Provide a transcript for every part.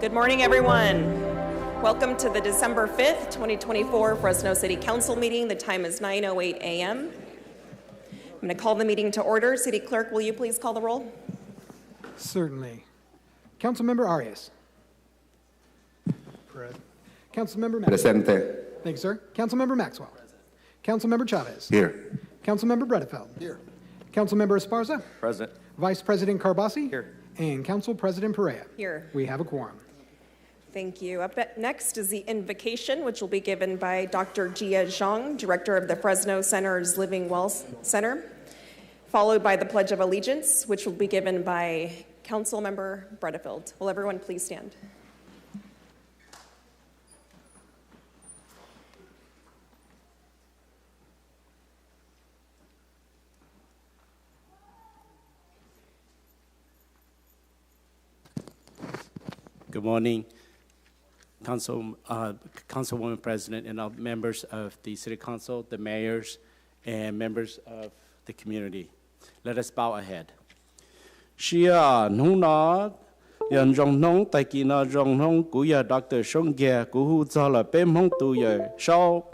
Good morning, everyone. Welcome to the December 5th, 2024 Fresno City Council meeting. The time is 9:08 a.m. I'm going to call the meeting to order. City Clerk, will you please call the roll? Certainly. Councilmember Arias. Councilmember Maxwell. Presente. Thanks, sir. Councilmember Maxwell. Councilmember Chavez. Here. Councilmember Bredefeld. Here. Councilmember Esparza. Present. Vice President Carbasi. Here. And Council President Perea. Here. We have a quorum. Thank you. Up next is the invocation, which will be given by Dr. Jia Zhang, Director of the Fresno Center's Living Well Center, followed by the Pledge of Allegiance, which will be given by Councilmember Bredefeld. Will everyone please stand? Good morning, Councilwoman President and all members of the City Council, the mayors, and members of the community. Let us bow ahead. Shia Nuna Yan Jong Nong Takina Jong Nong Guya Dr. Shongya Guhu Zala Bem Hong Tu Ye Shao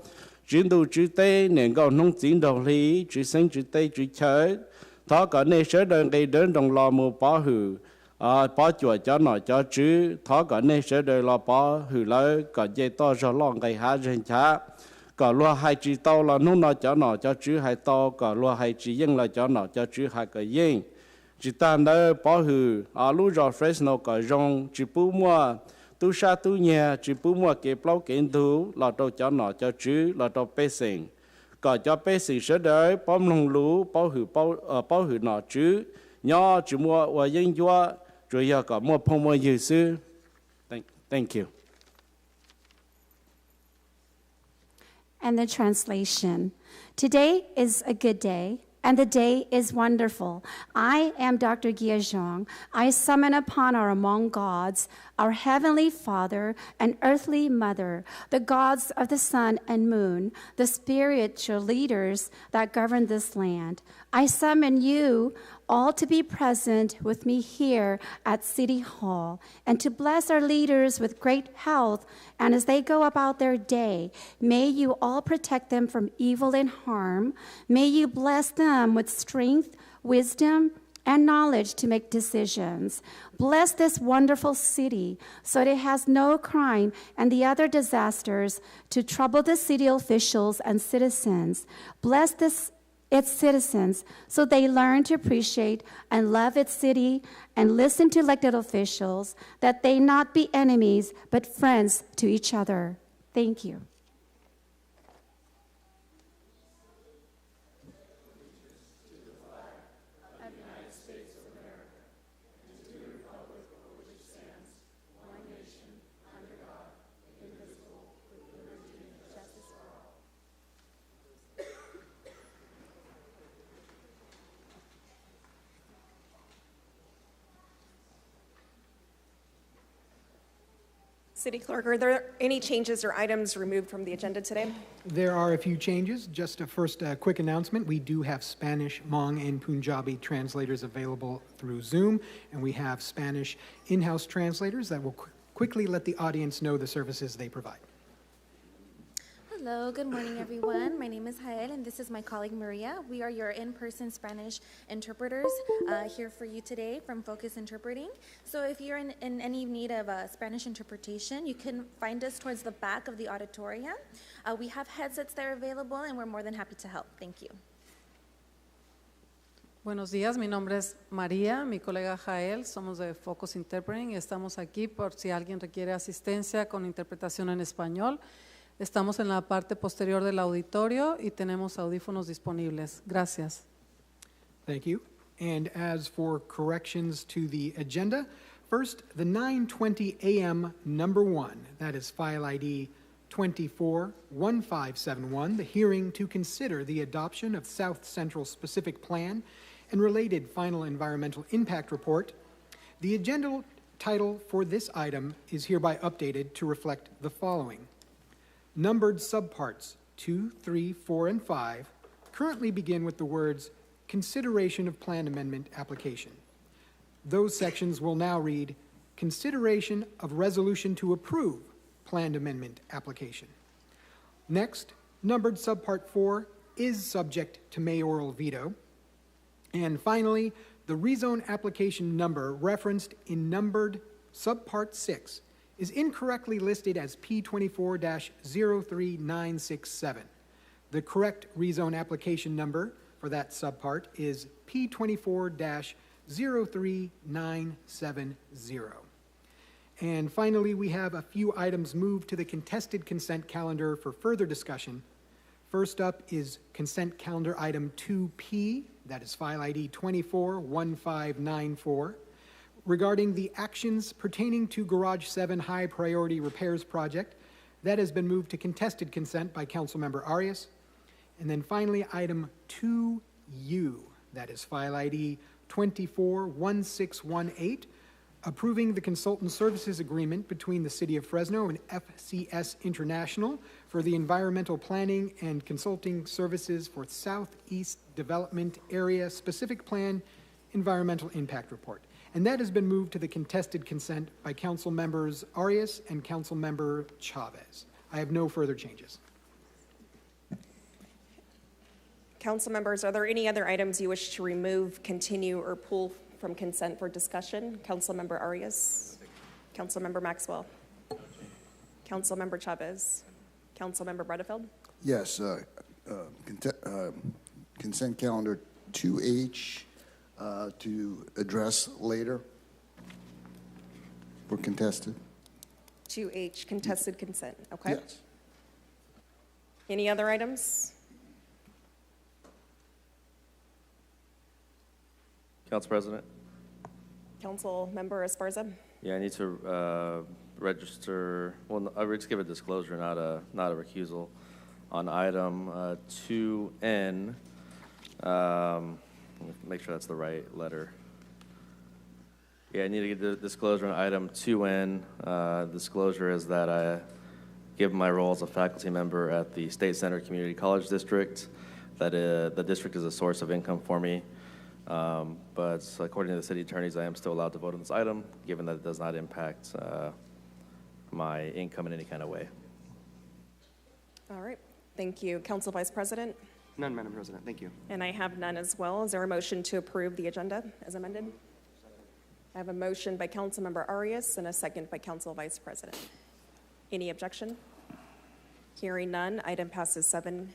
Jindu Jute Nengo Nong Zindo Li Jiseng Jute Juche Taka Nesha Dang Gay Dong La Mu Bahu bỏ chùa cho nó cho chứ thó cả nên sẽ đời là bỏ hử lỡ cả dây to cho lòng ngày hạ trên chá cả lúa hai chỉ tàu là nung nó cho nó cho chứ hai tàu cả lúa hai chỉ yên là cho nó cho chứ hai cái yên chỉ ta nơi bỏ hử lúa rau Fresno cả rong chỉ bù mua tu sa tu nhà chỉ bù mua cái plau kiến thu là đâu cho nó cho chứ là đâu bê sinh cả cho bê sinh sẽ đời bỏ lông lúa bỏ hử nó chứ nhỏ chỉ mua và yên chúa rồi giờ có mua phong mua dự sư. Thank you. And the translation. Today is a good day, and the day is wonderful. I am Dr. Gia Zhang. I summon upon our among gods, our heavenly Father and earthly Mother, the gods of the sun and moon, the spiritual leaders that govern this land. I summon you all to be present with me here at City Hall and to bless our leaders with great health. And as they go about their day, may you all protect them from evil and harm. May you bless them with strength, wisdom, and knowledge to make decisions. Bless this wonderful city so that it has no crime and the other disasters to trouble the city officials and citizens. Bless its citizens so they learn to appreciate and love its city and listen to elected officials, that they not be enemies but friends to each other. Thank you. City Clerk, are there any changes or items removed from the agenda today? There are a few changes. Just a first quick announcement. We do have Spanish, Hmong, and Punjabi translators available through Zoom, and we have Spanish in-house translators that will quickly let the audience know the services they provide. Hello, good morning, everyone. My name is Jael, and this is my colleague Maria. We are your in-person Spanish interpreters here for you today from Focus Interpreting. So if you're in any need of Spanish interpretation, you can find us towards the back of the auditorium. We have headsets there available, and we're more than happy to help. Thank you. Buenos días, mi nombre es María, mi colega Jael, somos de Focus Interpreting y estamos aquí por si alguien requiere asistencia con interpretación en español. Estamos en la parte posterior del auditorio y tenemos audífonos disponibles. Gracias. Thank you. And as for corrections to the agenda, first, the 9:20 a.m. number 1, that is file ID 241571, the hearing to consider the adoption of South Central Specific Plan and related final environmental impact report. The agenda title for this item is hereby updated to reflect the following. Numbered subparts 2, 3, 4, and 5 currently begin with the words consideration of plan amendment application. Those sections will now read consideration of resolution to approve planned amendment application. Next, numbered subpart 4 is subject to mayoral veto. And finally, the rezone application number referenced in numbered subpart 6 is incorrectly listed as P24-03967. The correct rezone application number for that subpart is P24-03970. And finally, we have a few items moved to the contested consent calendar for further discussion. First up is consent calendar item 2P, that is file ID 241594, regarding the actions pertaining to Garage 7 High Priority Repairs Project. That has been moved to contested consent by Councilmember Arias. And then finally, item 2U, that is file ID 241618, approving the consultant services agreement between the City of Fresno and FCS International for the environmental planning and consulting services for Southeast Development Area Specific Plan Environmental Impact Report. And that has been moved to the contested consent by Council Members Arias and Council Member Chavez. I have no further changes. Council members, are there any other items you wish to remove, continue, or pull from consent for discussion? Councilmember Arias, Councilmember Maxwell, Councilmember Chavez, Councilmember Bredefeld. Yes, consent calendar 2H to address later for contested. 2H, contested consent, okay? Yes. Any other items? Council President? Councilmember Esparza? Yeah, I need to register, well, I would just give a disclosure, not a recusal, on item 2N. Make sure that's the right letter. Yeah, I need to get the disclosure on item 2N. Disclosure is that I give my role as a faculty member at the State Center Community College District. That the district is a source of income for me. But according to the city attorneys, I am still allowed to vote on this item, given that it does not impact my income in any kind of way. All right, thank you. Council Vice President? None, Madam President. Thank you. And I have none as well. Is there a motion to approve the agenda as amended? I have a motion by Councilmember Arias and a second by Council Vice President. Any objection? Hearing none, item passes 7-0.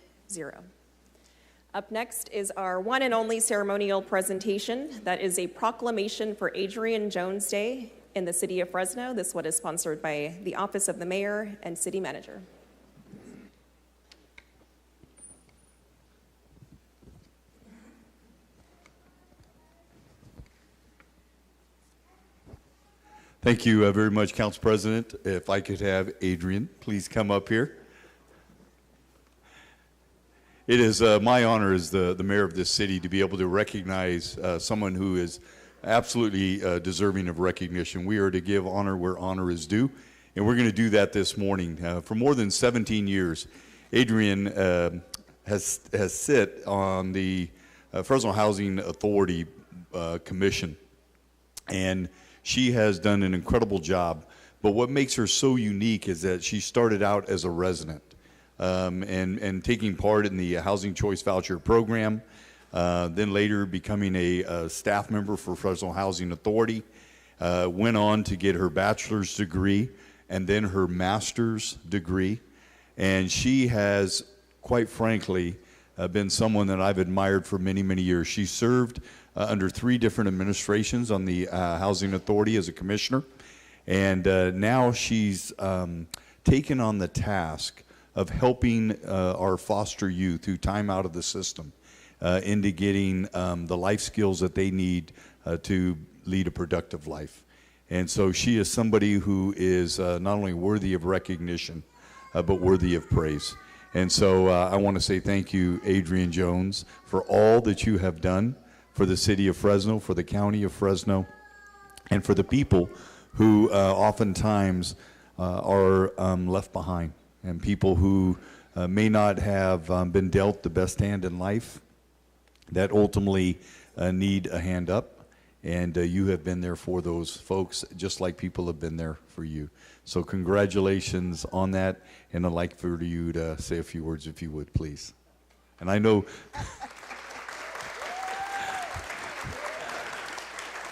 Up next is our one and only ceremonial presentation. That is a proclamation for Adrian Jones Day in the City of Fresno. This one is sponsored by the Office of the Mayor and City Manager. Thank you very much, Council President. If I could have Adrian please come up here. It is my honor as the mayor of this city to be able to recognize someone who is absolutely deserving of recognition. We are to give honor where honor is due, and we're going to do that this morning. For more than 17 years, Adrian has sit on the Fresno Housing Authority Commission, and she has done an incredible job. But what makes her so unique is that she started out as a resident. And taking part in the Housing Choice Voucher Program, then later becoming a staff member for Fresno Housing Authority, went on to get her bachelor's degree and then her master's degree. And she has, quite frankly, been someone that I've admired for many, many years. She served under 3 different administrations on the Housing Authority as a commissioner. And now she's taken on the task of helping our foster youth who time out of the system into getting the life skills that they need to lead a productive life. And so she is somebody who is not only worthy of recognition, but worthy of praise. And so I want to say thank you, Adrian Jones, for all that you have done for the city of Fresno, for the county of Fresno, and for the people who oftentimes are left behind, and people who may not have been dealt the best hand in life, that ultimately need a hand up. and you have been there for those folks just like people have been there for you. So congratulations on that, and I'd like for you to say a few words if you would, please. And I know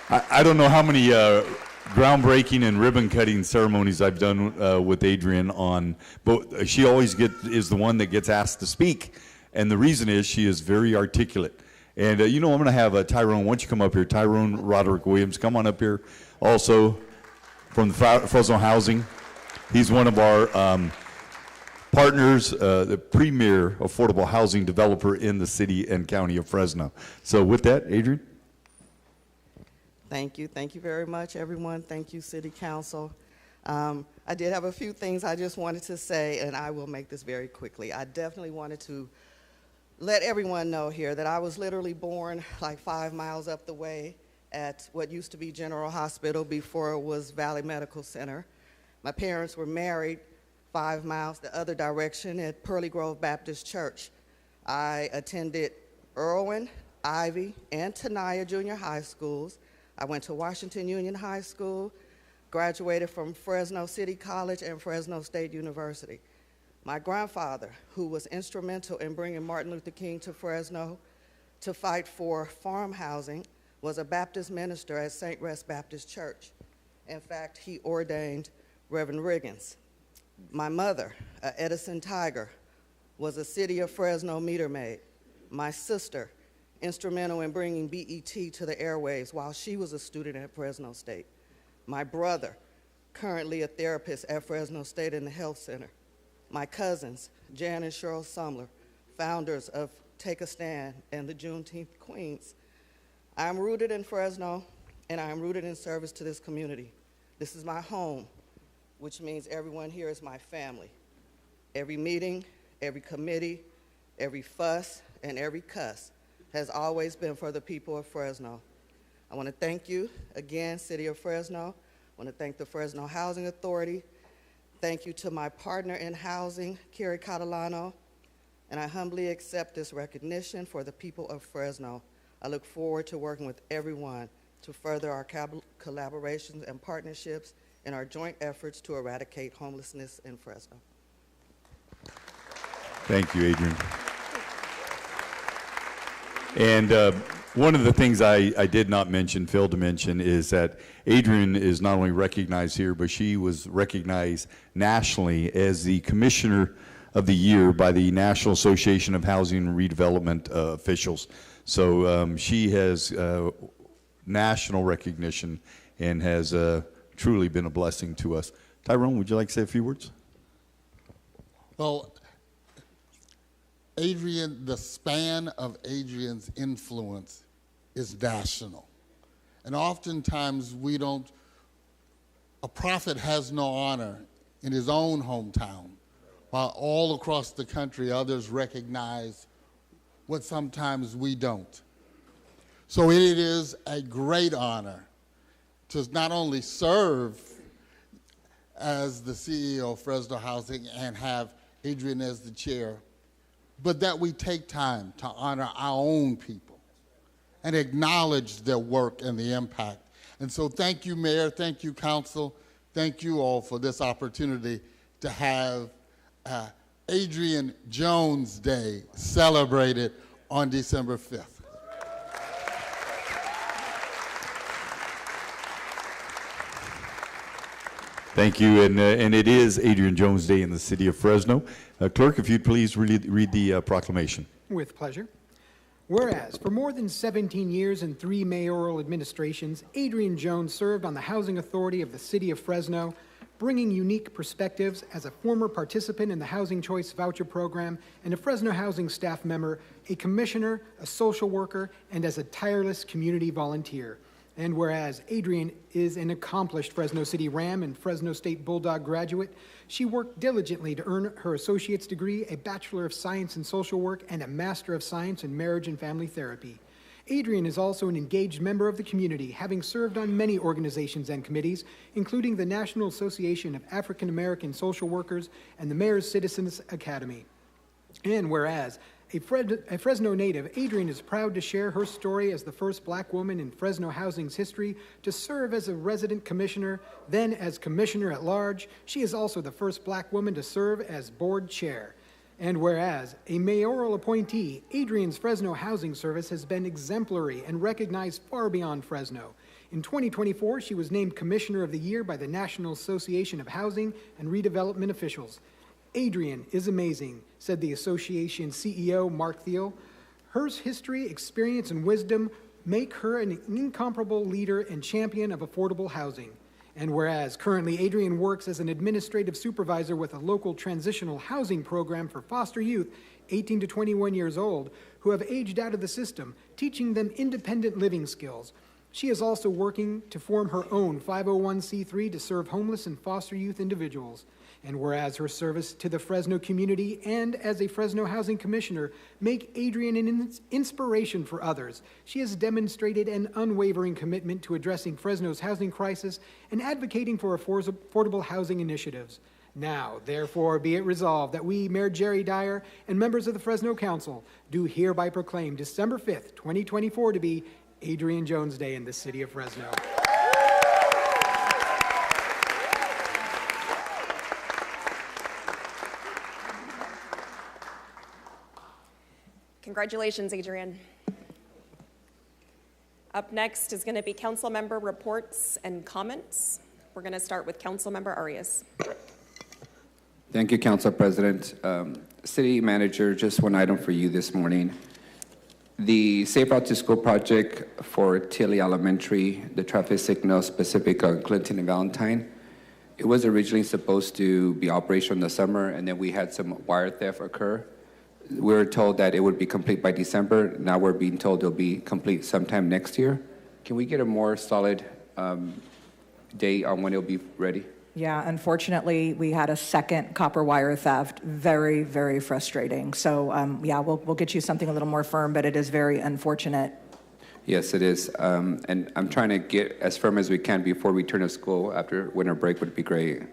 I don't know how many groundbreaking and ribbon cutting ceremonies I've done with Adrian on, but she always is the one that gets asked to speak, and the reason is she is very articulate. And I'm going to have Tyrone, why don't you come up here? Tyrone Roderick Williams, come on up here. Also from the Fresno Housing. He's one of our partners, the premier affordable housing developer in the city and county of Fresno. So with that, Adrian. Thank you. Thank you very much, everyone. Thank you, City Council. I did have a few things I just wanted to say, and I will make this very quickly. I definitely wanted to let everyone know here that I was literally born like 5 miles up the way at what used to be General Hospital before it was Valley Medical Center. My parents were married 5 miles the other direction at Pearly Grove Baptist Church. I attended Irwin, Ivy, and Tenaya Junior High Schools. I went to Washington Union High School, graduated from Fresno City College and Fresno State University. My grandfather, who was instrumental in bringing Martin Luther King to Fresno to fight for farm housing, was a Baptist minister at St. Rest Baptist Church. In fact, he ordained Reverend Riggins. My mother, Edison Tiger, was a City of Fresno meter maid. My sister, instrumental in bringing BET to the airwaves while she was a student at Fresno State. My brother, currently a therapist at Fresno State in the Health Center. My cousins, Jan and Cheryl Sumler, founders of Take a Stand and the Juneteenth Queens. I am rooted in Fresno, and I am rooted in service to this community. This is my home, which means everyone here is my family. Every meeting, every committee, every fuss, and every cuss has always been for the people of Fresno. I want to thank you again, City of Fresno. I want to thank the Fresno Housing Authority. Thank you to my partner in housing, Kerry Catalano, and I humbly accept this recognition for the people of Fresno. I look forward to working with everyone to further our collaborations and partnerships in our joint efforts to eradicate homelessness in Fresno. Thank you, Adrian. And one of the things I did not mention, failed to mention, is that Adrian is not only recognized here, but she was recognized nationally as the Commissioner of the Year by the National Association of Housing and Redevelopment officials. So she has national recognition and has truly been a blessing to us. Tyrone, would you like to say a few words? Well, Adrian, the span of Adrian's influence is national. And oftentimes a prophet has no honor in his own hometown, while all across the country others recognize what sometimes we don't. So it is a great honor to not only serve as the CEO of Fresno Housing and have Adrian as the chair, but that we take time to honor our own people and acknowledge their work and the impact. And so thank you, Mayor, thank you, Council, thank you all for this opportunity to have Adrian Jones Day celebrated on December 5th. Thank you, and it is Adrian Jones Day in the city of Fresno. Clerk, if you'd please read the proclamation. With pleasure. Whereas, for more than 17 years and 3 mayoral administrations, Adrian Jones served on the Housing Authority of the City of Fresno, bringing unique perspectives as a former participant in the Housing Choice Voucher Program and a Fresno Housing staff member, a commissioner, a social worker, and as a tireless community volunteer. And whereas Adrian is an accomplished Fresno City Ram and Fresno State Bulldog graduate, she worked diligently to earn her associate's degree, a Bachelor of Science in Social Work, and a Master of Science in Marriage and Family Therapy. Adrian is also an engaged member of the community, having served on many organizations and committees, including the National Association of African American Social Workers and the Mayor's Citizens Academy. And whereas A Fresno native, Adrian is proud to share her story as the first black woman in Fresno housing's history to serve as a resident commissioner, then as commissioner at large. She is also the first black woman to serve as board chair. And whereas a mayoral appointee, Adrian's Fresno Housing Service has been exemplary and recognized far beyond Fresno. In 2024, she was named Commissioner of the Year by the National Association of Housing and Redevelopment Officials. Adrian is amazing, said the association CEO, Mark Thiel. Her history, experience, and wisdom make her an incomparable leader and champion of affordable housing. And whereas currently Adrian works as an administrative supervisor with a local transitional housing program for foster youth 18 to 21 years old who have aged out of the system, teaching them independent living skills. She is also working to form her own 501c3 to serve homeless and foster youth individuals. And whereas her service to the Fresno community and as a Fresno Housing Commissioner make Adrian an inspiration for others, she has demonstrated an unwavering commitment to addressing Fresno's housing crisis and advocating for affordable housing initiatives. Now, therefore, be it resolved that we, Mayor Jerry Dyer, and members of the Fresno Council, do hereby proclaim December 5th, 2024 to be Adrian Jones Day in the city of Fresno. Congratulations, Adrian. Up next is going to be council member reports and comments. We're going to start with council member Arias. Thank you, Council President. City Manager, just one item for you this morning. The Safe Route to School project for Tilly Elementary, the traffic signal specific on Clinton and Valentine, it was originally supposed to be operational in the summer, and then we had some wire theft occur. We were told that it would be complete by December. Now we're being told it'll be complete sometime next year. Can we get a more solid date on when it'll be ready? Yeah, unfortunately, we had a second copper wire theft. Very, very frustrating. So, yeah, we'll get you something a little more firm, but it is very unfortunate. Yes, it is. And I'm trying to get as firm as we can before we return to school after winter break would be great.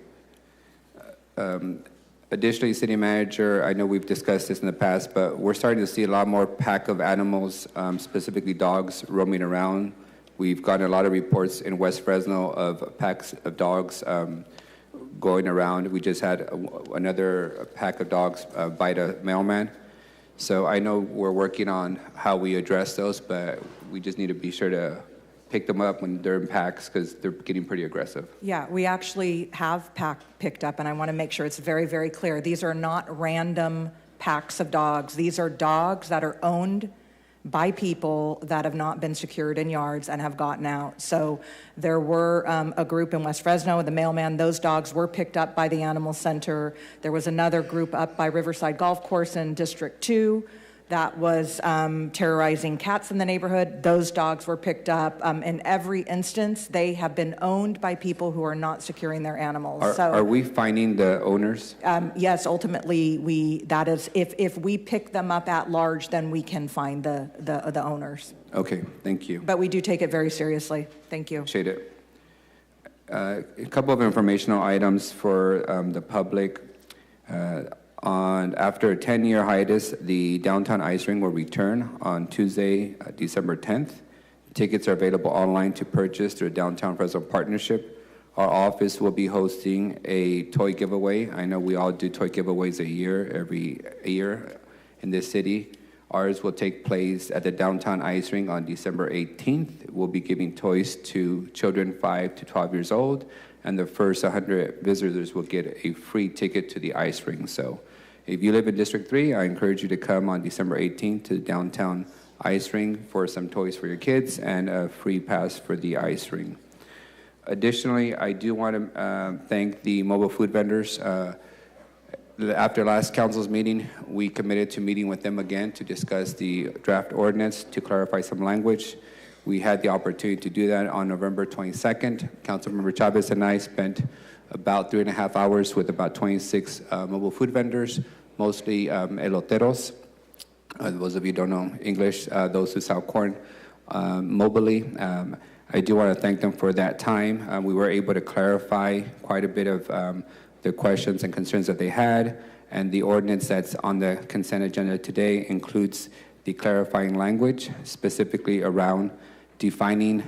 Additionally, City Manager, I know we've discussed this in the past, but we're starting to see a lot more pack of animals, specifically dogs, roaming around. We've gotten a lot of reports in West Fresno of packs of dogs going around. We just had another pack of dogs bite a mailman. So I know we're working on how we address those, but we just need to be sure to pick them up when they're in packs because they're getting pretty aggressive. Yeah, we actually have picked up, and I want to make sure it's very, very clear. These are not random packs of dogs. These are dogs that are owned by people that have not been secured in yards and have gotten out. So there were a group in West Fresno, the mailman, those dogs were picked up by the animal center. There was another group up by Riverside Golf Course in District 2 that was terrorizing cats in the neighborhood. Those dogs were picked up. In every instance, they have been owned by people who are not securing their animals. Are we finding the owners? Yes, ultimately, that is, if we pick them up at large, then we can find the owners. Okay, thank you. But we do take it very seriously. Thank you. Appreciate it. A couple of informational items for the public. After a 10-year hiatus, the downtown ice rink will return on Tuesday, December 10th. Tickets are available online to purchase through Downtown Fresno Partnership. Our office will be hosting a toy giveaway. I know we all do toy giveaways every year in this city. Ours will take place at the downtown ice rink on December 18th. We'll be giving toys to children 5 to 12 years old, and the first 100 visitors will get a free ticket to the ice rink. So if you live in District 3, I encourage you to come on December 18th to the downtown ice rink for some toys for your kids and a free pass for the ice rink. Additionally, I do want to thank the mobile food vendors. After last council's meeting, we committed to meeting with them again to discuss the draft ordinance to clarify some language. We had the opportunity to do that on November 22nd. Councilmember Chavez and I spent about 3.5 hours with about 26 mobile food vendors, mostly eloteros. Those of you who don't know English, those who sell corn mobily. I do want to thank them for that time. We were able to clarify quite a bit of the questions and concerns that they had, And the ordinance that's on the consent agenda today includes the clarifying language, specifically around defining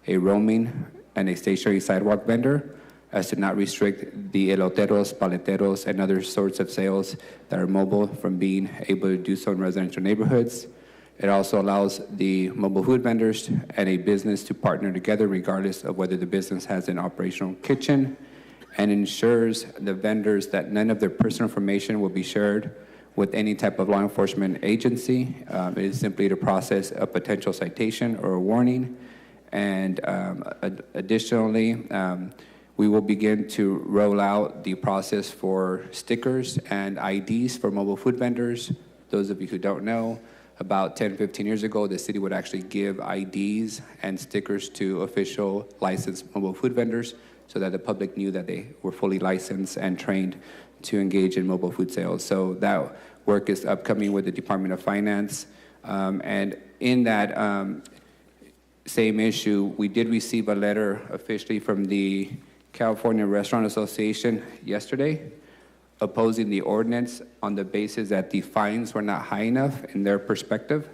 a roaming and a stationary sidewalk vendor, as to not restrict the eloteros, paleteros, and other sorts of sales that are mobile from being able to do so in residential neighborhoods. It also allows the mobile food vendors and a business to partner together regardless of whether the business has an operational kitchen, and ensures the vendors that none of their personal information will be shared with any type of law enforcement agency. It is simply to process a potential citation or a warning. And additionally, we will begin to roll out the process for stickers and IDs for mobile food vendors. Those of you who don't know, about 10, 15 years ago, the city would actually give IDs and stickers to official licensed mobile food vendors so that the public knew that they were fully licensed and trained to engage in mobile food sales. So that work is upcoming with the Department of Finance. And in that same issue, we did receive a letter officially from the California Restaurant Association yesterday opposing the ordinance on the basis that the fines were not high enough in their perspective.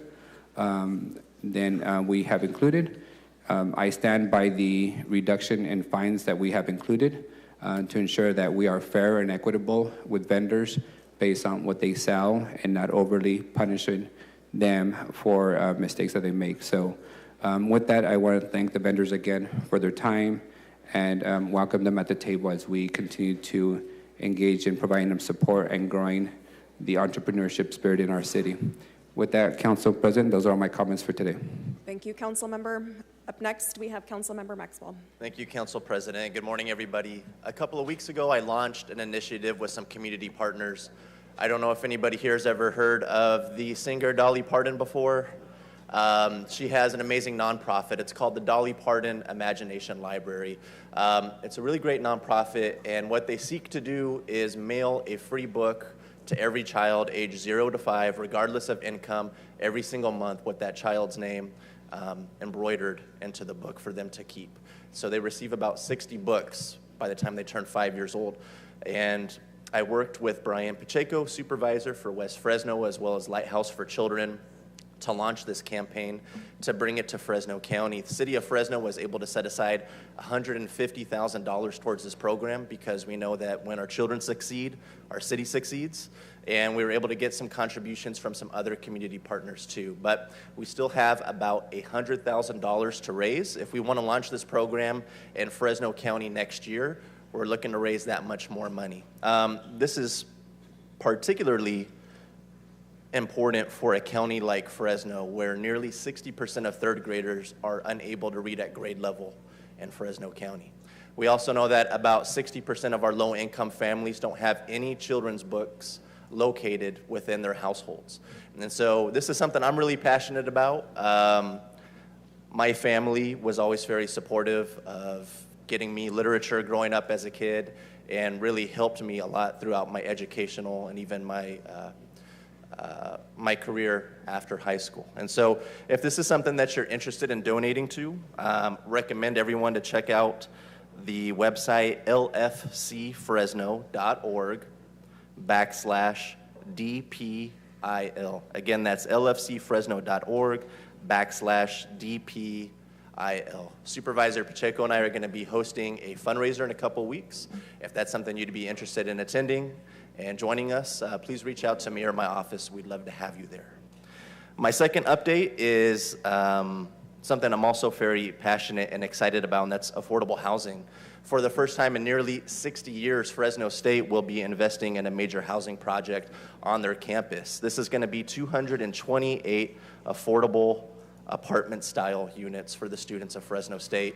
Then we have included. I stand by the reduction in fines that we have included to ensure that we are fair and equitable with vendors based on what they sell and not overly punishing them for mistakes that they make. So with that, I want to thank the vendors again for their time and welcome them at the table as we continue to engage in providing them support and growing the entrepreneurship spirit in our city. With that, Council President, those are all my comments for today. Thank you, Council Member. Up next, we have Council Member Maxwell. Thank you, Council President. Good morning, everybody. A couple of weeks ago, I launched an initiative with some community partners. I don't know if anybody here has ever heard of the singer Dolly Parton before. She has an amazing nonprofit. It's called the Dolly Parton Imagination Library. It's a really great nonprofit, and what they seek to do is mail a free book to every child age 0 to 5, regardless of income, every single month with that child's name embroidered into the book for them to keep. So they receive about 60 books by the time they turn 5 years old. And I worked with Brian Pacheco, supervisor for West Fresno, as well as Lighthouse for Children, to launch this campaign to bring it to Fresno County. The city of Fresno was able to set aside $150,000 towards this program because we know that when our children succeed, our city succeeds. And we were able to get some contributions from some other community partners too. But we still have about $100,000 to raise. If we want to launch this program in Fresno County next year, we're looking to raise that much more money. This is particularly important for a county like Fresno, where nearly 60% of third graders are unable to read at grade level in Fresno County. We also know that about 60% of our low-income families don't have any children's books located within their households. And so this is something I'm really passionate about. My family was always very supportive of getting me literature growing up as a kid, and really helped me a lot throughout my educational and even my career after high school. And so if this is something that you're interested in donating to, recommend everyone to check out the website lfcfresno.org/DPIL. Again, that's lfcfresno.org/DPIL. Supervisor Pacheco and I are going to be hosting a fundraiser in a couple weeks. If that's something you'd be interested in attending and joining us, please reach out to me or my office. We'd love to have you there. My second update is something I'm also very passionate and excited about, and that's affordable housing. For the first time in nearly 60 years, Fresno State will be investing in a major housing project on their campus. This is going to be 228 affordable apartment-style units for the students of Fresno State.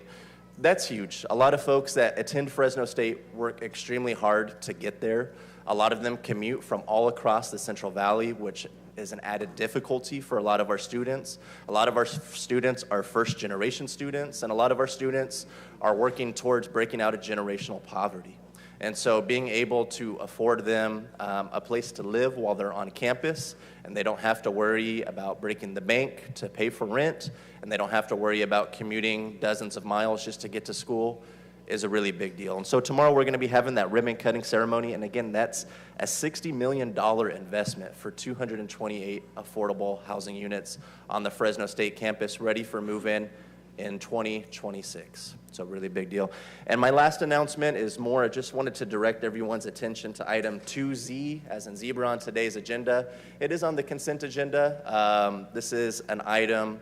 That's huge. A lot of folks that attend Fresno State work extremely hard to get there. A lot of them commute from all across the Central Valley, which is an added difficulty for a lot of our students. A lot of our students are first-generation students, and a lot of our students are working towards breaking out of generational poverty. And so being able to afford them a place to live while they're on campus, and they don't have to worry about breaking the bank to pay for rent, and they don't have to worry about commuting dozens of miles just to get to school, is a really big deal. And so tomorrow we're going to be having that ribbon cutting ceremony, and again, that's a $60 million investment for 228 affordable housing units on the Fresno State campus, ready for move-in in 2026. So really big deal. And my last announcement is more, I just wanted to direct everyone's attention to item 2Z, as in zebra, on today's agenda. It is on the consent agenda. This is an item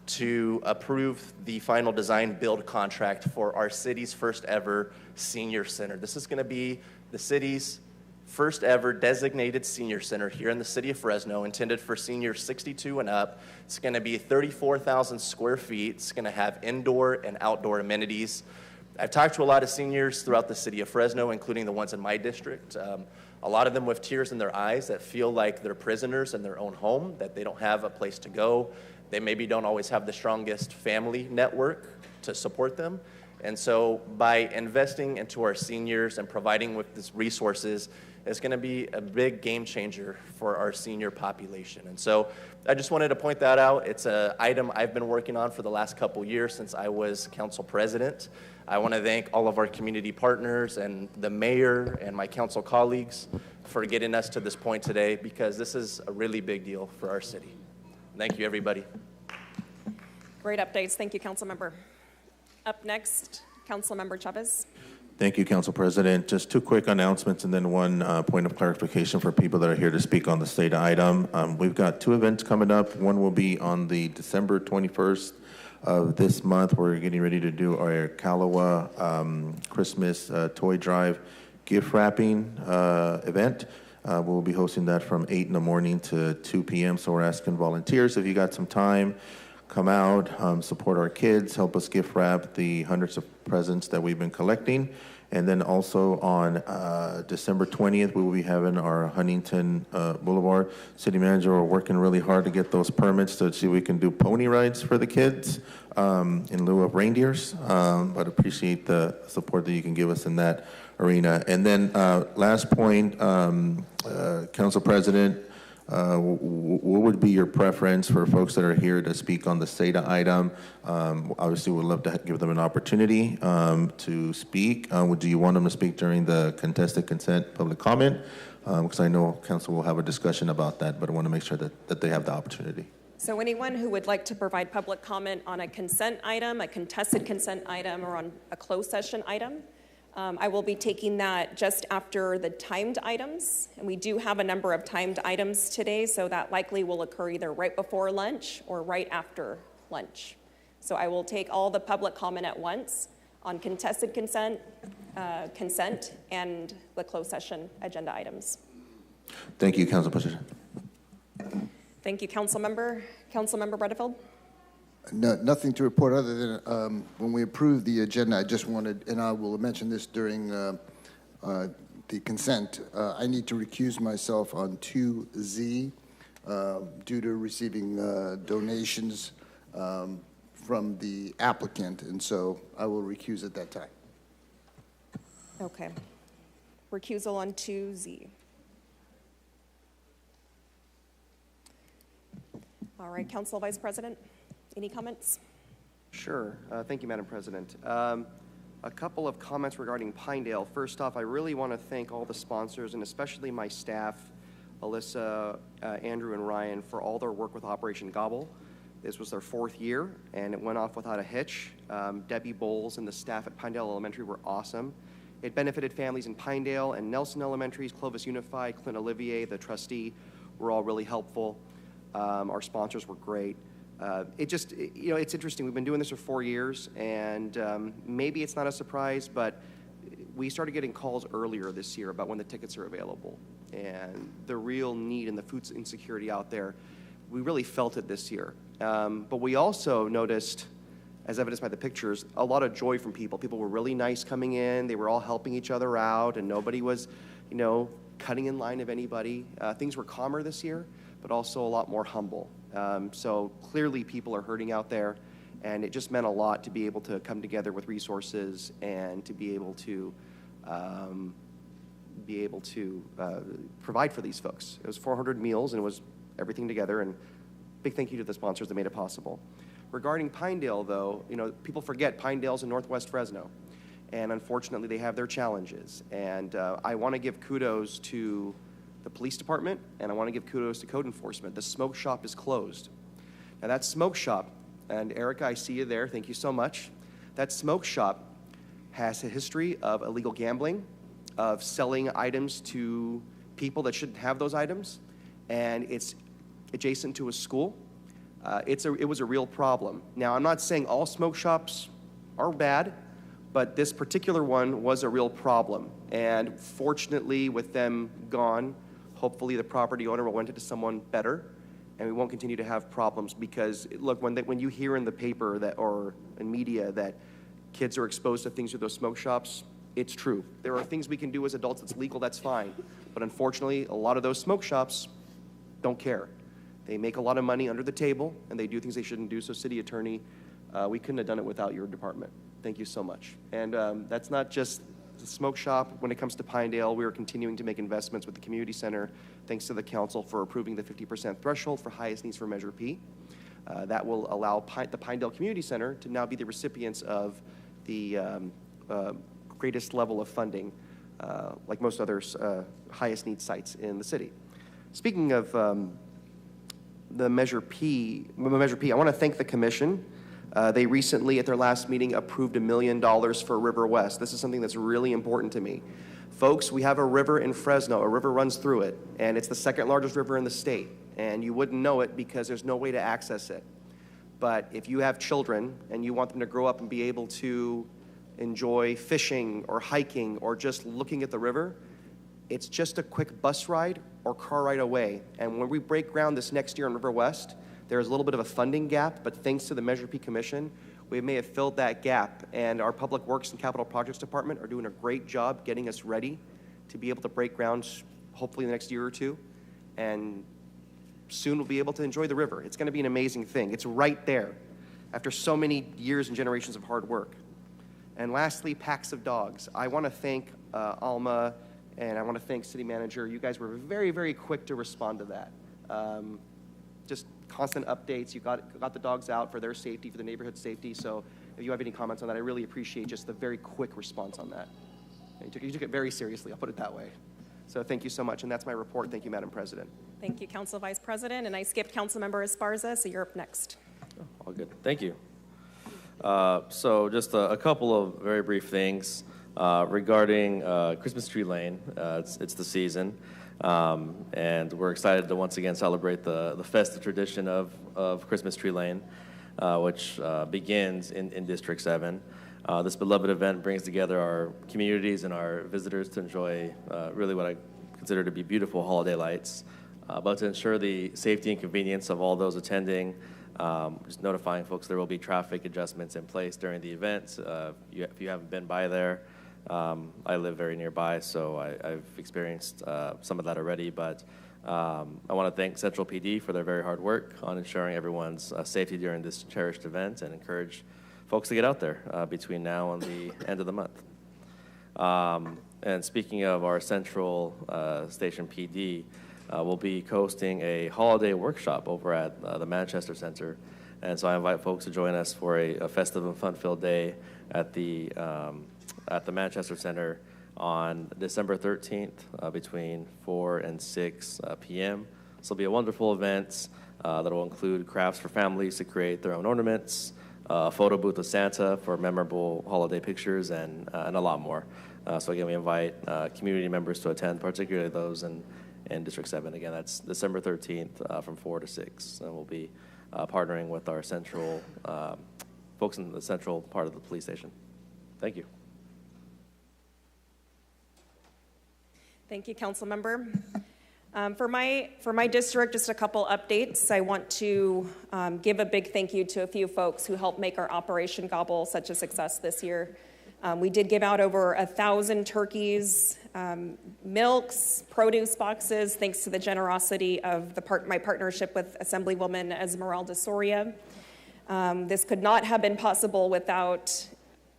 to approve the final design build contract for our city's first ever senior center. This is going to be the city's first ever designated senior center here in the city of Fresno, intended for seniors 62 and up. It's going to be 34,000 square feet. It's going to have indoor and outdoor amenities. I've talked to a lot of seniors throughout the city of Fresno, including the ones in my district. A lot of them with tears in their eyes that feel like they're prisoners in their own home, that they don't have a place to go. They maybe don't always have the strongest family network to support them. And so by investing into our seniors and providing with these resources, it's going to be a big game changer for our senior population. And so I just wanted to point that out. It's an item I've been working on for the last couple years since I was council president. I want to thank all of our community partners and the mayor and my council colleagues for getting us to this point today, because this is a really big deal for our city. Thank you, everybody. Great updates. Thank you, Councilmember. Up next, Councilmember Chavez. Thank you, Council President. Just two quick announcements and then one point of clarification for people that are here to speak on the state item. We've got two events coming up. One will be on the December 21st of this month. We're getting ready to do our Kalawa Christmas toy drive gift wrapping event. We'll be hosting that from 8 in the morning to 2 p.m. So we're asking volunteers, if you got some time, come out, support our kids, help us gift wrap the hundreds of presents that we've been collecting. And then also on December 20th, we will be having our Huntington Boulevard City Manager. We're working really hard to get those permits to see if we can do pony rides for the kids in lieu of reindeers. But appreciate the support that you can give us in that arena. And then last point, Council President, what would be your preference for folks that are here to speak on the SEDA item? Obviously, we'd love to give them an opportunity to speak. Do you want them to speak during the contested consent public comment? Because I know Council will have a discussion about that, but I want to make sure that they have the opportunity. So anyone who would like to provide public comment on a consent item, a contested consent item, or on a closed session item, I will be taking that just after the timed items, and we do have a number of timed items today, so that likely will occur either right before lunch or right after lunch. So I will take all the public comment at once on contested consent, consent, and the closed session agenda items. Thank you, Council President. Thank you, Councilmember. Councilmember Bredefeld? No, nothing to report other than when we approved the agenda, I just wanted, and I will mention this during the consent, I need to recuse myself on 2Z due to receiving donations from the applicant, and so I will recuse at that time. Okay. Recusal on 2Z. All right, Council Vice President. Any comments? Sure. Thank you, Madam President. A couple of comments regarding Pinedale. First off, I really want to thank all the sponsors and especially my staff, Alyssa, Andrew, and Ryan, for all their work with Operation Gobble. This was their 4th year, and it went off without a hitch. Debbie Bowles and the staff at Pinedale Elementary were awesome. It benefited families in Pinedale and Nelson Elementaries, Clovis Unified, Clint Olivier, the trustee, were all really helpful. Our sponsors were great. It's interesting. We've been doing this for 4 years, and maybe it's not a surprise, but we started getting calls earlier this year about when the tickets are available. And the real need and the food insecurity out there, we really felt it this year. But we also noticed, as evidenced by the pictures, a lot of joy from people. People were really nice coming in. They were all helping each other out, and nobody was, cutting in line of anybody. Things were calmer this year, but also a lot more humble. So clearly people are hurting out there, and it just meant a lot to be able to come together with resources and to be able to provide for these folks. It was 400 meals, and it was everything together, and big thank you to the sponsors that made it possible. Regarding Pinedale, though, people forget Pinedale's in Northwest Fresno, And unfortunately, they have their challenges. And I want to give kudos to the police department, and I want to give kudos to code enforcement. The smoke shop is closed. Now that smoke shop, and Erica, I see you there, thank you so much. That smoke shop has a history of illegal gambling, of selling items to people that shouldn't have those items, and it's adjacent to a school. It was a real problem. Now, I'm not saying all smoke shops are bad, but this particular one was a real problem. And fortunately, with them gone, hopefully the property owner will rent it to someone better, and we won't continue to have problems. Because look, when you hear in the paper that, or in media, that kids are exposed to things through those smoke shops, it's true. There are things we can do as adults that's legal, that's fine. But unfortunately, a lot of those smoke shops don't care. They make a lot of money under the table, and they do things they shouldn't do. So, City Attorney, we couldn't have done it without your department. Thank you so much. And that's not just the smoke shop. When it comes to Pinedale, we are continuing to make investments with the community center, thanks to the council for approving the 50% threshold for highest needs for Measure P. That will allow the Pinedale Community Center to now be the recipients of the greatest level of funding, like most other highest need sites in the city. Speaking of the Measure P, I want to thank the commission. They recently, at their last meeting, approved $1 million for River West. This is something that's really important to me. Folks, we have a river in Fresno. A river runs through it, and it's the second largest river in the state. And you wouldn't know it because there's no way to access it. But if you have children and you want them to grow up and be able to enjoy fishing or hiking or just looking at the river, it's just a quick bus ride or car ride away. And when we break ground this next year on River West, there's a little bit of a funding gap, but thanks to the Measure P Commission, we may have filled that gap. And our Public Works and Capital Projects Department are doing a great job getting us ready to be able to break ground hopefully in the next year or two. And soon we'll be able to enjoy the river. It's going to be an amazing thing. It's right there after so many years and generations of hard work. And lastly, packs of dogs. I want to thank Alma, and I want to thank City Manager. You guys were very, very quick to respond to that. Just constant updates. You got the dogs out for their safety, for the neighborhood safety. So if you have any comments on that, I really appreciate just the very quick response on that. You took it very seriously, I'll put it that way. So thank you so much, and that's my report. Thank you, Madam President. Thank you, Council Vice President. And I skipped Councilmember Esparza, so you're up next. All good. Thank you. So just a couple of very brief things regarding Christmas Tree Lane. It's the season, and we're excited to once again celebrate the festive tradition of Christmas Tree Lane, which begins in District 7. This beloved event brings together our communities and our visitors to enjoy really what I consider to be beautiful holiday lights, but to ensure the safety and convenience of all those attending. Just notifying folks there will be traffic adjustments in place during the event. If you haven't been by there, I live very nearby, so I've experienced some of that already. But I want to thank Central PD for their very hard work on ensuring everyone's safety during this cherished event, and encourage folks to get out there between now and the end of the month. And speaking of our Central Station PD, we'll be hosting a holiday workshop over at the Manchester Center. And so I invite folks to join us for a festive and fun-filled day at the Manchester Center on December 13th between 4 and 6 p.m. This will be a wonderful event that will include crafts for families to create their own ornaments, a photo booth of Santa for memorable holiday pictures, and a lot more. So again, we invite community members to attend, particularly those in District 7. Again, that's December 13th from 4 to 6. And we'll be partnering with our central folks in the central part of the police station. Thank you. Thank you, Council Member. For my district, just a couple updates. I want to give a big thank you to a few folks who helped make our Operation Gobble such a success this year. We did give out over 1,000 turkeys, milks, produce boxes, thanks to the generosity of my partnership with Assemblywoman Esmeralda Soria. This could not have been possible without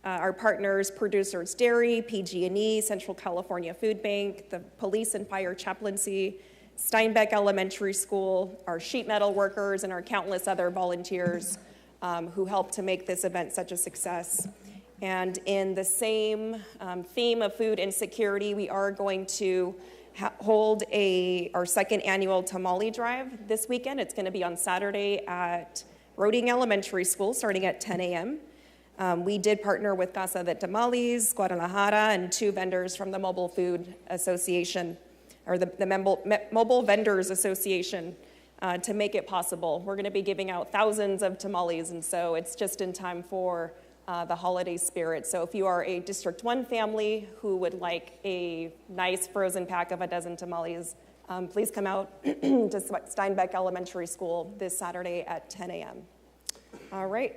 our partners, Producers Dairy, PG&E, Central California Food Bank, the Police and Fire Chaplaincy, Steinbeck Elementary School, our sheet metal workers, and our countless other volunteers who helped to make this event such a success. And in the same theme of food insecurity, we are going to hold our second annual tamale drive this weekend. It's going to be on Saturday at Roding Elementary School, starting at 10 a.m. We did partner with Casa de Tamales, Guadalajara, and 2 vendors from the Mobile Food Association, or the Mobile Vendors Association, to make it possible. We're going to be giving out thousands of tamales, and so it's just in time for the holiday spirit. So if you are a District 1 family who would like a nice frozen pack of a dozen tamales, please come out to Steinbeck Elementary School this Saturday at 10 a.m. All right.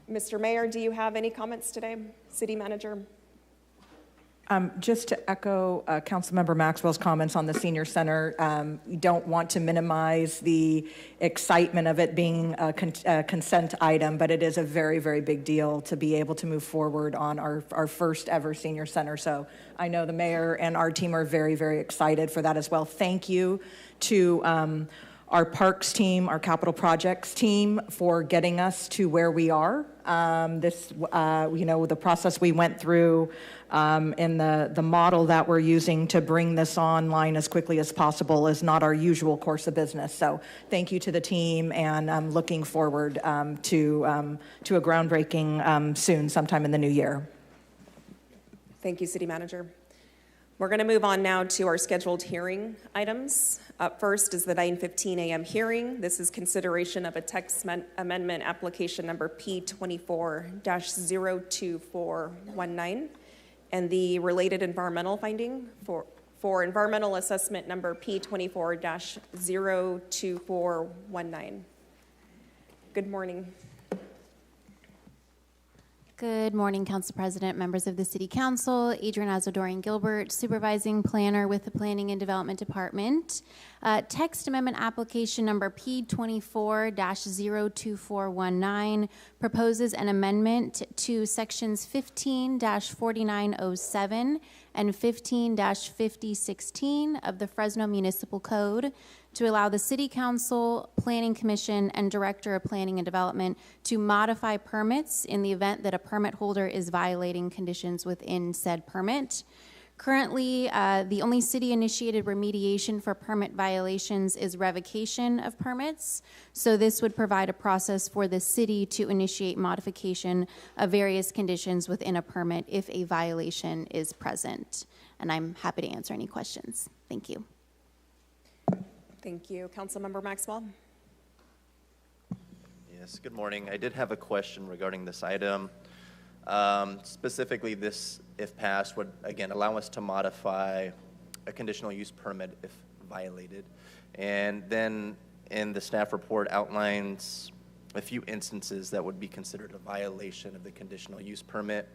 Mr. Mayor, do you have any comments today? City Manager? Just to echo Councilmember Maxwell's comments on the senior center, we don't want to minimize the excitement of it being a consent item, but it is a very, very big deal to be able to move forward on our first ever senior center. So I know the mayor and our team are very, very excited for that as well. Thank you to our parks team, our capital projects team, for getting us to where we are. The process we went through and the model that we're using to bring this online as quickly as possible is not our usual course of business. So thank you to the team, and I'm looking forward to a groundbreaking soon, sometime in the new year. Thank you, City Manager. We're going to move on now to our scheduled hearing items. Up first is the 9:15 a.m. hearing. This is consideration of a text amendment application number P24-02419 and the related environmental finding for environmental assessment number P24-02419. Good morning. Good morning, Council President, members of the City Council. Adrian Azadorian Gilbert, Supervising Planner with the Planning and Development Department. Text amendment application number P24-02419 proposes an amendment to sections 15-4907 and 15-5016 of the Fresno Municipal Code to allow the City Council, Planning Commission, and Director of Planning and Development to modify permits in the event that a permit holder is violating conditions within said permit. Currently, the only city-initiated remediation for permit violations is revocation of permits. So this would provide a process for the city to initiate modification of various conditions within a permit if a violation is present. And I'm happy to answer any questions. Thank you. Thank you. Councilmember Maxwell? Yes, good morning. I did have a question regarding this item. Specifically, this, if passed, would, again, allow us to modify a conditional use permit if violated. And then in the staff report outlines a few instances that would be considered a violation of the conditional use permit.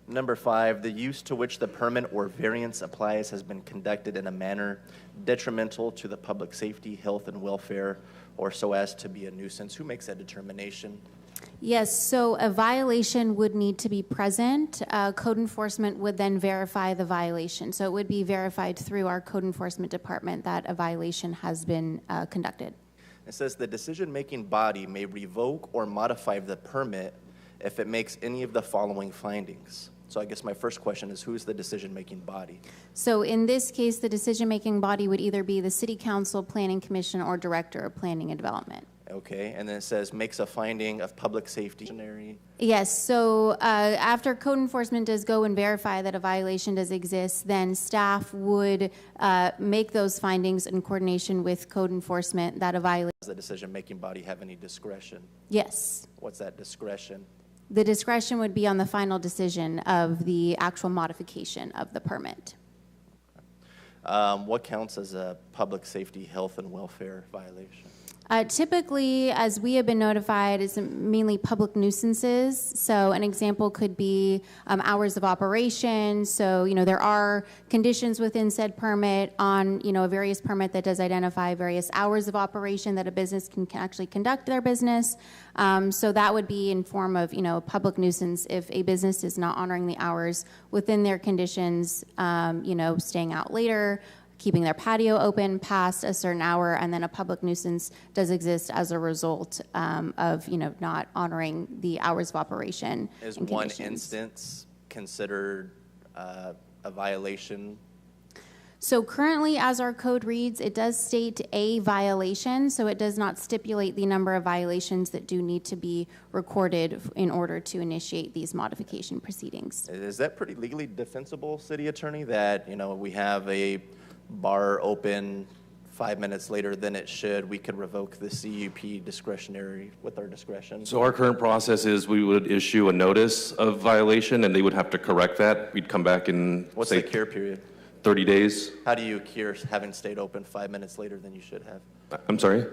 Number 5, the use to which the permit or variance applies has been conducted in a manner detrimental to the public safety, health, and welfare, or so as to be a nuisance. Who makes that determination? Yes, so a violation would need to be present. Code enforcement would then verify the violation. So it would be verified through our code enforcement department that a violation has been conducted. It says the decision-making body may revoke or modify the permit if it makes any of the following findings. So I guess my first question is, who's the decision-making body? So in this case, the decision-making body would either be the City Council, Planning Commission, or Director of Planning and Development. Okay, and then it says makes a finding of public safety. Yes, so after code enforcement does go and verify that a violation does exist, then staff would make those findings in coordination with code enforcement that a violation. Does the decision-making body have any discretion? Yes. What's that discretion? The discretion would be on the final decision of the actual modification of the permit. What counts as a public safety, health, and welfare violation? Typically, as we have been notified, it's mainly public nuisances. So an example could be hours of operation. So, there are conditions within said permit on, a various permit that does identify various hours of operation that a business can actually conduct their business. So that would be in form of, a public nuisance if a business is not honoring the hours within their conditions, staying out later, keeping their patio open past a certain hour, and then a public nuisance does exist as a result of not honoring the hours of operation. Is and one conditions. instance considered a violation? So currently, as our code reads, it does state a violation, so it does not stipulate the number of violations that do need to be recorded in order to initiate these modification proceedings. Is that pretty legally defensible, City Attorney, that, we have a bar open 5 minutes later than it should, we could revoke the CUP discretionary with our discretion? So our current process is we would issue a notice of violation and they would have to correct that. We'd come back in, What's say, the cure period? 30 days. How do you cure having stayed open 5 minutes later than you should have? I'm sorry?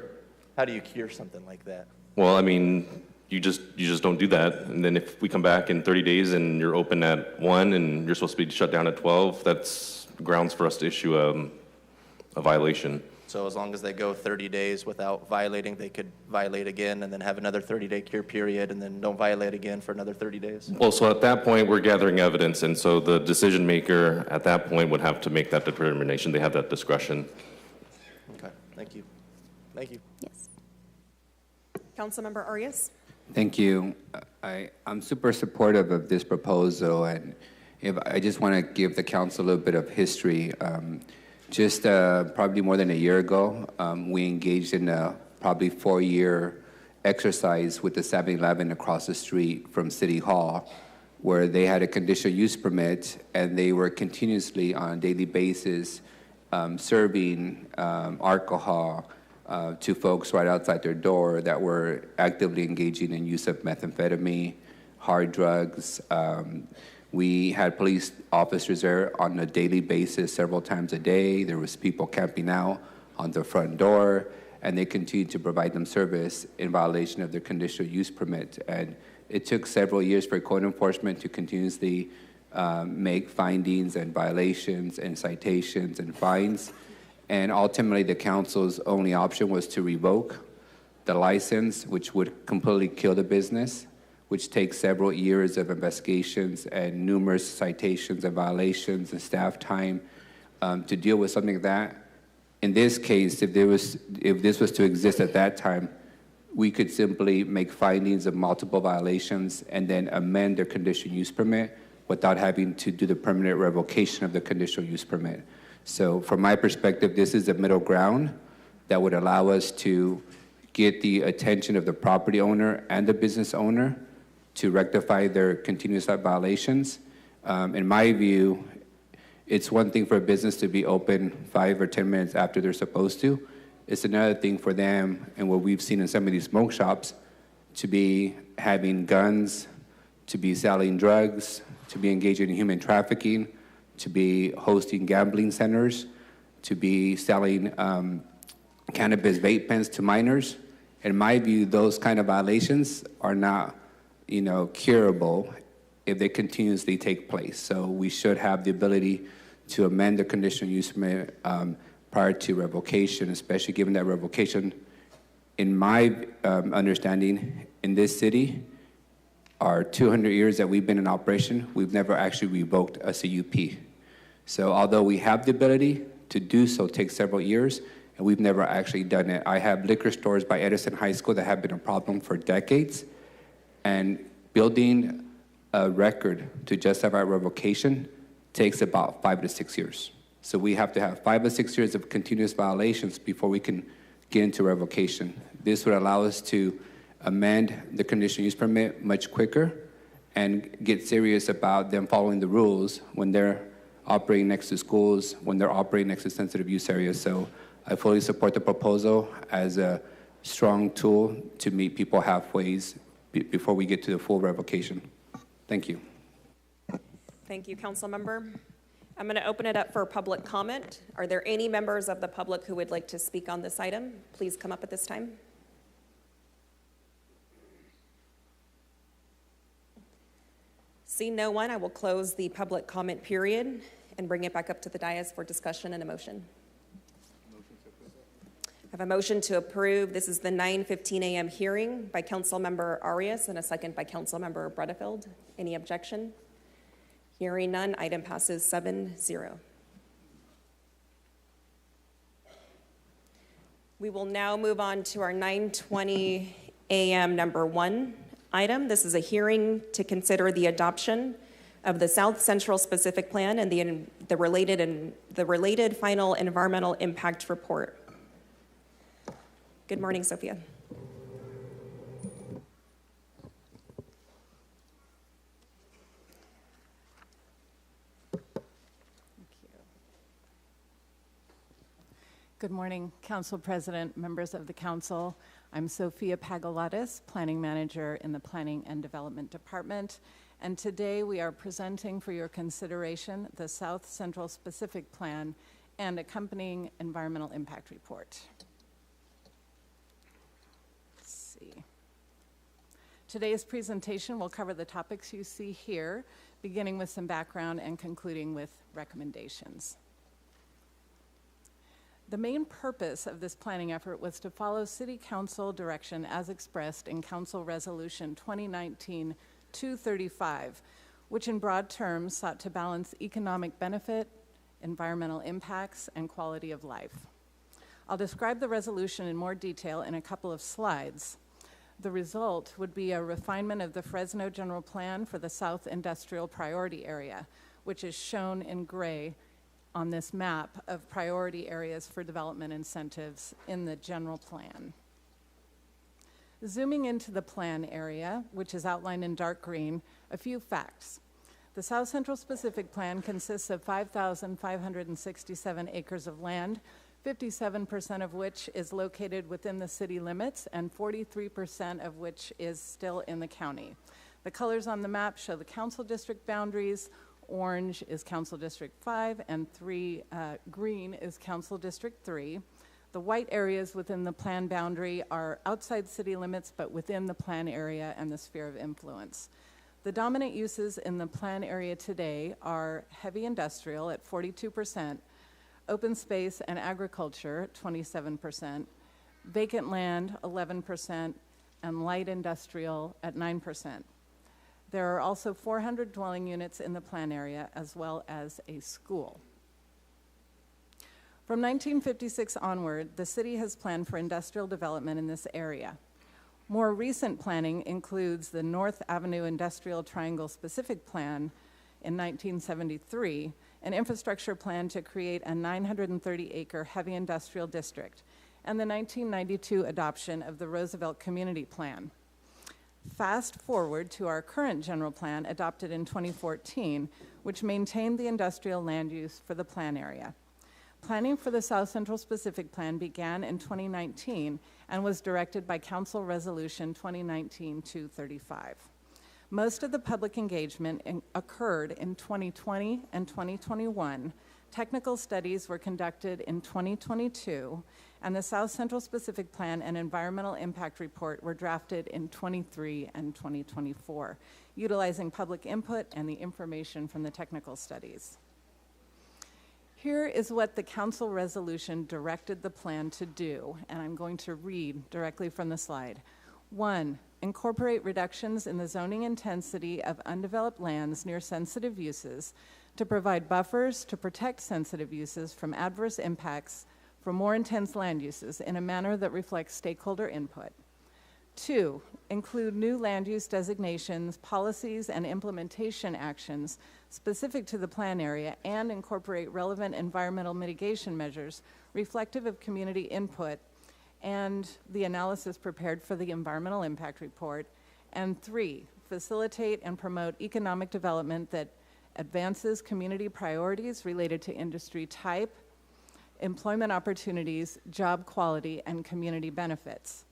How do you cure something like that? Well, I mean, you just don't do that. And then if we come back in 30 days and you're open at 1 and you're supposed to be shut down at 12, that's grounds for us to issue a violation. So as long as they go 30 days without violating, they could violate again and then have another 30-day cure period and then don't violate again for another 30 days? Well, so at that point, we're gathering evidence, and so the decision maker at that point would have to make that determination. They have that discretion. Okay, thank you. Thank you. Yes. Councilmember Arias? Thank you. I'm super supportive of this proposal, and if I just want to give the council a little bit of history. Just probably more than a year ago, we engaged in a probably 4-year exercise with the 7-Eleven across the street from City Hall, where they had a conditional use permit, and they were continuously on a daily basis serving alcohol to folks right outside their door that were actively engaging in use of methamphetamine, hard drugs. We had police officers there on a daily basis, several times a day. There was people camping out on the front door, and they continued to provide them service in violation of their conditional use permit. And it took several years for code enforcement to continuously make findings and violations and citations and fines. And ultimately, the council's only option was to revoke the license, which would completely kill the business, which takes several years of investigations and numerous citations and violations and staff time to deal with something like that. In this case, if this was to exist at that time, we could simply make findings of multiple violations and then amend their conditional use permit without having to do the permanent revocation of the conditional use permit. So from my perspective, this is a middle ground that would allow us to get the attention of the property owner and the business owner to rectify their continuous violations. In my view, it's one thing for a business to be open 5 or 10 minutes after they're supposed to. It's another thing for them, and what we've seen in some of these smoke shops, to be having guns, to be selling drugs, to be engaging in human trafficking, to be hosting gambling centers, to be selling cannabis vape pens to minors. In my view, those kind of violations are not curable if they continuously take place. So we should have the ability to amend the conditional use permit prior to revocation, especially given that revocation, in my understanding, in this city, our 200 years that we've been in operation, we've never actually revoked a CUP. So although we have the ability to do so, it takes several years, and we've never actually done it. I have liquor stores by Edison High School that have been a problem for decades. And building a record to justify revocation takes about 5 to 6 years. So we have to have 5 or 6 years of continuous violations before we can get into revocation. This would allow us to amend the conditional use permit much quicker and get serious about them following the rules when they're operating next to schools, when they're operating next to sensitive use areas. So I fully support the proposal as a strong tool to meet people halfway before we get to the full revocation. Thank you. Thank you, Council Member. I'm going to open it up for public comment. Are there any members of the public who would like to speak on this item? Please come up at this time. See no one, I will close the public comment period and bring it back up to the dais for discussion and a motion. I have a motion to approve. This is the 9:15 a.m. hearing by Council Member Arias and a second by Council Member Bredefeld. Any objection? Hearing none, item passes 7-0. We will now move on to our 9:20 a.m. number 1 item. This is a hearing to consider the adoption of the South Central Specific Plan and the related final environmental impact report. Good morning, Sophia. Good morning, Council President, members of the Council. I'm Sophia Pagolatis, Planning Manager in the Planning and Development Department, and today we are presenting for your consideration the South Central Specific Plan and accompanying environmental impact report. Let's see. Today's presentation will cover the topics you see here, beginning with some background and concluding with recommendations. The main purpose of this planning effort was to follow City Council direction as expressed in Council Resolution 2019-235, which in broad terms sought to balance economic benefit, environmental impacts, and quality of life. I'll describe the resolution in more detail in a couple of slides. The result would be a refinement of the Fresno General Plan for the South Industrial Priority Area, which is shown in gray on this map of priority areas for development incentives in the general plan. Zooming into the plan area, which is outlined in dark green, a few facts. The South Central Specific Plan consists of 5,567 acres of land, 57% of which is located within the city limits and 43% of which is still in the county. The colors on the map show the council district boundaries. Orange is Council District 5, and green is Council District 3. The white areas within the plan boundary are outside city limits, but within the plan area and the sphere of influence. The dominant uses in the plan area today are heavy industrial at 42%, open space and agriculture 27%, vacant land 11%, and light industrial at 9%. There are also 400 dwelling units in the plan area, as well as a school. From 1956 onward, the city has planned for industrial development in this area. More recent planning includes the North Avenue Industrial Triangle Specific Plan in 1973, an infrastructure plan to create a 930-acre heavy industrial district, and the 1992 adoption of the Roosevelt Community Plan. Fast forward to our current general plan adopted in 2014, which maintained the industrial land use for the plan area. Planning for the South Central Specific Plan began in 2019 and was directed by Council Resolution 2019-235. Most of the public engagement occurred in 2020 and 2021. Technical studies were conducted in 2022, and the South Central Specific Plan and Environmental Impact Report were drafted in 23 and 2024, utilizing public input and the information from the technical studies. Here is what the Council Resolution directed the plan to do, and I'm going to read directly from the slide. 1, incorporate reductions in the zoning intensity of undeveloped lands near sensitive uses to provide buffers to protect sensitive uses from adverse impacts from more intense land uses in a manner that reflects stakeholder input. 2, include new land use designations, policies, and implementation actions specific to the plan area and incorporate relevant environmental mitigation measures reflective of community input and the analysis prepared for the environmental impact report. And 3, facilitate and promote economic development that advances community priorities related to industry type, employment opportunities, job quality, and community benefits.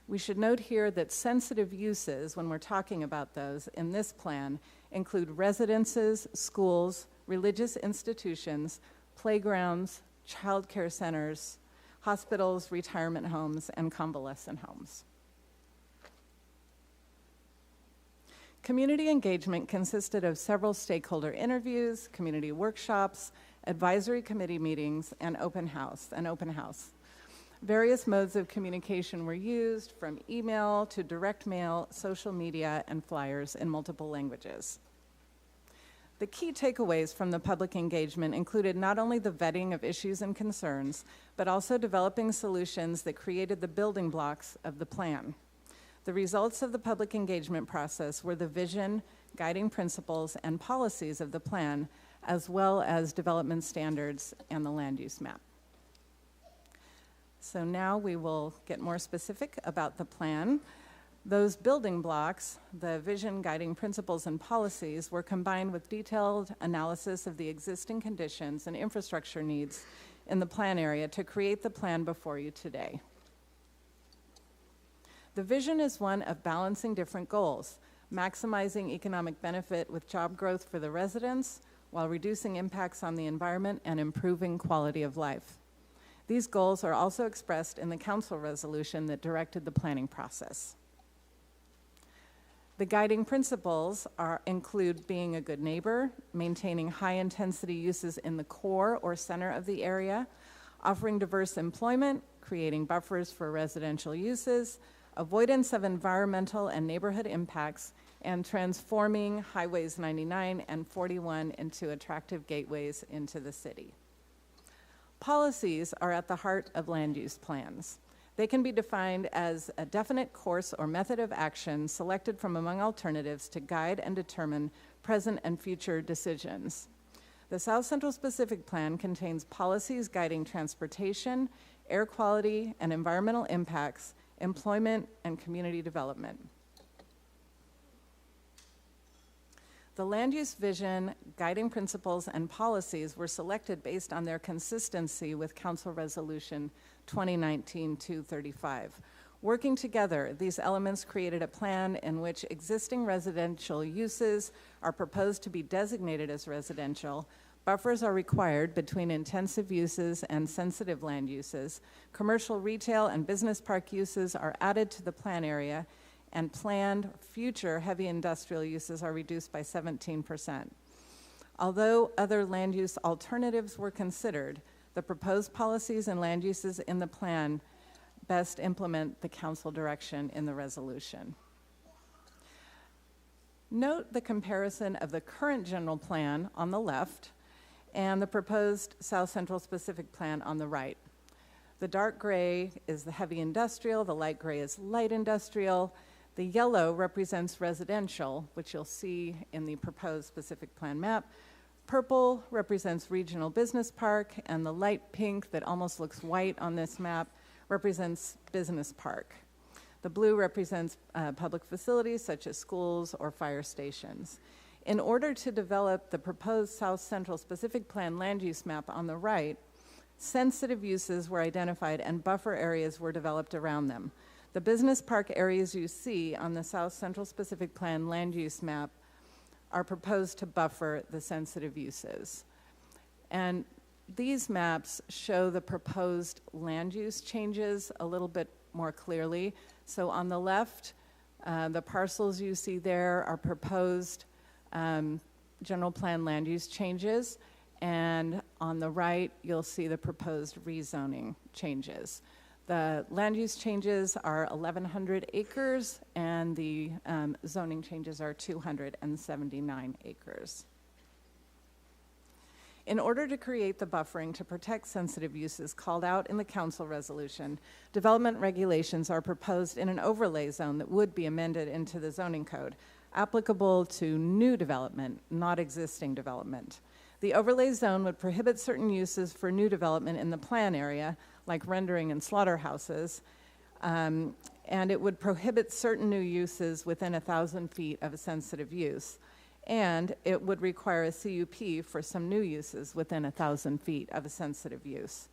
We should note here that sensitive uses, when we're talking about those in this plan, include residences, schools, religious institutions, playgrounds, child care centers, hospitals, retirement homes, and convalescent homes. Community engagement consisted of several stakeholder interviews, community workshops, advisory committee meetings, and open house. Various modes of communication were used, from email to direct mail, social media, and flyers in multiple languages. The key takeaways from the public engagement included not only the vetting of issues and concerns, but also developing solutions that created the building blocks of the plan. The results of the public engagement process were the vision, guiding principles, and policies of the plan, as well as development standards and the land use map. So now we will get more specific about the plan. Those building blocks, the vision, guiding principles, and policies, were combined with detailed analysis of the existing conditions and infrastructure needs in the plan area to create the plan before you today. The vision is one of balancing different goals, maximizing economic benefit with job growth for the residents, while reducing impacts on the environment and improving quality of life. These goals are also expressed in the council resolution that directed the planning process. The guiding principles include being a good neighbor, maintaining high-intensity uses in the core or center of the area, offering diverse employment, creating buffers for residential uses, avoidance of environmental and neighborhood impacts, and transforming Highways 99 and 41 into attractive gateways into the city. Policies are at the heart of land use plans. They can be defined as a definite course or method of action selected from among alternatives to guide and determine present and future decisions. The South Central Specific Plan contains policies guiding transportation, air quality, and environmental impacts, employment, and community development. The land use vision, guiding principles, and policies were selected based on their consistency with Council Resolution 2019-235. Working together, these elements created a plan in which existing residential uses are proposed to be designated as residential, buffers are required between intensive uses and sensitive land uses, commercial, retail, and business park uses are added to the plan area, and planned future heavy industrial uses are reduced by 17%. Although other land use alternatives were considered, the proposed policies and land uses in the plan best implement the council direction in the resolution. Note the comparison of the current general plan on the left and the proposed South Central Specific Plan on the right. The dark gray is the heavy industrial, the light gray is light industrial. The yellow represents residential, which you'll see in the proposed specific plan map. Purple represents regional business park, and the light pink that almost looks white on this map represents business park. The blue represents public facilities such as schools or fire stations. In order to develop the proposed South Central Specific Plan land use map on the right, sensitive uses were identified and buffer areas were developed around them. The business park areas you see on the South Central Specific Plan land use map are proposed to buffer the sensitive uses. And these maps show the proposed land use changes a little bit more clearly. So on the left, the parcels you see there are proposed general plan land use changes, and on the right, you'll see the proposed rezoning changes. The land use changes are 1,100 acres, and the zoning changes are 279 acres. In order to create the buffering to protect sensitive uses called out in the council resolution, development regulations are proposed in an overlay zone that would be amended into the zoning code, applicable to new development, not existing development. The overlay zone would prohibit certain uses for new development in the plan area, like rendering and slaughterhouses, and it would prohibit certain new uses within 1,000 feet of a sensitive use. And it would require a CUP for some new uses within 1,000 feet of a sensitive use.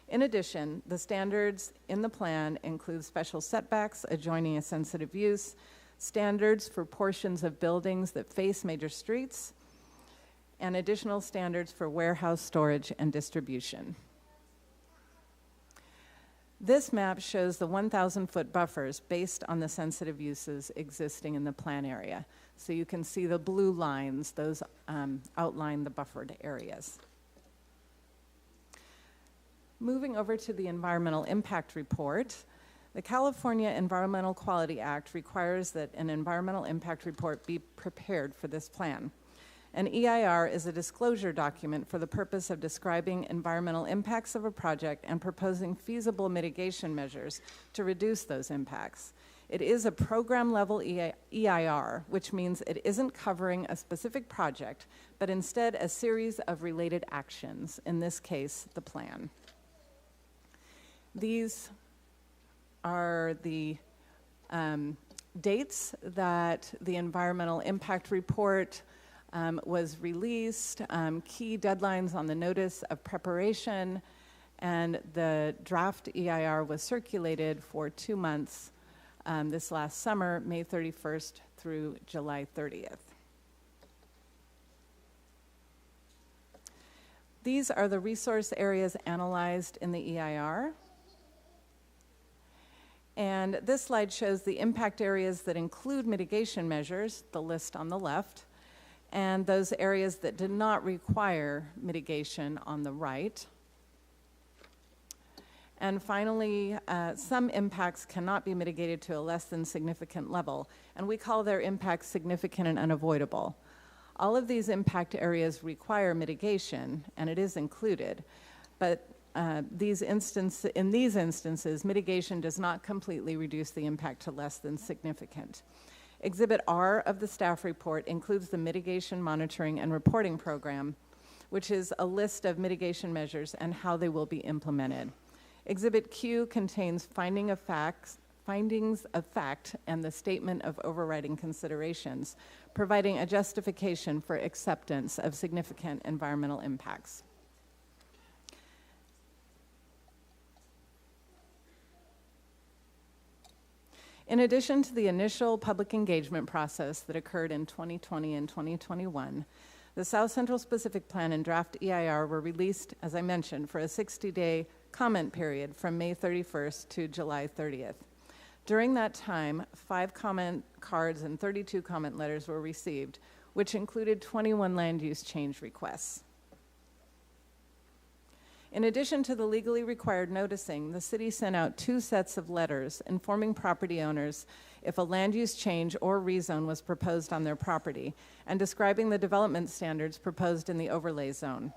In addition, the standards in the plan include special setbacks adjoining a sensitive use, standards for portions of buildings that face major streets, and additional standards for warehouse storage and distribution. This map shows the 1,000-foot buffers based on the sensitive uses existing in the plan area. So you can see the blue lines, those outline the buffered areas. Moving over to the environmental impact report, the California Environmental Quality Act requires that an environmental impact report be prepared for this plan. An EIR is a disclosure document for the purpose of describing environmental impacts of a project and proposing feasible mitigation measures to reduce those impacts. It is a program-level EIR, which means it isn't covering a specific project, but instead a series of related actions, in this case, the plan. These are the dates that the environmental impact report was released, key deadlines on the notice of preparation, and the draft EIR was circulated for 2 months this last summer, May 31st through July 30th. These are the resource areas analyzed in the EIR. And this slide shows the impact areas that include mitigation measures, the list on the left, and those areas that did not require mitigation on the right. And finally, some impacts cannot be mitigated to a less than significant level, and we call their impacts significant and unavoidable. All of these impact areas require mitigation, and it is included, but in these instances, mitigation does not completely reduce the impact to less than significant. Exhibit R of the staff report includes the Mitigation Monitoring and Reporting Program, which is a list of mitigation measures and how they will be implemented. Exhibit Q contains findings of fact and the statement of overriding considerations, providing a justification for acceptance of significant environmental impacts. In addition to the initial public engagement process that occurred in 2020 and 2021, the South Central Specific Plan and Draft EIR were released, as I mentioned, for a 60-day comment period from May 31st to July 30th. During that time, 5 comment cards and 32 comment letters were received, which included 21 land use change requests. In addition to the legally required noticing, the city sent out 2 sets of letters informing property owners if a land use change or rezone was proposed on their property and describing the development standards proposed in the overlay zone.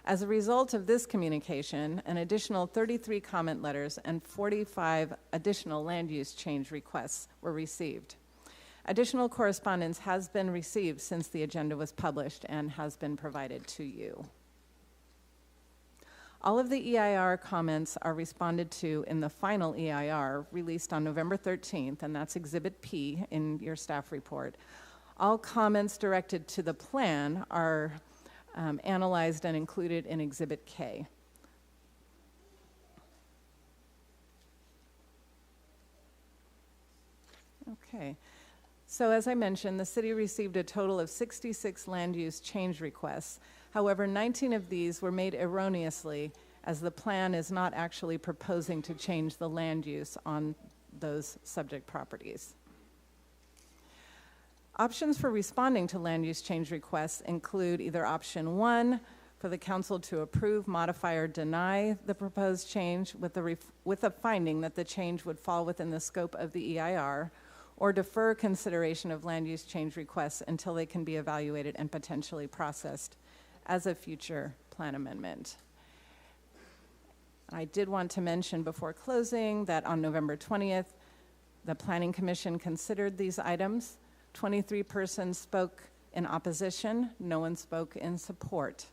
As a result of this communication, an additional 33 comment letters and 45 additional land use change requests were received. Additional correspondence has been received since the agenda was published and has been provided to you. All of the EIR comments are responded to in the final EIR released on November 13th, and that's Exhibit P in your staff report. All comments directed to the plan are analyzed and included in Exhibit K. Okay. So as I mentioned, the city received a total of 66 land use change requests. However, 19 of these were made erroneously, as the plan is not actually proposing to change the land use on those subject properties. Options for responding to land use change requests include either option 1, for the council to approve, modify, or deny the proposed change with a finding that the change would fall within the scope of the EIR, or defer consideration of land use change requests until they can be evaluated and potentially processed as a future plan amendment. I did want to mention before closing that on November 20th, the Planning Commission considered these items. 23 persons spoke in opposition, no one spoke in support.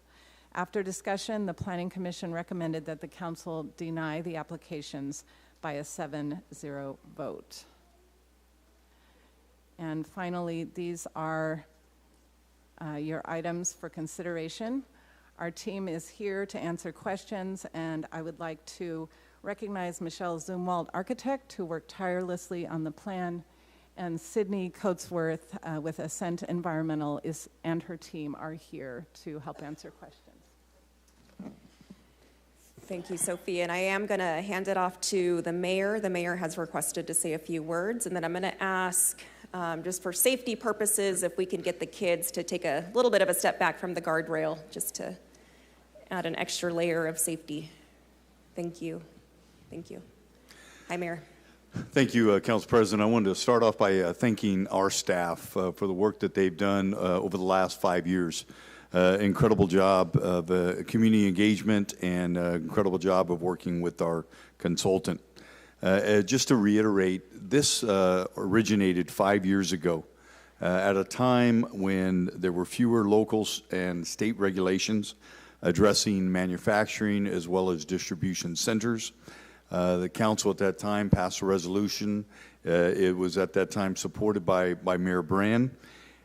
After discussion, the Planning Commission recommended that the council deny the applications by a 7-0 vote. And finally, these are your items for consideration. Our team is here to answer questions, and I would like to recognize Michelle Zumwalt, architect, who worked tirelessly on the plan, and Sydney Coatsworth with Ascent Environmental and her team are here to help answer questions. Thank you, Sophie. And I am going to hand it off to the mayor. The mayor has requested to say a few words, and then I'm going to ask, just for safety purposes, if we can get the kids to take a little bit of a step back from the guardrail, just to add an extra layer of safety. Thank you. Thank you. Hi, Mayor. Thank you, Council President. I wanted to start off by thanking our staff for the work that they've done over the last 5 years. Incredible job of community engagement and incredible job of working with our consultant. Just to reiterate, this originated 5 years ago at a time when there were fewer local and state regulations addressing manufacturing as well as distribution centers. The council at that time passed a resolution. It was at that time supported by Mayor Brand.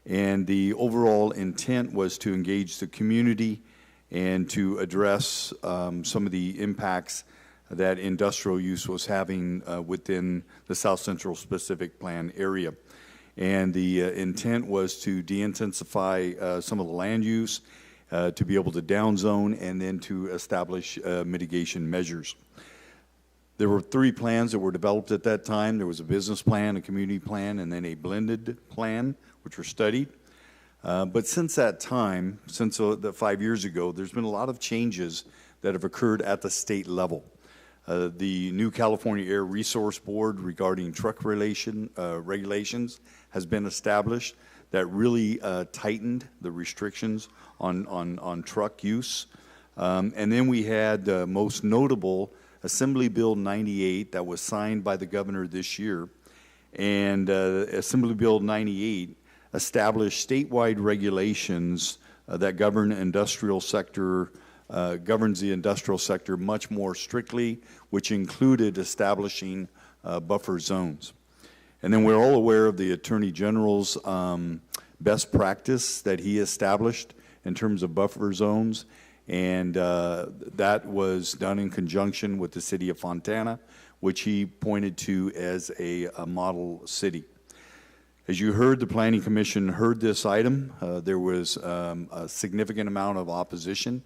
And the overall intent was to engage the community and to address some of the impacts that industrial use was having within the South Central Specific Plan area. And the intent was to de-intensify some of the land use, to be able to downzone, and then to establish mitigation measures. There were 3 plans that were developed at that time. There was a business plan, a community plan, and then a blended plan, which were studied. But since that time, since the 5 years ago, there's been a lot of changes that have occurred at the state level. The new California Air Resource Board regarding truck regulations has been established that really tightened the restrictions on truck use. And then we had most notable Assembly Bill 98 that was signed by the governor this year. And Assembly Bill 98 established statewide regulations that governs the industrial sector much more strictly, which included establishing buffer zones. And then we're all aware of the Attorney General's best practice that he established in terms of buffer zones. And that was done in conjunction with the city of Fontana, which he pointed to as a model city. As you heard, the Planning Commission heard this item. There was a significant amount of opposition.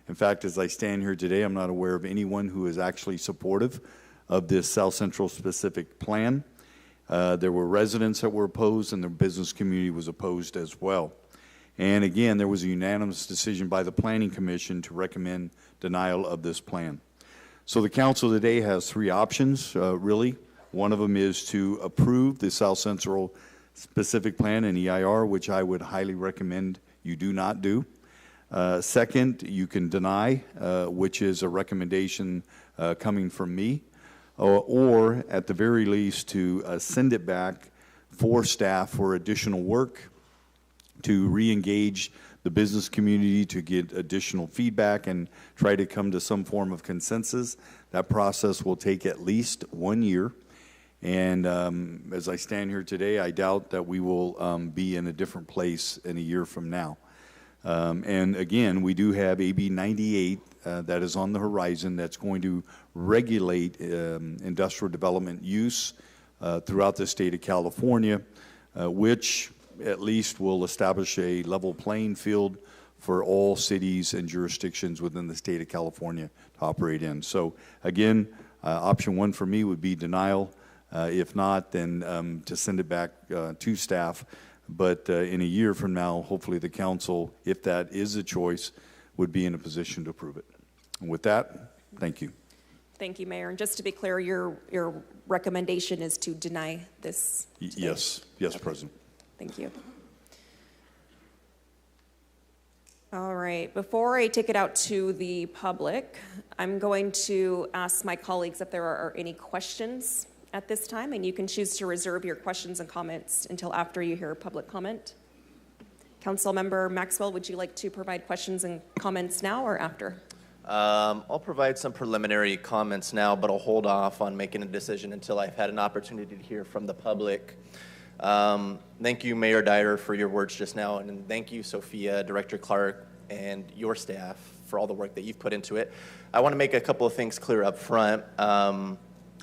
In fact, as I stand here today, I'm not aware of anyone who is actually supportive of this South Central Specific Plan. There were residents that were opposed, and the business community was opposed as well. And again, there was a unanimous decision by the Planning Commission to recommend denial of this plan. So the council today has 3 options, really. One of them is to approve the South Central Specific Plan and EIR, which I would highly recommend you do not do. Second, you can deny, which is a recommendation coming from me, or at the very least to send it back for staff for additional work, to re-engage the business community, to get additional feedback and try to come to some form of consensus. That process will take at least 1 year. And as I stand here today, I doubt that we will be in a different place in a year from now. And again, we do have AB 98 that is on the horizon that's going to regulate industrial development use throughout the state of California, which at least will establish a level playing field for all cities and jurisdictions within the state of California to operate in. So again, option 1 for me would be denial. If not, then to send it back to staff. But in a year from now, hopefully the council, if that is a choice, would be in a position to approve it. And with that, thank you. Thank you, Mayor. And just to be clear, your recommendation is to deny this today? Yes, okay. President. Thank you. All right, before I take it out to the public, I'm going to ask my colleagues if there are any questions at this time, and you can choose to reserve your questions and comments until after you hear public comment. Councilmember Maxwell, would you like to provide questions and comments now or after? I'll provide some preliminary comments now, but I'll hold off on making a decision until I've had an opportunity to hear from the public. Thank you, Mayor Dyer, for your words just now, and thank you, Sophia, Director Clark, and your staff for all the work that you've put into it. I want to make a couple of things clear up front.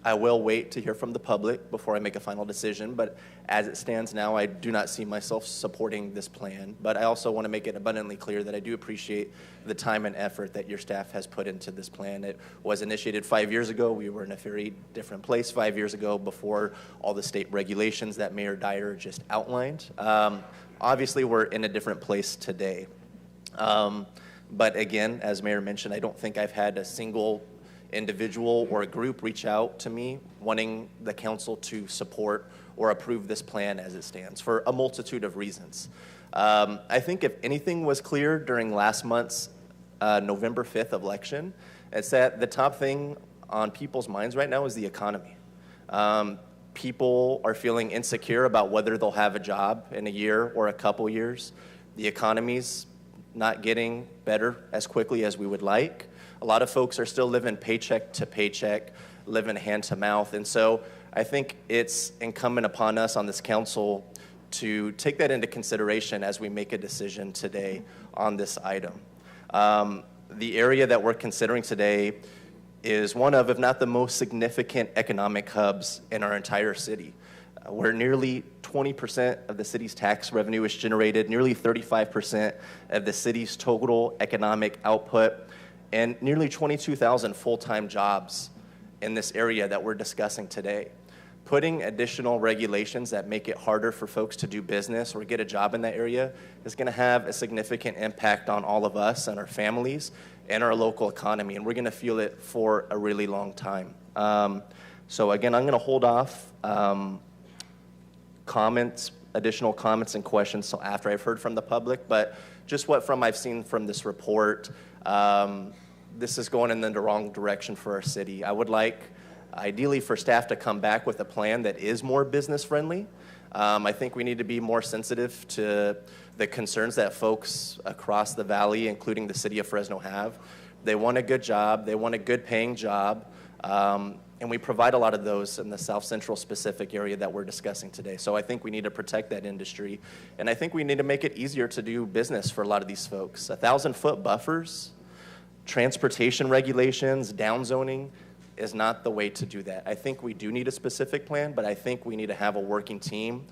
I will wait to hear from the public before I make a final decision, but as it stands now, I do not see myself supporting this plan. But I also want to make it abundantly clear that I do appreciate the time and effort that your staff has put into this plan. It was initiated 5 years ago. We were in a very different place 5 years ago before all the state regulations that Mayor Dyer just outlined. Obviously, we're in a different place today. But again, as Mayor mentioned, I don't think I've had a single individual or group reach out to me wanting the council to support or approve this plan as it stands for a multitude of reasons. I think if anything was clear during last month's November 5th election, it's that the top thing on people's minds right now is the economy. People are feeling insecure about whether they'll have a job in a year or a couple years. The economy's not getting better as quickly as we would like. A lot of folks are still living paycheck to paycheck, living hand to mouth. And so I think it's incumbent upon us on this council to take that into consideration as we make a decision today on this item. The area that we're considering today is one of, if not the most significant economic hubs in our entire city, where nearly 20% of the city's tax revenue is generated, nearly 35% of the city's total economic output, and nearly 22,000 full-time jobs in this area that we're discussing today. Putting additional regulations that make it harder for folks to do business or get a job in that area is going to have a significant impact on all of us and our families and our local economy, and we're going to feel it for a really long time. So again, I'm going to hold off additional comments and questions till after I've heard from the public, but just what I've seen from this report, this is going in the wrong direction for our city. I would like, ideally, for staff to come back with a plan that is more business friendly. I think we need to be more sensitive to the concerns that folks across the valley, including the city of Fresno, have. They want a good job, they want a good paying job, and we provide a lot of those in the South Central specific area that we're discussing today. So I think we need to protect that industry, and I think we need to make it easier to do business for a lot of these folks. 1,000-foot buffers, transportation regulations, downzoning is not the way to do that. I think we do need a specific plan, but I think we need to have a working team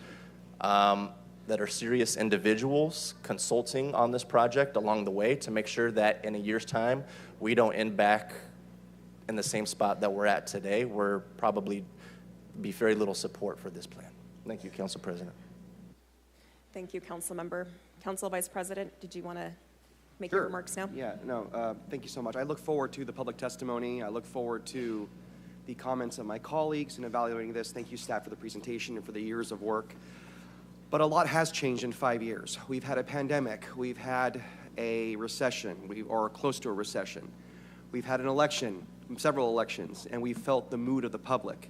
that are serious individuals consulting on this project along the way to make sure that in a year's time, we don't end back in the same spot that we're at today, where probably be very little support for this plan. Thank you, Council President. Thank you, Council Member. Council Vice President, did you want to make your remarks now? Yeah, no, thank you so much. I look forward to the public testimony. I look forward to the comments of my colleagues in evaluating this. Thank you, staff, for the presentation and for the years of work. But a lot has changed in 5 years. We've had a pandemic. We've had a recession, or close to a recession. We've had an election, several elections, and we've felt the mood of the public.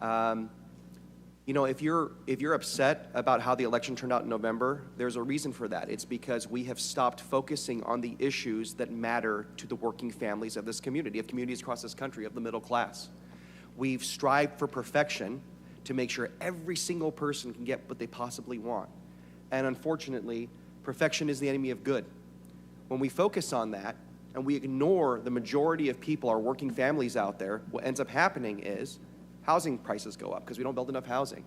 You know, if you're upset about how the election turned out in November, there's a reason for that. It's because we have stopped focusing on the issues that matter to the working families of this community, of communities across this country, of the middle class. We've strived for perfection to make sure every single person can get what they possibly want. And unfortunately, perfection is the enemy of good. When we focus on that and we ignore the majority of people, our working families out there, what ends up happening is housing prices go up because we don't build enough housing.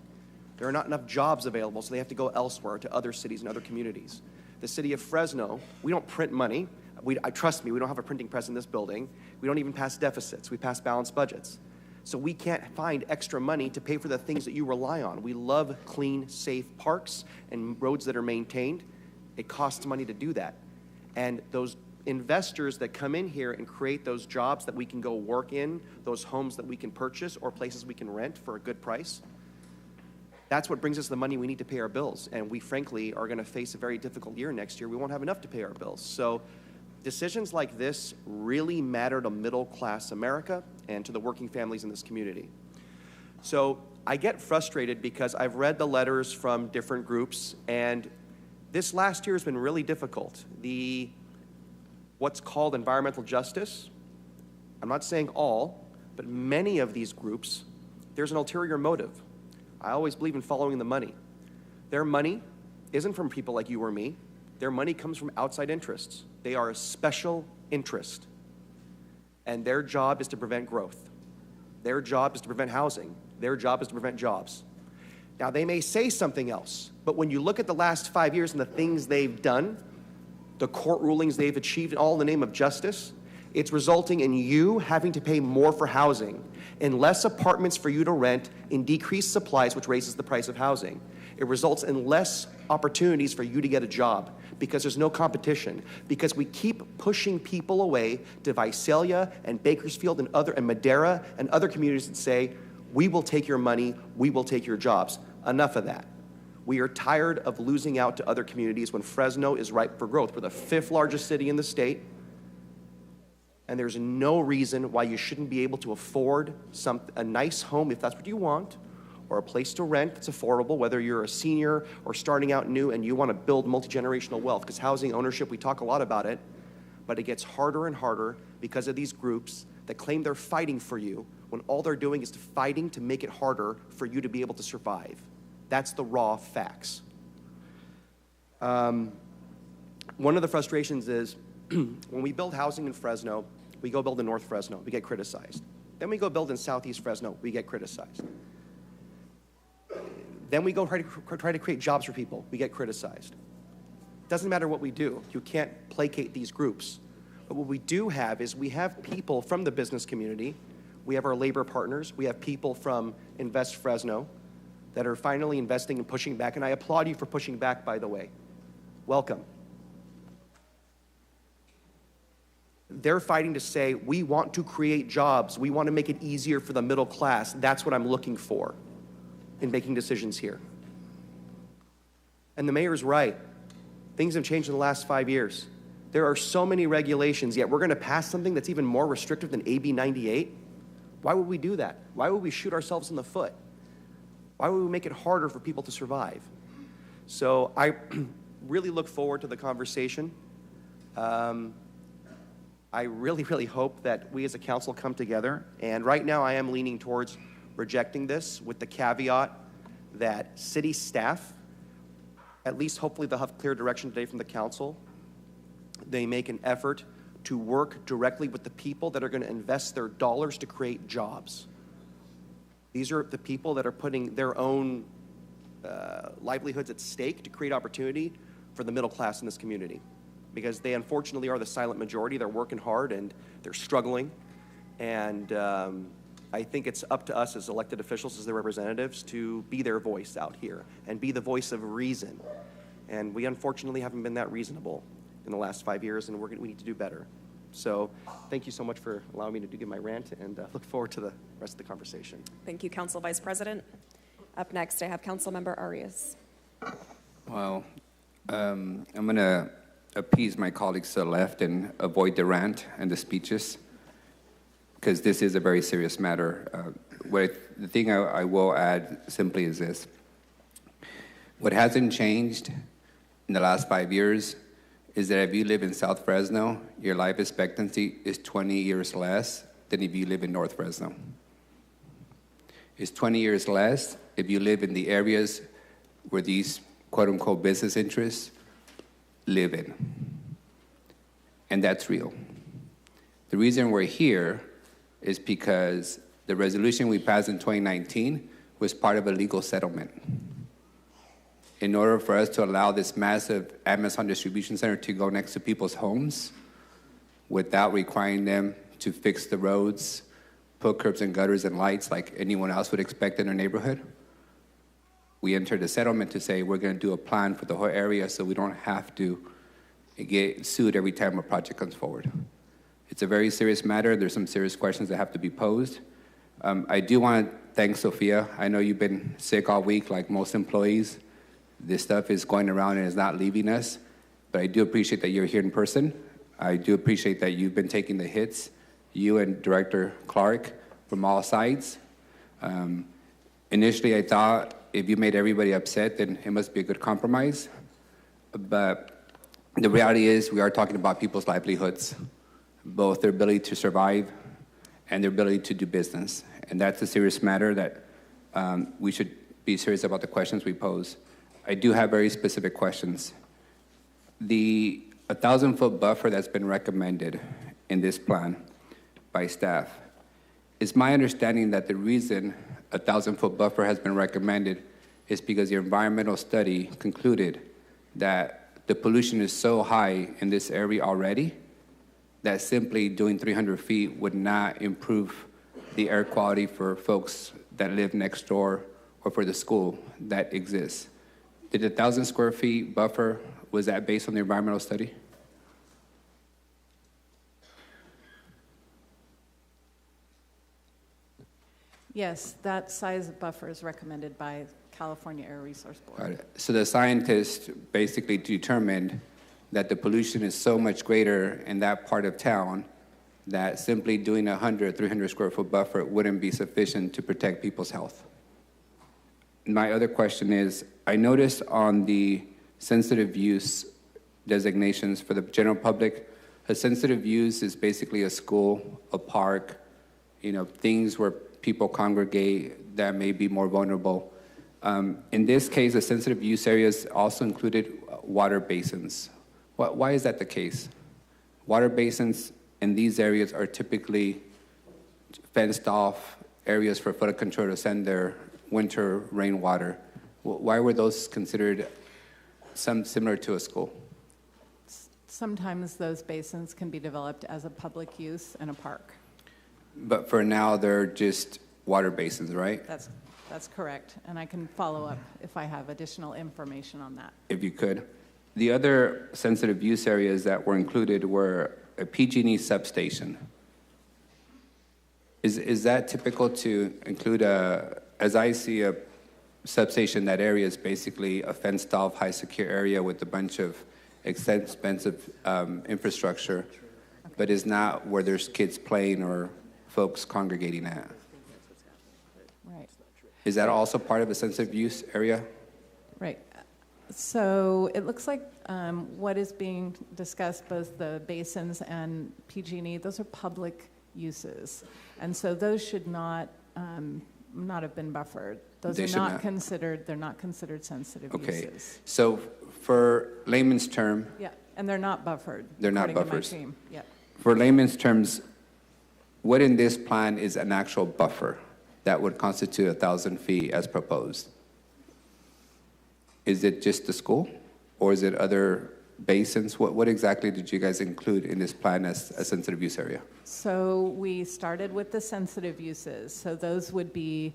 There are not enough jobs available, so they have to go elsewhere to other cities and other communities. The city of Fresno, we don't print money. Trust me, we don't have a printing press in this building. We don't even pass deficits. We pass balanced budgets. So we can't find extra money to pay for the things that you rely on. We love clean, safe parks and roads that are maintained. It costs money to do that. And those investors that come in here and create those jobs that we can go work in, those homes that we can purchase or places we can rent for a good price, that's what brings us the money we need to pay our bills. And we frankly are going to face a very difficult year next year. We won't have enough to pay our bills. So decisions like this really matter to middle class America and to the working families in this community. So I get frustrated because I've read the letters from different groups, and this last year has been really difficult. What's called environmental justice, I'm not saying all, but many of these groups, there's an ulterior motive. I always believe in following the money. Their money isn't from people like you or me. Their money comes from outside interests. They are a special interest. And their job is to prevent growth. Their job is to prevent housing. Their job is to prevent jobs. Now, they may say something else, but when you look at the last 5 years and the things they've done, the court rulings they've achieved, all in the name of justice, it's resulting in you having to pay more for housing, in less apartments for you to rent, in decreased supplies, which raises the price of housing. It results in less opportunities for you to get a job because there's no competition, because we keep pushing people away to Visalia and Bakersfield and Madera and other communities that say, we will take your money, we will take your jobs. Enough of that. We are tired of losing out to other communities when Fresno is ripe for growth. We're the 5th largest city in the state, and there's no reason why you shouldn't be able to afford a nice home if that's what you want, or a place to rent that's affordable, whether you're a senior or starting out new and you want to build multi-generational wealth, because housing ownership, we talk a lot about it, but it gets harder and harder because of these groups that claim they're fighting for you when all they're doing is fighting to make it harder for you to be able to survive. That's the raw facts. One of the frustrations is when we build housing in Fresno, we go build in North Fresno, we get criticized. Then we go build in Southeast Fresno, we get criticized. Then we go try to create jobs for people, we get criticized. Doesn't matter what we do, you can't placate these groups. But what we do have is we have people from the business community, we have our labor partners, we have people from Invest Fresno that are finally investing and pushing back, and I applaud you for pushing back, by the way. Welcome. They're fighting to say, we want to create jobs, we want to make it easier for the middle class. That's what I'm looking for in making decisions here. And the mayor's right. Things have changed in the last 5 years. There are so many regulations, yet we're going to pass something that's even more restrictive than AB 98? Why would we do that? Why would we shoot ourselves in the foot? Why would we make it harder for people to survive? So I really look forward to the conversation. I really hope that we as a council come together. And right now I am leaning towards rejecting this with the caveat that city staff, at least hopefully they'll have clear direction today from the council, they make an effort to work directly with the people that are going to invest their dollars to create jobs. These are the people that are putting their own livelihoods at stake to create opportunity for the middle class in this community, because they unfortunately are the silent majority. They're working hard and they're struggling, and I think it's up to us as elected officials, as their representatives, to be their voice out here and be the voice of reason. And we unfortunately haven't been that reasonable in the last 5 years, and we need to do better. So thank you so much for allowing me to give my rant, and look forward to the rest of the conversation. Thank you, Council Vice President. Up next, I have Councilmember Arias. Well, I'm going to appease my colleagues to the left and avoid the rant and the speeches, because this is a very serious matter. The thing I will add simply is this. What hasn't changed in the last 5 years is that if you live in South Fresno, your life expectancy is 20 years less than if you live in North Fresno. It's 20 years less if you live in the areas where these quote-unquote business interests live in. And that's real. The reason we're here is because the resolution we passed in 2019 was part of a legal settlement. In order for us to allow this massive Amazon distribution center to go next to people's homes without requiring them to fix the roads, put curbs and gutters and lights like anyone else would expect in their neighborhood, we entered a settlement to say we're going to do a plan for the whole area so we don't have to get sued every time a project comes forward. It's a very serious matter. There's some serious questions that have to be posed. I do want to thank Sophia. I know you've been sick all week like most employees. This stuff is going around and is not leaving us, but I do appreciate that you're here in person. I do appreciate that you've been taking the hits, you and Director Clark, from all sides. Initially, I thought if you made everybody upset, then it must be a good compromise. But the reality is we are talking about people's livelihoods, both their ability to survive and their ability to do business. And that's a serious matter that we should be serious about the questions we pose. I do have very specific questions. The 1,000-foot buffer that's been recommended in this plan by staff, it's my understanding that the reason a 1,000-foot buffer has been recommended is because the environmental study concluded that the pollution is so high in this area already that simply doing 300 feet would not improve the air quality for folks that live next door or for the school that exists. Did the 1,000 square feet buffer, was that based on the environmental study? Yes, that size of buffer is recommended by California Air Resource Board. Got it. So the scientists basically determined that the pollution is so much greater in that part of town that simply doing 100, 300 square foot buffer wouldn't be sufficient to protect people's health. My other question is, I noticed on the sensitive use designations for the general public, a sensitive use is basically a school, a park, things where people congregate that may be more vulnerable. In this case, the sensitive use areas also included water basins. Why is that the case? Water basins in these areas are typically fenced off areas for flood control to send their winter rainwater. Why were those considered similar to a school? Sometimes those basins can be developed as a public use in a park. But for now, they're just water basins, right? That's correct, and I can follow up if I have additional information on that. If you could. The other sensitive use areas that were included were a PG&E substation. Is that typical to include as I see a substation, that area is basically a fenced-off, high-secure area with a bunch of expensive infrastructure, but is not where there's kids playing or folks congregating at. Right. Is that also part of a sensitive use area? Right. So it looks like what is being discussed, both the basins and PG&E, those are public uses. And so those should not have been buffered. Those are not considered, they're not considered sensitive uses. So for layman's term. Yeah, and they're not buffered. They're not buffers. To my team. Yeah. For layman's terms, what in this plan is an actual buffer that would constitute 1,000 feet as proposed? Is it just the school, or is it other basins? What exactly did you guys include in this plan as a sensitive use area? So we started with the sensitive uses. So those would be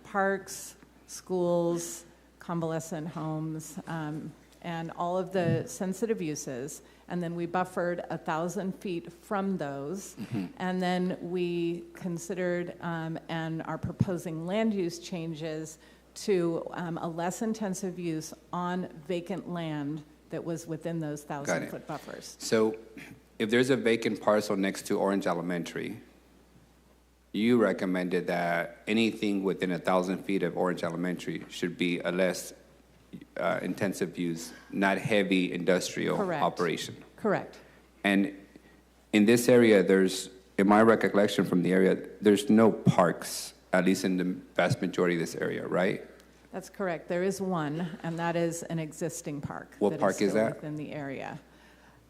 parks, schools, convalescent homes, and all of the sensitive uses. And then we buffered 1,000 feet from those. Mm-hmm. And then we considered and are proposing land use changes to a less intensive use on vacant land that was within those 1,000-foot buffers. So if there's a vacant parcel next to Orange Elementary, you recommended that anything within 1,000 feet of Orange Elementary should be a less intensive use, not heavy industrial operation. Correct. And in this area, in my recollection from the area, there's no parks, at least in the vast majority of this area, right? That's correct. There is one, and that is an existing park. What park is that? Within the area.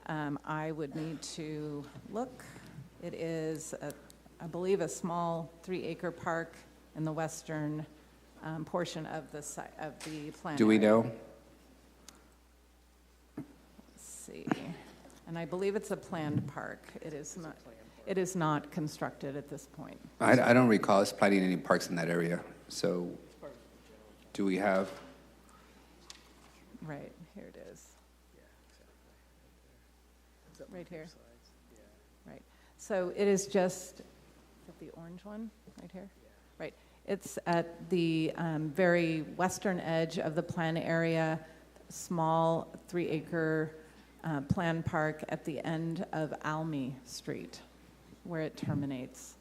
I would need to look. It is, I believe, a small 3-acre park in the western portion of the plan. Do we know? Let's see. And I believe it's a planned park. It is not constructed at this point. I don't recall us planning any parks in that area. So do we have? Right, here it is. Right here. Right. So it is just, is that the orange one right here? Right. It's at the very western edge of the plan area, small 3-acre planned park at the end of Almy Street, where it terminates.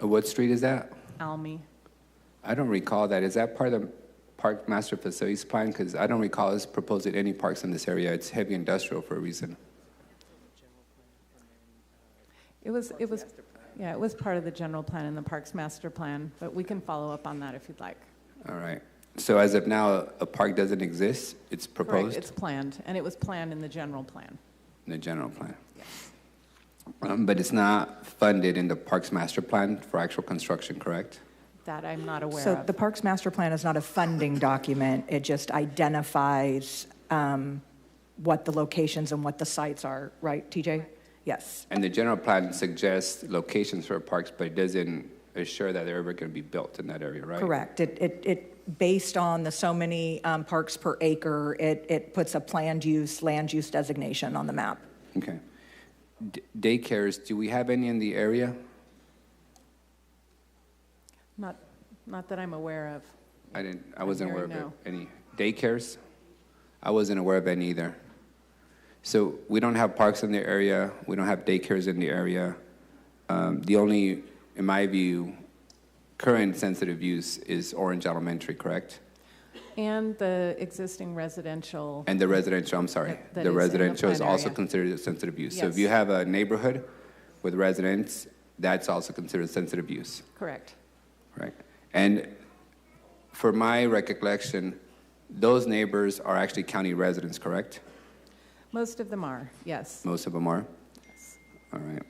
What street is that? Almy. I don't recall that. Is that part of the Park Master Facilities Plan? Because I don't recall us proposing any parks in this area. It's heavy industrial for a reason. It was part of the general plan and the Parks Master Plan, but we can follow up on that if you'd like. All right. So as of now, a park doesn't exist? It's proposed? Correct. It's planned, and it was planned in the general plan. In the general plan? Yes. But it's not funded in the Parks Master Plan for actual construction, correct? That I'm not aware So of. the Parks Master Plan is not a funding document. It just identifies what the locations and what the sites are, right, TJ? Yes. And the general plan suggests locations for parks, but it doesn't assure that they're ever going to be built in that area, right? Correct. It based on the so many parks per acre, it puts a planned use, land use designation on the map. Okay. Daycares, do we have any in the area? Not that I'm aware of. I wasn't aware of hearing no. any daycares. I wasn't aware of any either. So we don't have parks in the area. We don't have daycares in the area. The only, in my view, current sensitive use is Orange Elementary, correct? And the existing residential. And the residential, I'm sorry. That The is in the residential is plan also area. considered a sensitive use. So if Yes. you have a neighborhood with residents, that's also considered sensitive use, Correct. right? And for my recollection, those neighbors are actually county residents, correct? Most of them are, yes. Most of them are? All right.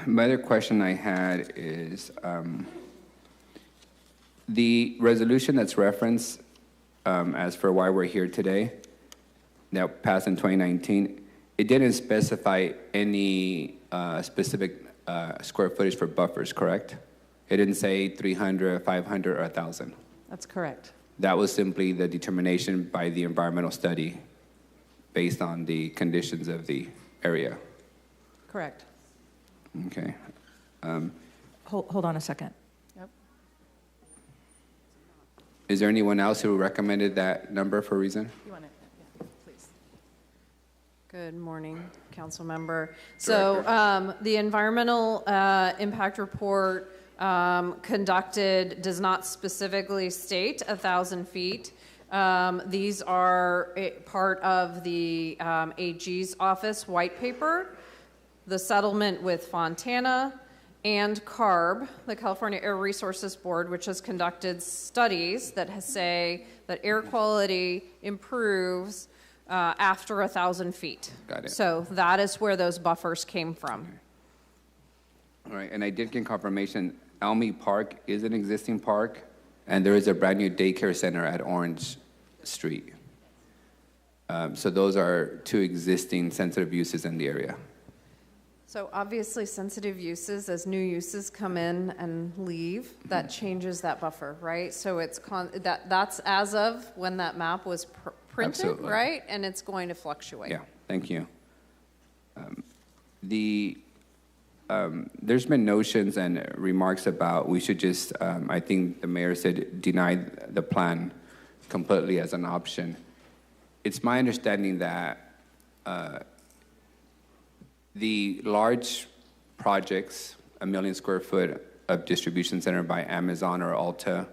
My other question I had is, the resolution that's referenced as for why we're here today, that passed in 2019, it didn't specify any specific square footage for buffers, correct? It didn't say 300, 500, or 1,000. That's correct. That was simply the determination by the environmental study based on the conditions of the area. Correct. Okay. Hold on a second. Yep. Is there anyone else who recommended that number for a reason? You want it? Yeah, please. Good morning, council member. So the environmental impact report conducted does not specifically state 1,000 feet. These are part of the AG's office white paper, the settlement with Fontana, and CARB, the California Air Resources Board, which has conducted studies that say that air quality improves after 1,000 feet. Got it. So that is where those buffers came from. All right, and I did get confirmation, Almy Park is an existing park, and there is a brand new daycare center at Orange Street. So those are two existing sensitive uses in the area. So obviously sensitive uses, as new uses come in and leave, that changes that buffer, right? So it's that's as of when that map was printed, Absolutely. right? And it's going to fluctuate. Yeah, thank you. There's been notions and remarks about we should just, I think the mayor said, deny the plan completely as an option. It's my understanding that the large projects, 1 million square foot of distribution center by Amazon or Ulta,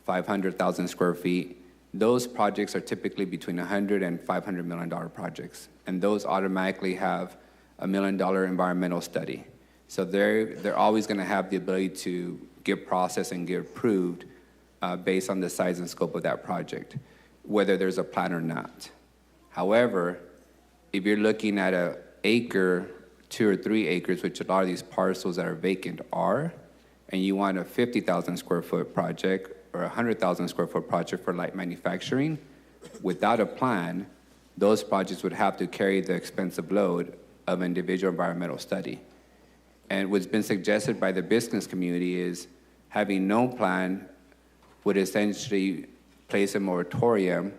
500,000 square feet, those projects are typically between $100 and $500 million projects. And those automatically have a $1 million environmental study. So they're always going to have the ability to get processed and get approved based on the size and scope of that project, whether there's a plan or not. However, if you're looking at an acre, 2 or 3 acres, which a lot of these parcels that are vacant are, and you want a 50,000 square foot project or a 100,000 square foot project for light manufacturing, without a plan, those projects would have to carry the expensive load of individual environmental study. And what's been suggested by the business community is having no plan would essentially place a moratorium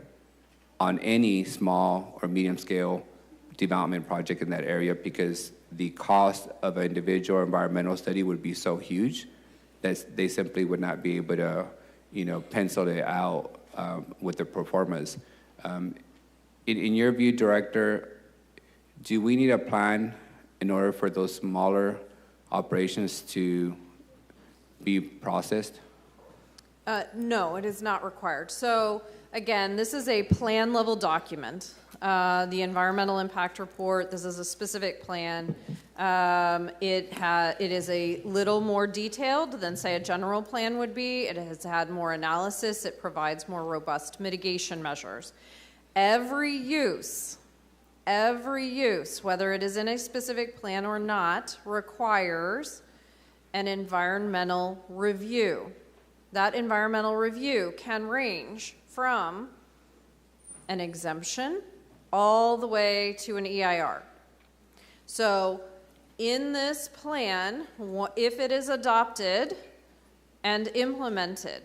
on any small or medium scale development project in that area because the cost of an individual environmental study would be so huge that they simply would not be able to, pencil it out with the performers. In your view, Director, do we need a plan in order for those smaller operations to be processed? No, it is not required. So again, this is a plan level document. The environmental impact report, this is a specific plan. It is a little more detailed than, say, a general plan would be. It has had more analysis. It provides more robust mitigation measures. Every use, whether it is in a specific plan or not, requires an environmental review. That environmental review can range from an exemption all the way to an EIR. So in this plan, if it is adopted and implemented,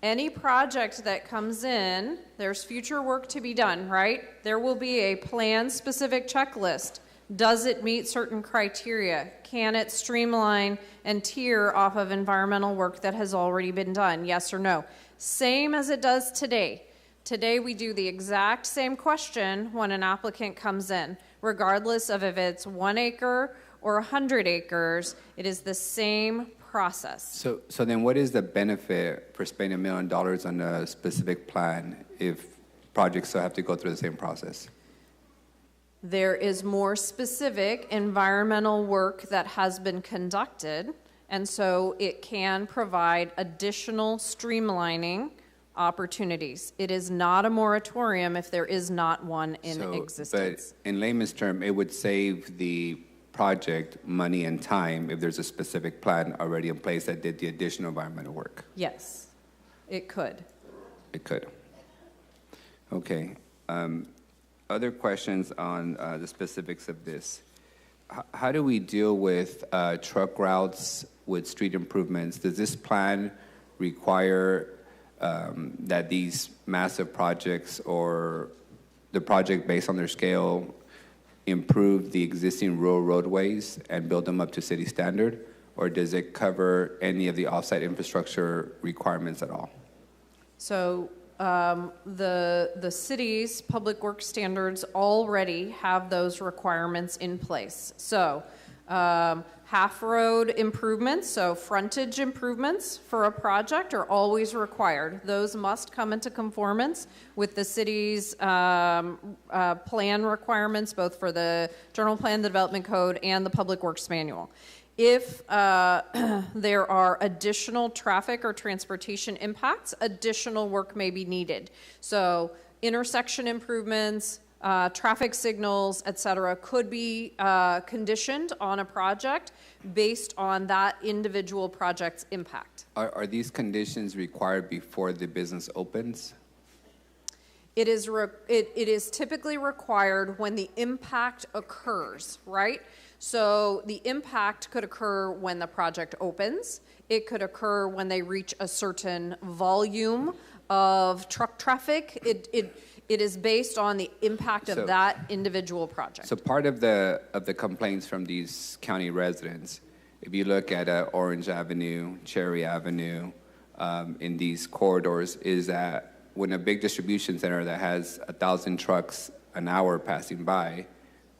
any project that comes in, there's future work to be done, right? There will be a plan-specific checklist. Does it meet certain criteria? Can it streamline and tier off of environmental work that has already been done? Yes or no? Same as it does today. Today we do the exact same question when an applicant comes in, regardless of if it's 1 acre or 100 acres, it is the same process. So then what is the benefit for spending $1 million on a specific plan if projects still have to go through the same process? There is more specific environmental work that has been conducted, and so it can provide additional streamlining opportunities. It is not a moratorium if there is not one in existence. But in layman's term, it would save the project money and time if there's a specific plan already in place that did the additional environmental work. Yes, it could. It could. Okay. Other questions on the specifics of this. How do we deal with truck routes with street improvements? Does this plan require that these massive projects or the project based on their scale improve the existing rural roadways and build them up to city standard? Or does it cover any of the offsite infrastructure requirements at all? So the city's public works standards already have those requirements in place. So half road improvements, so frontage improvements for a project are always required. Those must come into conformance with the city's plan requirements, both for the general plan, the development code, and the public works manual. If there are additional traffic or transportation impacts, additional work may be needed. So intersection improvements, traffic signals, et cetera, could be conditioned on a project based on that individual project's impact. Are these conditions required before the business opens? It is typically required when the impact occurs, right? So the impact could occur when the project opens. It could occur when they reach a certain volume of truck traffic. It is based on the impact of that individual project. So part of the complaints from these county residents, if you look at Orange Avenue, Cherry Avenue, in these corridors, is that when a big distribution center that has 1,000 trucks an hour passing by,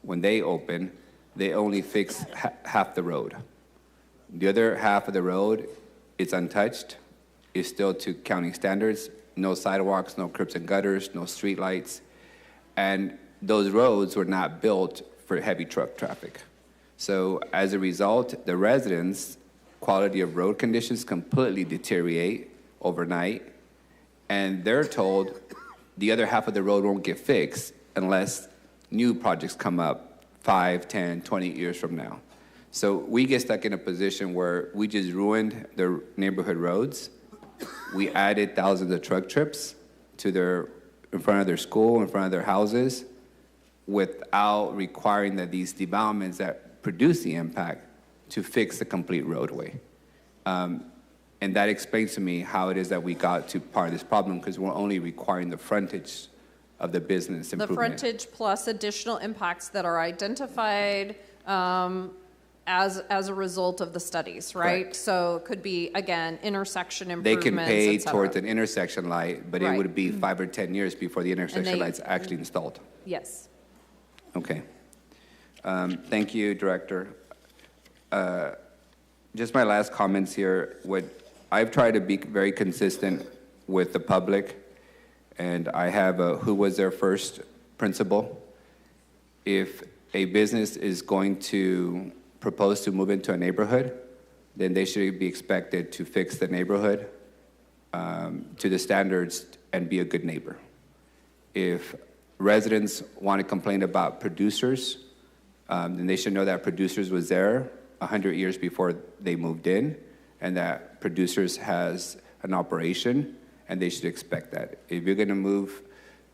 when they open, they only fix half the road. The other half of the road is untouched, is still to county standards, no sidewalks, no curbs and gutters, no street lights. And those roads were not built for heavy truck traffic. So as a result, the residents' quality of road conditions completely deteriorate overnight, and they're told the other half of the road won't get fixed unless new projects come up 5, 10, 20 years from now. So we get stuck in a position where we just ruined the neighborhood roads. We added thousands of truck trips to in front of their school, in front of their houses, without requiring that these developments that produce the impact to fix the complete roadway. And that explains to me how it is that we got to part of this problem, because we're only requiring the frontage of the business improvement. The frontage plus additional impacts that are identified as a result of the studies, right? Correct. So it could be, again, intersection They improvements, can pay et cetera. towards an intersection light, but it Right. would be 5 or 10 years before the intersection they- light's actually installed. Yes. Okay. Thank you, Director. Just my last comments here. I've tried to be very consistent with the public, and I have a who was their first principle. If a business is going to propose to move into a neighborhood, then they should be expected to fix the neighborhood to the standards and be a good neighbor. If residents want to complain about producers, then they should know that producers was there 100 years before they moved in, and that producers has an operation, and they should expect that. If you're going to move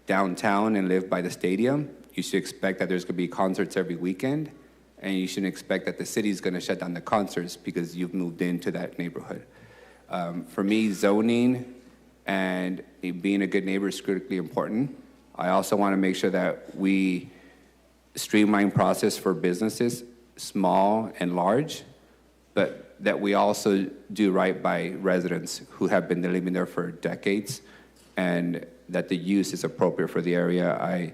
downtown and live by the stadium, you should expect that there's going to be concerts every weekend, and you shouldn't expect that the city's going to shut down the concerts because you've moved into that neighborhood. For me, zoning and being a good neighbor is critically important. I also want to make sure that we streamline process for businesses, small and large, but that we also do right by residents who have been living there for decades, and that the use is appropriate for the area.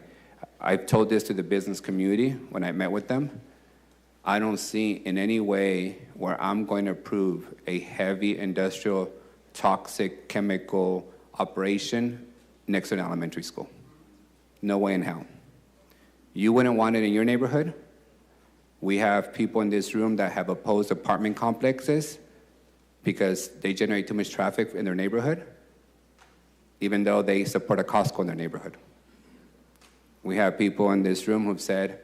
I've told this to the business community when I met with them. I don't see in any way where I'm going to approve a heavy industrial toxic chemical operation next to an elementary school. No way in hell. You wouldn't want it in your neighborhood. We have people in this room that have opposed apartment complexes because they generate too much traffic in their neighborhood, even though they support a Costco in their neighborhood. We have people in this room who've said,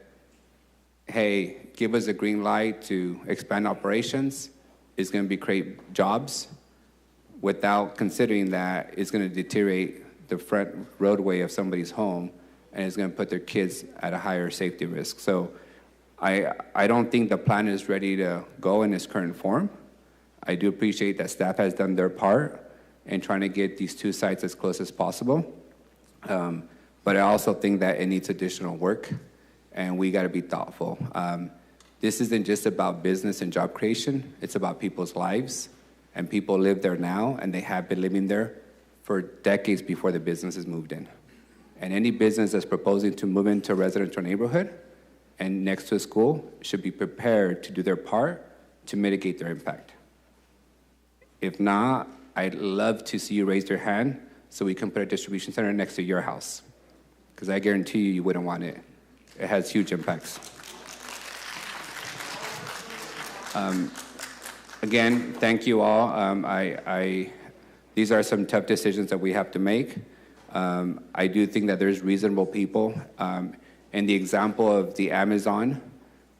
hey, give us a green light to expand operations. It's going to create jobs, without considering that it's going to deteriorate the front roadway of somebody's home, and it's going to put their kids at a higher safety risk. So I don't think the plan is ready to go in its current form. I do appreciate that staff has done their part in trying to get these two sites as close as possible. But I also think that it needs additional work, and we got to be thoughtful. This isn't just about business and job creation. It's about people's lives, and people live there now, and they have been living there for decades before the businesses moved in. And any business that's proposing to move into a residential neighborhood and next to a school should be prepared to do their part to mitigate their impact. If not, I'd love to see you raise your hand so we can put a distribution center next to your house, because I guarantee you wouldn't want it. It has huge impacts. Again, thank you all. These are some tough decisions that we have to make. I do think that there's reasonable people. In the example of the Amazon,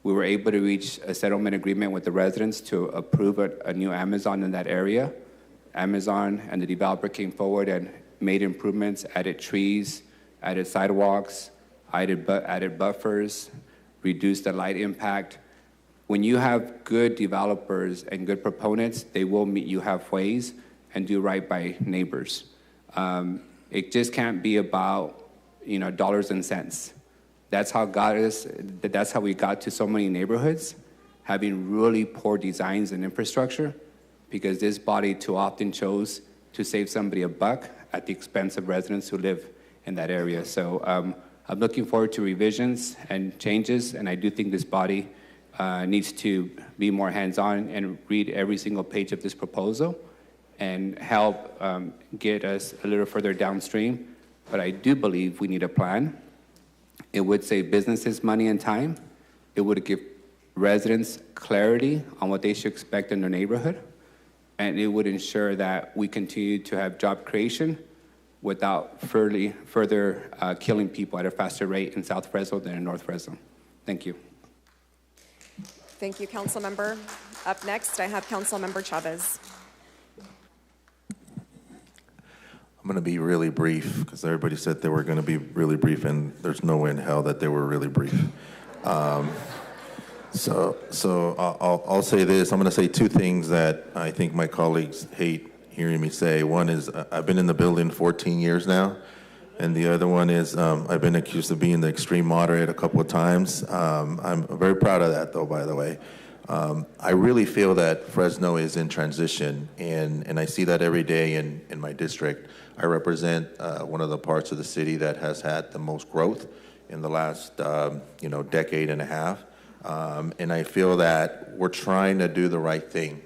we were able to reach a settlement agreement with the residents to approve a new Amazon in that area. Amazon and the developer came forward and made improvements, added trees, added sidewalks, added buffers, reduced the light impact. When you have good developers and good proponents, they will meet you halfway and do right by neighbors. It just can't be about, dollars and cents. That's how that's how we got to so many neighborhoods having really poor designs and infrastructure, because this body too often chose to save somebody a buck at the expense of residents who live in that area. So I'm looking forward to revisions and changes, and I do think this body needs to be more hands-on and read every single page of this proposal and help get us a little further downstream. But I do believe we need a plan. It would save businesses money and time. It would give residents clarity on what they should expect in their neighborhood. And it would ensure that we continue to have job creation without further killing people at a faster rate in South Fresno than in North Fresno. Thank you. Thank you, Council Member. Up next, I have Council Member Chavez. I'm going to be really brief because everybody said they were going to be really brief, and there's no way in hell that they were really brief. So I'll say this. I'm going to say two things that I think my colleagues hate hearing me say. One is I've been in the building 14 years now, and the other one is I've been accused of being the extreme moderate a couple of times. I'm very proud of that, though, by the way. I really feel that Fresno is in transition, and I see that every day in my district. I represent one of the parts of the city that has had the most growth in the last decade and a half. And I feel that we're trying to do the right thing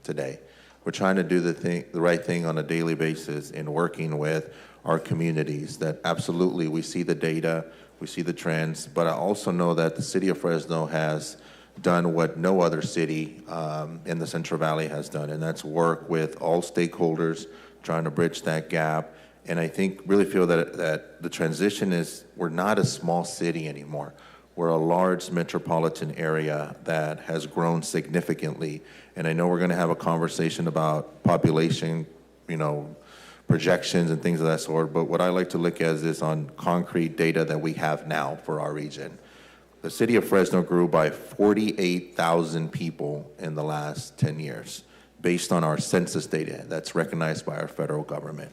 today. We're trying to do the right thing on a daily basis in working with our communities. That absolutely we see the data, we see the trends, but I also know that the city of Fresno has done what no other city in the Central Valley has done, and that's work with all stakeholders, trying to bridge that gap. And I think, really feel that the transition is, we're not a small city anymore. We're a large metropolitan area that has grown significantly. And I know we're going to have a conversation about population, projections and things of that sort. But what I like to look at is on concrete data that we have now for our region. The city of Fresno grew by 48,000 people in the last 10 years, based on our census data that's recognized by our federal government.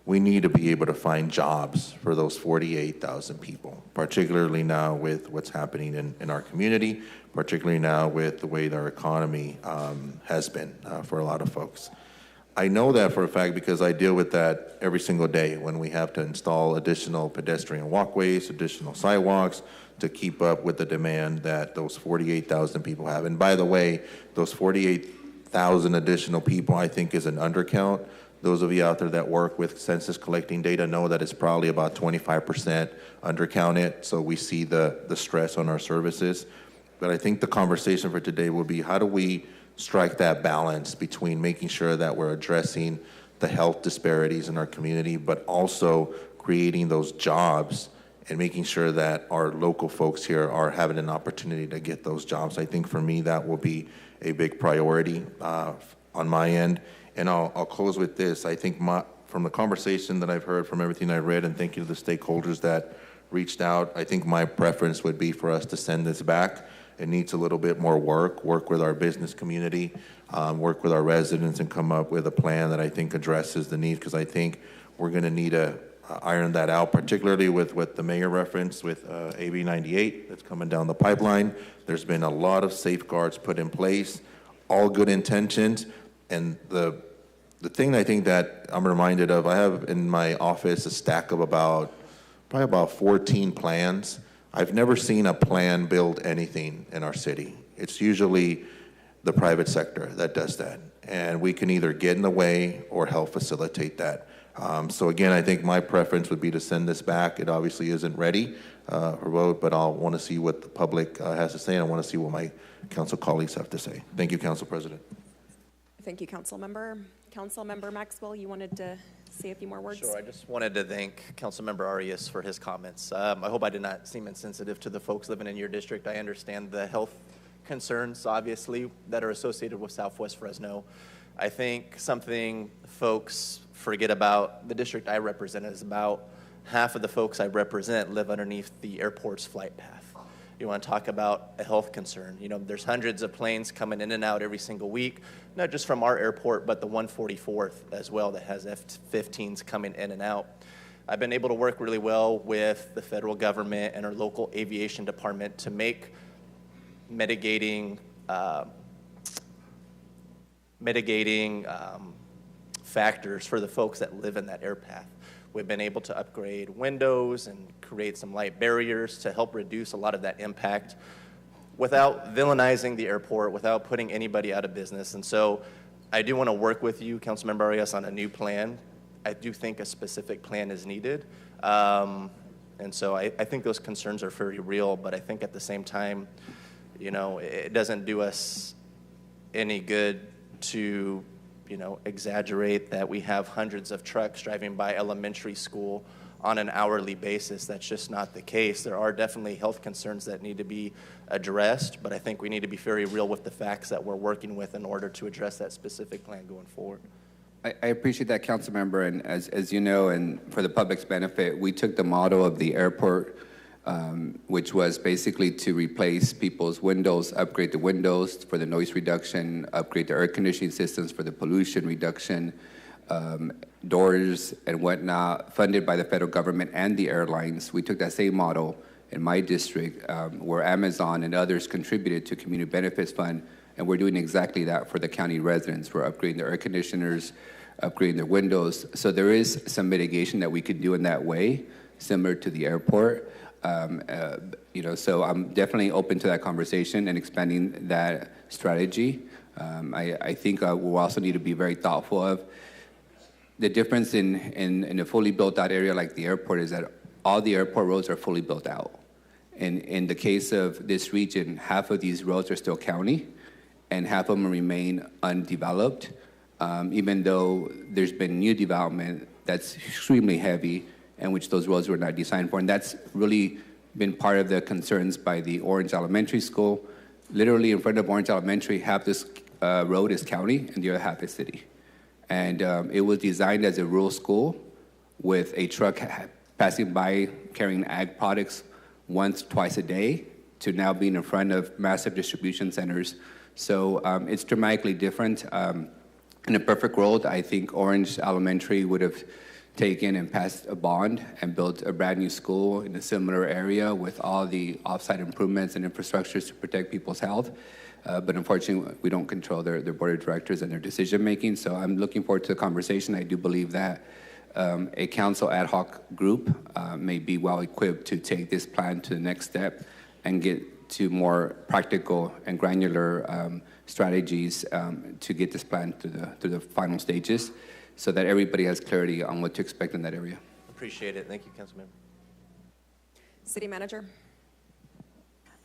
We need to be able to find jobs for those 48,000 people, particularly now with what's happening in our community, particularly now with the way that our economy has been for a lot of folks. I know that for a fact because I deal with that every single day when we have to install additional pedestrian walkways, additional sidewalks to keep up with the demand that those 48,000 people have. And by the way, those 48,000 additional people I think is an undercount. Those of you out there that work with census collecting data know that it's probably about 25% undercounted, so we see the stress on our services. But I think the conversation for today will be how do we strike that balance between making sure that we're addressing the health disparities in our community, but also creating those jobs and making sure that our local folks here are having an opportunity to get those jobs. I think for me that will be a big priority on my end. And I'll close with this. I think from the conversation that I've heard, from everything I read, and thank you to the stakeholders that reached out, I think my preference would be for us to send this back. It needs a little bit more work with our business community, work with our residents, and come up with a plan that I think addresses the needs, because I think we're going to need to iron that out, particularly with what the mayor referenced with AB 98 that's coming down the pipeline. There's been a lot of safeguards put in place, all good intentions. And the thing I think that I'm reminded of, I have in my office a stack of probably about 14 plans. I've never seen a plan build anything in our city. It's usually the private sector that does that. And we can either get in the way or help facilitate that. So again, I think my preference would be to send this back. It obviously isn't ready for vote, but I'll want to see what the public has to say, and I want to see what my council colleagues have to say. Thank you, Council President. Thank you, Council Member. Council Member Maxwell, you wanted to say a few more words? Sure, I just wanted to thank Council Member Arias for his comments. I hope I did not seem insensitive to the folks living in your district. I understand the health concerns, obviously, that are associated with Southwest Fresno. I think something folks forget about the district I represent is about half of the folks I represent live underneath the airport's flight path. You want to talk about a health concern. You know, there's hundreds of planes coming in and out every single week, not just from our airport, but the 144th as well that has F-15s coming in and out. I've been able to work really well with the federal government and our local aviation department to make mitigating factors for the folks that live in that air path. We've been able to upgrade windows and create some light barriers to help reduce a lot of that impact without villainizing the airport, without putting anybody out of business. And so I do want to work with you, Councilmember Arias, on a new plan. I do think a specific plan is needed. And so I think those concerns are very real, but I think at the same time, you know, it doesn't do us any good to exaggerate that we have hundreds of trucks driving by elementary school on an hourly basis. That's just not the case. There are definitely health concerns that need to be addressed, but I think we need to be very real with the facts that we're working with in order to address that specific plan going forward. I appreciate that, Council Member, and as you know, and for the public's benefit, we took the model of the airport, which was basically to replace people's windows, upgrade the windows for the noise reduction, upgrade the air conditioning systems for the pollution reduction, doors and whatnot, funded by the federal government and the airlines. We took that same model in my district, where Amazon and others contributed to Community Benefits Fund, and we're doing exactly that for the county residents. We're upgrading their air conditioners, upgrading their windows. So there is some mitigation that we could do in that way, similar to the airport. So I'm definitely open to that conversation and expanding that strategy. I think we'll also need to be very thoughtful of the difference in a fully built out area like the airport is that all the airport roads are fully built out. And in the case of this region, half of these roads are still county and half of them remain undeveloped, even though there's been new development that's extremely heavy and which those roads were not designed for. And that's really been part of the concerns by the Orange Elementary School. Literally in front of Orange Elementary, half this road is county and the other half is city. And it was designed as a rural school with a truck passing by carrying ag products once, twice a day to now being in front of massive distribution centers. So it's dramatically different. In a perfect world, I think Orange Elementary would have taken and passed a bond and built a brand new school in a similar area with all the offsite improvements and infrastructures to protect people's health. But unfortunately, we don't control their board of directors and their decision making. So I'm looking forward to the conversation. I do believe that a council ad hoc group may be well equipped to take this plan to the next step and get to more practical and granular strategies to get this plan to the final stages, so that everybody has clarity on what to expect in that area. Appreciate it. Thank you, Councilmember. City Manager.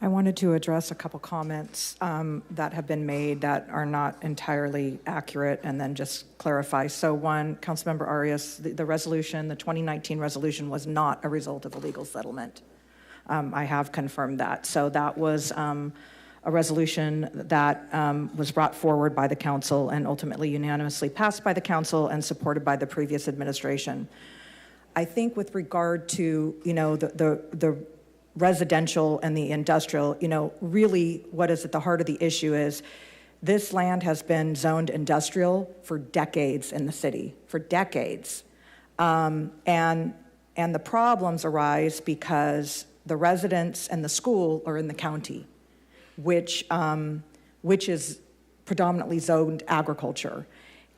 I wanted to address a couple comments that have been made that are not entirely accurate, and then just clarify. So one, Councilmember Arias, the resolution, the 2019 resolution was not a result of a legal settlement. I have confirmed that. So that was a resolution that was brought forward by the council and ultimately unanimously passed by the council and supported by the previous administration. I think with regard to, the residential and the industrial, really what is at the heart of the issue is this land has been zoned industrial for decades in the city, for decades. And the problems arise because the residents and the school are in the county, which is predominantly zoned agriculture.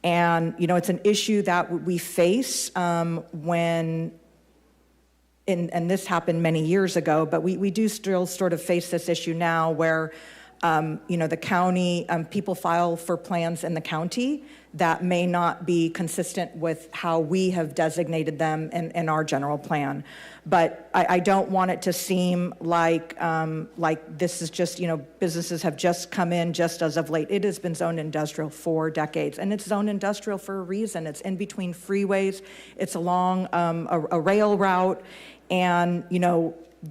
And, it's an issue that we face when, and this happened many years ago, but we do still sort of face this issue now where, the county, people file for plans in the county that may not be consistent with how we have designated them in our general plan. But I don't want it to seem like this is just, businesses have just come in just as of late. It has been zoned industrial for decades, and it's zoned industrial for a reason. It's in between freeways, it's along a rail route, and,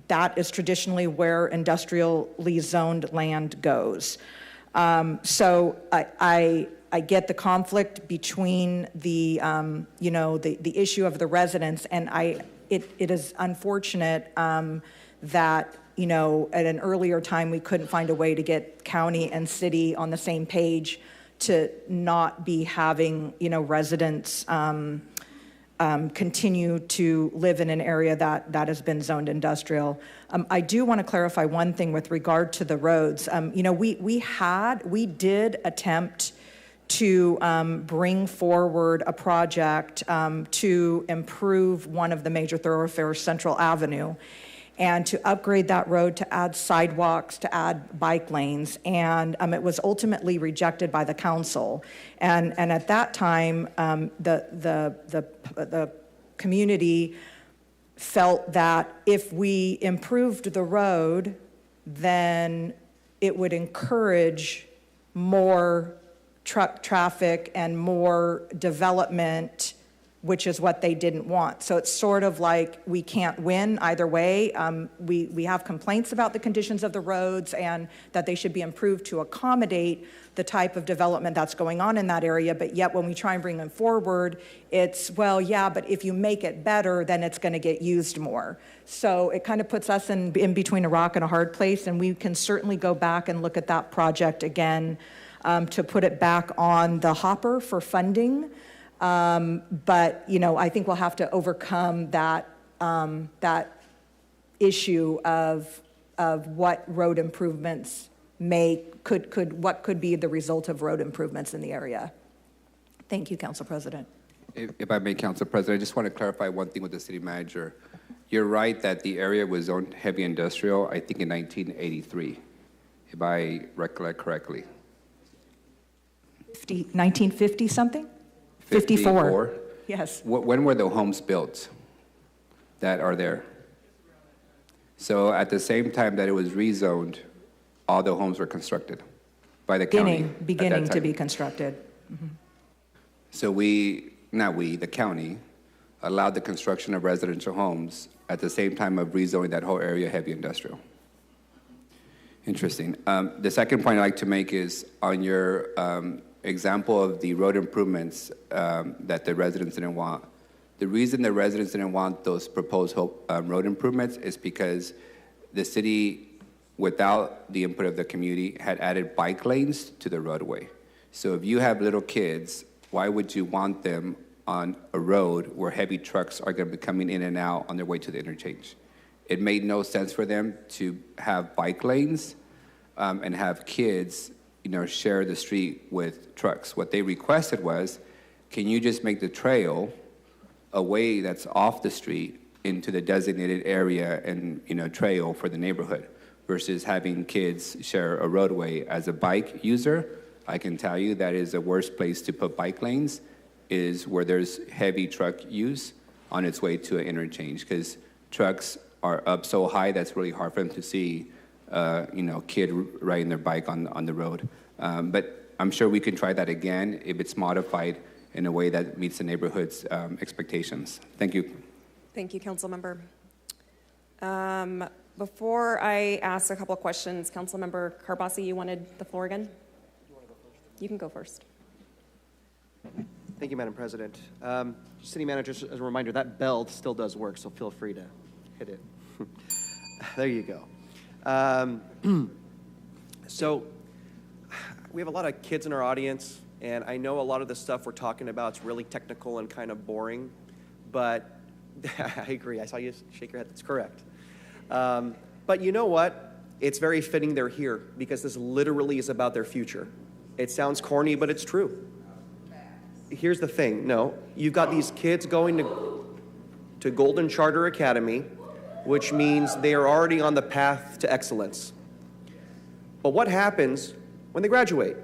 that is traditionally where industrially zoned land goes. So I get the conflict between the, the issue of the residents, and it is unfortunate that, at an earlier time we couldn't find a way to get county and city on the same page to not be having, residents continue to live in an area that has been zoned industrial. I do want to clarify one thing with regard to the roads. We did attempt to bring forward a project to improve one of the major thoroughfares, Central Avenue, and to upgrade that road, to add sidewalks, to add bike lanes, and it was ultimately rejected by the council. And at that time, the community felt that if we improved the road, then it would encourage more truck traffic and more development, which is what they didn't want. So it's sort of like we can't win either way. We have complaints about the conditions of the roads and that they should be improved to accommodate the type of development that's going on in that area, but yet when we try and bring them forward, it's, well, yeah, but if you make it better, then it's gonna get used more. So it kind of puts us in between a rock and a hard place, and we can certainly go back and look at that project again to put it back on the hopper for funding. But, I think we'll have to overcome that, that issue of what road improvements what could be the result of road improvements in the area. Thank you, Council President. If I may, Council President, I just want to clarify one thing with the city manager. You're right that the area was zoned heavy industrial, I think in 1983, if I recollect correctly. 1950 something? 54. Yes. When were the homes built that are there? So at the same time that it was rezoned, all the homes were constructed by the county. Beginning to be constructed. Mm-hmm. So the county, allowed the construction of residential homes at the same time of rezoning that whole area heavy industrial. Interesting. The second point I'd like to make is on your example of the road improvements that the residents didn't want. The reason the residents didn't want those proposed road improvements is because the city without the input of the community, had added bike lanes to the roadway. So if you have little kids, why would you want them on a road where heavy trucks are going to be coming in and out on their way to the interchange? It made no sense for them to have bike lanes and have kids, share the street with trucks. What they requested was, can you just make the trail a way that's off the street into the designated area and trail for the neighborhood, versus having kids share a roadway. As a bike user, I can tell you that is the worst place to put bike lanes, is where there's heavy truck use on its way to an interchange, because trucks are up so high that's really hard for them to see kid riding their bike on the road. But I'm sure we can try that again if it's modified in a way that meets the neighborhood's expectations. Thank you. Thank you, Councilmember. Before I ask a couple of questions, Councilmember Carbasi, you wanted the floor again? You can go first. Thank you, Madam President. City Manager, just as a reminder, that bell still does work, so feel free to hit it. There you go. So we have a lot of kids in our audience, and I know a lot of the stuff we're talking about is really technical and kind of boring, but I agree. I saw you shake your head. That's correct. But you know what? It's very fitting they're here, because this literally is about their future. It sounds corny, but it's true. Here's the thing. No, you've got these kids going to Golden Charter Academy, which means they are already on the path to excellence. But what happens when they graduate?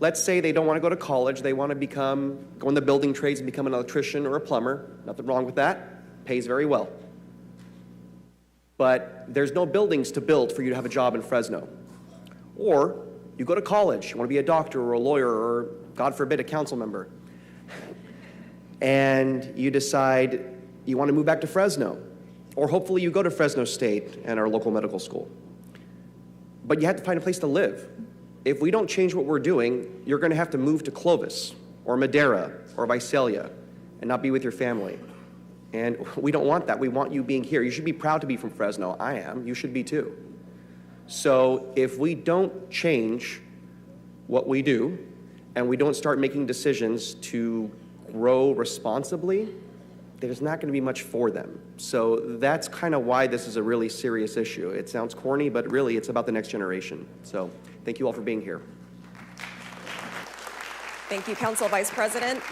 Let's say they don't want to go to college. They want to go in the building trades and become an electrician or a plumber. Nothing wrong with that. Pays very well. But there's no buildings to build for you to have a job in Fresno. Or you go to college. You want to be a doctor or a lawyer or, God forbid, a council member. And you decide you want to move back to Fresno. Or hopefully you go to Fresno State and our local medical school. But you have to find a place to live. If we don't change what we're doing, you're going to have to move to Clovis or Madera or Visalia and not be with your family. And we don't want that. We want you being here. You should be proud to be from Fresno. I am. You should be too. So if we don't change what we do and we don't start making decisions to grow responsibly, there's not going to be much for them. So that's kind of why this is a really serious issue. It sounds corny, but really it's about the next generation. So thank you all for being here. Thank you, Council Vice President.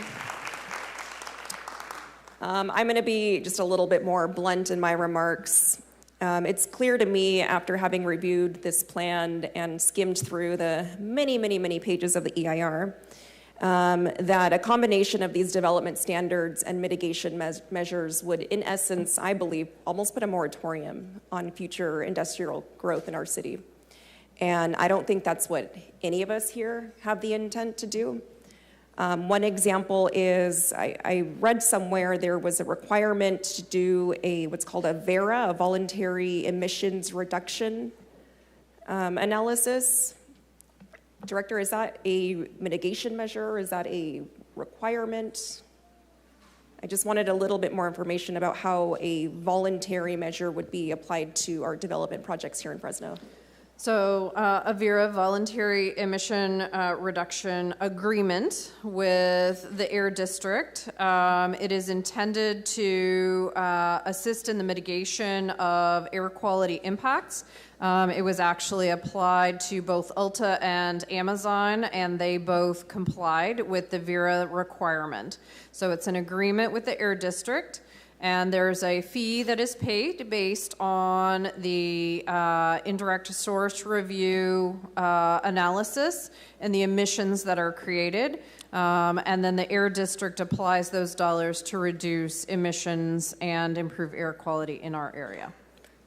I'm going to be just a little bit more blunt in my remarks. It's clear to me, after having reviewed this plan and skimmed through the many, many, many pages of the EIR, that a combination of these development standards and mitigation measures would, in essence, I believe, almost put a moratorium on future industrial growth in our city. And I don't think that's what any of us here have the intent to do. One example is I read somewhere there was a requirement to do what's called a VERA, a voluntary emissions reduction analysis. Director, is that a mitigation measure? Is that a requirement? I just wanted a little bit more information about how a voluntary measure would be applied to our development projects here in Fresno. So a VERA, voluntary emission reduction agreement with the Air District. It is intended to assist in the mitigation of air quality impacts. It was actually applied to both Ulta and Amazon, and they both complied with the VERA requirement. So it's an agreement with the Air District. And there's a fee that is paid based on the indirect source review analysis and the emissions that are created. And then the Air District applies those dollars to reduce emissions and improve air quality in our area.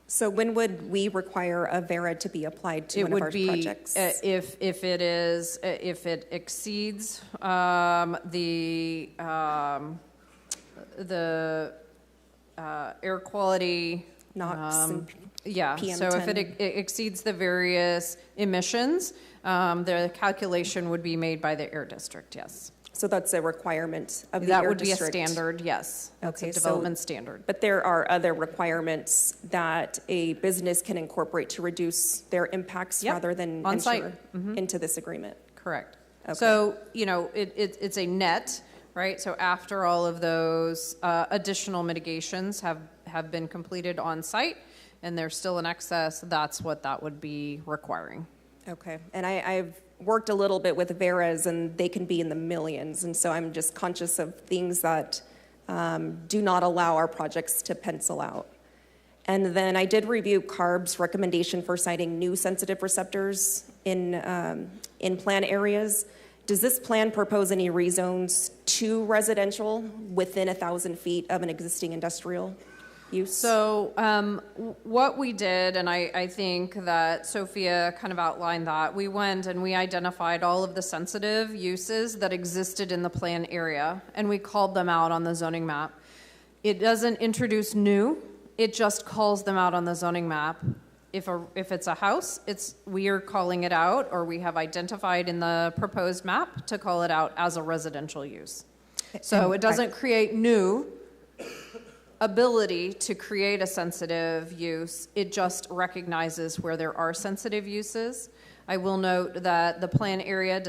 So when would we require a VERA to be applied to one of our projects? If it exceeds the air quality NOx and yeah, PM10. so if it exceeds the various emissions, the calculation would be made by the Air District, yes. So that's a requirement of the That air would be a district. standard, yes. That's Okay, a so- development standard. But there are other requirements that a business can incorporate to reduce their impacts Yep, rather than on site. ensure into this agreement. Correct. Okay. So, it's a net, right? So after all of those additional mitigations have been completed on site and there's still an excess, that's what that would be requiring. Okay, and I've worked a little bit with VERAs, and they can be in the millions, and so I'm just conscious of things that do not allow our projects to pencil out. And then I did review CARB's recommendation for citing new sensitive receptors in plan areas. Does this plan propose any rezones to residential within 1,000 feet of an existing industrial use? So what we did, and I think that Sophia kind of outlined that, we went and we identified all of the sensitive uses that existed in the plan area, and we called them out on the zoning map. It doesn't introduce new, it just calls them out on the zoning map. If it's a house, we are calling it out, or we have identified in the proposed map to call it out as a residential use. So it doesn't create new ability to create a sensitive use. It just recognizes where there are sensitive uses. I will note that the plan area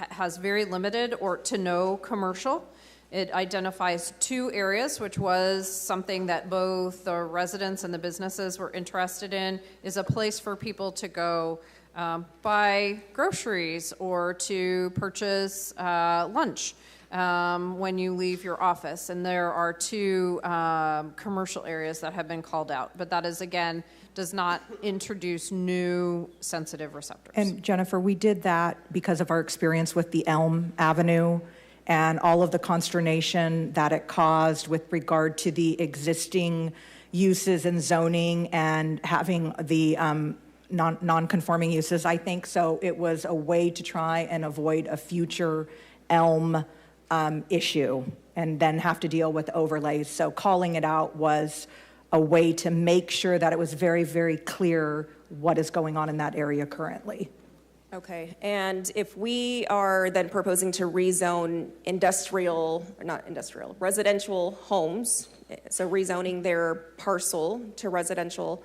has very limited or to no commercial. It identifies 2 areas, which was something that both the residents and the businesses were interested in, is a place for people to go buy groceries or to purchase lunch when you leave your office. And there are 2 commercial areas that have been called out. But that is, again, does not introduce new sensitive receptors. And Jennifer, we did that because of our experience with the Elm Avenue and all of the consternation that it caused with regard to the existing uses and zoning and having the non-conforming uses, I think. So it was a way to try and avoid a future Elm issue and then have to deal with overlays. So calling it out was a way to make sure that it was very, very clear what is going on in that area currently. Okay, and if we are then proposing to rezone residential homes, so rezoning their parcel to residential,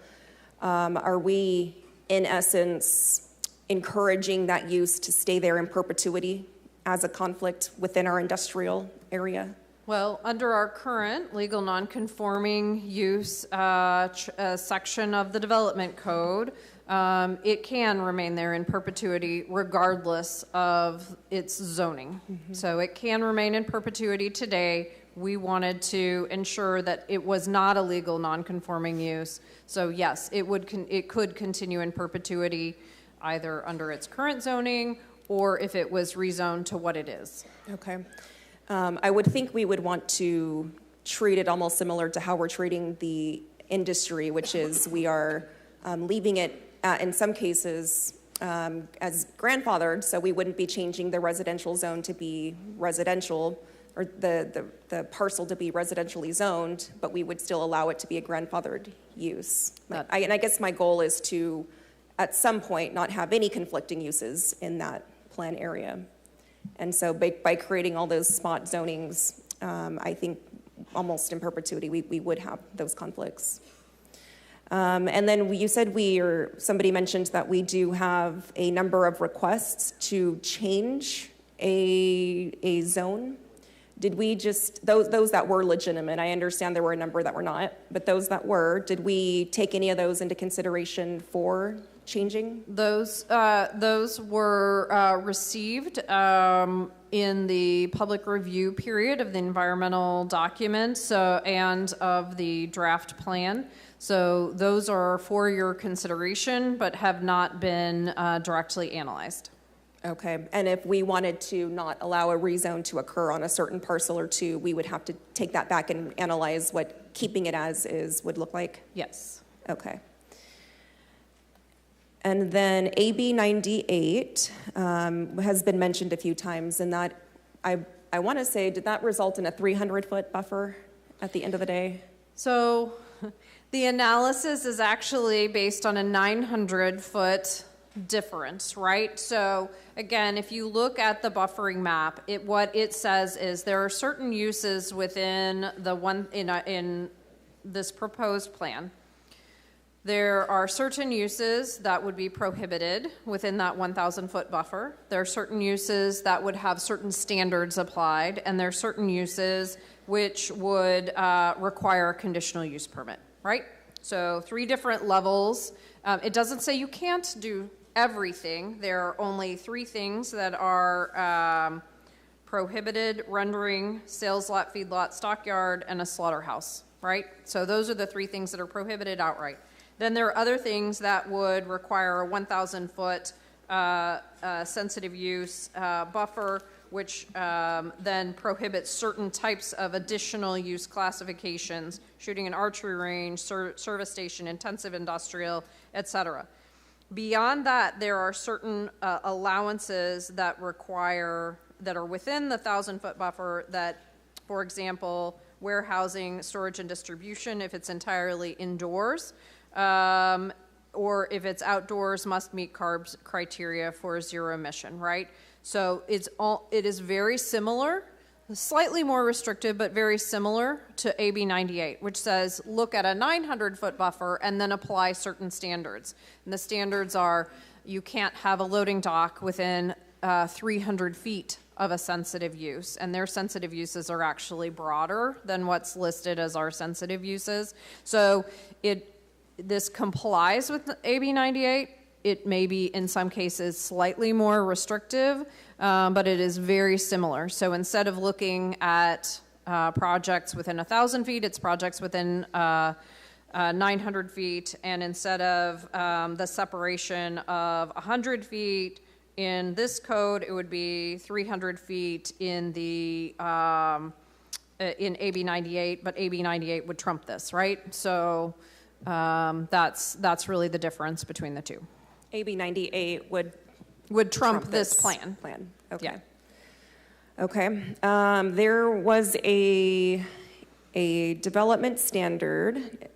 are we in essence encouraging that use to stay there in perpetuity as a conflict within our industrial area? Well, under our current legal nonconforming use section of the development code, it can remain there in perpetuity regardless of its zoning. Mm-hmm. So it can remain in perpetuity today. We wanted to ensure that it was not a legal nonconforming use. So yes, it could continue in perpetuity either under its current zoning or if it was rezoned to what it is. Okay. I would think we would want to treat it almost similar to how we're treating the industry, which is we are leaving it in some cases as grandfathered, so we wouldn't be changing the residential zone to be residential or the parcel to be residentially zoned, but we would still allow it to be a grandfathered use. And I guess my goal is to, at some point, not have any conflicting uses in that plan area. And so by creating all those spot zonings, I think almost in perpetuity, we would have those conflicts. And then you said somebody mentioned that we do have a number of requests to change a zone. Did we just, those that were legitimate, I understand there were a number that were not, but those that were, did we take any of those into consideration for changing? Those were received in the public review period of the environmental document and of the draft plan. So those are for your consideration, but have not been directly analyzed. Okay, and if we wanted to not allow a rezone to occur on a certain parcel or 2, we would have to take that back and analyze what keeping it as is would look like? Yes. Okay. And then AB 98 has been mentioned a few times, and that I want to say, did that result in a 300-foot buffer at the end of the day? So the analysis is actually based on a 900-foot different, right? So again, if you look at the buffering map, what it says is there are certain uses within the in this proposed plan. There are certain uses that would be prohibited within that 1,000-foot buffer. There are certain uses that would have certain standards applied, and there are certain uses which would require a conditional use permit, right? So 3 different levels. It doesn't say you can't do everything. There are only 3 things that are prohibited: rendering, sales lot, feedlot, stockyard, and a slaughterhouse, right? So those are the 3 things that are prohibited outright. Then there are other things that would require a 1,000-foot sensitive use buffer, which then prohibits certain types of additional use classifications: shooting and archery range, service station, intensive industrial, etc. Beyond that, there are certain allowances that are within the 1,000-foot buffer that, for example, warehousing, storage, and distribution, if it's entirely indoors, or if it's outdoors, must meet CARB's criteria for zero emission, right? So it is very similar, slightly more restrictive, but very similar to AB 98, which says look at a 900-foot buffer and then apply certain standards. And the standards are you can't have a loading dock within 300 feet of a sensitive use, and their sensitive uses are actually broader than what's listed as our sensitive uses. So this complies with AB 98. It may be, in some cases, slightly more restrictive, but it is very similar. So instead of looking at projects within 1,000 feet, it's projects within 900 feet. And instead of the separation of 100 feet in this code, it would be 300 feet in the in AB 98, but AB 98 would trump this, right? So that's really the difference between the two. AB 98 would trump this plan. Okay. Yeah. Okay. There was a development standard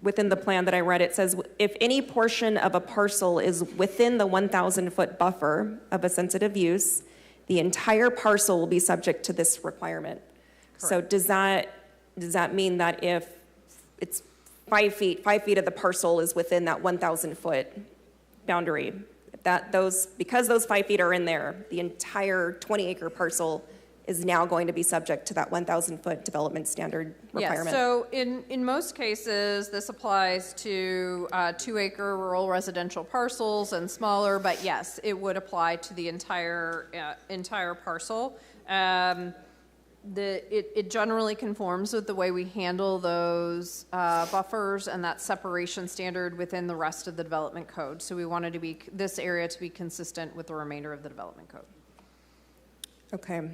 within the plan that I read. It says if any portion of a parcel is within the 1,000-foot buffer of a sensitive use, the entire parcel will be subject to this requirement. Correct. So does that mean that if it's 5 feet of the parcel is within that 1,000-foot boundary, because those 5 feet are in there, the entire 20-acre parcel is now going to be subject to that 1,000-foot development standard requirement? Yeah, so in most cases, this applies to 2-acre rural residential parcels and smaller, but yes, it would apply to the entire parcel. It generally conforms with the way we handle those buffers and that separation standard within the rest of the development code. So we wanted this area to be consistent with the remainder of the development code. Okay.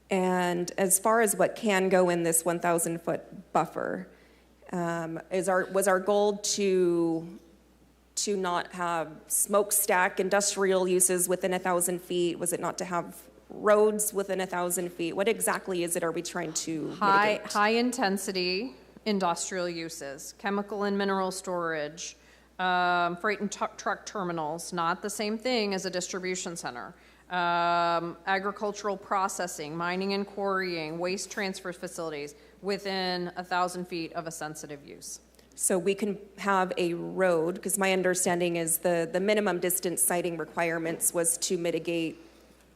And as far as what can go in this 1,000-foot buffer, was our goal to not have smokestack industrial uses within 1,000 feet? Was it not to have roads within 1,000 feet? What exactly is it are we trying to mitigate? High intensity industrial uses, chemical and mineral storage, freight and truck terminals, not the same thing as a distribution center. Agricultural processing, mining and quarrying, waste transfer facilities within 1,000 feet of a sensitive use. So we can have a road, because my understanding is the minimum distance siting requirements was to mitigate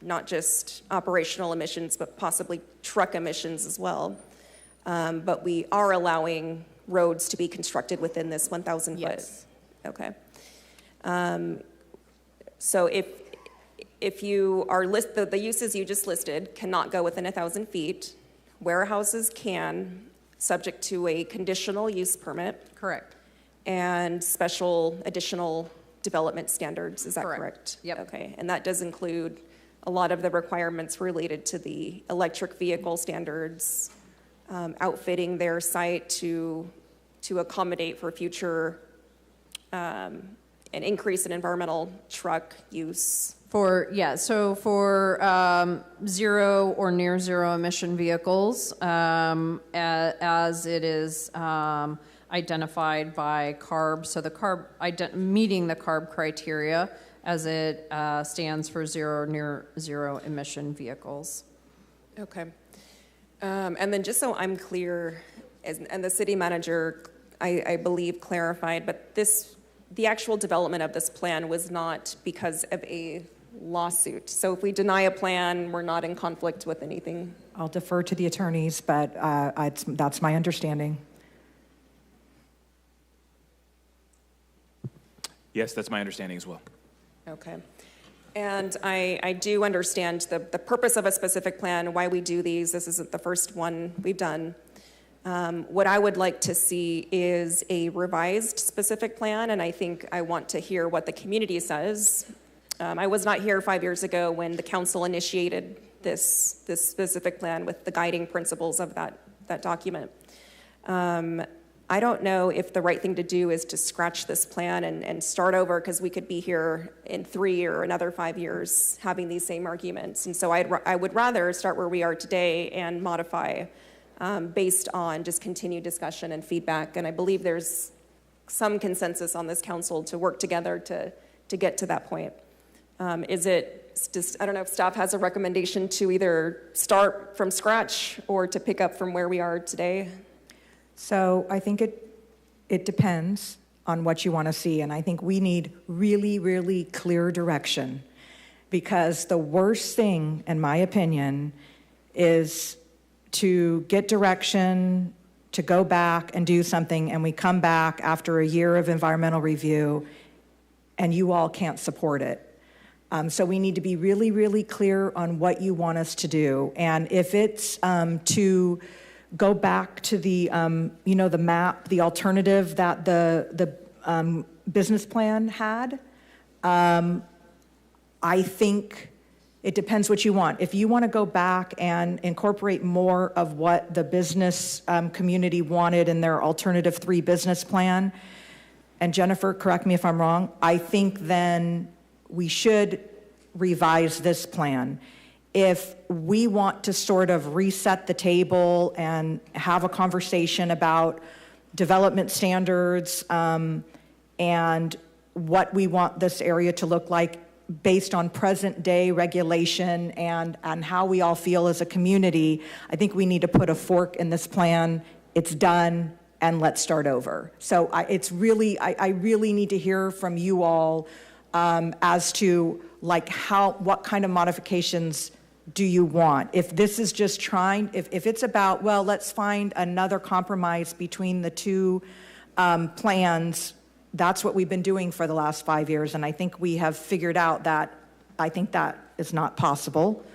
not just operational emissions, but possibly truck emissions as well. But we are allowing roads to be constructed within this 1,000 foot. Yes. Okay. So if you are the uses you just listed cannot go within 1,000 feet, warehouses can, subject to a conditional use permit. Correct. And special additional development standards, is that correct? Yep. Okay, and that does include a lot of the requirements related to the electric vehicle standards, outfitting their site to accommodate for future an increase in environmental truck use. So for zero or near zero emission vehicles, as it is identified by CARB. So the CARB, meeting the CARB criteria as it stands for near zero emission vehicles. Okay. And then just so I'm clear, and the city manager, I believe, clarified, but the actual development of this plan was not because of a lawsuit. So if we deny a plan, we're not in conflict with anything. I'll defer to the attorneys, but that's my understanding. Yes, that's my understanding as well. Okay. And I do understand the purpose of a specific plan, why we do these. This isn't the first one we've done. What I would like to see is a revised specific plan, and I think I want to hear what the community says. I was not here 5 years ago when the council initiated this specific plan with the guiding principles of that document. I don't know if the right thing to do is to scratch this plan and start over, because we could be here in 3 or another 5 years having these same arguments. And so I would rather start where we are today and modify based on just continued discussion and feedback. And I believe there's some consensus on this council to work together to get to that point. Is it just, I don't know if staff has a recommendation to either start from scratch or to pick up from where we are today? So I think it depends on what you want to see. And I think we need really, really clear direction, because the worst thing, in my opinion, is to get direction, to go back and do something, and we come back after a year of environmental review and you all can't support it. So we need to be really, really clear on what you want us to do. And if it's to go back to the, the map, the alternative that the business plan had, I think it depends what you want. If you want to go back and incorporate more of what the business community wanted in their alternative 3 business plan, and Jennifer, correct me if I'm wrong, I think then we should revise this plan. If we want to sort of reset the table and have a conversation about development standards and what we want this area to look like based on present day regulation and how we all feel as a community, I think we need to put a fork in this plan. It's done, and let's start over. So I really need to hear from you all as to what kind of modifications do you want? If this is just if it's about, well, let's find another compromise between the 2 plans, that's what we've been doing for the last 5 years. And I think we have figured out that I think that is not possible,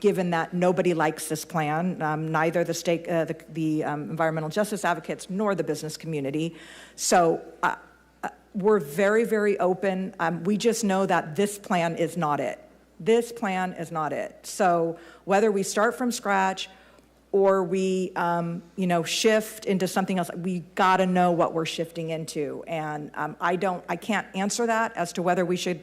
given that nobody likes this plan, neither the state, the environmental justice advocates nor the business community. So we're very, very open. We just know that this plan is not it. This plan is not it. So whether we start from scratch or we, shift into something else, we got to know what we're shifting into. And I can't answer that as to whether we should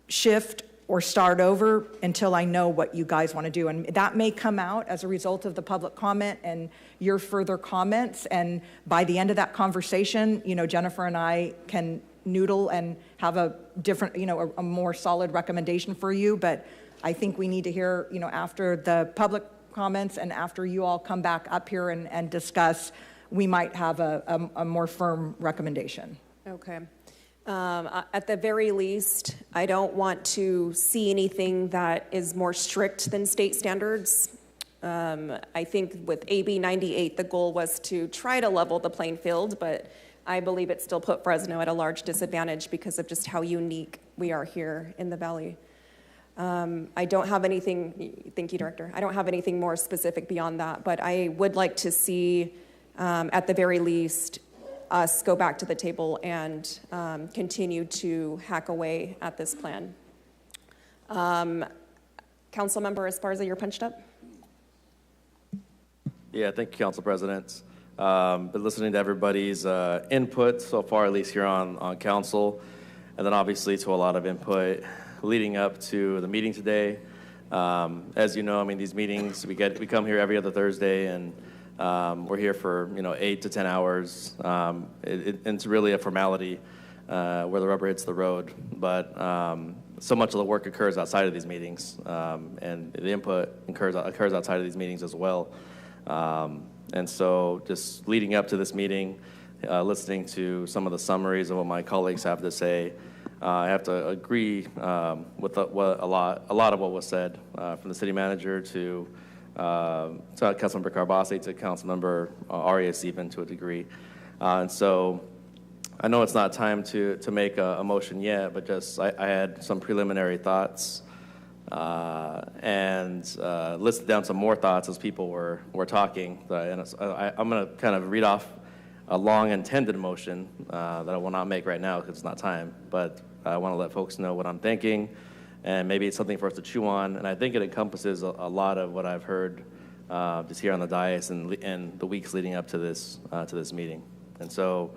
shift or start over until I know what you guys want to do. And that may come out as a result of the public comment and your further comments. And by the end of that conversation, Jennifer and I can noodle and have a different, a more solid recommendation for you. But I think we need to hear, after the public comments and after you all come back up here and discuss, we might have a more firm recommendation. Okay. At the very least, I don't want to see anything that is more strict than state standards. I think with AB 98, the goal was to try to level the playing field, but I believe it still put Fresno at a large disadvantage because of just how unique we are here in the Valley. I don't have anything, thank you, Director. I don't have anything more specific beyond that, but I would like to see, at the very least, us go back to the table and continue to hack away at this plan. Council member Esparza, you're punched up? Yeah, thank you, Council President. Been listening to everybody's input so far, at least here on council, and then obviously to a lot of input leading up to the meeting today. As you know, these meetings, we come here every other Thursday, and We're here for 8 to 10 hours. It's really a formality where the rubber hits the road, but so much of the work occurs outside of these meetings, and the input occurs outside of these meetings as well. And so just leading up to this meeting, listening to some of the summaries of what my colleagues have to say, I have to agree with a lot of what was said, from the city manager to Councilmember Carbasi to Councilmember Arias, even to a degree. And so I know it's not time to make a motion yet, but just I had some preliminary thoughts and listed down some more thoughts as people were talking. I'm going to kind of read off a long intended motion that I will not make right now because it's not time, but I want to let folks know what I'm thinking, and maybe it's something for us to chew on. And I think it encompasses a lot of what I've heard just here on the dais and the weeks leading up to this meeting. And so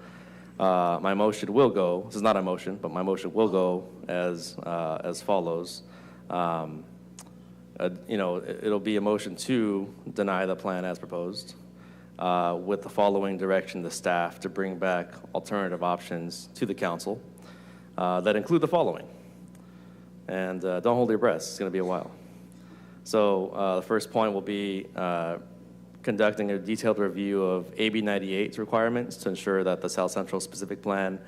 my motion will go. This is not a motion, but my motion will go as follows. It'll be a motion to deny the plan as proposed, with the following direction to staff to bring back alternative options to the council that include the following. And don't hold your breath, it's going to be a while. So the first point will be conducting a detailed review of AB 98's requirements to ensure that the South Central specific plan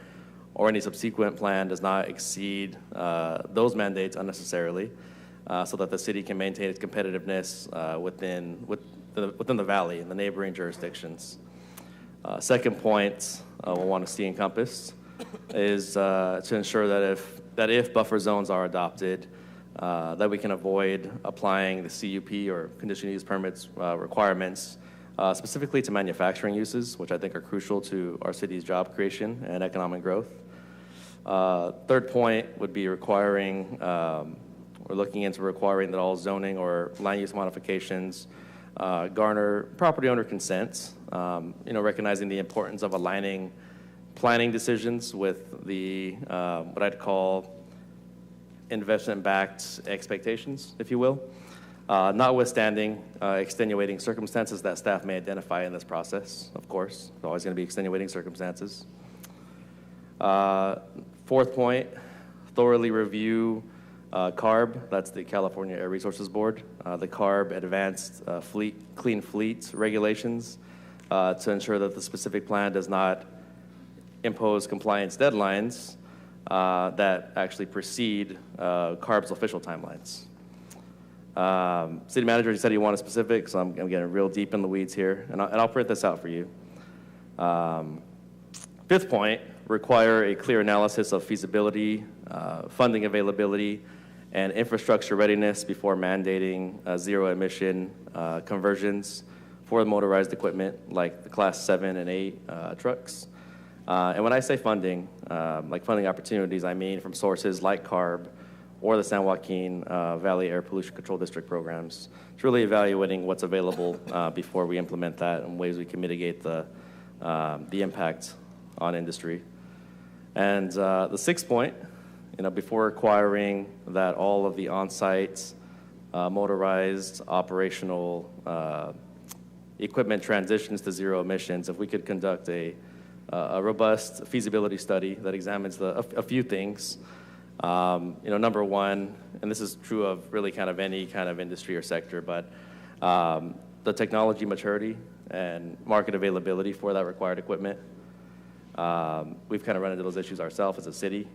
or any subsequent plan does not exceed those mandates unnecessarily, so that the city can maintain its competitiveness within the valley and the neighboring jurisdictions. Second point we'll want to see encompassed is to ensure that if buffer zones are adopted, that we can avoid applying the CUP or conditional use permits requirements specifically to manufacturing uses, which I think are crucial to our city's job creation and economic growth. Third point would be we're looking into requiring that all zoning or land use modifications garner property owner consent, recognizing the importance of aligning planning decisions with the what I'd call investment-backed expectations, if you will, notwithstanding extenuating circumstances that staff may identify in this process. Of course, there's always going to be extenuating circumstances. Fourth point, thoroughly review CARB, that's the California Air Resources Board, the CARB Advanced Clean Fleet regulations to ensure that the specific plan does not impose compliance deadlines that actually precede CARB's official timelines. City manager said he wanted specifics, so I'm getting real deep in the weeds here, and I'll print this out for you. Fifth point, require a clear analysis of feasibility, funding availability, and infrastructure readiness before mandating zero-emission conversions for motorized equipment like the Class 7 and 8 trucks. And when I say funding, like funding opportunities, I mean from sources like CARB or the San Joaquin Valley Air Pollution Control District programs. It's really evaluating what's available before we implement that and ways we can mitigate the impact on industry. And the sixth point, before requiring that all of the on-site motorized operational equipment transitions to zero emissions, if we could conduct a robust feasibility study that examines a few things. Number one, and this is true of really kind of any kind of industry or sector, but the technology maturity and market availability for that required equipment. We've kind of run into those issues ourselves as a city.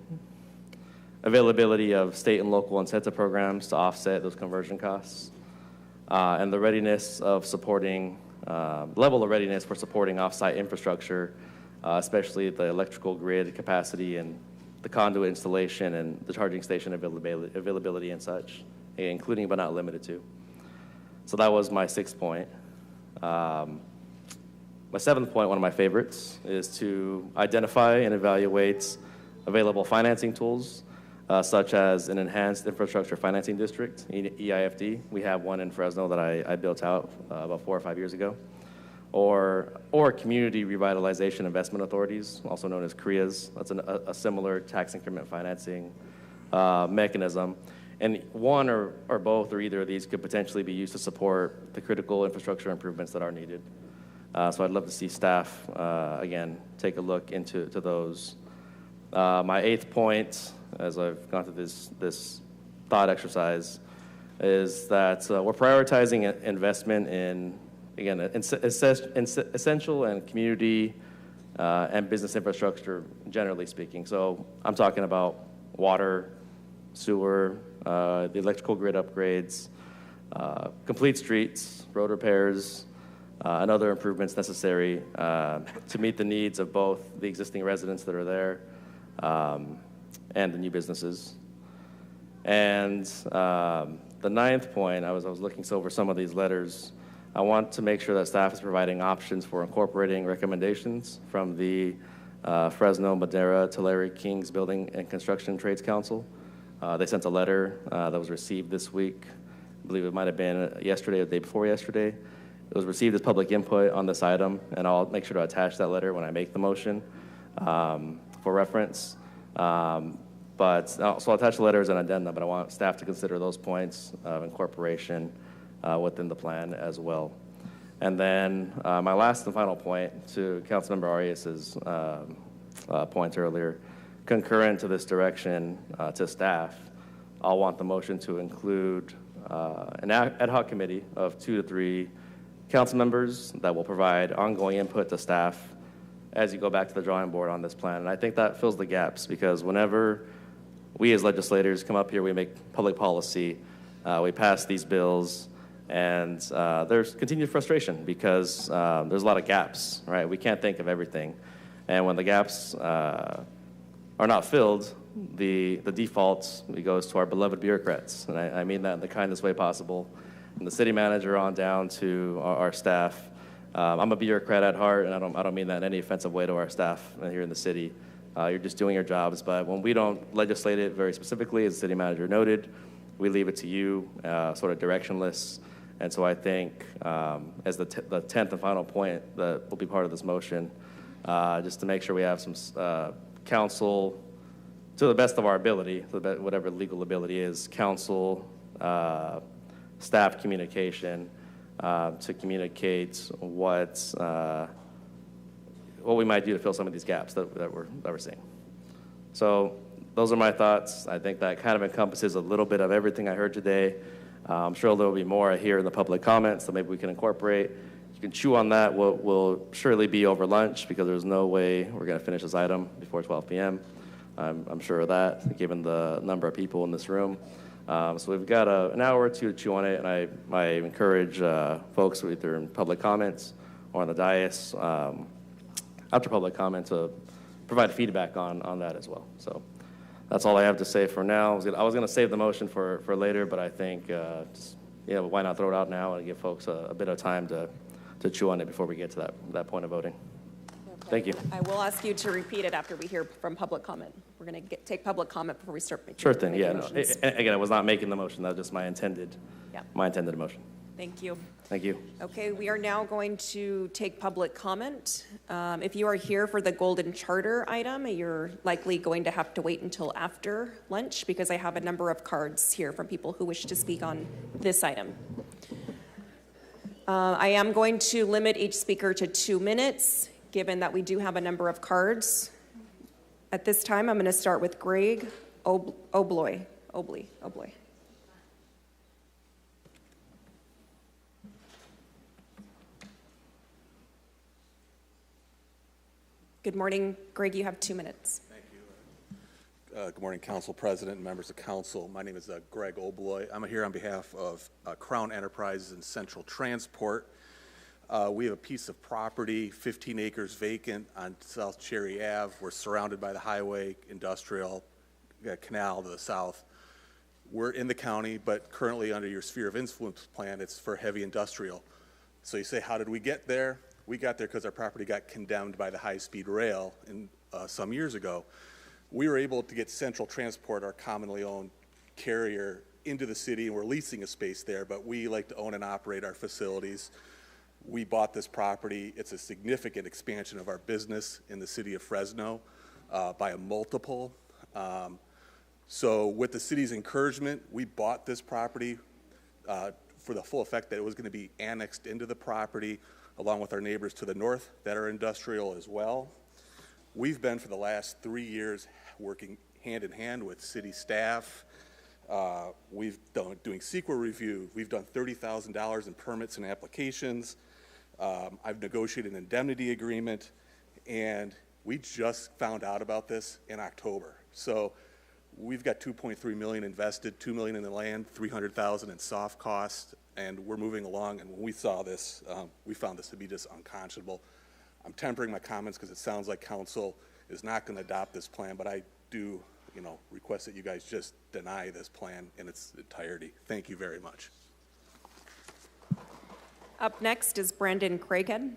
Availability of state and local incentive programs to offset those conversion costs. And the readiness of supporting, level of readiness for supporting off-site infrastructure, especially the electrical grid capacity and the conduit installation and the charging station availability and such, including but not limited to. So that was my sixth point. My seventh point, one of my favorites, is to identify and evaluate available financing tools, such as an enhanced infrastructure financing district, EIFD. We have one in Fresno that I built out about 4 or 5 years ago. Or community revitalization investment authorities, also known as CREAs. That's a similar tax increment financing mechanism. And one or both or either of these could potentially be used to support the critical infrastructure improvements that are needed. So I'd love to see staff, again, take a look into those. My 8th point, as I've gone through this thought exercise, is that we're prioritizing investment in, again, essential and community and business infrastructure, generally speaking. So I'm talking about water, sewer, the electrical grid upgrades, complete streets, road repairs, and other improvements necessary to meet the needs of both the existing residents that are there and the new businesses. And the 9th point, I was looking over some of these letters. I want to make sure that staff is providing options for incorporating recommendations from the Fresno, Madera, Tulare, Kings Building and Construction Trades Council. They sent a letter that was received this week. I believe it might have been yesterday or the day before yesterday. It was received as public input on this item, and I'll make sure to attach that letter when I make the motion for reference. So I'll attach the letter as an addendum, but I want staff to consider those points of incorporation within the plan as well. And then my last and final point to Councilmember Arias's point earlier, concurrent to this direction to staff, I'll want the motion to include an ad hoc committee of 2 to 3 council members that will provide ongoing input to staff as you go back to the drawing board on this plan. And I think that fills the gaps, because whenever we as legislators come up here, we make public policy, we pass these bills, and there's continued frustration because there's a lot of gaps, right? We can't think of everything. And when the gaps are not filled, the default goes to our beloved bureaucrats. And I mean that in the kindest way possible. From the city manager on down to our staff. I'm a bureaucrat at heart, and I don't mean that in any offensive way to our staff here in the city. You're just doing your jobs, but when we don't legislate it very specifically, as the city manager noted, we leave it to you, sort of directionless. And so I think, as the 10th and final point that will be part of this motion, just to make sure we have some counsel, to the best of our ability, whatever legal ability is, counsel, staff communication, to communicate what we might do to fill some of these gaps that we're seeing. So those are my thoughts. I think that kind of encompasses a little bit of everything I heard today. I'm sure there will be more here in the public comments that maybe we can incorporate. You can chew on that. We'll surely be over lunch, because there's no way we're going to finish this item before 12 p.m. I'm sure of that, given the number of people in this room. So we've got an hour or two to chew on it, and I encourage folks either in public comments or on the dais after public comment to provide feedback on that as well. So that's all I have to say for now. I was going to save the motion for later, but I think why not throw it out now and give folks a bit of time to chew on it before we get to that point of voting. Thank you. I will ask you to repeat it after we hear from public comment. We're going to take public comment before we start making Sure thing, yeah. No, motions. again, I was not making the motion. That was just my intended motion. Thank you. Thank you. Okay, we are now going to take public comment. If you are here for the Golden Charter item, you're likely going to have to wait until after lunch, because I have a number of cards here from people who wish to speak on this item. I am going to limit each speaker to 2 minutes, given that we do have a number of cards. At this time, I'm going to start with Greg Obloy. Good morning, Greg. You have 2 minutes. Thank you. Good morning, Council President and members of Council. My name is Greg Obloy. I'm here on behalf of Crown Enterprises and Central Transport. We have a piece of property, 15 acres vacant on South Cherry Ave. We're surrounded by the highway, industrial, canal to the south. We're in the county, but currently under your sphere of influence plan, it's for heavy industrial. So you say, how did we get there? We got there because our property got condemned by the high-speed rail some years ago. We were able to get Central Transport, our commonly owned carrier, into the city, and we're leasing a space there, but we like to own and operate our facilities. We bought this property. It's a significant expansion of our business in the city of Fresno by a multiple. So with the city's encouragement, we bought this property for the full effect that it was going to be annexed into the property. along with our neighbors to the north that are industrial as well. We've been for the last 3 years working hand in hand with city staff. We've done doing CEQA review. We've done $30,000 in permits and applications. I've negotiated an indemnity agreement, and we just found out about this in October. So we've got $2.3 million invested, $2 million in the land, $300,000 in soft costs, and we're moving along. And when we saw this, we found this to be just unconscionable. I'm tempering my comments because it sounds like council is not going to adopt this plan, but I do, request that you guys just deny this plan in its entirety. Thank you very much. Up next is Brandon Craighead.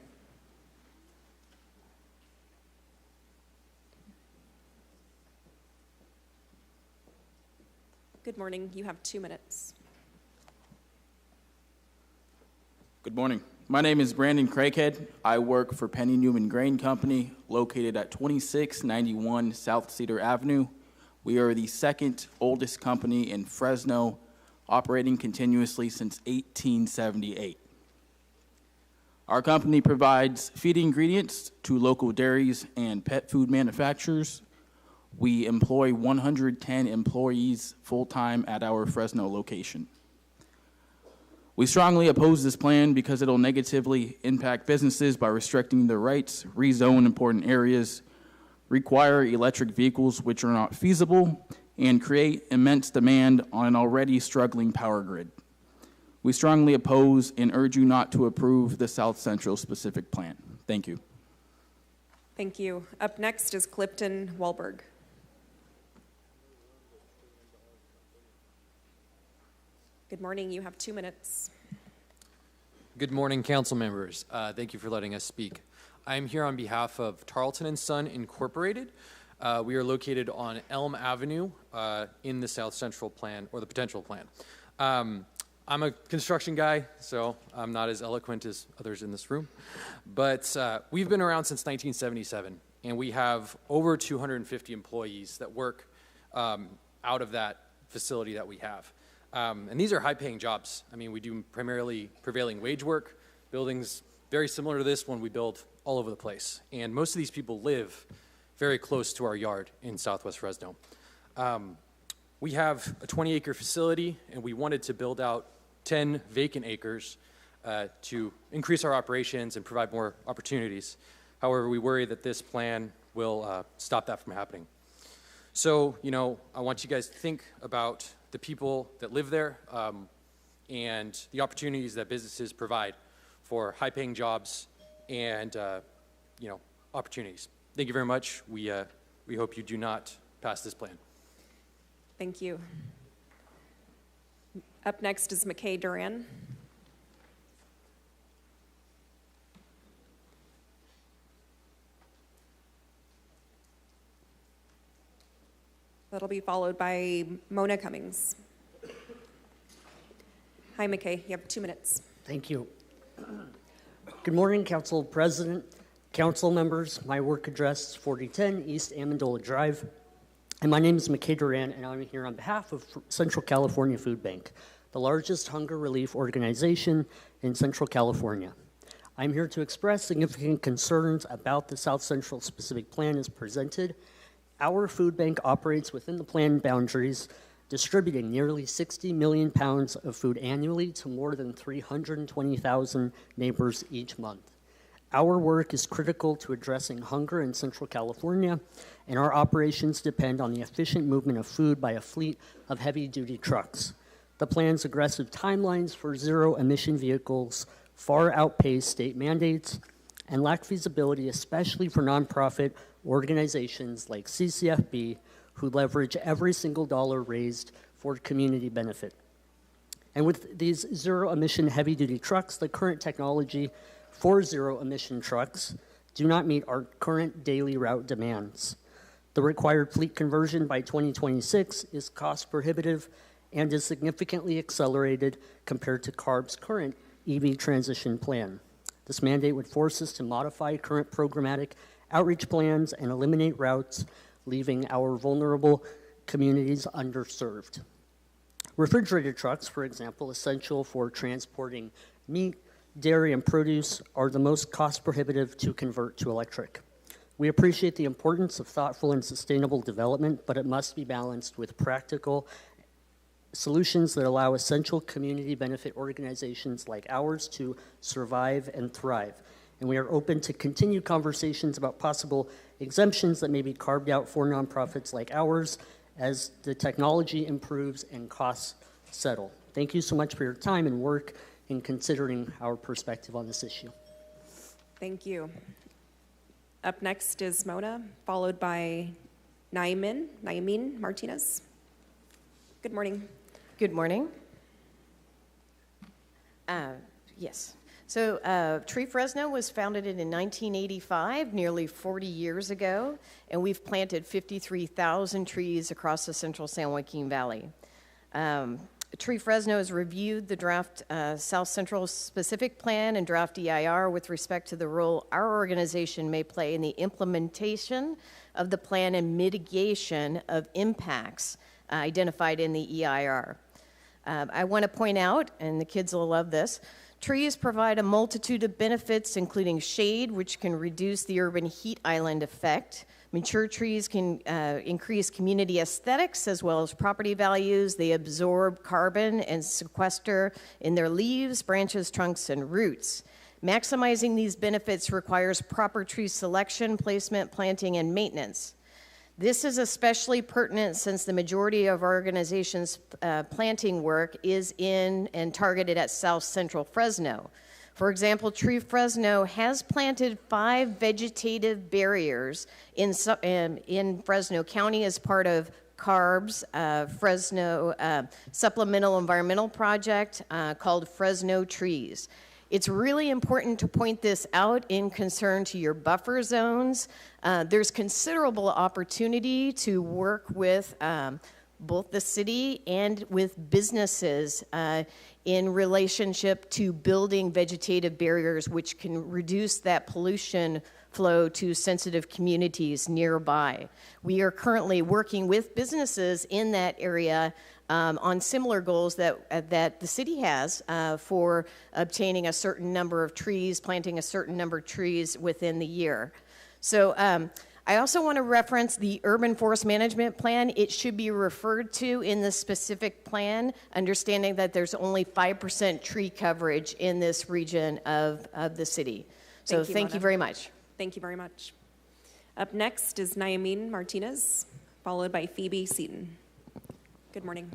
Good morning. You have 2 minutes. Good morning. My name is Brandon Craighead. I work for Penny Newman Grain Company, located at 2691 South Cedar Avenue. We are the second oldest company in Fresno, operating continuously since 1878. Our company provides feed ingredients to local dairies and pet food manufacturers. We employ 110 employees full-time at our Fresno location. We strongly oppose this plan because it will negatively impact businesses by restricting their rights, rezone important areas, require electric vehicles which are not feasible, and create immense demand on an already struggling power grid. We strongly oppose and urge you not to approve the South Central specific plan. Thank you. Thank you. Up next is Clifton Wahlberg. Good morning. You have 2 minutes. Good morning, council members. Thank you for letting us speak. I am here on behalf of Tarleton & Son Incorporated. We are located on Elm Avenue in the South Central plan, or the potential plan. I'm a construction guy, so I'm not as eloquent as others in this room. But we've been around since 1977, and we have over 250 employees that work out of that facility that we have. And these are high-paying jobs. I mean, we do primarily prevailing wage work, buildings very similar to this one we build all over the place. And most of these people live very close to our yard in Southwest Fresno. We have a 20-acre facility, and we wanted to build out 10 vacant acres to increase our operations and provide more opportunities. However, we worry that this plan will stop that from happening. So, I want you guys to think about the people that live there and the opportunities that businesses provide for high-paying jobs and, opportunities. Thank you very much. We hope you do not pass this plan. Thank you. Up next is McKay Duran. That'll be followed by Mona Cummings. Hi, McKay. You have 2 minutes. Thank you. Good morning, Council President, council members. My work address is 4010 East Amendola Drive. And my name is McKay Duran, and I'm here on behalf of Central California Food Bank, the largest hunger relief organization in Central California. I'm here to express significant concerns about the South Central specific plan as presented. Our food bank operates within the plan boundaries, distributing nearly 60 million pounds of food annually to more than 320,000 neighbors each month. Our work is critical to addressing hunger in Central California, and our operations depend on the efficient movement of food by a fleet of heavy-duty trucks. The plan's aggressive timelines for zero-emission vehicles far outpace state mandates and lack feasibility, especially for nonprofit organizations like CCFB, who leverage every single dollar raised for community benefit. And with these zero-emission heavy-duty trucks, the current technology for zero-emission trucks do not meet our current daily route demands. The required fleet conversion by 2026 is cost prohibitive and is significantly accelerated compared to CARB's current EV transition plan. This mandate would force us to modify current programmatic outreach plans and eliminate routes, leaving our vulnerable communities underserved. Refrigerated trucks, for example, essential for transporting meat, dairy, and produce are the most cost prohibitive to convert to electric. We appreciate the importance of thoughtful and sustainable development, but it must be balanced with practical solutions that allow essential community benefit organizations like ours to survive and thrive. And we are open to continued conversations about possible exemptions that may be carved out for nonprofits like ours as the technology improves and costs settle. Thank you so much for your time and work in considering our perspective on this issue. Thank you. Up next is Mona, followed by Nayamin Martinez. Good morning. Good morning. Yes. So Tree Fresno was founded in 1985, nearly 40 years ago, and we've planted 53,000 trees across the central San Joaquin Valley. Tree Fresno has reviewed the draft South Central Specific Plan and draft EIR with respect to the role our organization may play in the implementation of the plan and mitigation of impacts identified in the EIR. I want to point out, and the kids will love this, trees provide a multitude of benefits, including shade, which can reduce the urban heat island effect. Mature trees can increase community aesthetics as well as property values. They absorb carbon and sequester in their leaves, branches, trunks, and roots. Maximizing these benefits requires proper tree selection, placement, planting, and maintenance. This is especially pertinent since the majority of our organization's planting work is in and targeted at South Central Fresno. For example, Tree Fresno has planted 5 vegetative barriers in Fresno County as part of CARB's Fresno Supplemental Environmental Project called Fresno Trees. It's really important to point this out in concern to your buffer zones. There's considerable opportunity to work with both the city and with businesses in relationship to building vegetative barriers, which can reduce that pollution flow to sensitive communities nearby. We are currently working with businesses in that area on similar goals that the city has for obtaining a certain number of trees, planting a certain number of trees within the year. So I also want to reference the Urban Forest Management Plan. It should be referred to in the specific plan, understanding that there's only 5% tree coverage in this region of the city. So thank you very much. Thank you very much. Up next is Nayamin Martinez, followed by Phoebe Seaton. Good morning.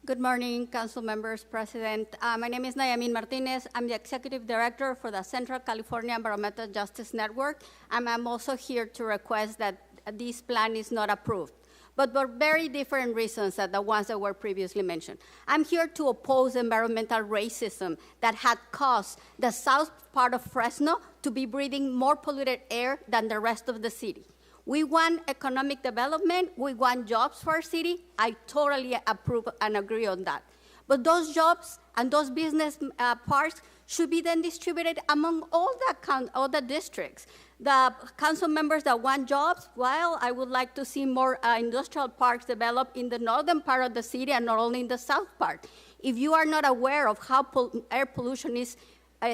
Good morning, council members, president. My name is Nayamin Martinez. I'm the executive director for the Central California Environmental Justice Network, and I'm also here to request that this plan is not approved, but for very different reasons than the ones that were previously mentioned. I'm here to oppose environmental racism that had caused the south part of Fresno to be breathing more polluted air than the rest of the city. We want economic development. We want jobs for our city. I totally approve and agree on that. But those jobs and those business parks should be then distributed among all the districts. The council members that want jobs, well, I would like to see more industrial parks developed in the northern part of the city and not only in the south part. If you are not aware of how air pollution is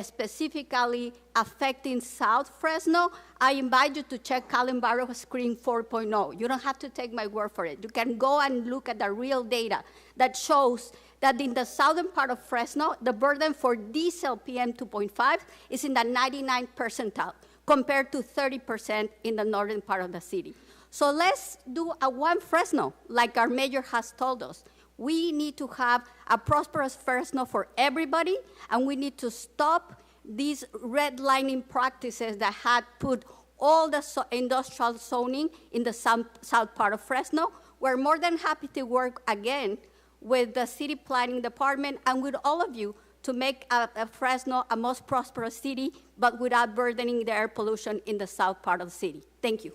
specifically affecting South Fresno, I invite you to check Columbaro Screen 4.0. You don't have to take my word for it. You can go and look at the real data that shows that in the southern part of Fresno, the burden for diesel PM 2.5 is in the 99th percentile, compared to 30% in the northern part of the city. So let's do a one Fresno, like our mayor has told us. We need to have a prosperous Fresno for everybody, and we need to stop these redlining practices that had put all the industrial zoning in the south part of Fresno. We're more than happy to work again with the city planning department and with all of you to make Fresno a most prosperous city, but without burdening the air pollution in the south part of the city. Thank you.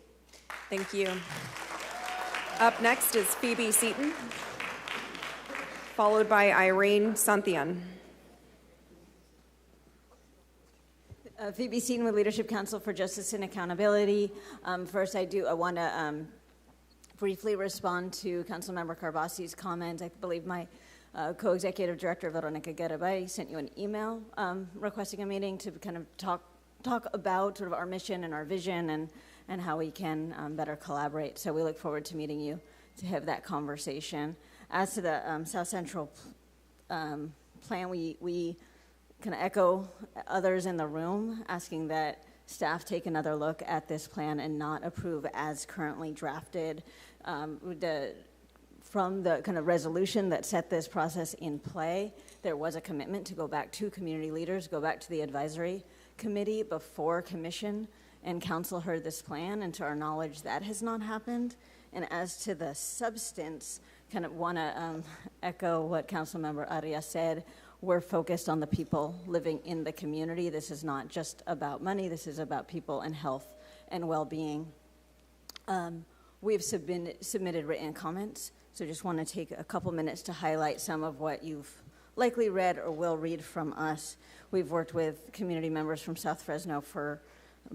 Thank you. Up next is Phoebe Seaton, followed by Irene Santhian. Phoebe Seaton with Leadership Council for Justice and Accountability. First, I want to briefly respond to Councilmember Carbasi's comment. I believe my Co-Executive Director Veronica Garibay sent you an email requesting a meeting to kind of talk about sort of our mission and our vision and how we can better collaborate. So we look forward to meeting you to have that conversation. As to the South Central plan, we kind of echo others in the room asking that staff take another look at this plan and not approve as currently drafted. From the kind of resolution that set this process in play, there was a commitment to go back to community leaders, go back to the advisory committee before commission and council heard this plan, and to our knowledge, that has not happened. And as to the substance, kind of want to echo what Councilmember Arias said. We're focused on the people living in the community. This is not just about money. This is about people and health and well-being. We've submitted written comments, so just want to take a couple minutes to highlight some of what you've likely read or will read from us. We've worked with community members from South Fresno for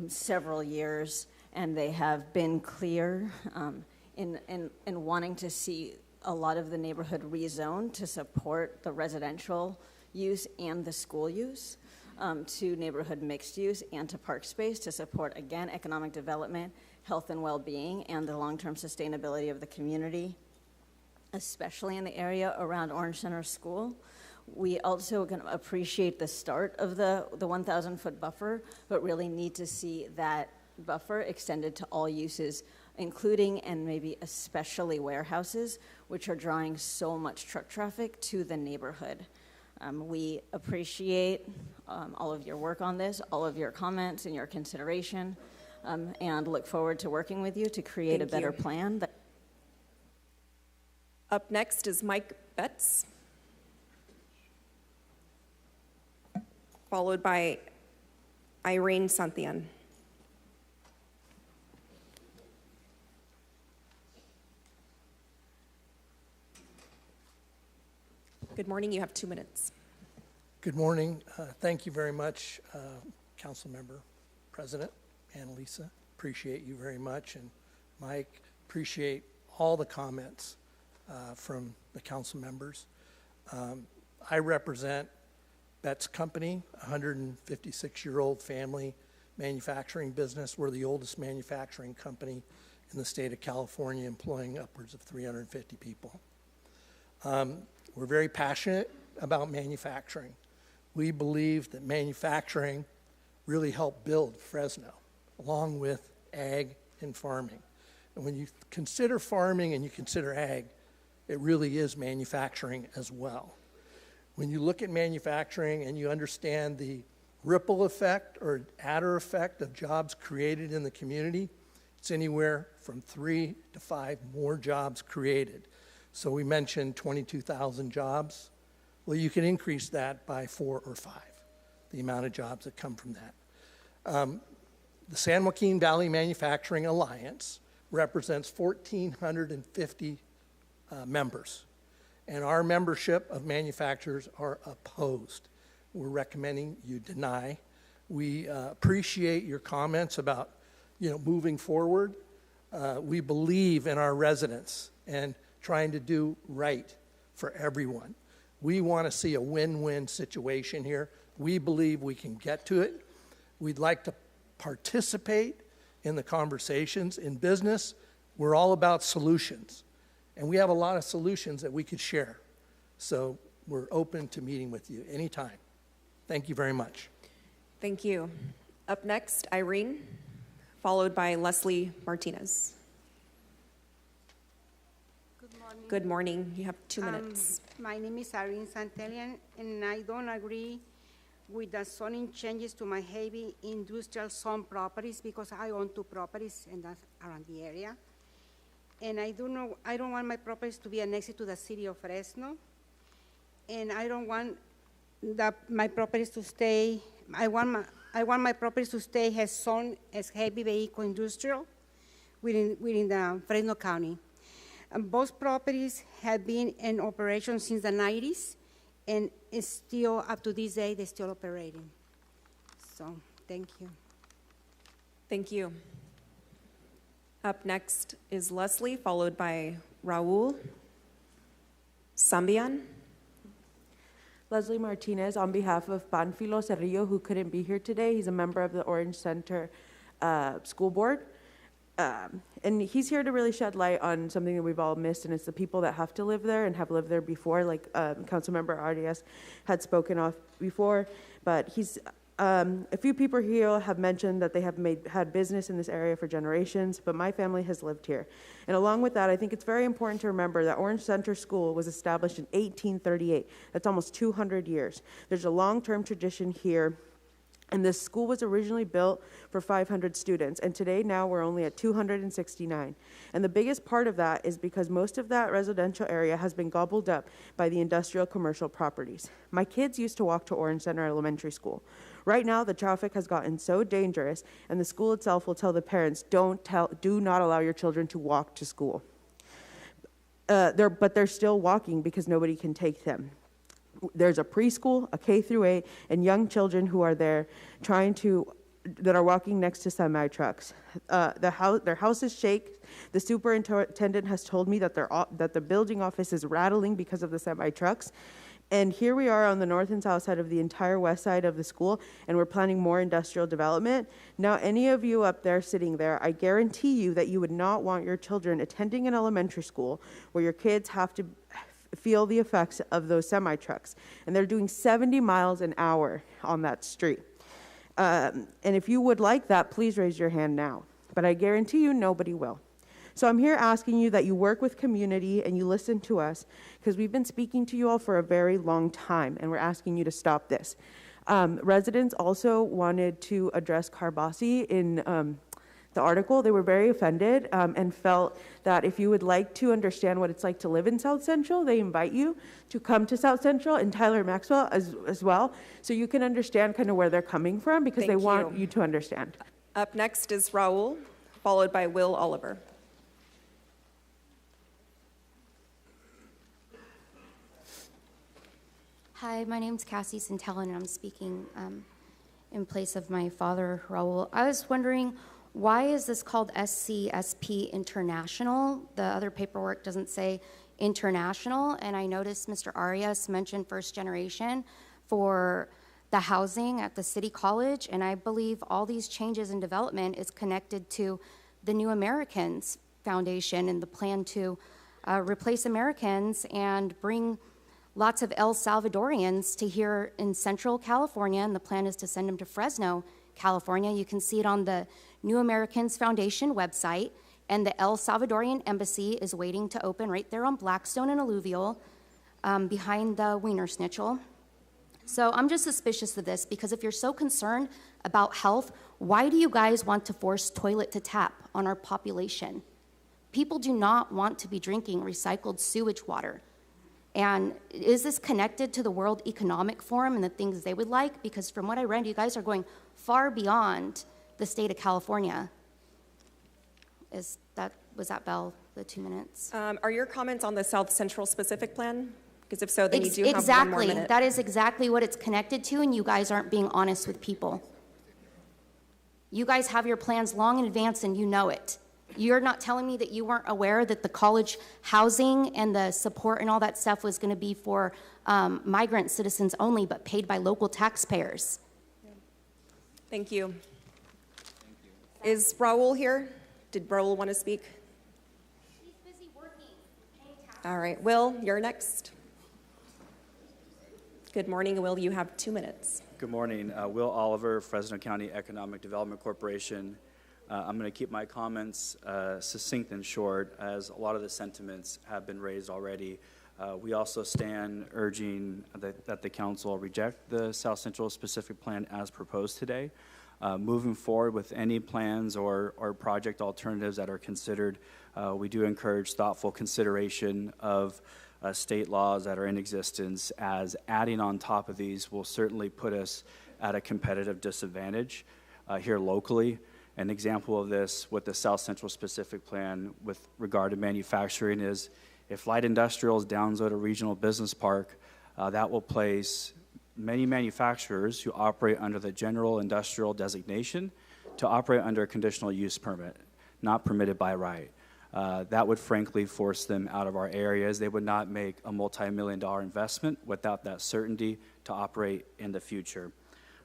several years, and they have been clear in wanting to see a lot of the neighborhood rezoned to support the residential use and the school use, to neighborhood mixed use and to park space to support, again, economic development, health and well-being, and the long-term sustainability of the community, especially in the area around Orange Center School. We also can appreciate the start of the 1,000-foot buffer, but really need to see that buffer extended to all uses, including and maybe especially warehouses, which are drawing so much truck traffic to the neighborhood. We appreciate all of your work on this, all of your comments and your consideration, and look forward to working with you to create a better plan. Up next is Mike Betts, followed by Irene Santhian. Good morning. You have 2 minutes. Good morning. Thank you very much, Council Member, President, Annalisa. Appreciate you very much. And Mike, appreciate all the comments from the council members. I represent Betts Company, a 156-year-old family manufacturing business. We're the oldest manufacturing company in the state of California, employing upwards of 350 people. We're very passionate about manufacturing. We believe that manufacturing really helped build Fresno, along with ag and farming. And when you consider farming and you consider ag, it really is manufacturing as well. When you look at manufacturing and you understand the ripple effect or adder effect of jobs created in the community, it's anywhere from 3 to 5 more jobs created. So we mentioned 22,000 jobs. Well, you can increase that by 4 or 5, the amount of jobs that come from that. The San Joaquin Valley Manufacturing Alliance represents 1,450 members, and our membership of manufacturers are opposed. We're recommending you deny. We appreciate your comments about, moving forward. We believe in our residents and trying to do right for everyone. We want to see a win-win situation here. We believe we can get to it. We'd like to participate in the conversations. In business, we're all about solutions, and we have a lot of solutions that we could share. So we're open to meeting with you anytime. Thank you very much. Thank you. Up next, Irene, followed by Leslie Martinez. Good morning. You have 2 minutes. My name is Irene Santelian, and I don't agree with the zoning changes to my heavy industrial zone properties because I own 2 properties and that's around the area. And I don't want my properties to be annexed to the city of Fresno. And I don't want my properties to stay, I want my properties to stay as zone as heavy vehicle industrial within the Fresno County. Both properties have been in operation since the 90s, and it's still, up to this day, they're still operating. So, thank you. Thank you. Up next is Leslie, followed by Raul Sambian. Leslie Martinez on behalf of Panfilo Cerrillo, who couldn't be here today. He's a member of the Orange Center School Board. And he's here to really shed light on something that we've all missed, and it's the people that have to live there and have lived there before, like Councilmember Arias had spoken of before. But he's a few people here have mentioned that they have had business in this area for generations, but my family has lived here. And along with that, I think it's very important to remember that Orange Center School was established in 1838. That's almost 200 years. There's a long-term tradition here. And this school was originally built for 500 students, and today now we're only at 269. And the biggest part of that is because most of that residential area has been gobbled up by the industrial commercial properties. My kids used to walk to Orange Center Elementary School. Right now, the traffic has gotten so dangerous, and the school itself will tell the parents, do not allow your children to walk to school. But they're still walking because nobody can take them. There's a preschool, a K through 8, and young children who are there that are walking next to semi trucks. Their houses shake. The superintendent has told me that the building office is rattling because of the semi trucks. And here we are on the north and south side of the entire west side of the school, and we're planning more industrial development. Now, any of you up there sitting there, I guarantee you that you would not want your children attending an elementary school where your kids have to feel the effects of those semi trucks, and they're doing 70 miles an hour on that street. And if you would like that, please raise your hand now, but I guarantee you nobody will. So I'm here asking you that you work with community and you listen to us, because we've been speaking to you all for a very long time, and we're asking you to stop this. Residents also wanted to address Carbasi in the article. They were very offended and felt that if you would like to understand what it's like to live in South Central, they invite you to come to South Central and Tyler Maxwell as well, so you can understand kind of where they're coming from, because they want you to understand. Up next is Raul, followed by Will Oliver. Hi, my name's Cassie Santellan, and I'm speaking in place of my father, Raul. I was wondering, why is this called SCSP International? The other paperwork doesn't say international, and I noticed Mr. Arias mentioned first generation for the housing at the City College, and I believe all these changes in development is connected to the New Americans Foundation and the plan to replace Americans and bring lots of El Salvadorians to here in Central California, and the plan is to send them to Fresno, California. You can see it on the New Americans Foundation website, and the El Salvadorian Embassy is waiting to open right there on Blackstone and Alluvial behind the Wiener Schnitzel. So I'm just suspicious of this, because if you're so concerned about health, why do you guys want to force toilet to tap on our population? People do not want to be drinking recycled sewage water. And is this connected to the World Economic Forum and the things they would like? Because from what I read, you guys are going far beyond the state of California. Was that Bell, the 2 minutes? Are your comments on the South Central specific plan? Because if so, then you do have exactly. 1 more minute. That is exactly what it's connected to, and you guys aren't being honest with people. You guys have your plans long in advance, and you know it. You're not telling me that you weren't aware that the college housing and the support and all that stuff was going to be for migrant citizens only, but paid by local taxpayers. Thank you. Is Raul here? Did Raul want to speak? He's busy working. All right, Will, you're next. Good morning, Will. You have 2 minutes. Good morning. Will Oliver, Fresno County Economic Development Corporation. I'm going to keep my comments succinct and short, as a lot of the sentiments have been raised already. We also stand urging that the council reject the South Central specific plan as proposed today. Moving forward with any plans or project alternatives that are considered, we do encourage thoughtful consideration of state laws that are in existence, as adding on top of these will certainly put us at a competitive disadvantage here locally. An example of this with the South Central specific plan with regard to manufacturing is, if light industrial is downsized a regional business park, that will place many manufacturers who operate under the general industrial designation to operate under a conditional use permit, not permitted by right. That would frankly force them out of our areas. They would not make a multi-million-dollar investment without that certainty to operate in the future.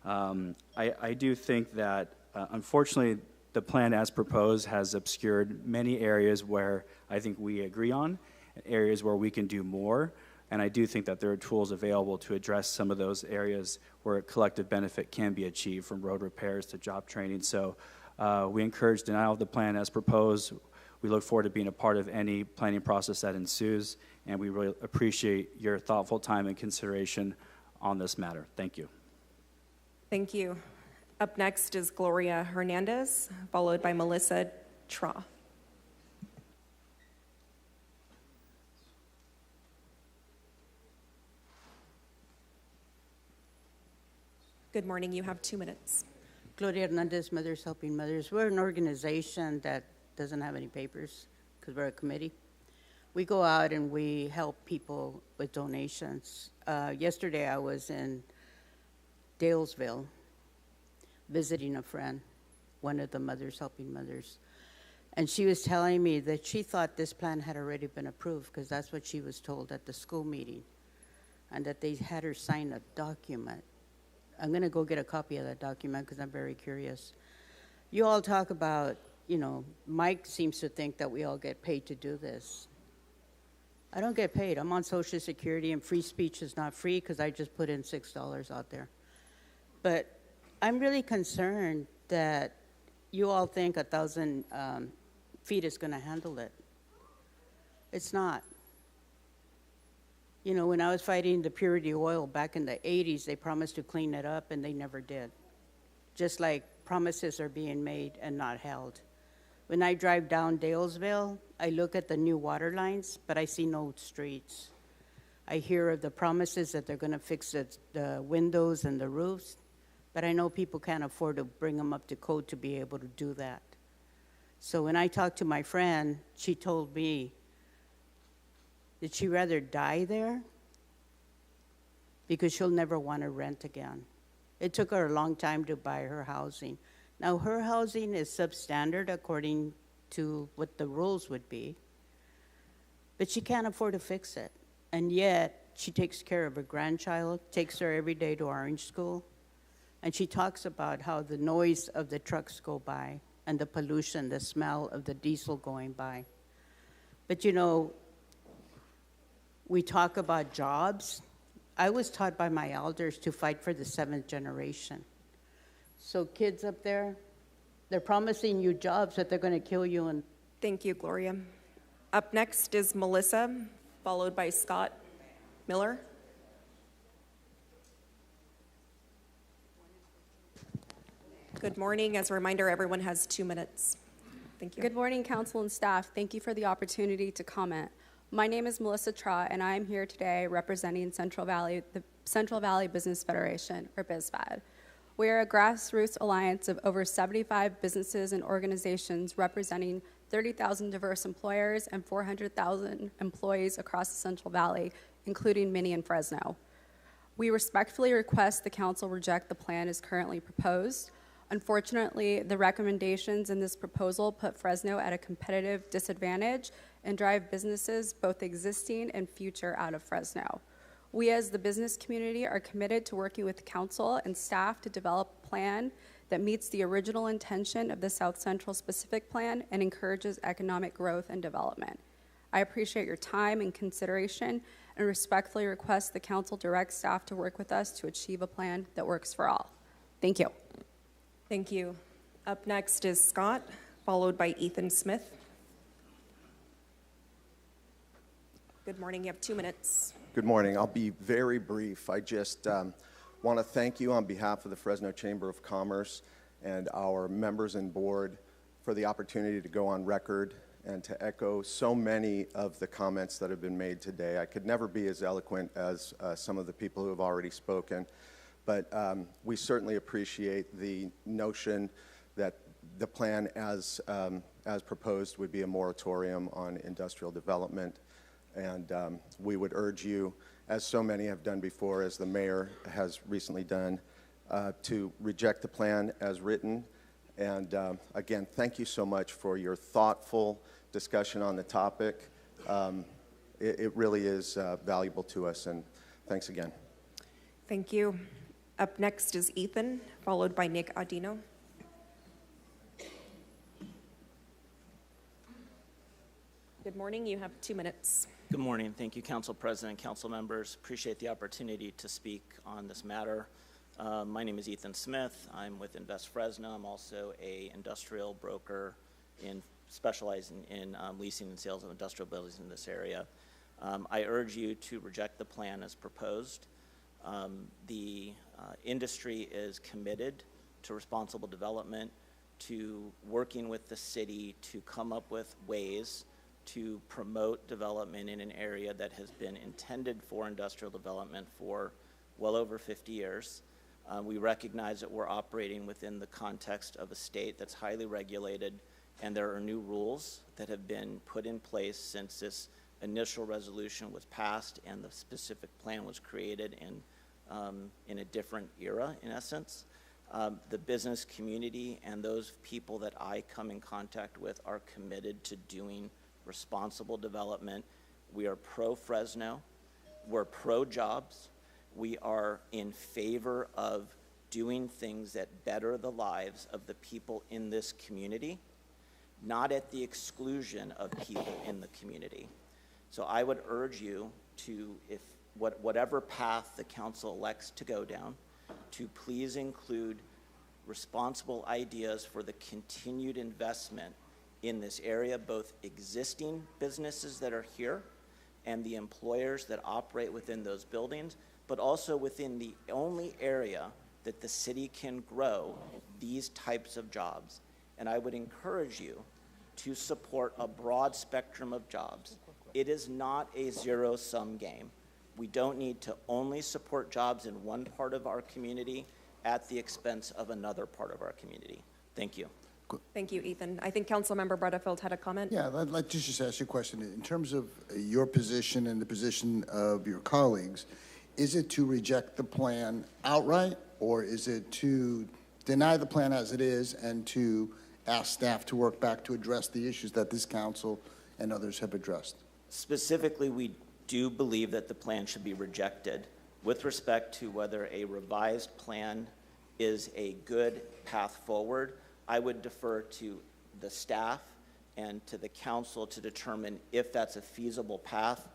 I do think that, unfortunately, the plan as proposed has obscured many areas where I think we agree on, areas where we can do more, and I do think that there are tools available to address some of those areas where collective benefit can be achieved, from road repairs to job training. So we encourage denial of the plan as proposed. We look forward to being a part of any planning process that ensues, and we really appreciate your thoughtful time and consideration on this matter. Thank you. Thank you. Up next is Gloria Hernandez, followed by Melissa Tra. Good morning. You have 2 minutes. Gloria Hernandez, Mothers Helping Mothers. We're an organization that doesn't have any papers because we're a committee. We go out and we help people with donations. Yesterday I was in Dalesville visiting a friend, one of the Mothers Helping Mothers. And she was telling me that she thought this plan had already been approved because that's what she was told at the school meeting, and that they had her sign a document. I'm going to go get a copy of that document because I'm very curious. You all talk about, you know, Mike seems to think that we all get paid to do this. I don't get paid. I'm on Social Security, and free speech is not free because I just put in $6 out there. But I'm really concerned that you all think 1,000 feet is going to handle it. It's not. You know, when I was fighting the purity oil back in the 80s, they promised to clean it up, and they never did. Just like promises are being made and not held. When I drive down Dalesville, I look at the new water lines, but I see no streets. I hear of the promises that they're going to fix the windows and the roofs, but I know people can't afford to bring them up to code to be able to do that. So when I talked to my friend, she told me that she'd rather die there because she'll never want to rent again. It took her a long time to buy her housing. Now, her housing is substandard according to what the rules would be, but she can't afford to fix it. And yet, she takes care of her grandchild, takes her every day to Orange School, and she talks about how the noise of the trucks go by and the pollution, the smell of the diesel going by. But you know, we talk about jobs. I was taught by my elders to fight for the 7th generation. So kids up there, they're promising you jobs that they're going to kill you. And Thank you, Gloria. Up next is Melissa, followed by Scott Miller. Good morning. As a reminder, everyone has 2 minutes. Thank you. Good morning, council and staff. Thank you for the opportunity to comment. My name is Melissa Tra, and I am here today representing the Central Valley Business Federation, or BizFed. We are a grassroots alliance of over 75 businesses and organizations representing 30,000 diverse employers and 400,000 employees across the Central Valley, including many in Fresno. We respectfully request the council reject the plan as currently proposed. Unfortunately, the recommendations in this proposal put Fresno at a competitive disadvantage and drive businesses, both existing and future, out of Fresno. We as the business community are committed to working with the council and staff to develop a plan that meets the original intention of the South Central Specific Plan and encourages economic growth and development. I appreciate your time and consideration and respectfully request the council direct staff to work with us to achieve a plan that works for all. Thank you. Thank you. Up next is Scott, followed by Ethan Smith. Good morning. You have 2 minutes. Good morning. I'll be very brief. I just want to thank you on behalf of the Fresno Chamber of Commerce and our members and board for the opportunity to go on record and to echo so many of the comments that have been made today. I could never be as eloquent as some of the people who have already spoken, but we certainly appreciate the notion that the plan as proposed would be a moratorium on industrial development. And we would urge you, as so many have done before, as the mayor has recently done, to reject the plan as written. And again, thank you so much for your thoughtful discussion on the topic. It really is valuable to us, and thanks again. Thank you. Up next is Ethan, followed by Nick Audino. Good morning. You have 2 minutes. Good morning. Thank you, Council President, Council members. Appreciate the opportunity to speak on this matter. My name is Ethan Smith. I'm with Invest Fresno. I'm also a industrial broker specializing in leasing and sales of industrial buildings in this area. I urge you to reject the plan as proposed. The industry is committed to responsible development, to working with the city to come up with ways to promote development in an area that has been intended for industrial development for well over 50 years. We recognize that we're operating within the context of a state that's highly regulated, and there are new rules that have been put in place since this initial resolution was passed and the specific plan was created in a different era, in essence. The business community and those people that I come in contact with are committed to doing responsible development. We are pro-Fresno. We're pro-jobs. We are in favor of doing things that better the lives of the people in this community, not at the exclusion of people in the community. So I would urge you to, whatever path the council elects to go down, to please include responsible ideas for the continued investment in this area, both existing businesses that are here and the employers that operate within those buildings, but also within the only area that the city can grow these types of jobs. And I would encourage you to support a broad spectrum of jobs. It is not a zero-sum game. We don't need to only support jobs in one part of our community at the expense of another part of our community. Thank you. Thank you, Ethan. I think Councilmember Butterfield had a comment. Yeah, I'd like to just ask you a question. In terms of your position and the position of your colleagues, is it to reject the plan outright, or is it to deny the plan as it is and to ask staff to work back to address the issues that this council and others have addressed? Specifically, we do believe that the plan should be rejected. With respect to whether a revised plan is a good path forward, I would defer to the staff and to the council to determine if that's a feasible path.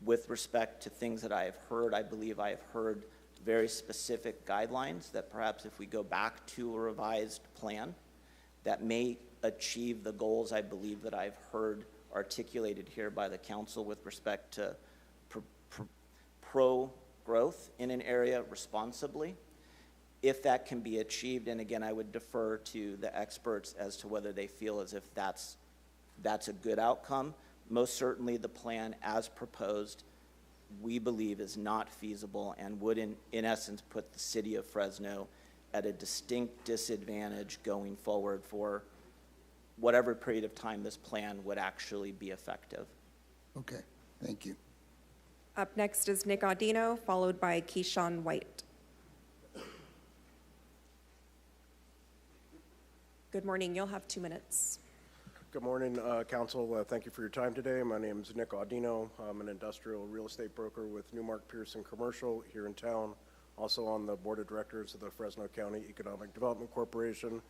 With respect to things that I have heard, I believe I have heard very specific guidelines that perhaps if we go back to a revised plan, that may achieve the goals I believe that I've heard articulated here by the council with respect to pro-growth in an area responsibly. If that can be achieved, and again, I would defer to the experts as to whether they feel as if that's a good outcome. Most certainly the plan as proposed, we believe is not feasible and would in essence put the city of Fresno at a distinct disadvantage going forward for whatever period of time this plan would actually be effective. Okay, thank you. Up next is Nick Audino, followed by Keyshawn White. Good morning. You'll have 2 minutes. Good morning, Council. Thank you for your time today. My name is Nick Audino. I'm an industrial real estate broker with Newmark Pearson Commercial here in town, also on the Board of Directors of the Fresno County Economic Development Corporation,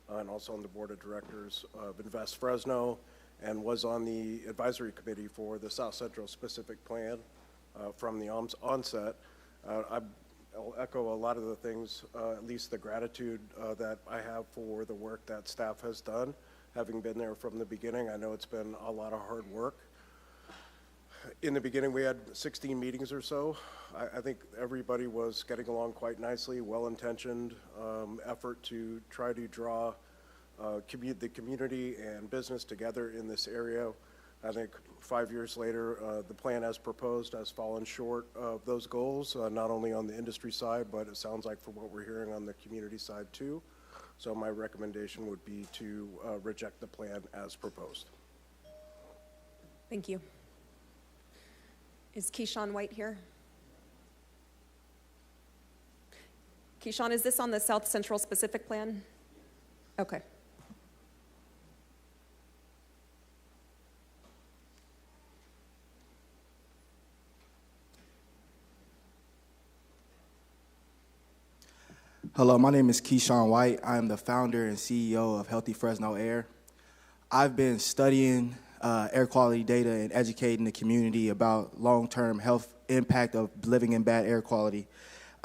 and also on the Board of Directors of Invest Fresno, and was on the advisory committee for the South Central Specific Plan from the onset. I'll echo a lot of the things, at least the gratitude that I have for the work that staff has done. Having been there from the beginning, I know it's been a lot of hard work. In the beginning, we had 16 meetings or so. I think everybody was getting along quite nicely, well-intentioned effort to try to draw the community and business together in this area. I think 5 years later, the plan as proposed has fallen short of those goals, not only on the industry side, but it sounds like from what we're hearing on the community side too. So my recommendation would be to reject the plan as proposed. Thank you. Is Keyshawn White here? Keyshawn, is this on the South Central Specific Plan? Okay. Hello, my name is Keyshawn White. I'm the founder and CEO of Healthy Fresno Air. I've been studying air quality data and educating the community about long-term health impact of living in bad air quality.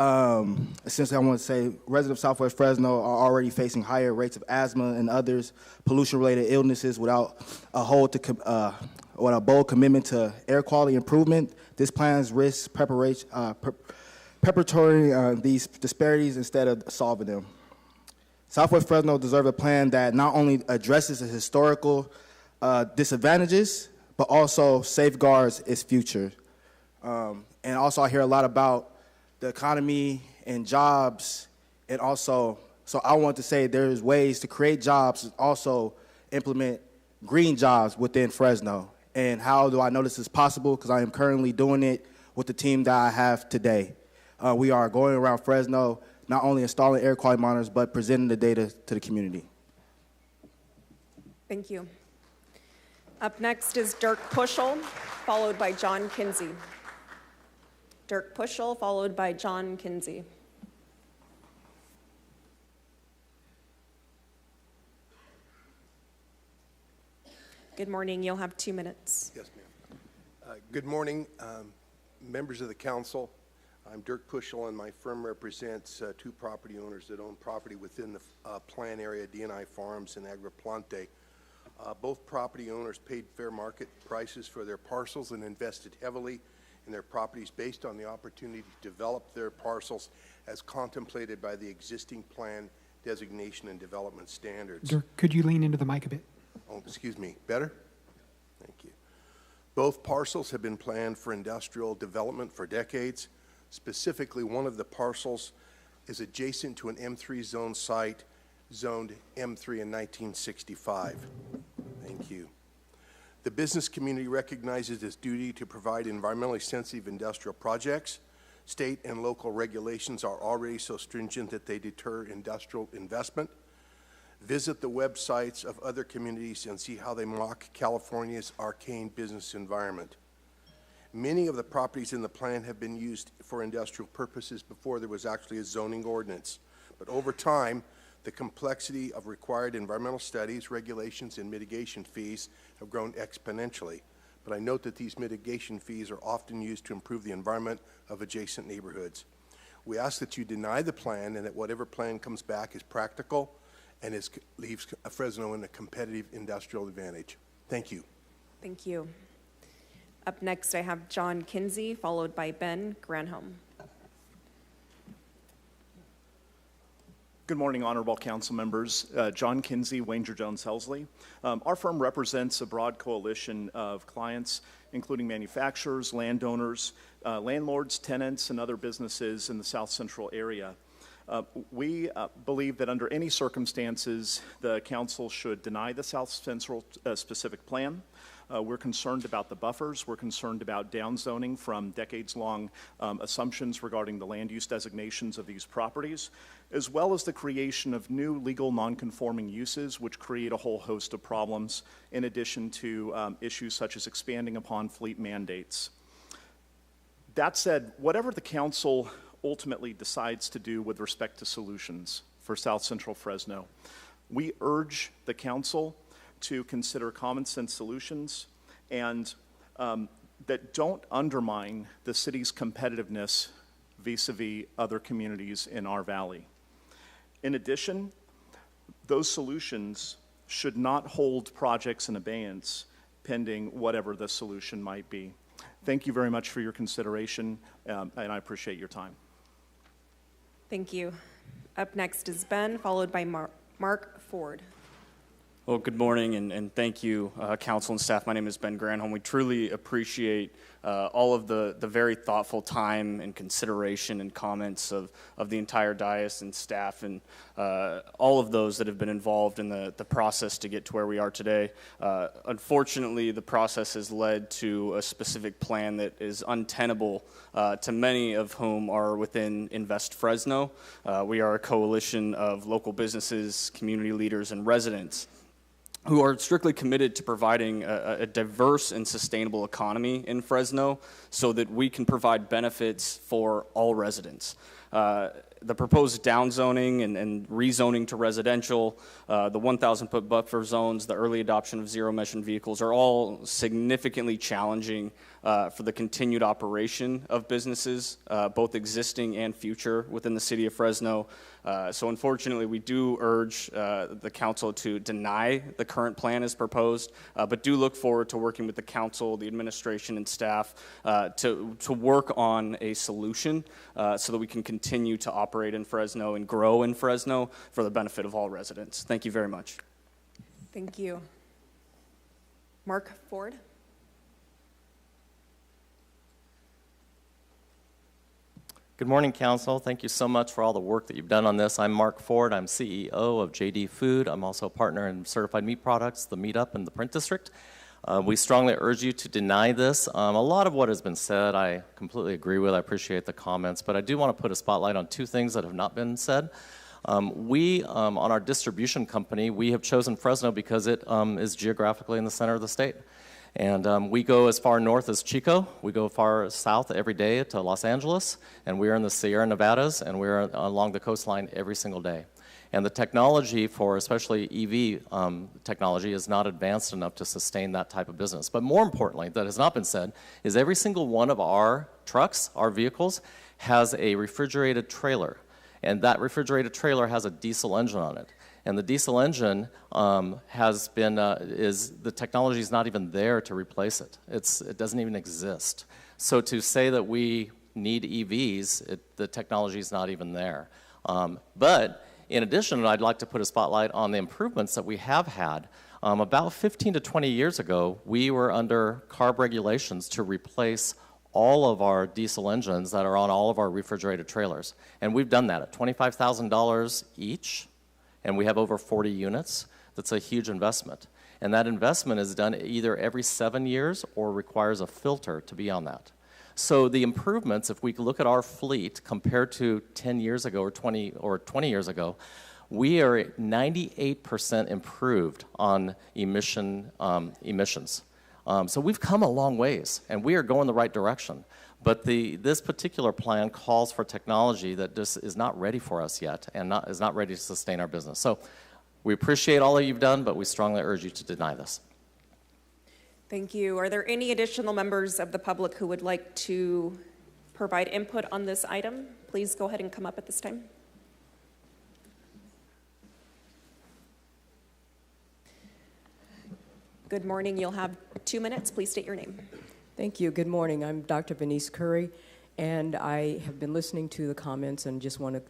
Essentially, I want to say residents of Southwest Fresno are already facing higher rates of asthma and others ticking-related illnesses without a bold commitment to air quality improvement. This plan's risk preparatory these disparities instead of solving them. Southwest Fresno deserves a plan that not only addresses the historical disadvantages, but also safeguards its future. And also I hear a lot about the economy and jobs, and also, so I want to say there's ways to create jobs and also implement green jobs within Fresno. And how do I know this is possible? Because I am currently doing it with the team that I have today. We are going around Fresno, not only installing air quality monitors, but presenting the data to the community. Thank you. Up next is Dirk Puschel, followed by John Kinsey. Dirk Puschel, followed by John Kinsey. Good morning. You'll have 2 minutes. Yes, ma'am. Good morning, members of the council. I'm Dirk Puschel, and my firm represents two property owners that own property within the plan area, DNI Farms and Agriplante. Both property owners paid fair market prices for their parcels and invested heavily in their properties based on the opportunity to develop their parcels as contemplated by the existing plan designation and development standards. Dirk, could you lean into the mic a bit? Oh, excuse me. Better? Thank you. Both parcels have been planned for industrial development for decades. Specifically, one of the parcels is adjacent to an M3 zone site zoned M3 in 1965. Thank you. The business community recognizes its duty to provide environmentally sensitive industrial projects. State and local regulations are already so stringent that they deter industrial investment. Visit the websites of other communities and see how they mock California's arcane business environment. Many of the properties in the plan have been used for industrial purposes before there was actually a zoning ordinance. But over time, the complexity of required environmental studies, regulations, and mitigation fees have grown exponentially. But I note that these mitigation fees are often used to improve the environment of adjacent neighborhoods. We ask that you deny the plan and that whatever plan comes back is practical and leaves Fresno in a competitive industrial advantage. Thank you. Thank you. Up next, I have John Kinsey, followed by Ben Granholm. Good morning, honorable council members. John Kinsey, Wanger Jones Helsley. Our firm represents a broad coalition of clients, including manufacturers, landowners, landlords, tenants, and other businesses in the South Central area. We believe that under any circumstances, the council should deny the South Central specific plan. We're concerned about the buffers. We're concerned about downzoning from decades-long assumptions regarding the land use designations of these properties, as well as the creation of new legal nonconforming uses, which create a whole host of problems, in addition to issues such as expanding upon fleet mandates. That said, whatever the council ultimately decides to do with respect to solutions for South Central Fresno, we urge the council to consider common sense solutions and that don't undermine the city's competitiveness vis-a-vis other communities in our valley. In addition, those solutions should not hold projects in abeyance pending whatever the solution might be. Thank you very much for your consideration, and I appreciate your time. Thank you. Up next is Ben, followed by Mark Ford. Well, good morning, and thank you, council and staff. My name is Ben Granholm. We truly appreciate all of the very thoughtful time and consideration and comments of the entire dais and staff and all of those that have been involved in the process to get to where we are today. Unfortunately, the process has led to a specific plan that is untenable to many of whom are within Invest Fresno. We are a coalition of local businesses, community leaders, and residents. who are strictly committed to providing a diverse and sustainable economy in Fresno so that we can provide benefits for all residents. The proposed downzoning and rezoning to residential, the 1,000-foot buffer zones, the early adoption of zero-emission vehicles are all significantly challenging for the continued operation of businesses, both existing and future within the city of Fresno. So unfortunately, we do urge the council to deny the current plan as proposed, but do look forward to working with the council, the administration, and staff to work on a solution so that we can continue to operate in Fresno and grow in Fresno for the benefit of all residents. Thank you very much. Thank you. Mark Ford. Good morning, Council. Thank you so much for all the work that you've done on this. I'm Mark Ford. I'm CEO of JD Food. I'm also a partner in Certified Meat Products, the Meetup, and the Print District. We strongly urge you to deny this. A lot of what has been said I completely agree with. I appreciate the comments, but I do want to put a spotlight on two things that have not been said. On our distribution company, we have chosen Fresno because it is geographically in the center of the state. And we go as far north as Chico. We go far south every day to Los Angeles, and we are in the Sierra Nevadas, and we are along the coastline every single day. And the technology for especially EV technology is not advanced enough to sustain that type of business. But more importantly, that has not been said, is every single one of our trucks, our vehicles, has a refrigerated trailer. And that refrigerated trailer has a diesel engine on it. And the diesel engine the technology is not even there to replace it. It doesn't even exist. So to say that we need EVs, the technology is not even there. But in addition, I'd like to put a spotlight on the improvements that we have had. About 15 to 20 years ago, we were under CARB regulations to replace all of our diesel engines that are on all of our refrigerated trailers. And we've done that at $25,000 each. And we have over 40 units. That's a huge investment. And that investment is done either every 7 years or requires a filter to be on that. So the improvements, if we look at our fleet compared to 10 years ago or 20 years ago, we are 98% improved on emissions. So we've come a long ways, and we are going the right direction. But this particular plan calls for technology that just is not ready for us yet and is not ready to sustain our business. So we appreciate all that you've done, but we strongly urge you to deny this. Thank you. Are there any additional members of the public who would like to provide input on this item? Please go ahead and come up at this time. Good morning. You'll have 2 minutes. Please state your name. Thank you. Good morning. I'm Dr. Venice Curry, and I have been listening to the comments and just want to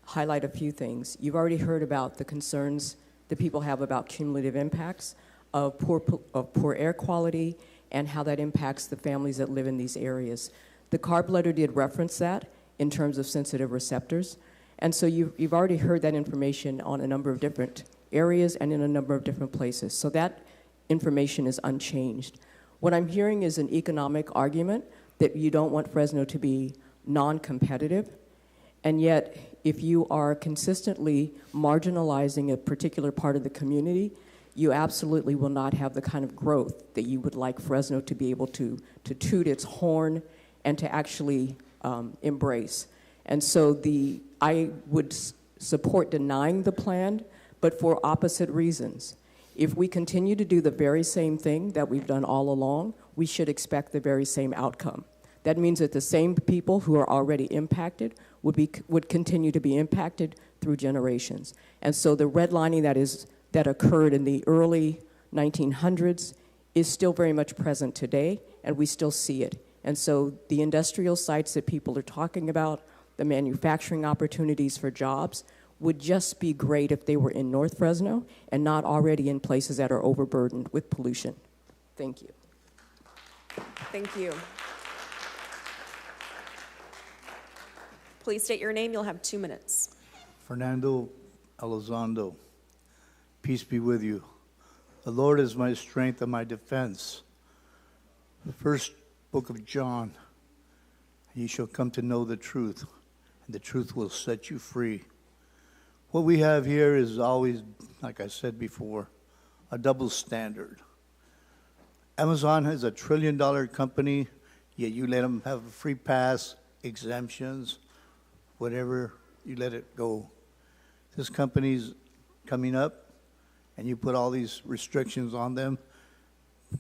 highlight a few things. You've already heard about the concerns that people have about cumulative impacts of poor air quality and how that impacts the families that live in these areas. The CARB letter did reference that in terms of sensitive receptors, and so you've already heard that information on a number of different areas and in a number of different places. So that information is unchanged. What I'm hearing is an economic argument that you don't want Fresno to be non-competitive, and yet if you are consistently marginalizing a particular part of the community, you absolutely will not have the kind of growth that you would like Fresno to be able to toot its horn and to actually embrace. And so I would support denying the plan, but for opposite reasons. If we continue to do the very same thing that we've done all along, we should expect the very same outcome. That means that the same people who are already impacted would continue to be impacted through generations. And so the redlining that occurred in the early 1900s is still very much present today, and we still see it. And so the industrial sites that people are talking about, the manufacturing opportunities for jobs, would just be great if they were in North Fresno and not already in places that are overburdened with pollution. Thank you. Thank you. Please state your name. You'll have 2 minutes. Fernando Elizondo. Peace be with you. The Lord is my strength and my defense. The first book of John. You shall come to know the truth, and the truth will set you free. What we have here is always, like I said before, a double standard. Amazon is a $1 trillion company, yet you let them have a free pass, exemptions, whatever, you let it go. This company's coming up, and you put all these restrictions on them.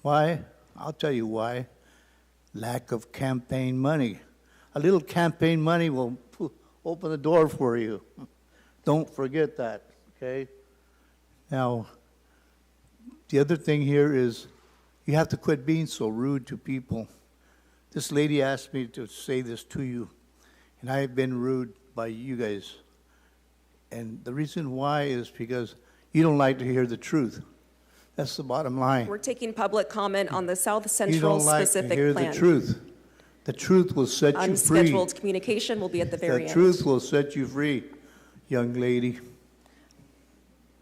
Why? I'll tell you why. Lack of campaign money. A little campaign money will open the door for you. Don't forget that, okay? Now, the other thing here is you have to quit being so rude to people. This lady asked me to say this to you, and I have been rude by you guys. And the reason why is because you don't like to hear the truth. That's the bottom line. We're taking public comment on the South You Central don't like to specific hear plan. the truth. The truth will set you free. Unscheduled communication will be at the very The end. truth will set you free, young lady.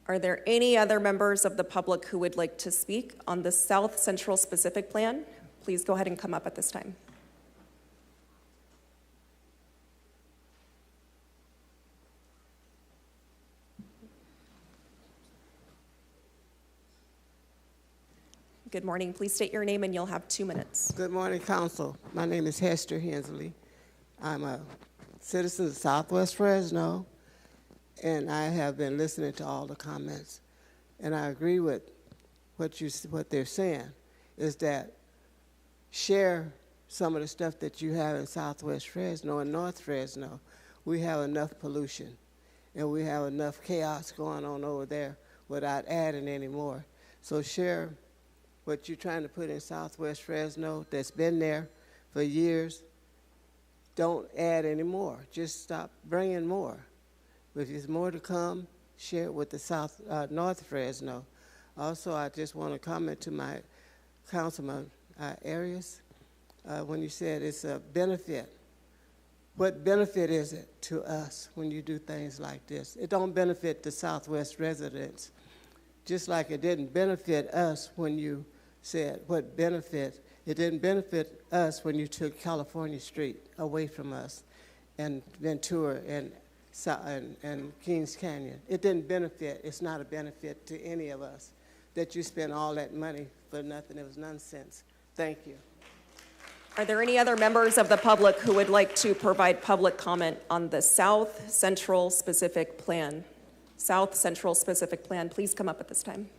Are there any other members of the public who would like to speak on the South Central specific plan? Please go ahead and come up at this time. Good morning. Please state your name and you'll have 2 minutes. Good morning, Council. My name is Hester Hensley. I'm a citizen of Southwest Fresno, and I have been listening to all the comments. And I agree with what they're saying, is that share some of the stuff that you have in Southwest Fresno and North Fresno. We have enough pollution, and we have enough chaos going on over there without adding any more. So share what you're trying to put in Southwest Fresno that's been there for years. Don't add any more. Just stop bringing more. If there's more to come, share it with the North Fresno. Also, I just want to comment to my Councilman Arias when you said it's a benefit. What benefit is it to us when you do things like this? It don't benefit the Southwest residents, just like it didn't benefit us when you said what benefit. It didn't benefit us when you took California Street away from us and Ventura and Kings Canyon. It didn't benefit. It's not a benefit to any of us that you spend all that money for nothing. It was nonsense. Thank you. Are there any other members of the public who would like to provide public comment on the South Central specific plan? South Central specific plan, please come up at this time.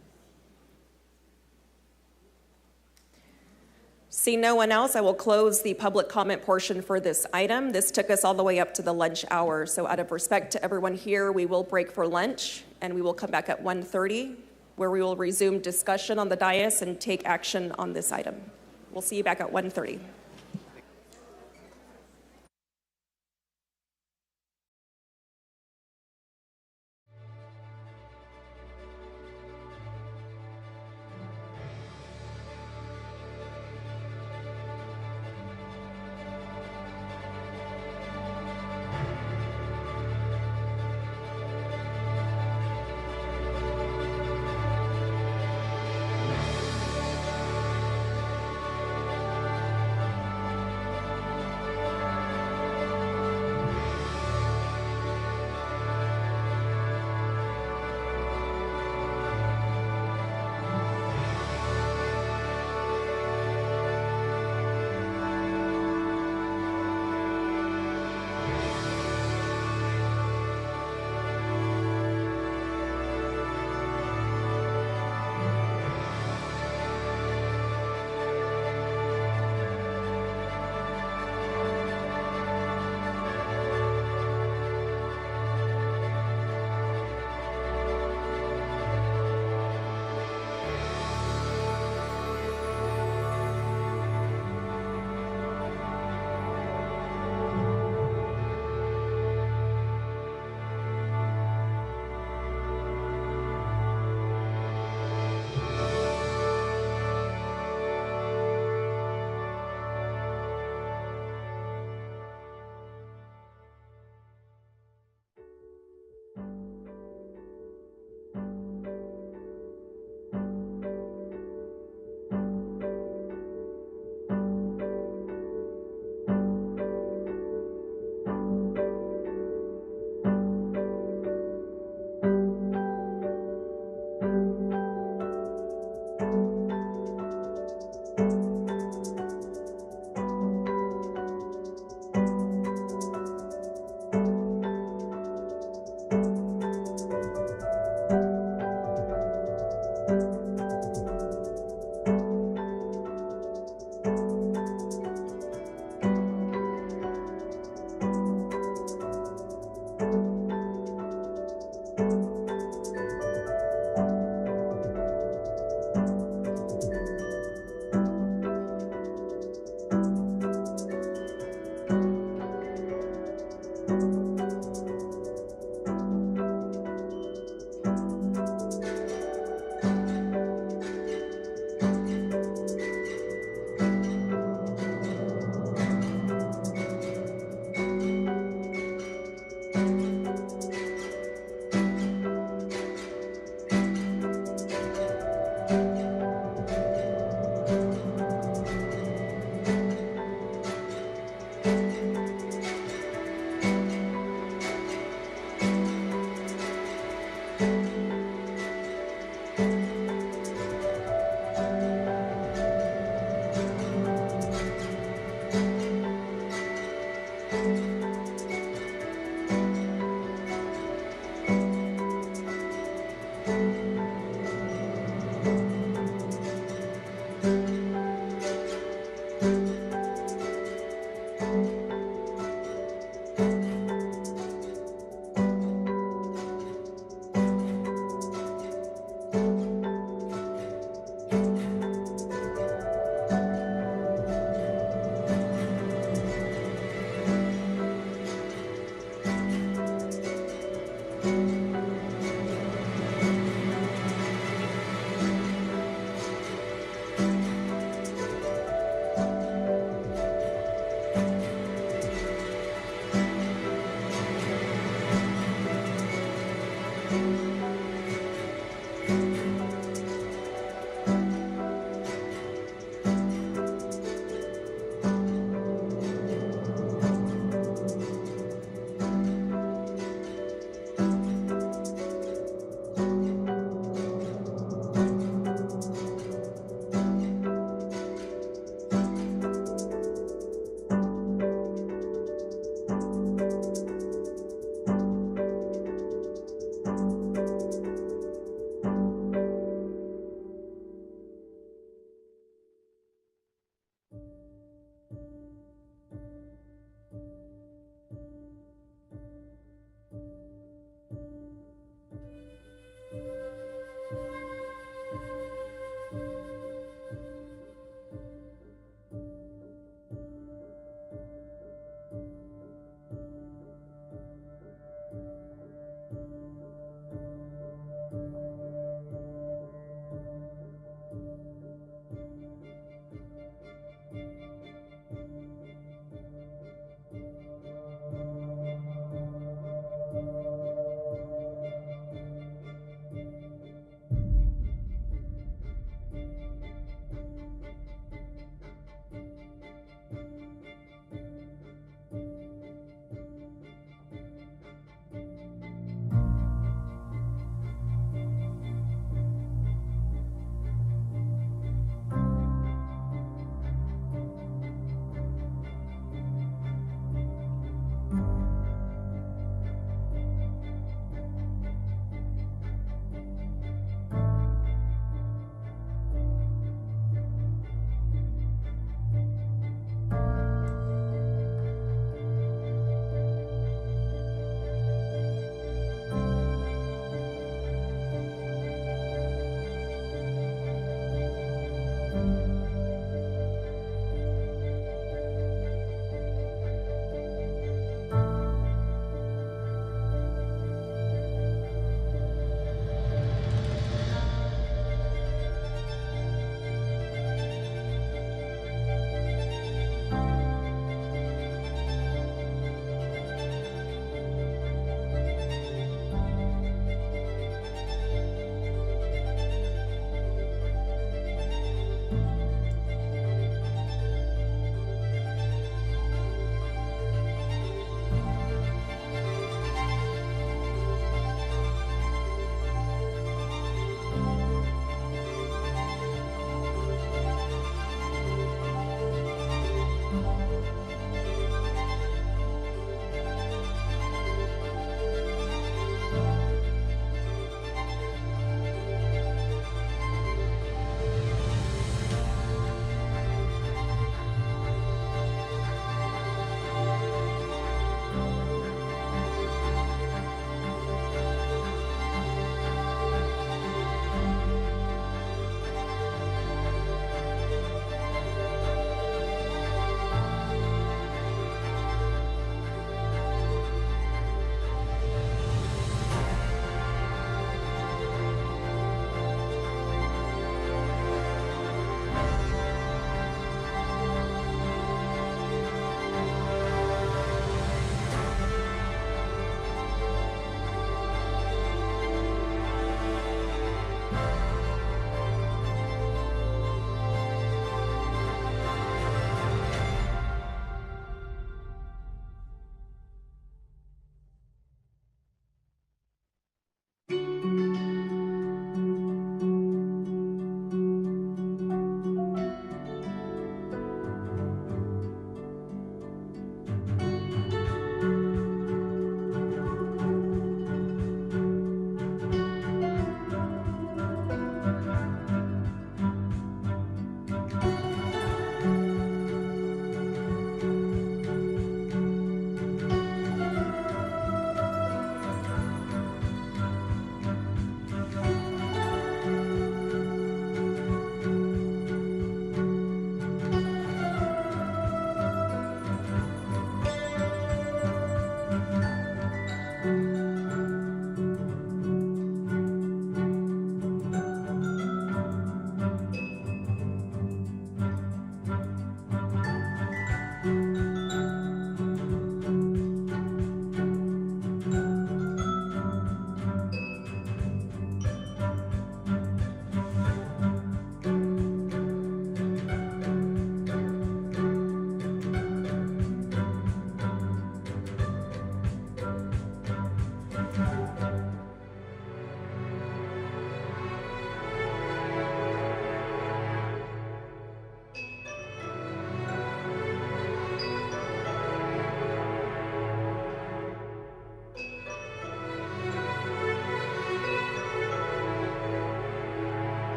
Seeing no one else, I will close the public comment portion for this item. This took us all the way up to the lunch hour, so out of respect to everyone here, we will break for lunch, and we will come back at 1:30, where we will resume discussion on the dais and take action on this item. We'll see you back at 1:30.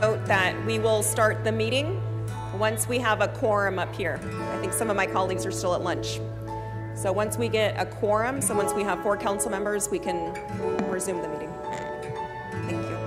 Note that we will start the meeting once we have a quorum up here. I think some of my colleagues are still at lunch. So once we get a quorum, so once we have 4 council members, we can resume the meeting. Thank you.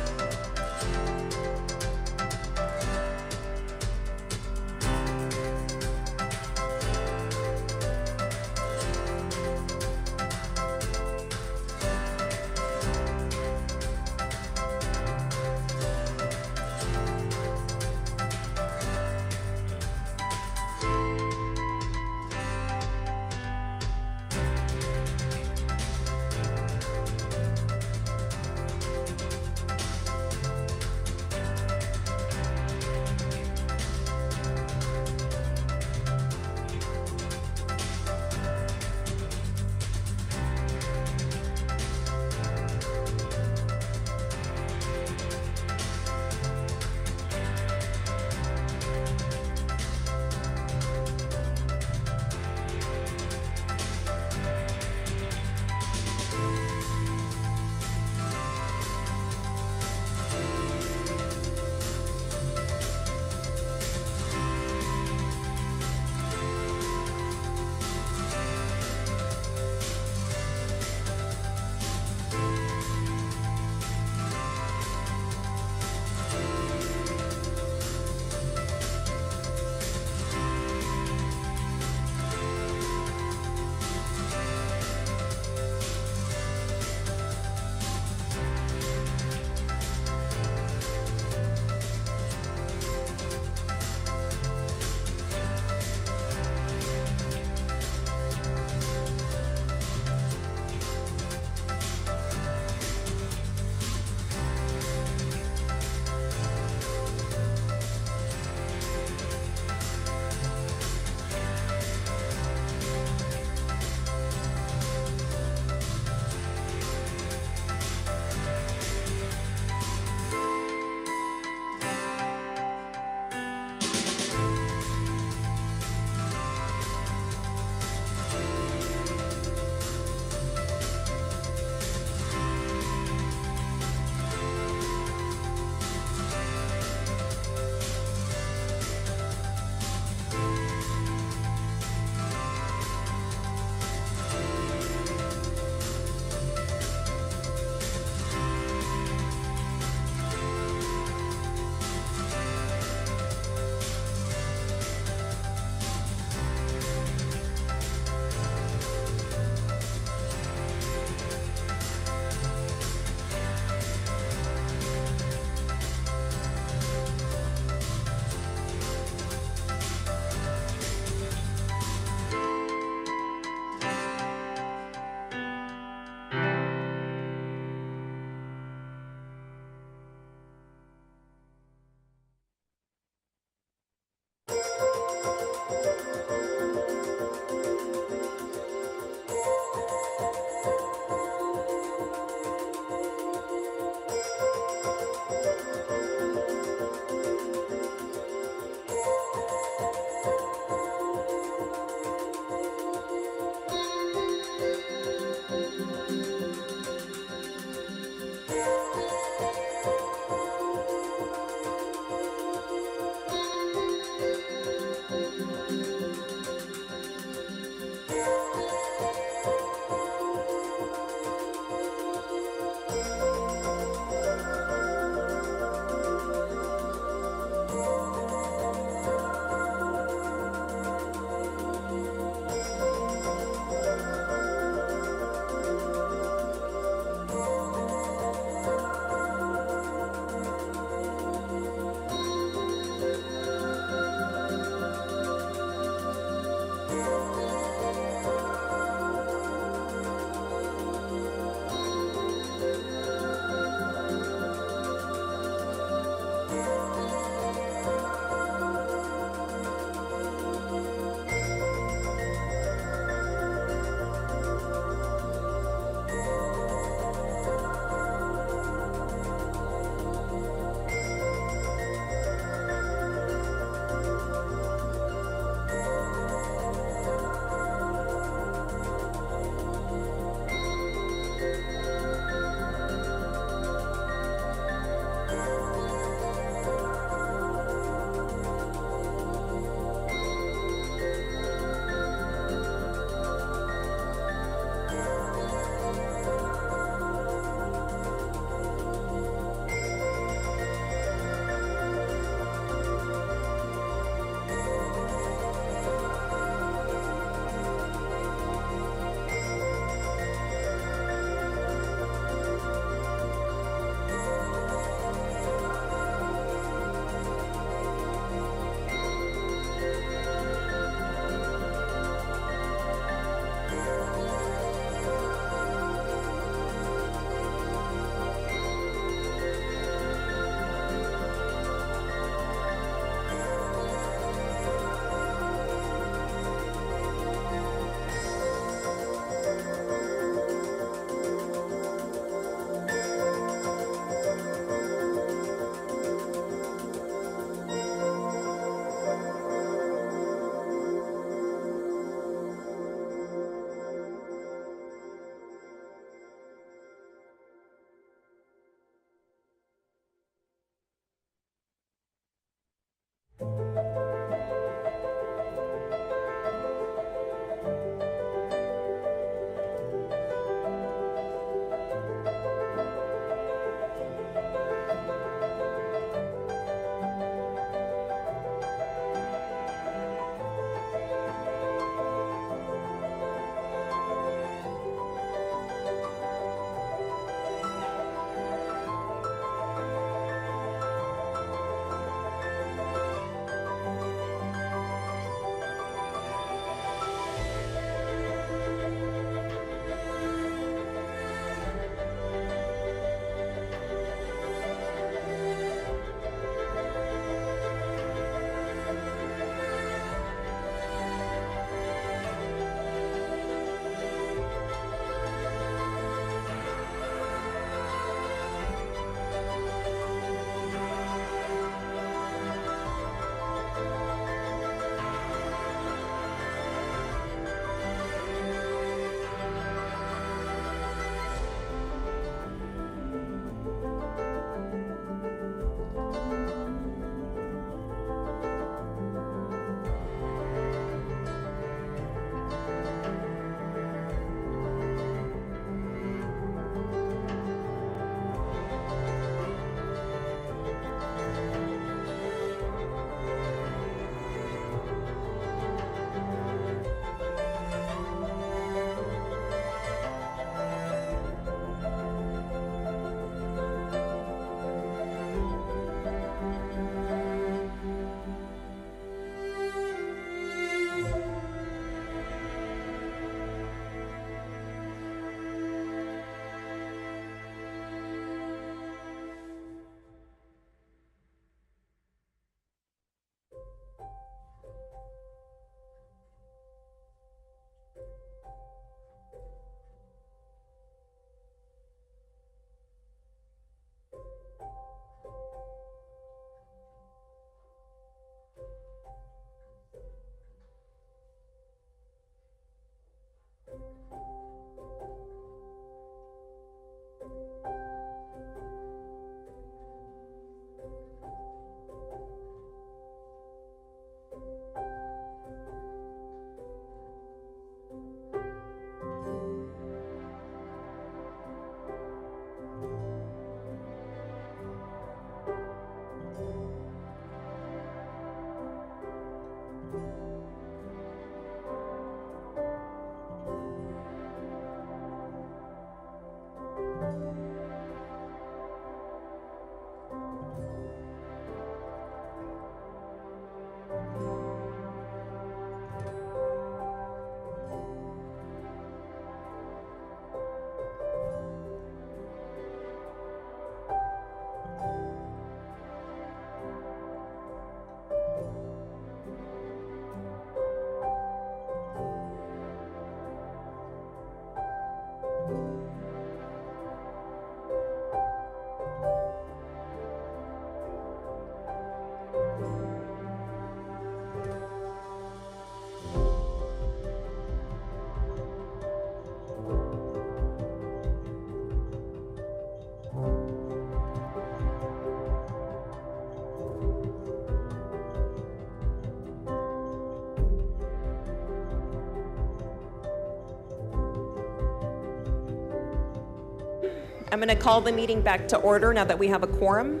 I'm going to call the meeting back to order now that we have a quorum.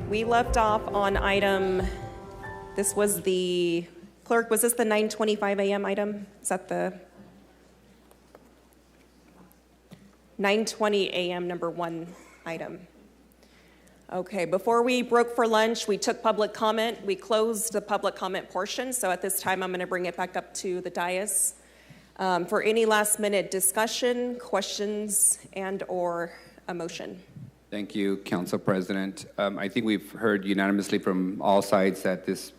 We left off on item, this was the, clerk, was this the 9:25 a.m. item? Is that the 9:20 a.m. number 1 item? Okay, before we broke for lunch, we took public comment. We closed the public comment portion, so at this time I'm going to bring it back up to the dais for any last minute discussion, questions, and/or a motion. Thank you, Council President. I think we've heard unanimously from all sides that this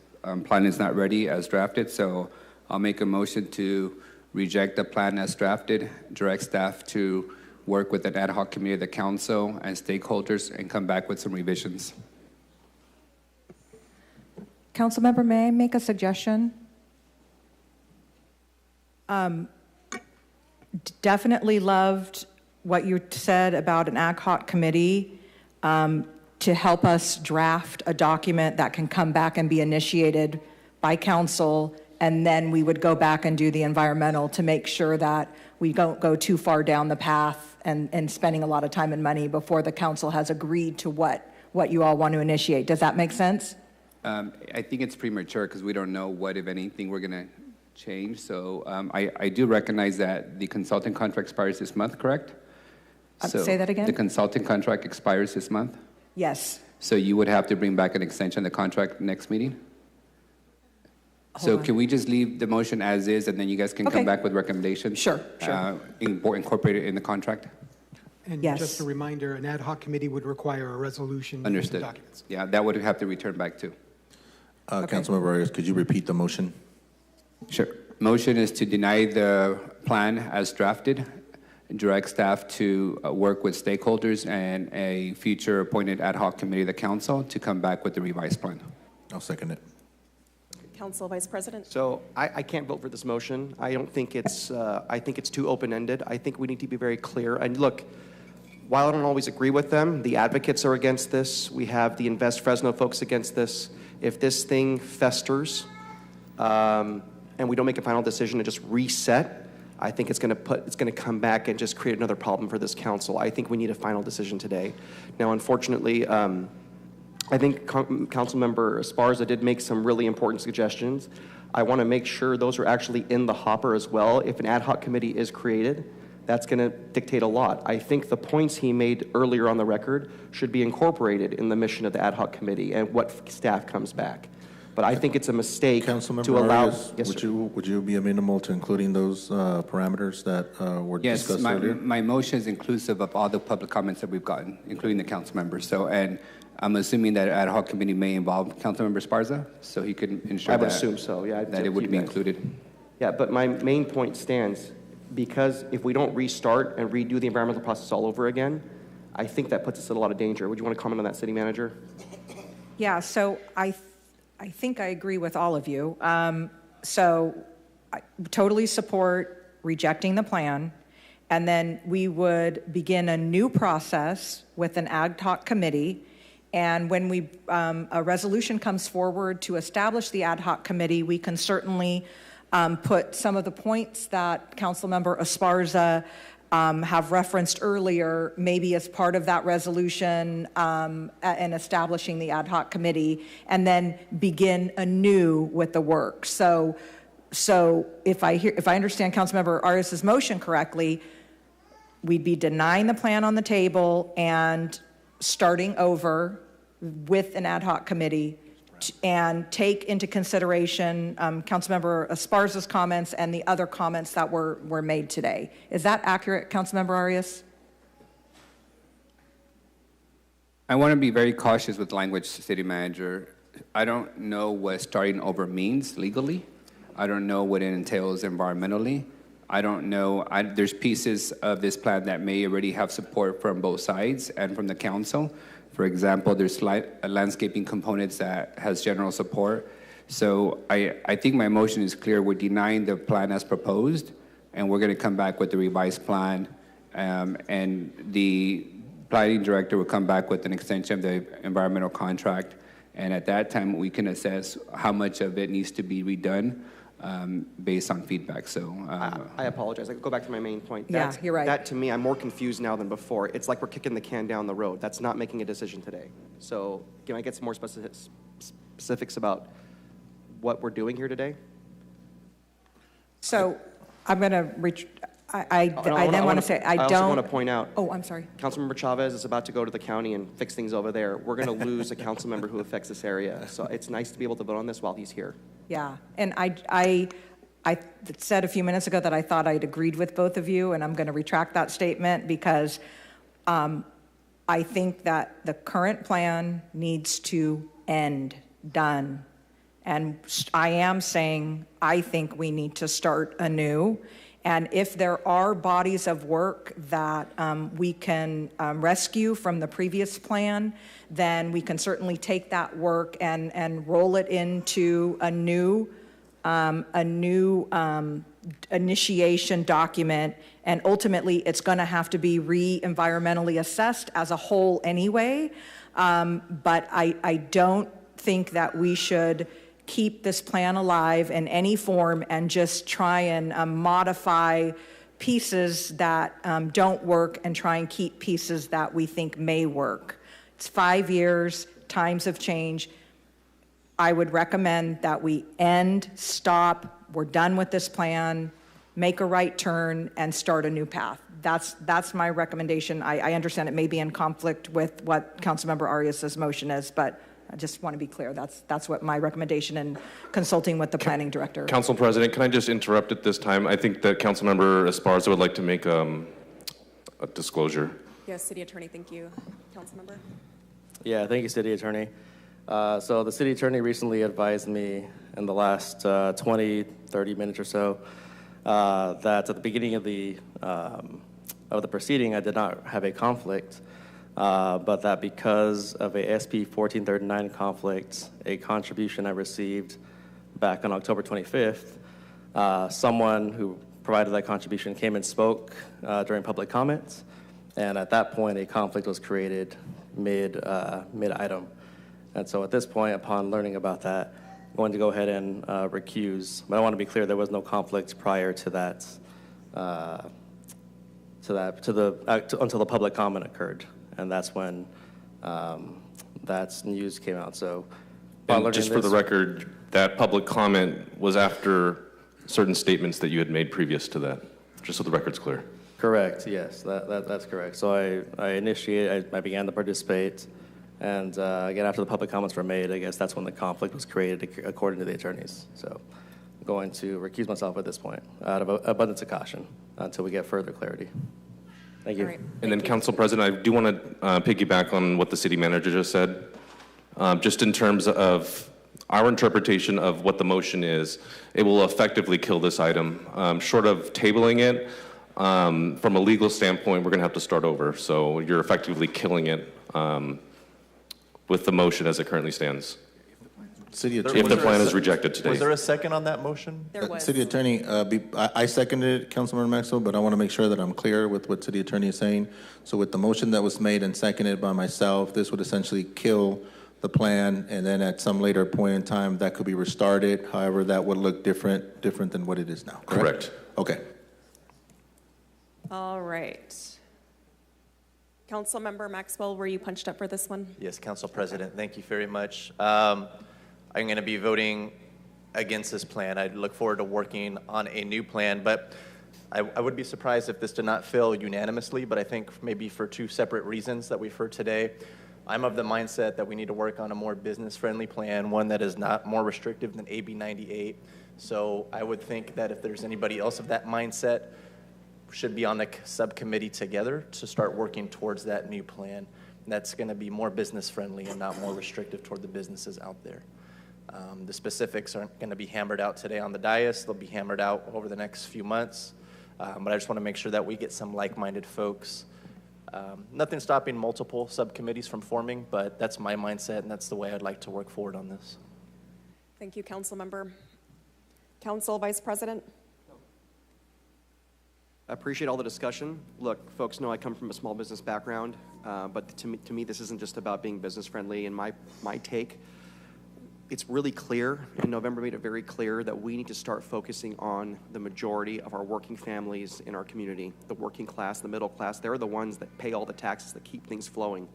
plan is not ready as drafted, so I'll make a motion to reject the plan as drafted, direct staff to work with an ad hoc committee of the council and stakeholders and come back with some revisions. Councilmember, may I make a suggestion? Definitely loved what you said about an ad hoc committee to help us draft a document that can come back and be initiated by council, and then we would go back and do the environmental to make sure that we don't go too far down the path and spending a lot of time and money before the council has agreed to what you all want to initiate. Does that make sense? I think it's premature because we don't know what, if anything, we're going to change. So I do recognize that the consulting contract expires this month, correct? Say that again? The consulting contract expires this month? Yes. So you would have to bring back an extension of the contract next meeting? So can we just leave the motion as is, and then you guys can come back with recommendations? Sure. Incorporate it in the contract? And Yes. just a reminder, an ad hoc committee would require a resolution and some Understood. documents. Yeah, that would have to return back to. Councilmember Arias, could you repeat the motion? Sure. Motion is to deny the plan as drafted, direct staff to work with stakeholders and a future appointed ad hoc committee of the council to come back with the revised plan. I'll second it. Council Vice President. So I can't vote for this motion. I don't think it's, I think it's too open-ended. I think we need to be very clear. And look, while I don't always agree with them, the advocates are against this. We have the Invest Fresno folks against this. If this thing festers and we don't make a final decision to just reset, I think it's going to come back and just create another problem for this council. I think we need a final decision today. Now, unfortunately, I think Councilmember Esparza did make some really important suggestions. I want to make sure those are actually in the hopper as well. If an ad hoc committee is created, that's going to dictate a lot. I think the points he made earlier on the record should be incorporated in the mission of the ad hoc committee and what staff comes back. But I think it's a mistake to allow. Arias, would you be amenable to including those parameters that were discussed earlier? Yes, my motion is inclusive of all the public comments that we've gotten, including the council members. So, and I'm assuming that ad hoc committee may involve Councilmember Esparza, so he could ensure I would assume so, yeah. that it would be included. Yeah, but my main point stands, because if we don't restart and redo the environmental process all over again, I think that puts us in a lot of danger. Would you want to comment on that, City Manager? Yeah, so I think I agree with all of you. So I totally support rejecting the plan, and then we would begin a new process with an ad hoc committee. And when a resolution comes forward to establish the ad hoc committee, we can certainly put some of the points that Councilmember Esparza have referenced earlier, maybe as part of that resolution and establishing the ad hoc committee, and then begin anew with the work. So if I understand Councilmember Arias' motion correctly, we'd be denying the plan on the table and starting over with an ad hoc committee and take into consideration Councilmember Esparza's comments and the other comments that were made today. Is that accurate, Councilmember Arias? I want to be very cautious with language, City Manager. I don't know what starting over means legally. I don't know what it entails environmentally. I don't know. There's pieces of this plan that may already have support from both sides and from the council. For example, there's landscaping components that has general support. So I think my motion is clear. We're denying the plan as proposed, and we're going to come back with the revised plan. And the planning director will come back with an extension of the environmental contract. And at that time, we can assess how much of it needs to be redone based on feedback. So I apologize. I go back to my main point. Yeah, you're right. That to me, I'm more confused now than before. It's like we're kicking the can down the road. That's not making a decision today. So can I get some more specifics about what we're doing here today? So I'm going to reach. I then want to say I also don't want to point out. Oh, I'm sorry. Councilmember Chavez is about to go to the county and fix things over there. We're going to lose a council member who affects this area. So it's nice to be able to vote on this while he's here. Yeah, and I said a few minutes ago that I thought I'd agreed with both of you, and I'm going to retract that statement because I think that the current plan needs to end, done. And I am saying I think we need to start anew. And if there are bodies of work that we can rescue from the previous plan, then we can certainly take that work and roll it into a new initiation document. And ultimately, it's going to have to be re-environmentally assessed as a whole anyway. But I don't think that we should keep this plan alive in any form and just try and modify pieces that don't work and try and keep pieces that we think may work. It's 5 years, times have changed. I would recommend that we end, stop, we're done with this plan, make a right turn, and start a new path. That's my recommendation. I understand it may be in conflict with what Councilmember Arias' motion is, but I just want to be clear. That's what my recommendation in consulting with the planning director. Council President, can I just interrupt at this time? I think that Councilmember Esparza would like to make a disclosure. Yes, City Attorney, thank you. Councilmember? Yeah, thank you, City Attorney. So the City Attorney recently advised me in the last 20, 30 minutes or so that at the beginning of the proceeding, I did not have a conflict. But that because of a SB 1439 conflict, a contribution I received back on October 25th, someone who provided that contribution came and spoke during public comments, and at that point, a conflict was created mid-item. And so at this point, upon learning about that, I'm going to go ahead and recuse. But I want to be clear, there was no conflict prior to that, until the public comment occurred. And that's when that news came out. So, and just for the record, that public comment was after certain statements that you had made previous to that, just so the record's clear. Correct, yes, that's correct. So I began to participate, and again, after the public comments were made, I guess that's when the conflict was created according to the attorneys. So I'm going to recuse myself at this point out of abundance of caution until we get further clarity. Thank you. Right. And then, Council President, I do want to piggyback on what the city manager just said. Just in terms of our interpretation of what the motion is, it will effectively kill this item. Short of tabling it, from a legal standpoint, we're going to have to start over. So you're effectively killing it with the motion as it currently stands. City Attorney, if the plan is rejected today. Was there a second on that motion? There was. City Attorney, I seconded it, Councilmember Maxwell, but I want to make sure that I'm clear with what City Attorney is saying. So with the motion that was made and seconded by myself, this would essentially kill the plan, and then at some later point in time, that could be restarted. However, that would look different than what it is now. Correct? Okay. All right. Councilmember Maxwell, were you punched up for this one? Yes, Council President, thank you very much. I'm going to be voting against this plan. I look forward to working on a new plan, but I would be surprised if this did not fail unanimously, but I think maybe for two separate reasons that we've heard today. I'm of the mindset that we need to work on a more business-friendly plan, one that is not more restrictive than AB 98. So I would think that if there's anybody else of that mindset, should be on the subcommittee together to start working towards that new plan. That's going to be more business-friendly and not more restrictive toward the businesses out there. The specifics aren't going to be hammered out today on the dais. They'll be hammered out over the next few months. But I just want to make sure that we get some like-minded folks. Nothing stopping multiple subcommittees from forming, but that's my mindset, and that's the way I'd like to work forward on this. Thank you, Councilmember. Council Vice President? I appreciate all the discussion. Look, folks know I come from a small business background, but to me, this isn't just about being business-friendly. And my take, it's really clear, and November made it very clear, that we need to start focusing on the majority of our working families in our community. The working class, the middle class, they're the ones that pay all the taxes that keep things flowing.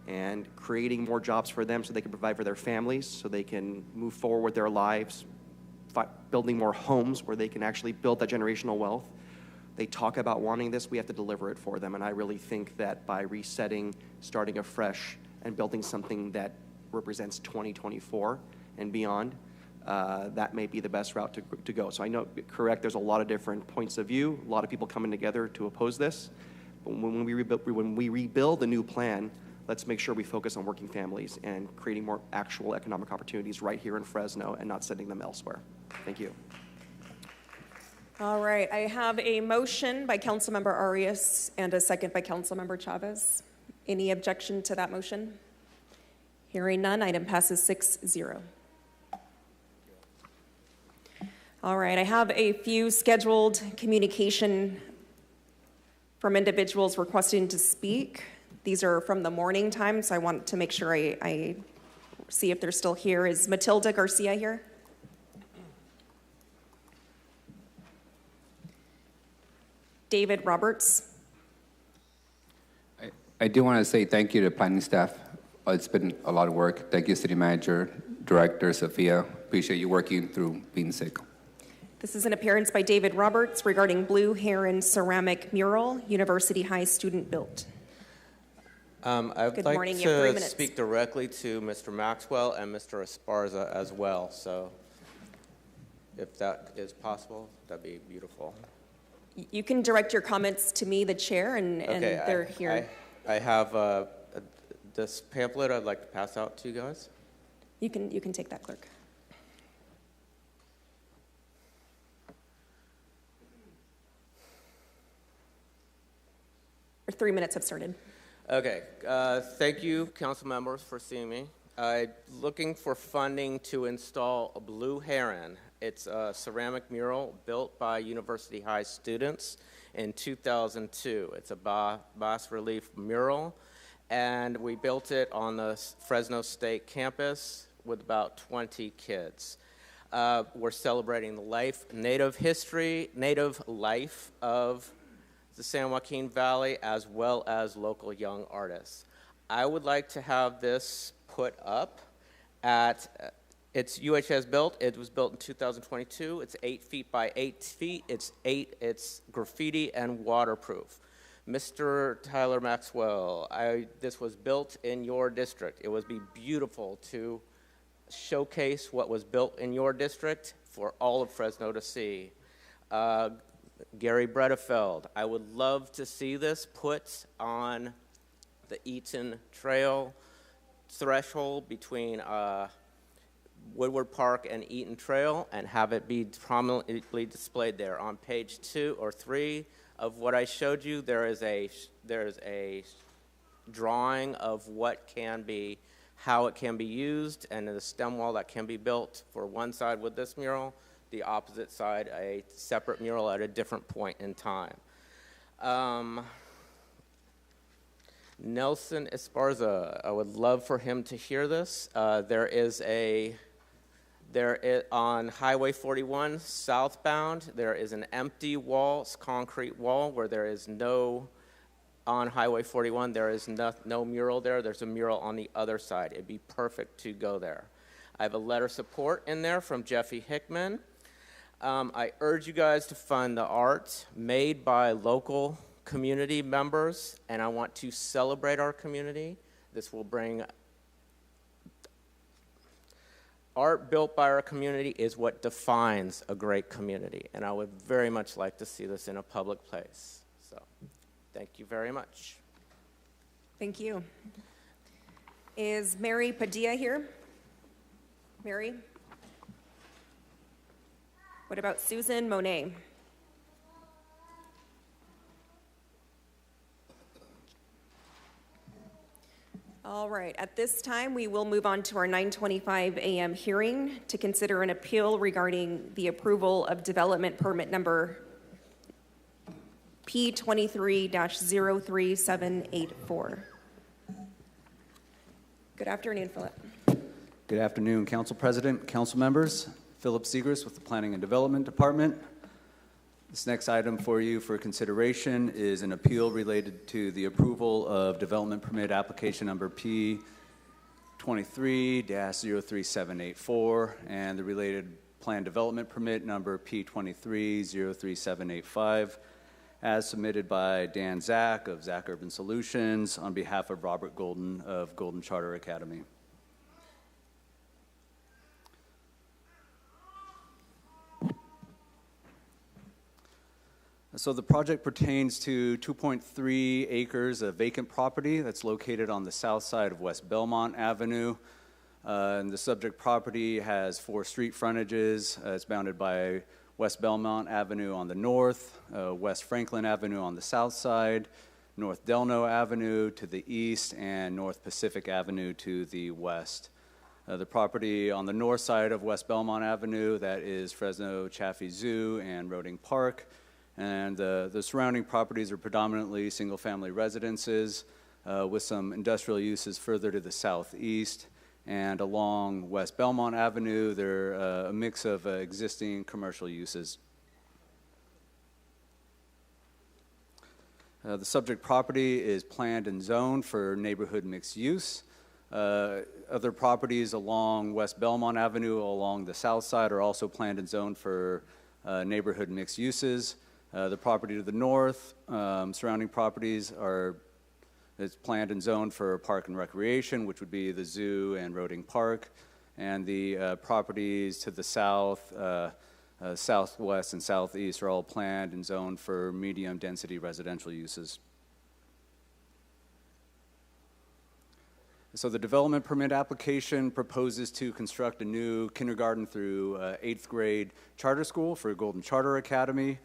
And creating more jobs for them so they can provide for their families, so they can move forward with their lives, building more homes where they can actually build that generational wealth. They talk about wanting this, we have to deliver it for them. And I really think that by resetting, starting afresh, and building something that represents 2024 and beyond, that may be the best route to go. So I know, correct, there's a lot of different points of view, a lot of people coming together to oppose this. But when we rebuild the new plan, let's make sure we focus on working families and creating more actual economic opportunities right here in Fresno and not sending them elsewhere. Thank you. All right, I have a motion by Councilmember Arias and a second by Councilmember Chavez. Any objection to that motion? Hearing none, item passes 6-0. All right, I have a few scheduled communication from individuals requesting to speak. These are from the morning time, so I want to make sure I see if they're still here. Is Matilda Garcia here? David Roberts. I do want to say thank you to planning staff. It's been a lot of work. Thank you, City Manager, Director Sophia. Appreciate you working through being sick. This is an appearance by David Roberts regarding Blue Heron ceramic mural, University High student built. I'd Good like morning. You have 3 to minutes. speak directly to Mr. Maxwell and Mr. Esparza as well. So if that is possible, that'd be beautiful. You can direct your comments to me, the chair, and Okay, they're here. I have this pamphlet I'd like to pass out to you guys. You can take that, clerk. Your 3 minutes have started. Okay, thank you, council members, for seeing me. Looking for funding to install a Blue Heron. It's a ceramic mural built by University High students in 2002. It's a bas-relief mural, and we built it on the Fresno State campus with about 20 kids. We're celebrating the native life of the San Joaquin Valley, as well as local young artists. I would like to have this put up at, it's UHS built, it was built in 2022, it's 8 feet by 8 feet, it's graffiti and waterproof. Mr. Tyler Maxwell, this was built in your district. It would be beautiful to showcase what was built in your district for all of Fresno to see. Gary Bredefeld, I would love to see this put on the Eaton Trail threshold between Woodward Park and Eaton Trail, and have it be prominently displayed there. On page 2 or 3 of what I showed you, there is a drawing of what can be, how it can be used, and the stem wall that can be built for one side with this mural, the opposite side, a separate mural at a different point in time. Nelson Esparza, I would love for him to hear this. On Highway 41 southbound, there is an empty wall, concrete wall, where there is no, on Highway 41, there is no mural there. There's a mural on the other side. It'd be perfect to go there. I have a letter of support in there from Jeffy Hickman. I urge you guys to fund the art made by local community members, and I want to celebrate our community. This will bring art built by our community is what defines a great community, and I would very much like to see this in a public place. So, thank you very much. Thank you. Is Mary Padilla here? Mary? What about Susan Monet? All right, at this time, we will move on to our 9:25 a.m. hearing to consider an appeal regarding the approval of development permit number P23-03784. Good afternoon, Philip. Good afternoon, Council President, Council members. Philip Segrist with the Planning and Development Department. This next item for you for consideration is an appeal related to the approval of development permit application number P23-03784 and the related plan development permit number P23-03785 as submitted by Dan Zach of Zach Urban Solutions on behalf of Robert Golden of Golden Charter Academy. So the project pertains to 2.3 acres of vacant property that's located on the south side of West Belmont Avenue. And the subject property has 4 street frontages. It's bounded by West Belmont Avenue on the north, West Franklin Avenue on the south side, North Delno Avenue to the east, and North Pacific Avenue to the west. The property on the north side of West Belmont Avenue, that is Fresno Chaffee Zoo and Roding Park. And the surrounding properties are predominantly single-family residences with some industrial uses further to the southeast. And along West Belmont Avenue, there are a mix of existing commercial uses. The subject property is planned and zoned for neighborhood mixed use. Other properties along West Belmont Avenue along the south side are also planned and zoned for neighborhood mixed uses. The property to the north, surrounding properties it's planned and zoned for park and recreation, which would be the zoo and Roding Park. And the properties to the south, southwest, and southeast are all planned and zoned for medium density residential uses. So the development permit application proposes to construct a new kindergarten through 8th grade charter school for Golden Charter Academy.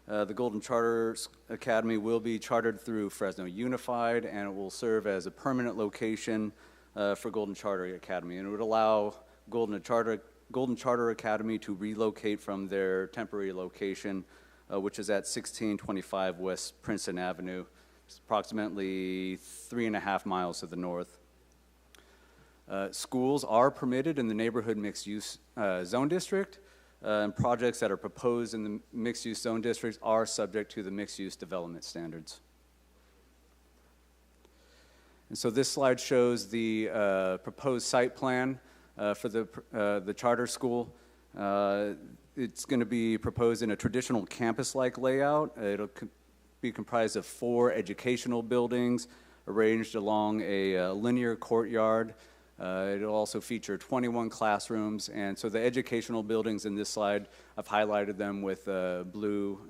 The Golden Charter Academy will be chartered through Fresno Unified, and it will serve as a permanent location for Golden Charter Academy. And it would allow Golden Charter Academy to relocate from their temporary location, which is at 1625 West Princeton Avenue, approximately 3.5 miles to the north. Schools are permitted in the neighborhood mixed-use zone district. And projects that are proposed in the mixed-use zone districts are subject to the mixed-use development standards. And so this slide shows the proposed site plan for the charter school. It's going to be proposed in a traditional campus-like layout. It'll be comprised of 4 educational buildings arranged along a linear courtyard. It'll also feature 21 classrooms, and so the educational buildings in this slide, I've highlighted them with blue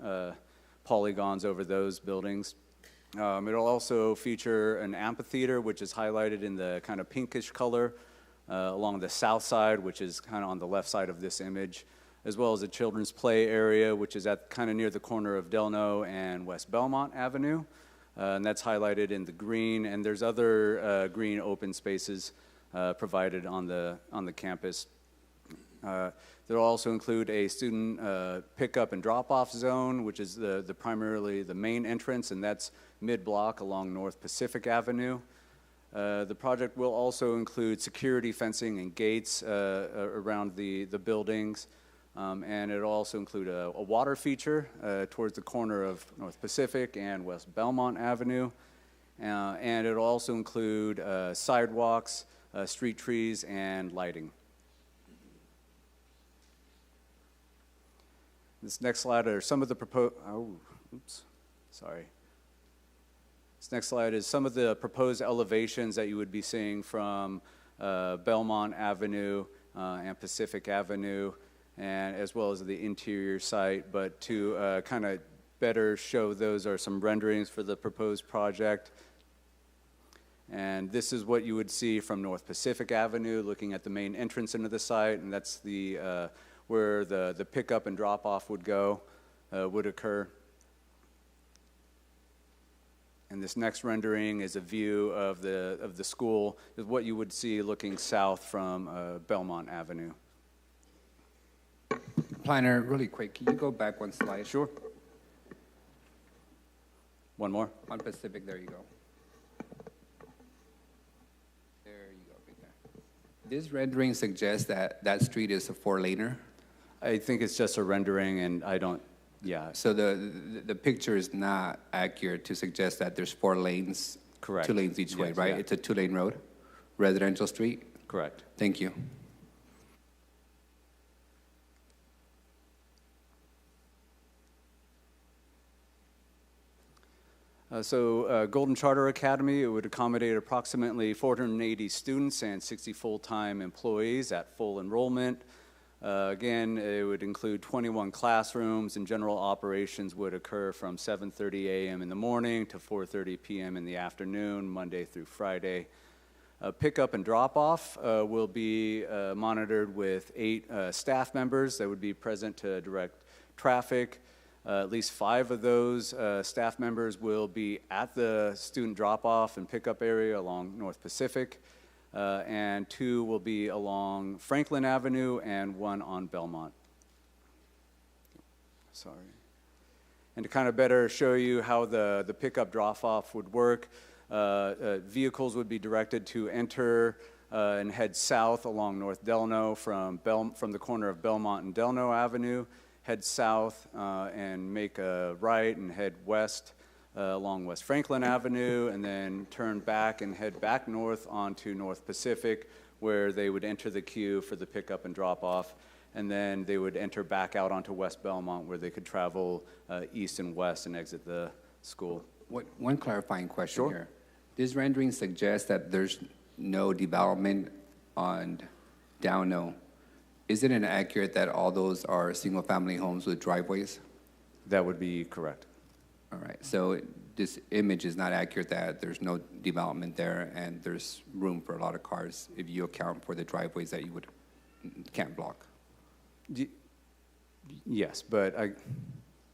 polygons over those buildings. It'll also feature an amphitheater, which is highlighted in the kind of pinkish color along the south side, which is kind of on the left side of this image, as well as a children's play area, which is at kind of near the corner of Delno and West Belmont Avenue, and that's highlighted in the green, and there's other green open spaces provided on the campus. They'll also include a student pickup and drop-off zone, which is primarily the main entrance, and that's mid-block along North Pacific Avenue. The project will also include security fencing and gates around the buildings, and it'll also include a water feature towards the corner of North Pacific and West Belmont Avenue, and it'll also include sidewalks, street trees, and lighting. This next slide are some of the This next slide is some of the proposed elevations that you would be seeing from Belmont Avenue and Pacific Avenue, and as well as the interior site. But to kind of better show those are some renderings for the proposed project. And this is what you would see from North Pacific Avenue, looking at the main entrance into the site, and that's the where the pickup and drop-off would occur. And this next rendering is a view of the school, is what you would see looking south from Belmont Avenue. Planner, really quick, can you go back one slide? Sure. One more? On Pacific, there you go. There you go, right there. This rendering suggests that that street is a four-laner? I think it's just a rendering, and I don't, yeah. So the picture is not accurate to suggest that there's 4 lanes, Correct. 2 lanes each way, Yes, right? yeah. It's a 2-lane road, residential street? Correct. Thank you. Golden Charter Academy, it would accommodate approximately 480 students and 60 full-time employees at full enrollment. Again, it would include 21 classrooms, and general operations would occur from 7:30 a.m. in the morning to 4:30 p.m. in the afternoon, Monday through Friday. Pickup and drop-off will be monitored with 8 staff members that would be present to direct traffic. At least 5 of those staff members will be at the student drop-off and pickup area along North Pacific, and 2 will be along Franklin Avenue and 1 on Belmont. Sorry. And to kind of better show you how the pickup drop-off would work, vehicles would be directed to enter and head south along North Delano from the corner of Belmont and Delano Avenue, head south and make a right and head west along West Franklin Avenue, and then turn back and head back north onto North Pacific, where they would enter the queue for the pickup and drop-off, and then they would enter back out onto West Belmont, where they could travel east and west and exit the school. One clarifying question Sure. here. This rendering suggests that there's no development on Delano. Is it inaccurate that all those are single-family homes with driveways? That would be correct. All right, so this image is not accurate that there's no development there and there's room for a lot of cars if you account for the driveways that you can't block. Yes, but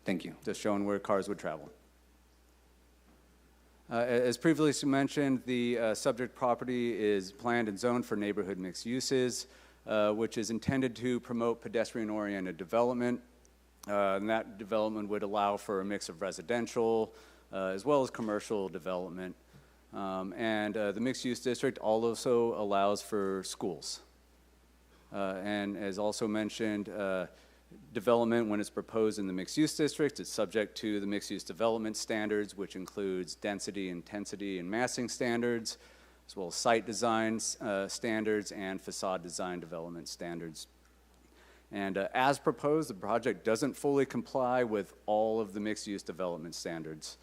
Thank you. Just showing where cars would travel. As previously mentioned, the subject property is planned and zoned for neighborhood mixed uses, which is intended to promote pedestrian-oriented development. And that development would allow for a mix of residential as well as commercial development. And the mixed-use district also allows for schools. And as also mentioned, development, when it's proposed in the mixed-use district, it's subject to the mixed-use development standards, which includes density, intensity, and massing standards, as well as site design standards and facade design development standards. And as proposed, the project doesn't fully comply with all of the mixed-use development standards.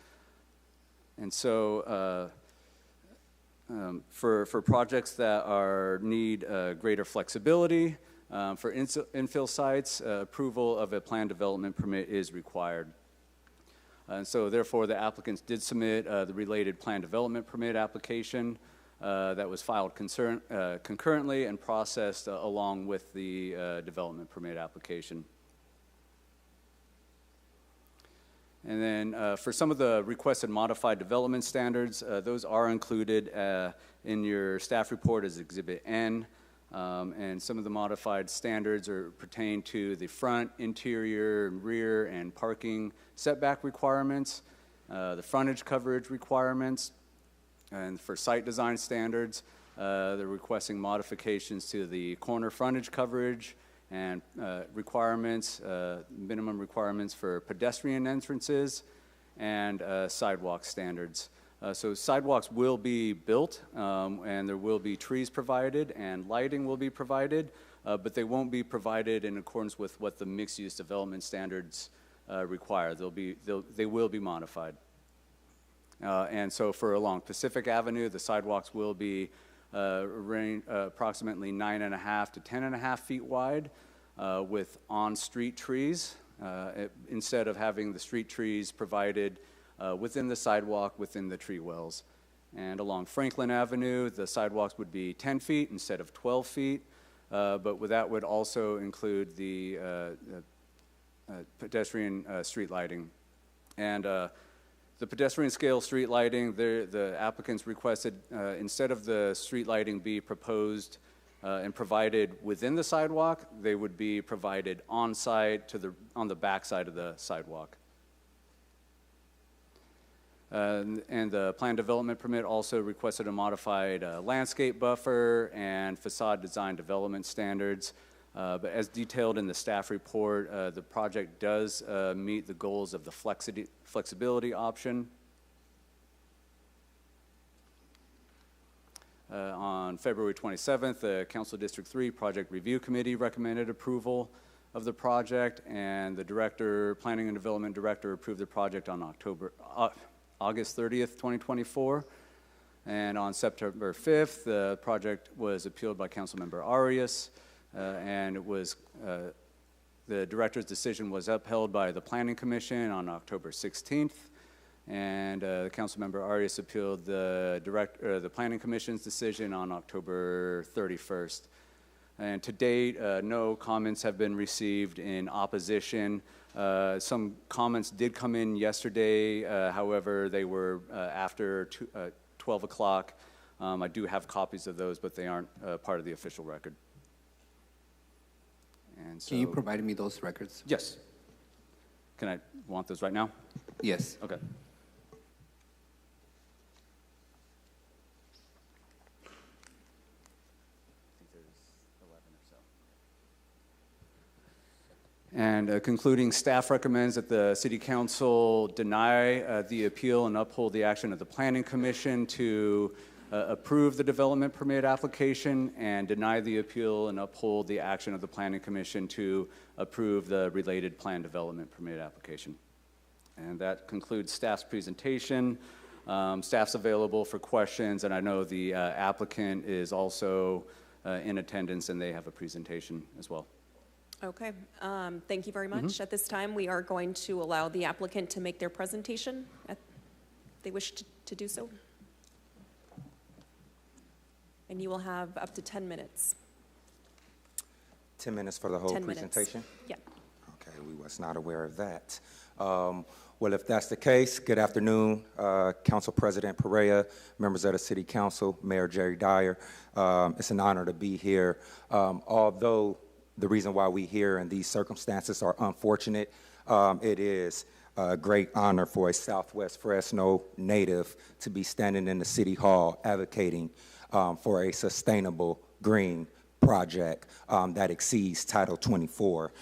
And so for projects that need greater flexibility, for infill sites, approval of a planned development permit is required. And so therefore, the applicants did submit the related planned development permit application that was filed concurrently and processed along with the development permit application. And then for some of the requested modified development standards, those are included in your staff report as Exhibit N. And some of the modified standards pertain to the front, interior, rear, and parking setback requirements, the frontage coverage requirements, and for site design standards, they're requesting modifications to the corner frontage coverage and requirements, minimum requirements for pedestrian entrances and sidewalk standards. So sidewalks will be built, and there will be trees provided, and lighting will be provided, but they won't be provided in accordance with what the mixed-use development standards require. They will be modified. And so for along Pacific Avenue, the sidewalks will be approximately 9.5 to 10.5 feet wide with on-street trees instead of having the street trees provided within the sidewalk, within the tree wells. And along Franklin Avenue, the sidewalks would be 10 feet instead of 12 feet, but that would also include the pedestrian street lighting. And the pedestrian scale street lighting, the applicants requested instead of the street lighting be proposed and provided within the sidewalk, they would be provided on-site on the back side of the sidewalk. And the plan development permit also requested a modified landscape buffer and facade design development standards. But as detailed in the staff report, the project does meet the goals of the flexibility option. On February 27th, the Council District 3 Project Review Committee recommended approval of the project, and the Planning and Development Director approved the project on August 30th, 2024. And on September 5th, the project was appealed by Councilmember Arias, and it was the director's decision was upheld by the Planning Commission on October 16th. And Councilmember Arias appealed the Planning Commission's decision on October 31st. And to date, no comments have been received in opposition. Some comments did come in yesterday, however, they were after 12 o'clock. I do have copies of those, but they aren't part of the official record. And so, can you provide me those records? Yes. Can I want those right now? Yes. Okay. And concluding, staff recommends that the City Council deny the appeal and uphold the action of the Planning Commission to approve the development permit application, and deny the appeal and uphold the action of the Planning Commission to approve the related plan development permit application. And that concludes staff's presentation. Staff's available for questions, and I know the applicant is also in attendance, and they have a presentation as well. Okay, thank you very much. At this time, we are going to allow the applicant to make their presentation if they wish to do so. And you will have up to 10 minutes. 10 minutes for the whole 10 presentation? Minutes. Yeah. Okay, we was not aware of that. Well, if that's the case, good afternoon, Council President Perea, members of the City Council, Mayor Jerry Dyer. It's an honor to be here. Although the reason why we're here in these circumstances are unfortunate, it is a great honor for a Southwest Fresno native to be standing in the City Hall advocating for a sustainable green project that exceeds Title 24.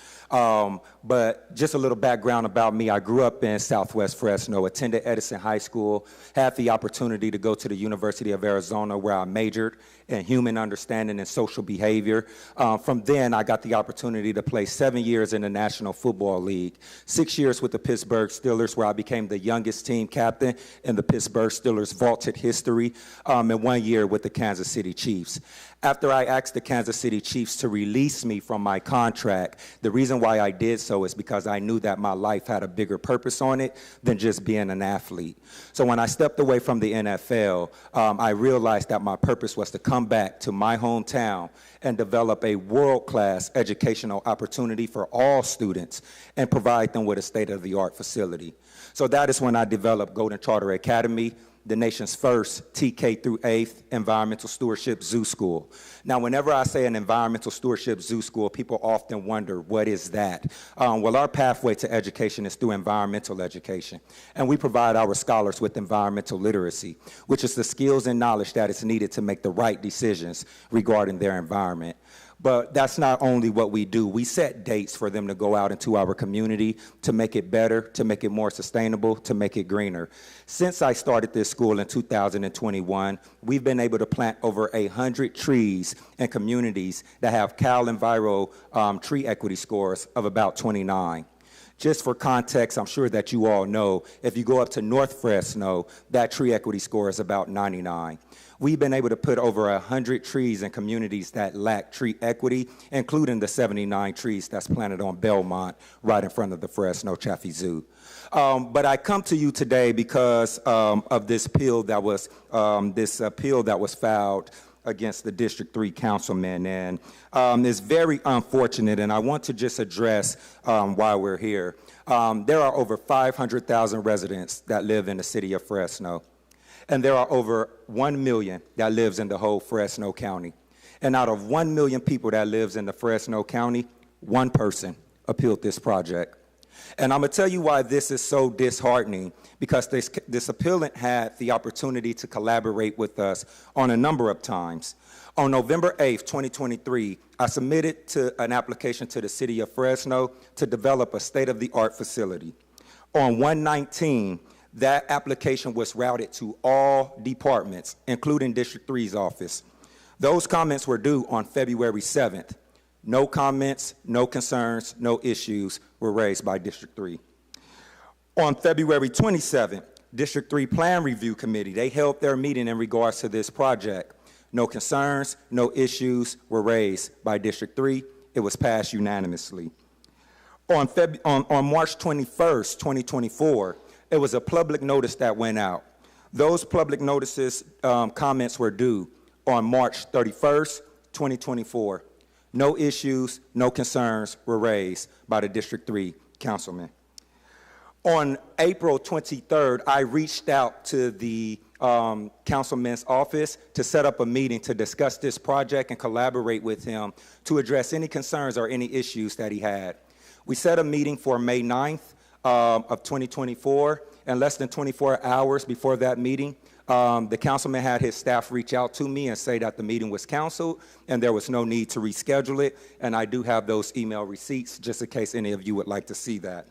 But just a little background about me. I grew up in Southwest Fresno, attended Edison High School, had the opportunity to go to the University of Arizona where I majored in human understanding and social behavior. From then, I got the opportunity to play 7 years in the National Football League, 6 years with the Pittsburgh Steelers, where I became the youngest team captain in the Pittsburgh Steelers' vaulted history, and 1 year with the Kansas City Chiefs. After I asked the Kansas City Chiefs to release me from my contract, the reason why I did so is because I knew that my life had a bigger purpose on it than just being an athlete. So when I stepped away from the NFL, I realized that my purpose was to come back to my hometown and develop a world-class educational opportunity for all students and provide them with a state-of-the-art facility. So that is when I developed Golden Charter Academy, the nation's first TK through 8th environmental stewardship zoo school. Now, whenever I say an environmental stewardship zoo school, people often wonder, what is that? Well, our pathway to education is through environmental education. And we provide our scholars with environmental literacy, which is the skills and knowledge that is needed to make the right decisions regarding their environment. But that's not only what we do. We set dates for them to go out into our community to make it better, to make it more sustainable, to make it greener. Since I started this school in 2021, we've been able to plant over 100 trees in communities that have Cal Enviro tree equity scores of about 29. Just for context, I'm sure that you all know, if you go up to North Fresno, that tree equity score is about 99. We've been able to put over 100 trees in communities that lack tree equity, including the 79 trees that's planted on Belmont, right in front of the Fresno Chaffee Zoo. But I come to you today because of this appeal that was filed against the District 3 councilman, and it's very unfortunate, and I want to just address why we're here. There are over 500,000 residents that live in the city of Fresno, and there are over 1 million that lives in the whole Fresno County. And out of 1 million people that lives in the Fresno County, one person appealed this project. And I'm going to tell you why this is so disheartening, because this appellant had the opportunity to collaborate with us on a number of times. On November 8th, 2023, I submitted an application to the city of Fresno to develop a state-of-the-art facility. On 1/19, that application was routed to all departments, including District 3's office. Those comments were due on February 7th. No comments, no concerns, no issues were raised by District 3. On February 27th, District 3 Plan Review Committee, they held their meeting in regards to this project. No concerns, no issues were raised by District 3. It was passed unanimously. On March 21st, 2024, it was a public notice that went out. Those public notices comments were due on March 31st, 2024. No issues, no concerns were raised by the District 3 councilman. On April 23rd, I reached out to the councilman's office to set up a meeting to discuss this project and collaborate with him to address any concerns or any issues that he had. We set a meeting for May 9th of 2024, and less than 24 hours before that meeting, the councilman had his staff reach out to me and say that the meeting was canceled and there was no need to reschedule it, and I do have those email receipts just in case any of you would like to see that.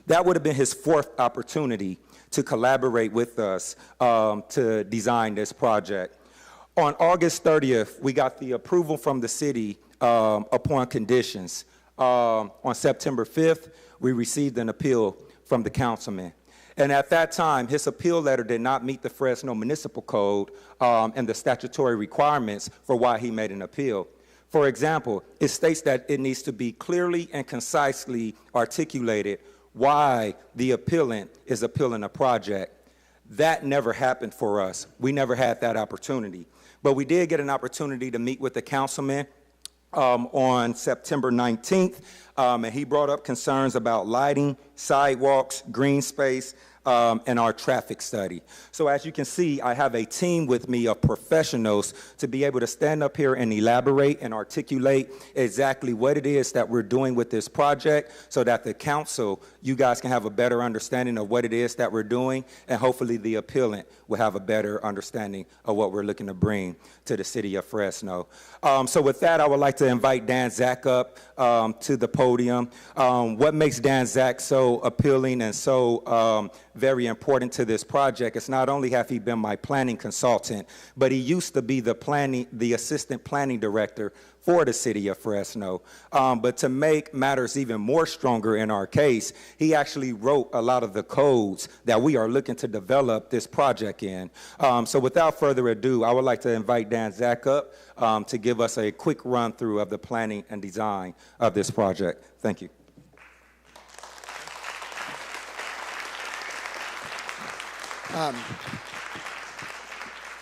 That would have been his fourth opportunity to collaborate with us to design this project. On August 30th, we got the approval from the city upon conditions. On September 5th, we received an appeal from the councilman. And at that time, his appeal letter did not meet the Fresno Municipal Code and the statutory requirements for why he made an appeal. For example, it states that it needs to be clearly and concisely articulated why the appellant is appealing a project. That never happened for us. We never had that opportunity. But we did get an opportunity to meet with the councilman on September 19th, and he brought up concerns about lighting, sidewalks, green space, and our traffic study. So as you can see, I have a team with me of professionals to be able to stand up here and elaborate and articulate exactly what it is that we're doing with this project so that the council, you guys can have a better understanding of what it is that we're doing, and hopefully the appellant will have a better understanding of what we're looking to bring to the city of Fresno. So with that, I would like to invite Dan Zach up to the podium. What makes Dan Zach so appealing and so very important to this project is not only have he been my planning consultant, but he used to be the assistant planning director for the city of Fresno. But to make matters even more stronger in our case, he actually wrote a lot of the codes that we are looking to develop this project in. So without further ado, I would like to invite Dan Zach up to give us a quick run through of the planning and design of this project. Thank you.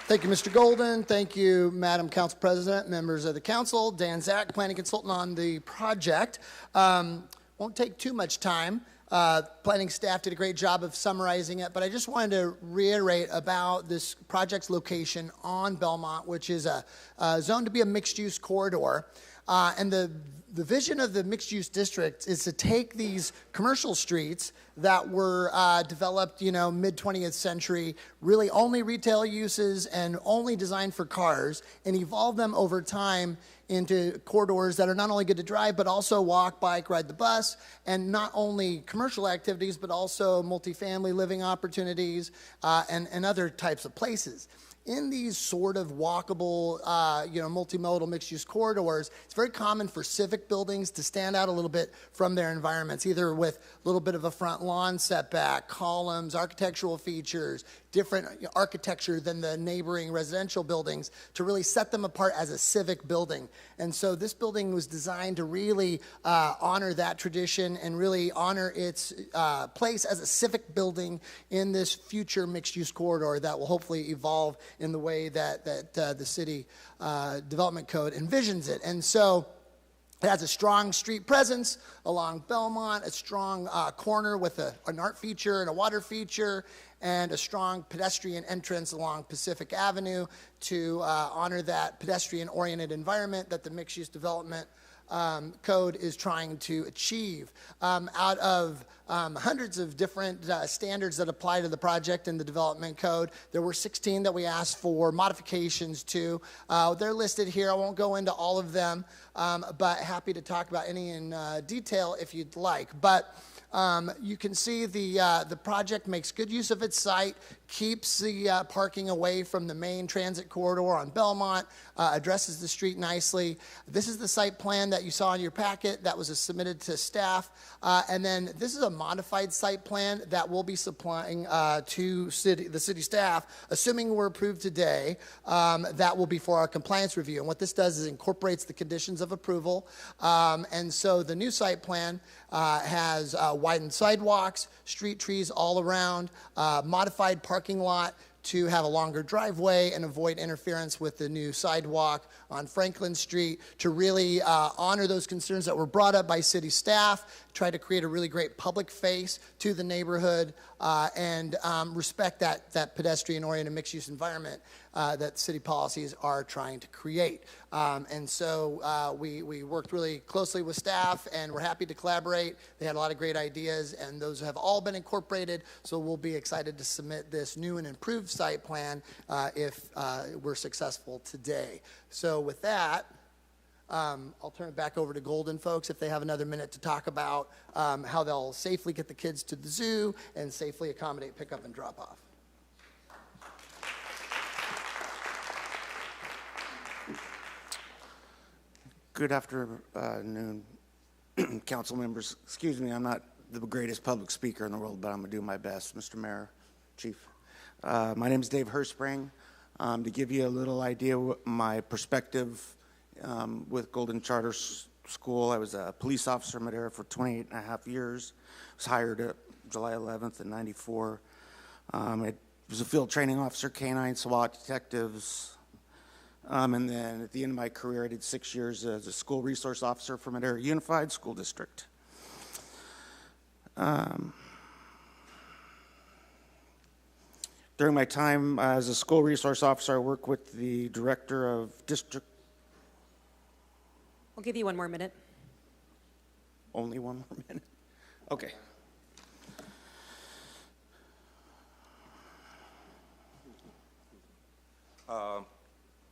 Thank you, Mr. Golden. Thank you, Madam Council President, members of the council. Dan Zach, planning consultant on the project. Won't take too much time. Planning staff did a great job of summarizing it, but I just wanted to reiterate about this project's location on Belmont, which is a zoned to be a mixed-use corridor. And the vision of the mixed-use district is to take these commercial streets that were developed, mid-20th century, really only retail uses and only designed for cars, and evolve them over time into corridors that are not only good to drive, but also walk, bike, ride the bus, and not only commercial activities, but also multifamily living opportunities and other types of places. In these sort of walkable, multimodal mixed-use corridors, it's very common for civic buildings to stand out a little bit from their environments, either with a little bit of a front lawn setback, columns, architectural features, different architecture than the neighboring residential buildings to really set them apart as a civic building. And so this building was designed to really honor that tradition and really honor its place as a civic building in this future mixed-use corridor that will hopefully evolve in the way that the city development code envisions it. And so it has a strong street presence along Belmont, a strong corner with an art feature and a water feature, and a strong pedestrian entrance along Pacific Avenue to honor that pedestrian-oriented environment that the mixed-use development code is trying to achieve. Out of hundreds of different standards that apply to the project in the development code, there were 16 that we asked for modifications to. They're listed here. I won't go into all of them, but happy to talk about any in detail if you'd like. But you can see the project makes good use of its site, keeps the parking away from the main transit corridor on Belmont, addresses the street nicely. This is the site plan that you saw in your packet that was submitted to staff. And then this is a modified site plan that we'll be supplying to the city staff, assuming we're approved today. That will be for our compliance review. And what this does is incorporates the conditions of approval. And so the new site plan has widened sidewalks, street trees all around, modified parking lot to have a longer driveway and avoid interference with the new sidewalk on Franklin Street, to really honor those concerns that were brought up by city staff, try to create a really great public face to the neighborhood, and respect that pedestrian-oriented mixed-use environment that city policies are trying to create. And so we worked really closely with staff, and we're happy to collaborate. They had a lot of great ideas, and those have all been incorporated, so we'll be excited to submit this new and improved site plan if we're successful today. So with that, I'll turn it back over to Golden folks if they have another minute to talk about how they'll safely get the kids to the zoo and safely accommodate pickup and drop off. Good afternoon, council members. Excuse me, I'm not the greatest public speaker in the world, but I'm going to do my best, Mr. Mayor, Chief. My name is Dave Herspring. To give you a little idea of my perspective with Golden Charter School, I was a police officer in Madera for 28 and a half years. I was hired at July 11th in '94. I was a field training officer, canine, SWAT, detectives. And then at the end of my career, I did 6 years as a school resource officer for Madera Unified School District. During my time as a school resource officer, I worked with the director of district. We'll give you one more minute. Only one more minute? Okay.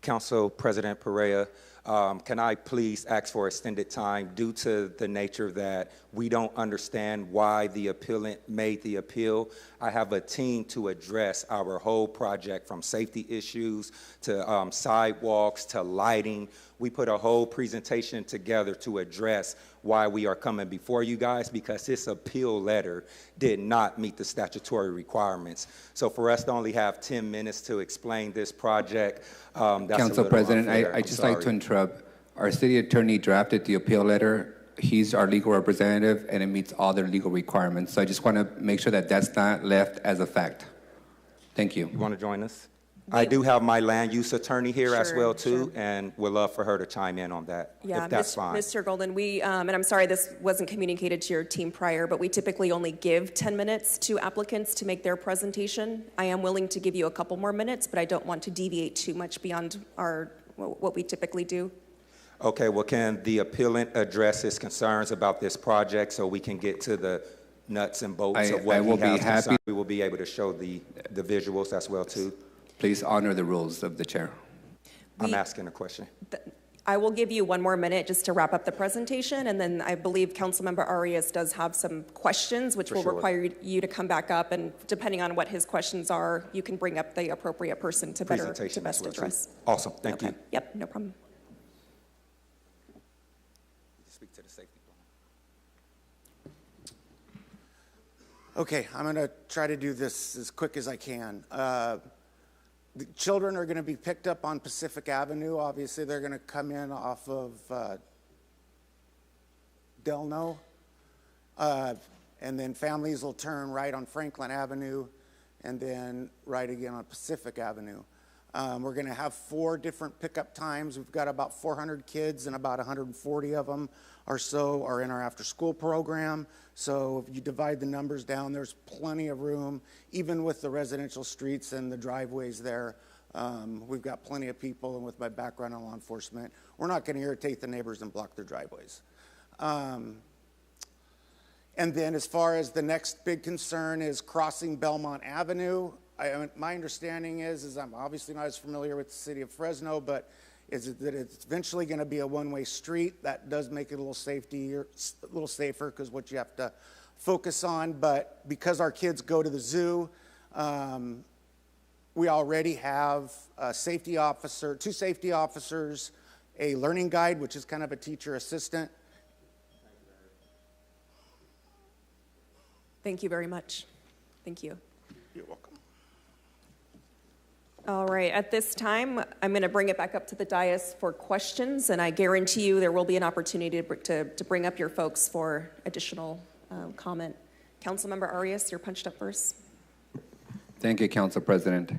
Council President Perea, can I please ask for extended time due to the nature that we don't understand why the appellant made the appeal? I have a team to address our whole project, from safety issues to sidewalks to lighting. We put a whole presentation together to address why we are coming before you guys, because this appeal letter did not meet the statutory requirements. So for us to only have 10 minutes to explain this project, that's Council President, I just like to interrupt. Our city attorney drafted the appeal letter. He's our legal representative, and it meets all their legal requirements. So I just want to make sure that that's not left as a fact. Thank you. You want to join us? I do have my land use attorney here as well too, and would love for her to chime in on that, Yeah, if that's fine. Mr. Golden, we, and I'm sorry this wasn't communicated to your team prior, but we typically only give 10 minutes to applicants to make their presentation. I am willing to give you a couple more minutes, but I don't want to deviate too much beyond what we typically do. Okay, well, can the appellant address his concerns about this project so we can get to the nuts and bolts of what he has concerned? We will be able to show the visuals as well too. Please honor the rules of the chair. I'm asking a question. I will give you one more minute just to wrap up the presentation, and then I believe Councilmember Arias does have some questions, which will require you to come back up, and depending on what his questions are, you can bring up the appropriate person to best address. Awesome, thank you. Yep, no problem. Speak to the safety. Okay, I'm going to try to do this as quick as I can. The children are going to be picked up on Pacific Avenue. Obviously, they're going to come in off of Delno. And then families will turn right on Franklin Avenue and then right again on Pacific Avenue. We're going to have 4 different pickup times. We've got about 400 kids, and about 140 of them or so are in our after-school program. So if you divide the numbers down, there's plenty of room, even with the residential streets and the driveways there. We've got plenty of people, and with my background in law enforcement, we're not going to irritate the neighbors and block their driveways. And then as far as the next big concern is crossing Belmont Avenue, my understanding is I'm obviously not as familiar with the city of Fresno, but is that it's eventually going to be a one-way street. That does make it a little safer because what you have to focus on. But because our kids go to the zoo, we already have a safety officer, 2 safety officers, a learning guide, which is kind of a teacher assistant. Thank you very much. Thank you. You're welcome. All right, at this time, I'm going to bring it back up to the dais for questions, and I guarantee you there will be an opportunity to bring up your folks for additional comment. Councilmember Arias, you're punched up first. Thank you, Council President.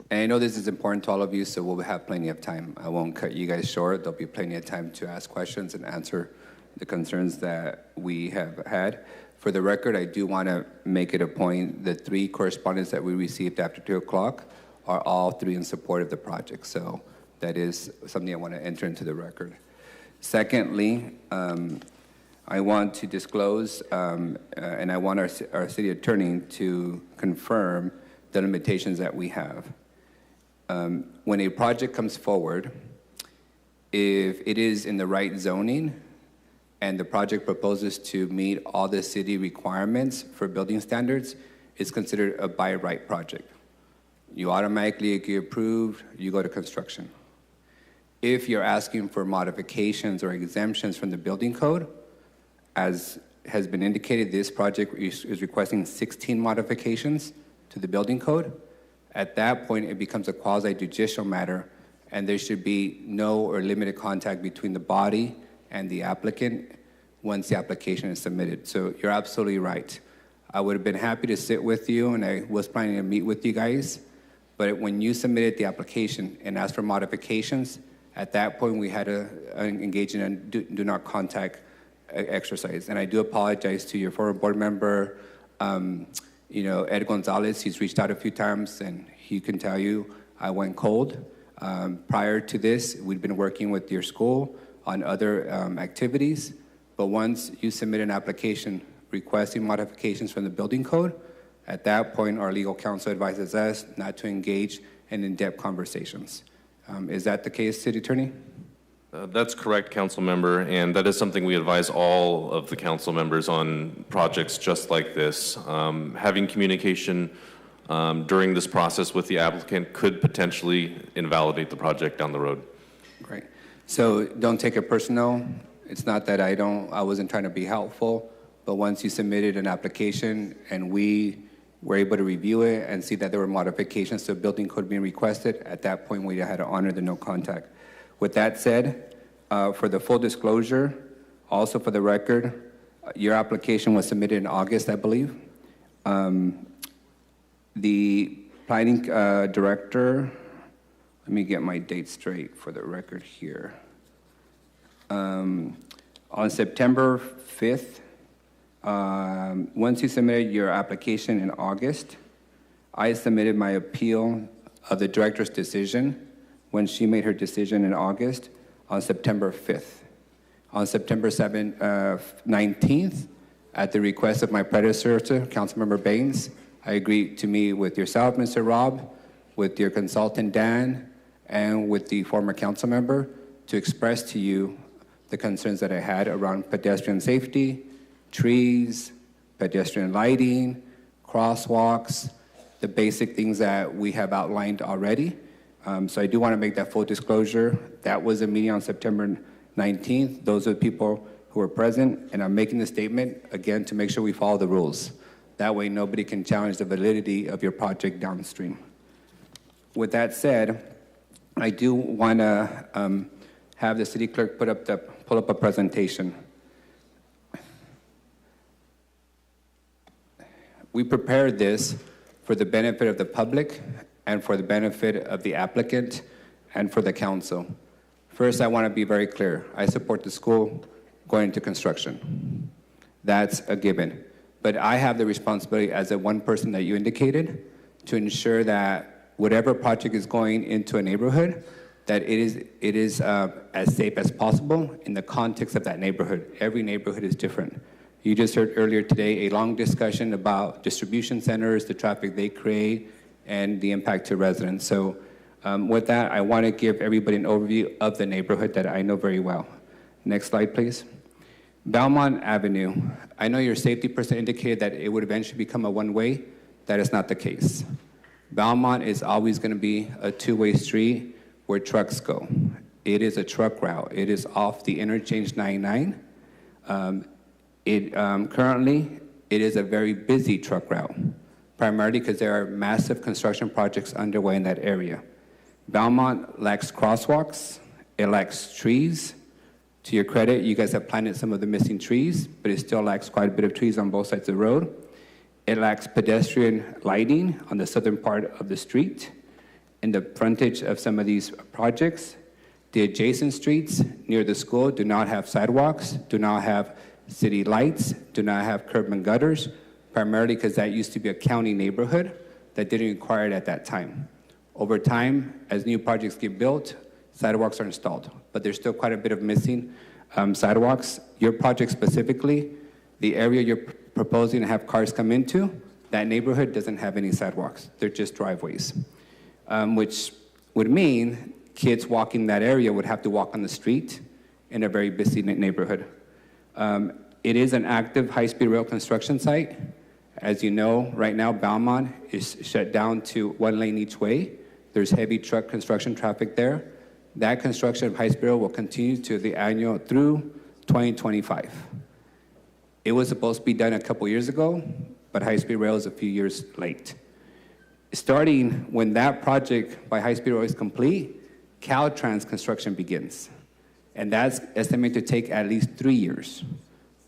And I know this is important to all of you, so we'll have plenty of time. I won't cut you guys short. There'll be plenty of time to ask questions and answer the concerns that we have had. For the record, I do want to make it a point, the 3 correspondence that we received after 2 o'clock are all 3 in support of the project. So that is something I want to enter into the record. Secondly, I want to disclose, and I want our city attorney to confirm the limitations that we have. When a project comes forward, if it is in the right zoning and the project proposes to meet all the city requirements for building standards, it's considered a by right project. You automatically get approved, you go to construction. If you're asking for modifications or exemptions from the building code, as has been indicated, this project is requesting 16 modifications to the building code. At that point, it becomes a quasi-judicial matter, and there should be no or limited contact between the body and the applicant once the application is submitted. So you're absolutely right. I would have been happy to sit with you, and I was planning to meet with you guys, but when you submitted the application and asked for modifications, at that point we had to engage in a do not contact exercise. And I do apologize to your former board member, Ed Gonzalez. He's reached out a few times, and he can tell you I went cold. Prior to this, we'd been working with your school on other activities, but once you submit an application requesting modifications from the building code, at that point, our legal counsel advises us not to engage in in-depth conversations. Is that the case, City Attorney? That's correct, council member, and that is something we advise all of the council members on projects just like this. Having communication during this process with the applicant could potentially invalidate the project down the road. Great. So don't take it personal. It's not that I wasn't trying to be helpful, but once you submitted an application and we were able to review it and see that there were modifications to the building code being requested, at that point we had to honor the no contact. With that said, for the full disclosure, also for the record, your application was submitted in August, I believe. The planning director, let me get my date straight for the record here. On September 5th, once you submitted your application in August, I submitted my appeal of the director's decision when she made her decision in August on September 5th. On September 19th, at the request of my predecessor, Councilmember Baines, I agreed to meet with yourself, Mr. Rob, with your consultant, Dan, and with the former council member to express to you the concerns that I had around pedestrian safety, trees, pedestrian lighting, crosswalks, the basic things that we have outlined already. So I do want to make that full disclosure. That was a meeting on September 19th. Those are the people who were present, and I'm making the statement, again, to make sure we follow the rules. That way nobody can challenge the validity of your project downstream. With that said, I do want to have the city clerk pull up a presentation. We prepared this for the benefit of the public and for the benefit of the applicant and for the council. First, I want to be very clear. I support the school going into construction. That's a given. But I have the responsibility as the one person that you indicated to ensure that whatever project is going into a neighborhood, that it is as safe as possible in the context of that neighborhood. Every neighborhood is different. You just heard earlier today a long discussion about distribution centers, the traffic they create, and the impact to residents. So with that, I want to give everybody an overview of the neighborhood that I know very well. Next slide, please. Belmont Avenue. I know your safety person indicated that it would eventually become a one-way. That is not the case. Belmont is always going to be a two-way street where trucks go. It is a truck route. It is off the interchange 99. Currently, it is a very busy truck route, primarily because there are massive construction projects underway in that area. Belmont lacks crosswalks. It lacks trees. To your credit, you guys have planted some of the missing trees, but it still lacks quite a bit of trees on both sides of the road. It lacks pedestrian lighting on the southern part of the street. In the frontage of some of these projects, the adjacent streets near the school do not have sidewalks, do not have city lights, do not have curb and gutters, primarily because that used to be a county neighborhood that didn't require it at that time. Over time, as new projects get built, sidewalks are installed, but there's still quite a bit of missing sidewalks. Your project specifically, the area you're proposing to have cars come into, that neighborhood doesn't have any sidewalks. They're just driveways, which would mean kids walking that area would have to walk on the street in a very busy neighborhood. It is an active high-speed rail construction site. As you know, right now, Belmont is shut down to one lane each way. There's heavy truck construction traffic there. That construction of high-speed rail will continue to the annual through 2025. It was supposed to be done a couple years ago, but high-speed rail is a few years late. Starting when that project by high-speed rail is complete, Caltrans construction begins. And that's estimated to take at least 3 years,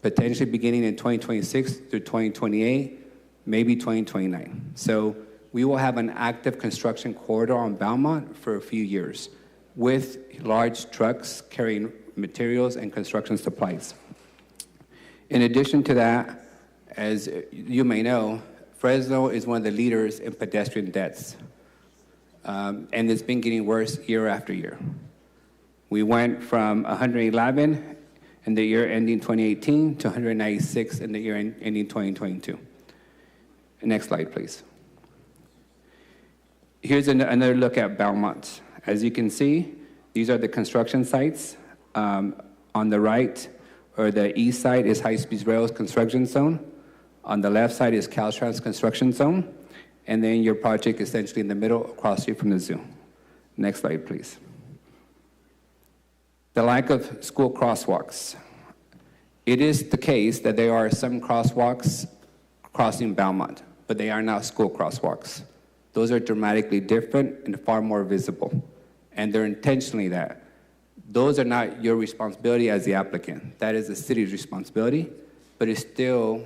potentially beginning in 2026 through 2028, maybe 2029. So we will have an active construction corridor on Belmont for a few years with large trucks carrying materials and construction supplies. In addition to that, as you may know, Fresno is one of the leaders in pedestrian deaths. And it's been getting worse year after year. We went from 111 in the year ending 2018 to 196 in the year ending 2022. Next slide, please. Here's another look at Belmont. As you can see, these are the construction sites. On the right, or the east side, is high-speed rail's construction zone. On the left side is Caltrans construction zone. And then your project essentially in the middle, across street from the zoo. Next slide, please. The lack of school crosswalks. It is the case that there are some crosswalks crossing Belmont, but they are not school crosswalks. Those are dramatically different and far more visible, and they're intentionally that. Those are not your responsibility as the applicant. That is the city's responsibility, but it's still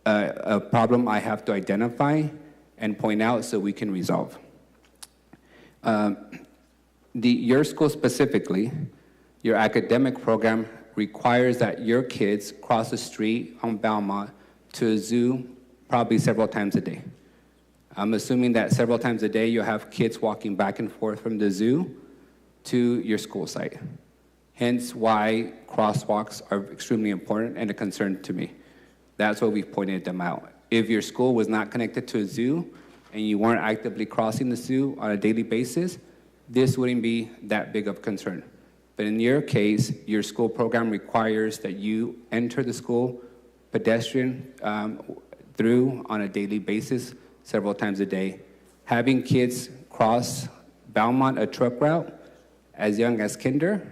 a problem I have to identify and point out so we can resolve. Your school specifically, your academic program requires that your kids cross the street on Belmont to a zoo probably several times a day. I'm assuming that several times a day you'll have kids walking back and forth from the zoo to your school site. Hence why crosswalks are extremely important and a concern to me. That's why we've pointed them out. If your school was not connected to a zoo and you weren't actively crossing the zoo on a daily basis, this wouldn't be that big of a concern. But in your case, your school program requires that you enter the school pedestrian through on a daily basis, several times a day. Having kids cross Belmont, a truck route, as young as kinder,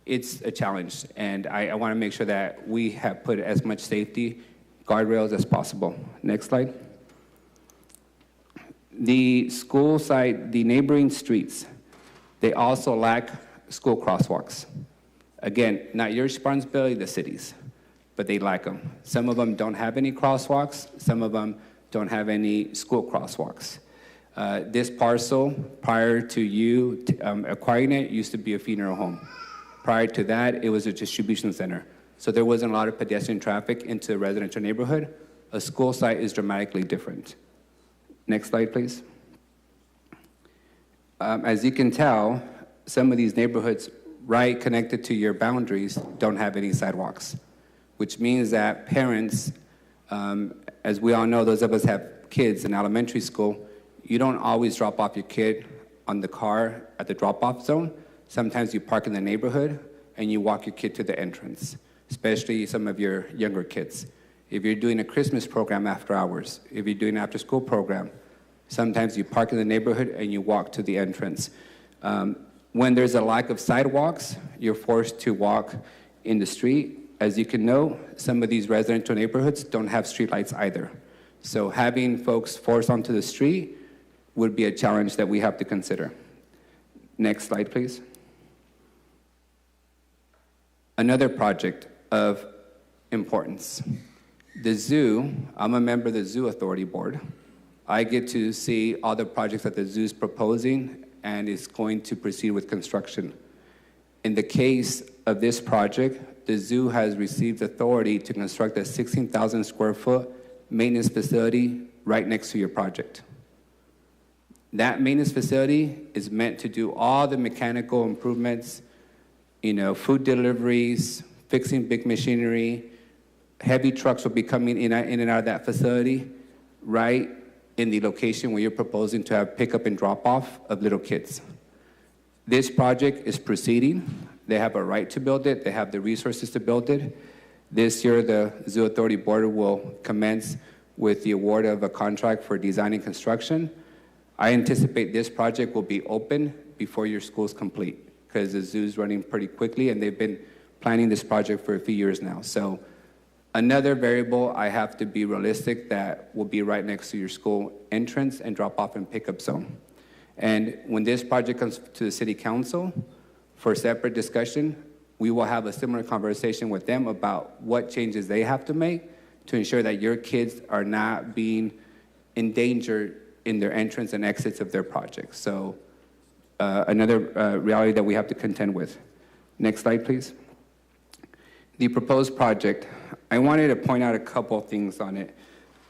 it's a challenge. And I want to make sure that we have put as much safety guardrails as possible. Next slide. The school site, the neighboring streets, they also lack school crosswalks. Again, not your responsibility, the city's, but they lack them. Some of them don't have any crosswalks. Some of them don't have any school crosswalks. This parcel, prior to you acquiring it, used to be a funeral home. Prior to that, it was a distribution center. So there wasn't a lot of pedestrian traffic into the residential neighborhood. A school site is dramatically different. Next slide, please. As you can tell, some of these neighborhoods right connected to your boundaries don't have any sidewalks, which means that parents, as we all know, those of us have kids in elementary school, you don't always drop off your kid on the car at the drop-off zone. Sometimes you park in the neighborhood and you walk your kid to the entrance, especially some of your younger kids. If you're doing a Christmas program after hours, if you're doing an after-school program, sometimes you park in the neighborhood and you walk to the entrance. When there's a lack of sidewalks, you're forced to walk in the street. As you can know, some of these residential neighborhoods don't have streetlights either. So having folks forced onto the street would be a challenge that we have to consider. Next slide, please. Another project of importance. The zoo, I'm a member of the Zoo Authority Board. I get to see all the projects that the zoo is proposing and is going to proceed with construction. In the case of this project, the zoo has received authority to construct a 16,000 square foot maintenance facility right next to your project. That maintenance facility is meant to do all the mechanical improvements, food deliveries, fixing big machinery. Heavy trucks will be coming in and out of that facility right in the location where you're proposing to have pickup and drop-off of little kids. This project is proceeding. They have a right to build it. They have the resources to build it. This year, the Zoo Authority Board will commence with the award of a contract for design and construction. I anticipate this project will be open before your school's complete because the zoo's running pretty quickly and they've been planning this project for a few years now. So another variable, I have to be realistic, that will be right next to your school entrance and drop-off and pickup zone. And when this project comes to the City Council for separate discussion, we will have a similar conversation with them about what changes they have to make to ensure that your kids are not being endangered in their entrance and exits of their projects. So another reality that we have to contend with. Next slide, please. The proposed project, I wanted to point out a couple things on it.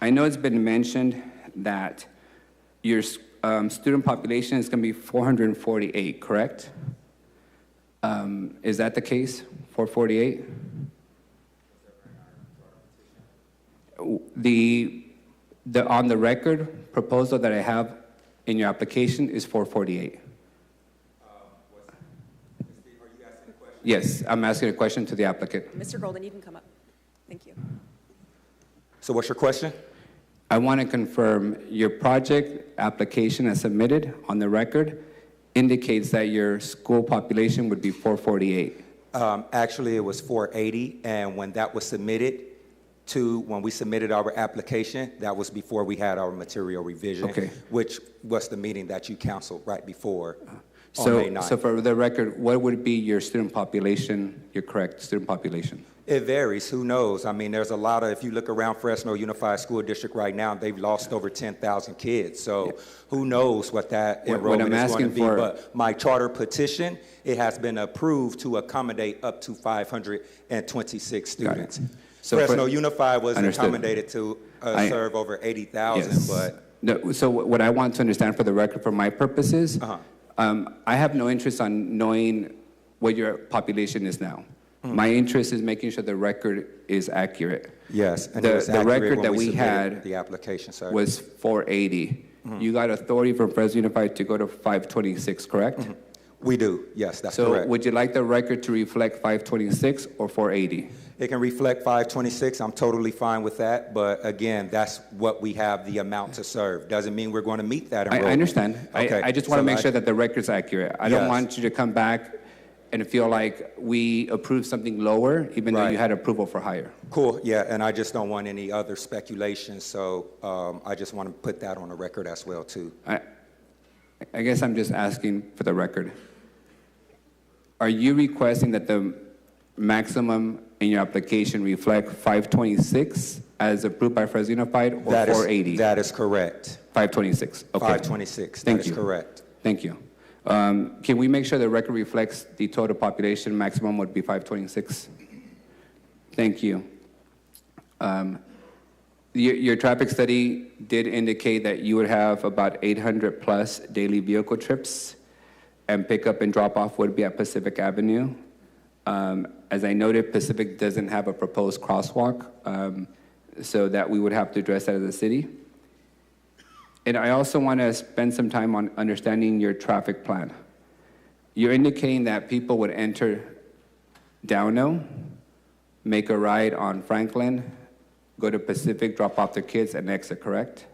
I know it's been mentioned that your student population is going to be 448, correct? Is that the case, 448? On the record proposal that I have in your application is 448. Yes, I'm asking a question to the applicant. Mr. Golden, you can come up. Thank you. So what's your question? I want to confirm your project application as submitted on the record indicates that your school population would be 448. Actually, it was 480, and when that was submitted when we submitted our application, that was before we had our material revision, okay, which was the meeting that you canceled right before. So for the record, what would be your student population, your correct student population? It varies. Who knows? I mean, there's a lot of, if you look around Fresno Unified School District right now, they've lost over 10,000 kids. So yeah, who knows what that enrollment is going to be. But my charter petition, it has been approved to accommodate up to 526 students. So Fresno Unified was accommodated to serve over 80,000, yes, but... No, so what I want to understand for the record, for my purposes, I have no interest on knowing what your population is now. My interest is making sure the record is accurate. Yes, and the record that we had the application, sir, was 480. You got authority from Fresno Unified to go to 526, correct? We do, yes, that's correct. So would you like the record to reflect 526 or 480? It can reflect 526. I'm totally fine with that. But again, that's what we have the amount to serve. Doesn't mean we're going to meet that enrollment. I understand. Okay. I just want to make sure that the record's accurate. I don't want you to come back and feel like we approved something lower, even though you had approval for higher. Cool, yeah, and I just don't want any other speculation, so I just want to put that on the record as well, too. I guess I'm just asking for the record. Are you requesting that the maximum in your application reflect 526 as approved by Fresno Unified, or 480? That is correct. 526, okay. 526, Thank that you. is correct. Thank you. Can we make sure the record reflects the total population maximum would be 526? Thank you. Your traffic study did indicate that you would have about 800 plus daily vehicle trips and pickup and drop off would be at Pacific Avenue. As I noted, Pacific doesn't have a proposed crosswalk, so that we would have to address that as a city. And I also want to spend some time on understanding your traffic plan. You're indicating that people would enter Downo, make a ride on Franklin, go to Pacific, drop off their kids, and exit, correct?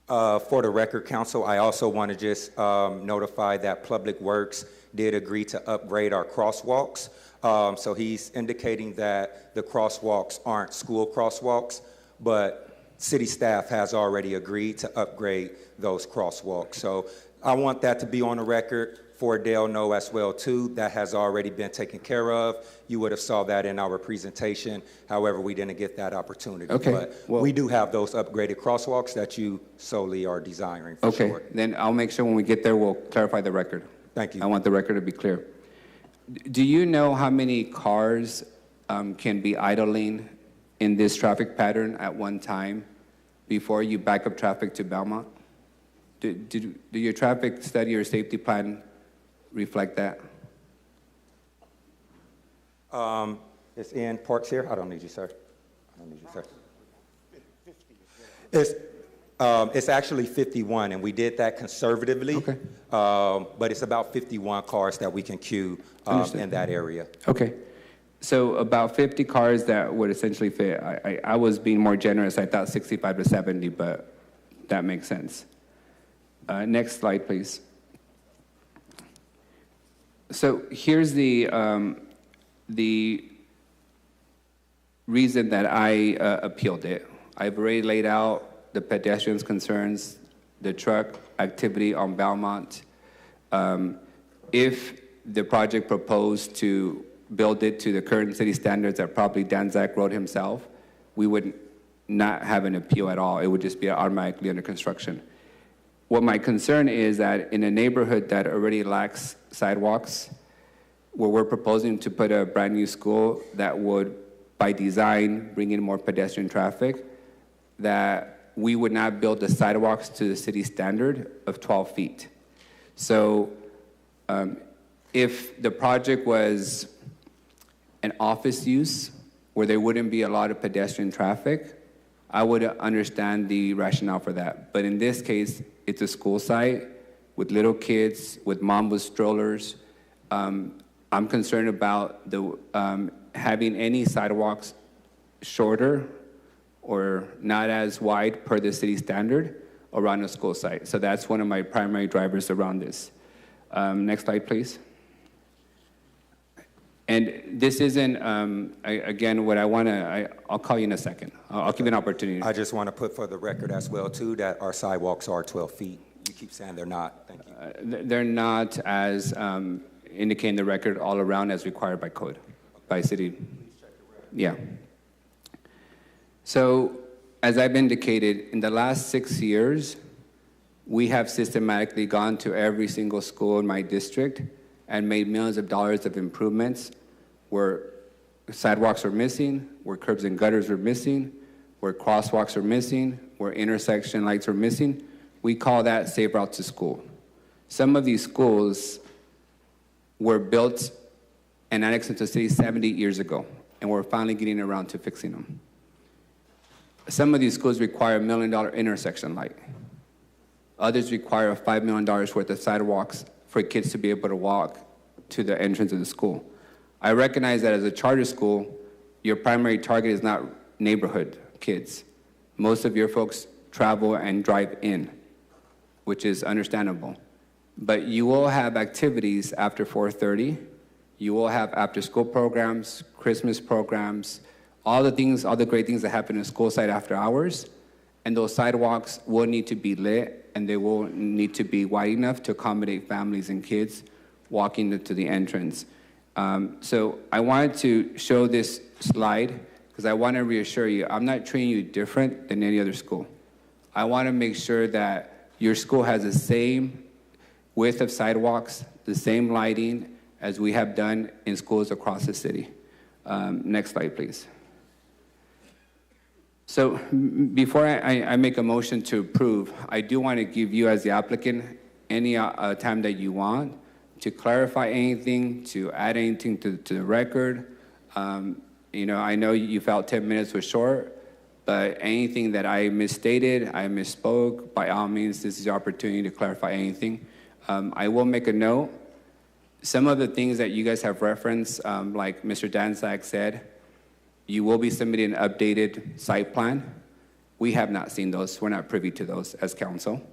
For the record, Council, I also want to just notify that Public Works did agree to upgrade our crosswalks. So he's indicating that the crosswalks aren't school crosswalks, but city staff has already agreed to upgrade those crosswalks. So I want that to be on the record for Dale know as well too. That has already been taken care of. You would have saw that in our presentation. However, we didn't get that opportunity. Okay. But we do have those upgraded crosswalks that you solely are desiring for Okay, sure. then I'll make sure when we get there, we'll clarify the record. Thank you. I want the record to be clear. Do you know how many cars can be idling in this traffic pattern at one time before you back up traffic to Belmont? Do your traffic study or safety plan reflect that? It's in Parks here. I don't need you, sir. I don't need you, sir. It's actually 51, and we did that conservatively. Okay. But it's about 51 cars that we can queue in that area. Okay. So about 50 cars that would essentially fit. I was being more generous. I thought 65 to 70, but that makes sense. Next slide, please. So here's the reason that I appealed it. I've already laid out the pedestrians' concerns, the truck activity on Belmont. If the project proposed to build it to the current city standards that probably Dan Zach wrote himself, we would not have an appeal at all. It would just be automatically under construction. What my concern is that in a neighborhood that already lacks sidewalks, where we're proposing to put a brand new school that would, by design, bring in more pedestrian traffic, that we would not build the sidewalks to the city standard of 12 feet. So if the project was an office use where there wouldn't be a lot of pedestrian traffic, I would understand the rationale for that. But in this case, it's a school site with little kids, with mom with strollers. I'm concerned about the having any sidewalks shorter or not as wide per the city standard around a school site. So that's one of my primary drivers around this. Next slide, please. And this isn't, again, what I want to, I'll call you in a second. I'll give you an opportunity. I just want to put for the record as well, too, that our sidewalks are 12 feet. You keep saying they're not. Thank you. They're not as indicating the record all around as required by code, by city. Yeah. So, as I've indicated, in the last 6 years, we have systematically gone to every single school in my district and made millions of dollars of improvements where sidewalks are missing, where curbs and gutters are missing, where crosswalks are missing, where intersection lights are missing. We call that Safe Route to School. Some of these schools were built and annexed into the city 70 years ago, and we're finally getting around to fixing them. Some of these schools require $1 million intersection light. Others require $5 million worth of sidewalks for kids to be able to walk to the entrance of the school. I recognize that as a charter school, your primary target is not neighborhood kids. Most of your folks travel and drive in, which is understandable. But you will have activities after 4:30. You will have after-school programs, Christmas programs, all the great things that happen in a school site after hours. And those sidewalks will need to be lit, and they will need to be wide enough to accommodate families and kids walking to the entrance. So I wanted to show this slide because I want to reassure you, I'm not treating you different than any other school. I want to make sure that your school has the same width of sidewalks, the same lighting as we have done in schools across the city. Next slide, please. So before I make a motion to approve, I do want to give you as the applicant any time that you want to clarify anything, to add anything to the record. I know you felt 10 minutes was short, but anything that I misstated, I misspoke, by all means, this is the opportunity to clarify anything. I will make a note. Some of the things that you guys have referenced, like Mr. Danzak said, you will be submitting an updated site plan. We have not seen those. We're not privy to those as council.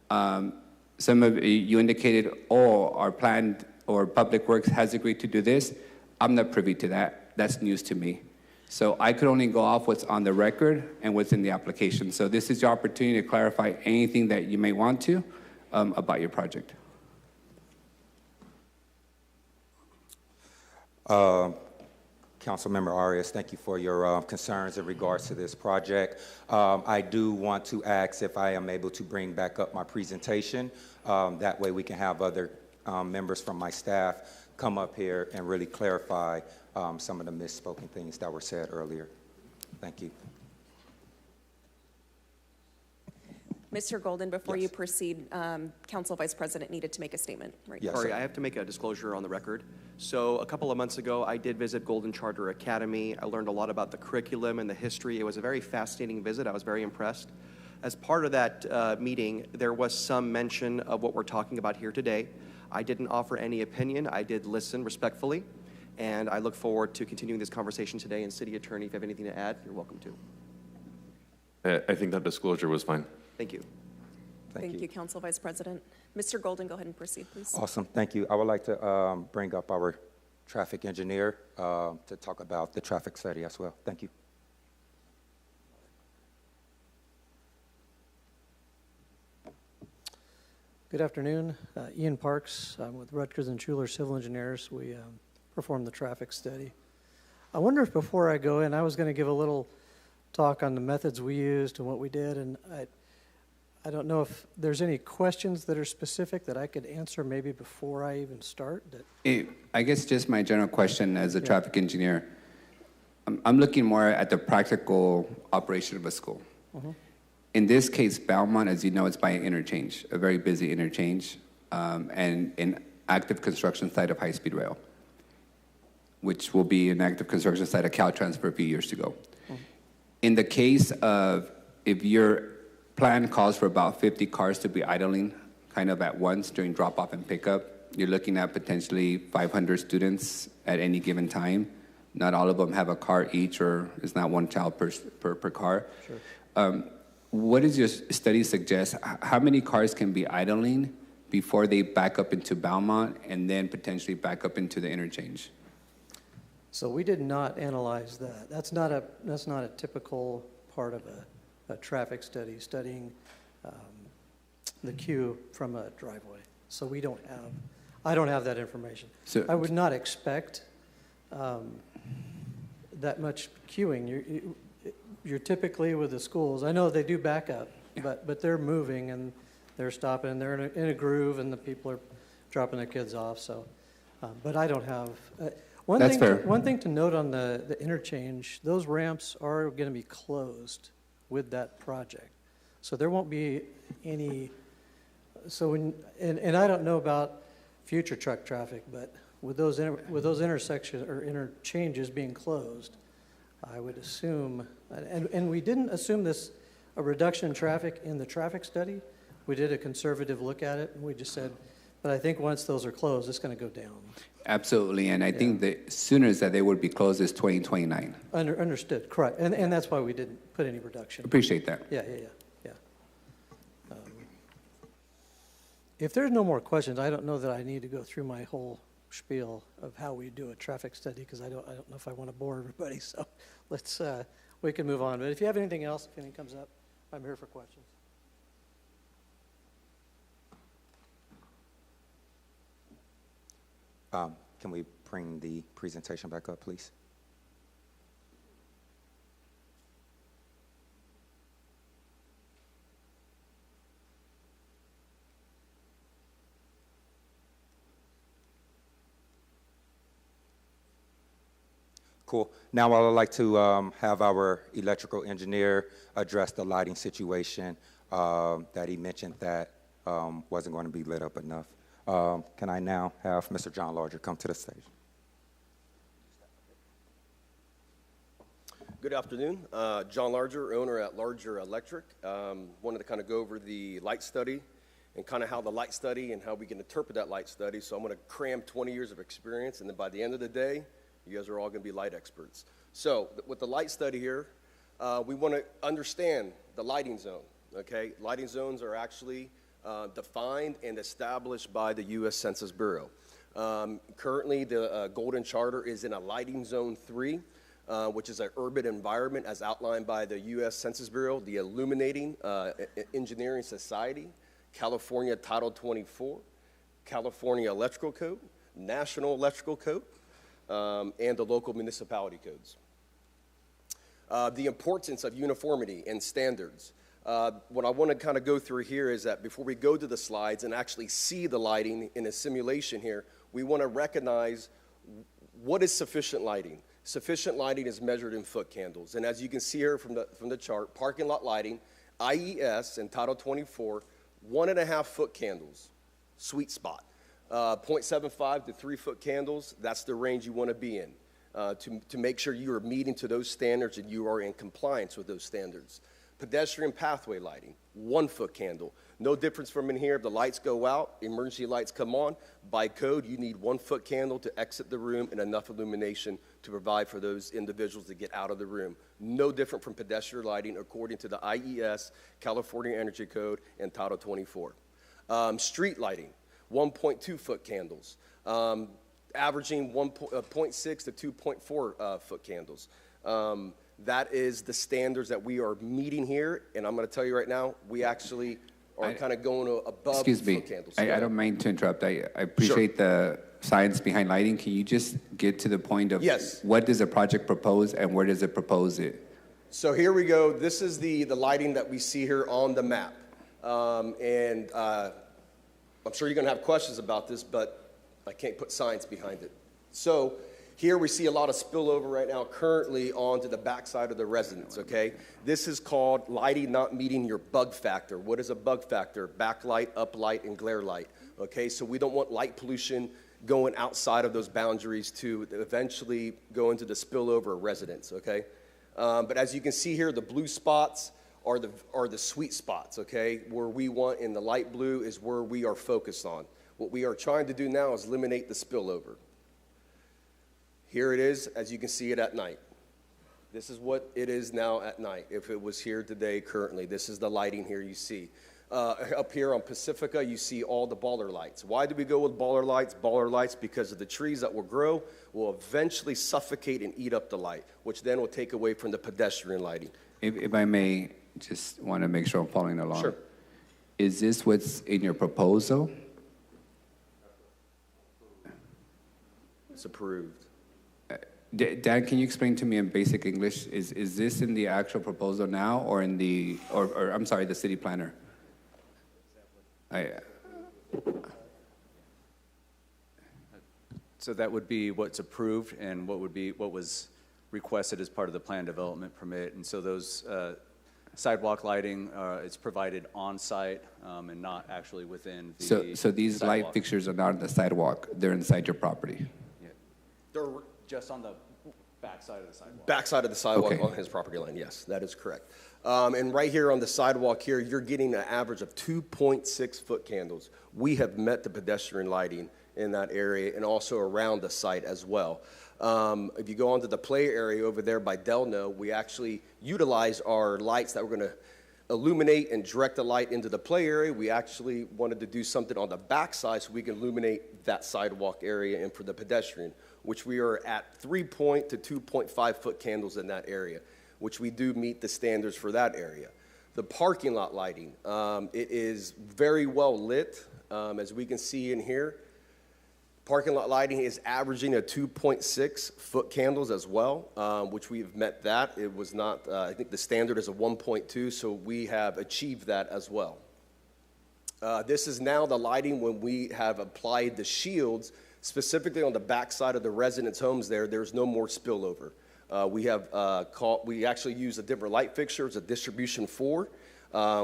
Some of you indicated, our plan or Public Works has agreed to do this. I'm not privy to that. That's news to me. So I could only go off what's on the record and what's in the application. So this is your opportunity to clarify anything that you may want to about your project. Councilmember Arias, thank you for your concerns in regards to this project. I do want to ask if I am able to bring back up my presentation. That way we can have other members from my staff come up here and really clarify some of the misspoken things that were said earlier. Thank you. Mr. Golden, before you proceed, Council Vice President needed to make a statement. Right? Yes, sorry, I have to make a disclosure on the record. So a couple of months ago, I did visit Golden Charter Academy. I learned a lot about the curriculum and the history. It was a very fascinating visit. I was very impressed. As part of that meeting, there was some mention of what we're talking about here today. I didn't offer any opinion. I did listen respectfully, and I look forward to continuing this conversation today. And City Attorney, if you have anything to add, you're welcome to. I think that disclosure was fine. Thank you. Thank you, Council Vice President. Mr. Golden, go ahead and proceed, please. Awesome, thank you. I would like to bring up our traffic engineer to talk about the traffic study as well. Thank you. Good afternoon. Ian Parks. I'm with Rutgers and Schuler Civil Engineers. We perform the traffic study. I wonder if before I go in, I was going to give a little talk on the methods we used and what we did, and I don't know if there's any questions that are specific that I could answer maybe before I even start. I guess just my general question as a traffic engineer, I'm looking more at the practical operation of a school. In this case, Belmont, as you know, it's by an interchange, a very busy interchange, and an active construction site of high-speed rail, which will be an active construction site of Caltrans for a few years to go. In the case of if your plan calls for about 50 cars to be idling kind of at once during drop-off and pickup, you're looking at potentially 500 students at any given time. Not all of them have a car each, or it's not one child per car. Sure. What does your study suggest? How many cars can be idling before they back up into Belmont and then potentially back up into the interchange? So we did not analyze that. That's not a typical part of a traffic study, studying the queue from a driveway. So I don't have that information. So I would not expect that much queuing. You're typically with the schools. I know they do back up, but they're moving and they're stopping and they're in a groove and the people are dropping their kids off. So, but I don't have. One thing to note on the interchange, those ramps are going to be closed with that project. So there won't be any, and I don't know about future truck traffic, but with those intersections or interchanges being closed, I would assume, and we didn't assume a reduction in traffic in the traffic study. We did a conservative look at it, and we just said, but I think once those are closed, it's going to go down. Absolutely, and I think the soonest that they would be closed is 2029. Understood, correct, and that's why we didn't put any reduction. Appreciate that. Yeah. If there's no more questions, I don't know that I need to go through my whole spiel of how we do a traffic study, because I don't know if I want to bore everybody. So we can move on. But if you have anything else, if anything comes up, I'm here for questions. Can we bring the presentation back up, please? Cool. Now I would like to have our electrical engineer address the lighting situation that he mentioned that wasn't going to be lit up enough. Can I now have Mr. John Larger come to the stage? Good afternoon. John Larger, owner at Larger Electric. Wanted to kind of go over the light study and kind of how the light study and how we can interpret that light study. So I'm going to cram 20 years of experience, and then by the end of the day, you guys are all going to be light experts. So with the light study here, we want to understand the lighting zone, okay? Lighting zones are actually defined and established by the U.S. Census Bureau. Currently, the Golden Charter is in a lighting zone 3, which is an urban environment as outlined by the U.S. Census Bureau, the Illuminating Engineering Society, California Title 24, California Electrical Code, National Electrical Code, and the local municipality codes. The importance of uniformity and standards. What I want to kind of go through here is that before we go to the slides and actually see the lighting in a simulation here, we want to recognize what is sufficient lighting. Sufficient lighting is measured in foot candles. And as you can see here from the chart, parking lot lighting, IES and Title 24, 1.5 foot candles, sweet spot. 0.75 to 3 foot candles, that's the range you want to be in to make sure you are meeting to those standards and you are in compliance with those standards. Pedestrian pathway lighting, 1 foot candle. No difference from in here. If the lights go out, emergency lights come on, by code, you need 1 foot candle to exit the room and enough illumination to provide for those individuals to get out of the room. No different from pedestrian lighting according to the IES, California Energy Code, and Title 24. Street lighting, 1.2 foot candles, averaging 0.6 to 2.4 foot candles. That is the standards that we are meeting here, and I'm going to tell you right now, we actually are kind of going above Excuse me, foot candles. I don't mean to interrupt. I appreciate the science behind lighting. Can you just get to the point of what does the project propose and where does it propose it? So here we go. This is the lighting that we see here on the map. I'm sure you're going to have questions about this, but I can't put science behind it. So here we see a lot of spillover right now currently onto the backside of the residence, okay? This is called lighting not meeting your bug factor. What is a bug factor? Backlight, uplight, and glare light, okay? So we don't want light pollution going outside of those boundaries to eventually go into the spillover residence, okay? But as you can see here, the blue spots are the sweet spots, okay? Where we want in the light blue is where we are focused on. What we are trying to do now is eliminate the spillover. Here it is, as you can see it at night. This is what it is now at night. If it was here today currently, this is the lighting here you see. Up here on Pacifica, you see all the baller lights. Why do we go with baller lights? Baller lights because of the trees that will grow will eventually suffocate and eat up the light, which then will take away from the pedestrian lighting. If I may, just want to make sure I'm following along. Sure. Is this what's in your proposal? It's approved. Dan, can you explain to me in basic English, is this in the actual proposal now or in the, or I'm sorry, the city planner? So that would be what's approved and what was requested as part of the plan development permit. And so those sidewalk lighting, it's provided on site and not actually within the So these sidewalk. light fixtures are not on the sidewalk, they're inside your property? Yeah. They're just on the backside of the sidewalk. Backside of the sidewalk Okay. on his property line, yes, that is correct. And right here on the sidewalk here, you're getting an average of 2.6 foot candles. We have met the pedestrian lighting in that area and also around the site as well. If you go onto the play area over there by Delno, we actually utilize our lights that we're going to illuminate and direct the light into the play area. We actually wanted to do something on the backside so we can illuminate that sidewalk area and for the pedestrian, which we are at 3 to 2.5 foot candles in that area, which we do meet the standards for that area. The parking lot lighting, it is very well lit, as we can see in here. Parking lot lighting is averaging a 2.6 foot candles as well, which we've met that. It was not, I think the standard is a 1.2, so we have achieved that as well. This is now the lighting when we have applied the shields specifically on the backside of the residents' homes there. There's no more spillover. We actually use a different light fixture. It's a distribution 4,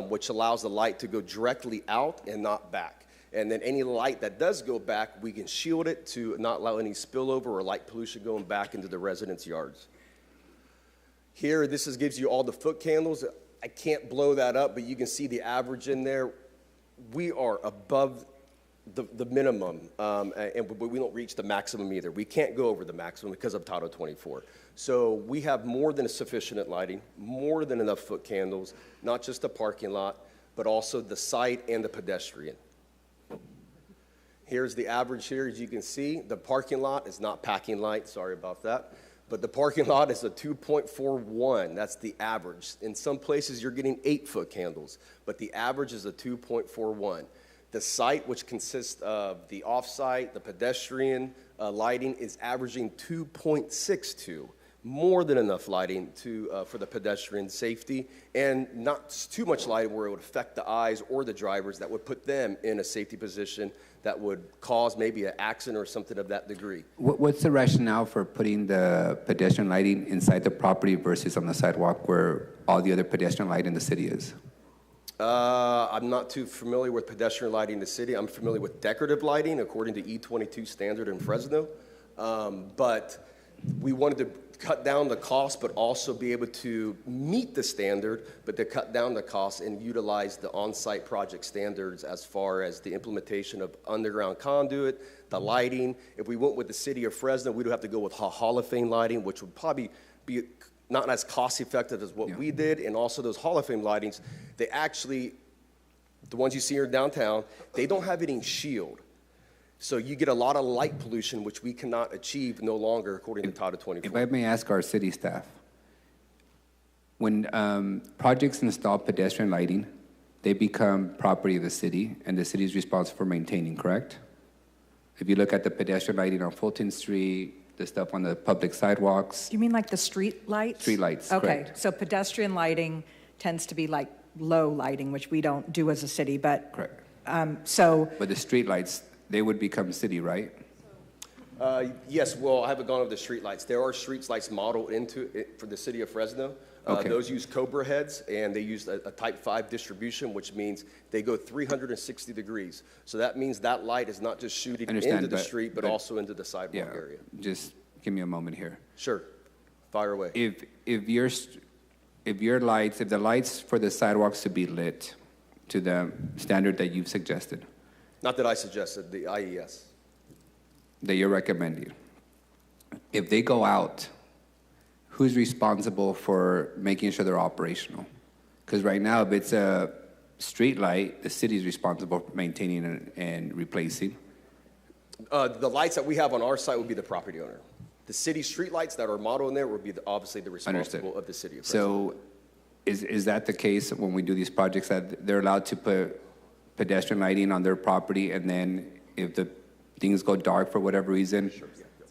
which allows the light to go directly out and not back. And then any light that does go back, we can shield it to not allow any spillover or light pollution going back into the residents' yards. Here, gives you all the foot candles. I can't blow that up, but you can see the average in there. We are above the minimum, but we don't reach the maximum either. We can't go over the maximum because of Title 24. So we have more than sufficient lighting, more than enough foot candles, not just the parking lot, but also the site and the pedestrian. Here's the average here. As you can see, the parking lot is not packing light. Sorry about that. But the parking lot is a 2.41. That's the average. In some places, you're getting 8-foot candles, but the average is a 2.41. The site, which consists of the off-site, the pedestrian lighting, is averaging 2.62. More than enough lighting for the pedestrian safety, and not too much lighting where it would affect the eyes or the drivers that would put them in a safety position that would cause maybe an accident or something of that degree. What's the rationale for putting the pedestrian lighting inside the property versus on the sidewalk where all the other pedestrian light in the city is? I'm not too familiar with pedestrian lighting in the city. I'm familiar with decorative lighting according to E22 standard in Fresno. But we wanted to cut down the cost, but also be able to meet the standard, but to cut down the cost and utilize the on-site project standards as far as the implementation of underground conduit, the lighting. If we went with the city of Fresno, we'd have to go with Hall of Fame lighting, which would probably be not as cost-effective as what we did. And also those Hall of Fame lightings, they actually, the ones you see here downtown, they don't have any shield. So you get a lot of light pollution, which we cannot achieve no longer according to Title 24. If I may ask our city staff, when projects install pedestrian lighting, they become property of the city, and the city is responsible for maintaining, correct? If you look at the pedestrian lighting on Fulton Street, the stuff on the public sidewalks. You mean like the street lights? Street lights, Okay, correct. so pedestrian lighting tends to be like low lighting, which we don't do as a city, but. Correct. But the street lights, they would become city, right? Yes, well, I haven't gone over the street lights. There are street lights modeled into it for the city of Fresno. Okay. Those use Cobra heads, and they use a type 5 distribution, which means they go 360 degrees. So that means that light is not just shooting into the street, but also into the sidewalk area. Just give me a moment here. Sure, fire away. If the lights for the sidewalks to be lit to the standard that you've suggested. Not that I suggested, the IES. That you're recommending. If they go out, who's responsible for making sure they're operational? Because right now, if it's a street light, the city's responsible for maintaining and replacing. The lights that we have on our site would be the property owner. The city street lights that are modeled in there would be obviously the responsible of the city of Fresno. So is that the case when we do these projects, that they're allowed to put pedestrian lighting on their property, and then if the things go dark for whatever reason,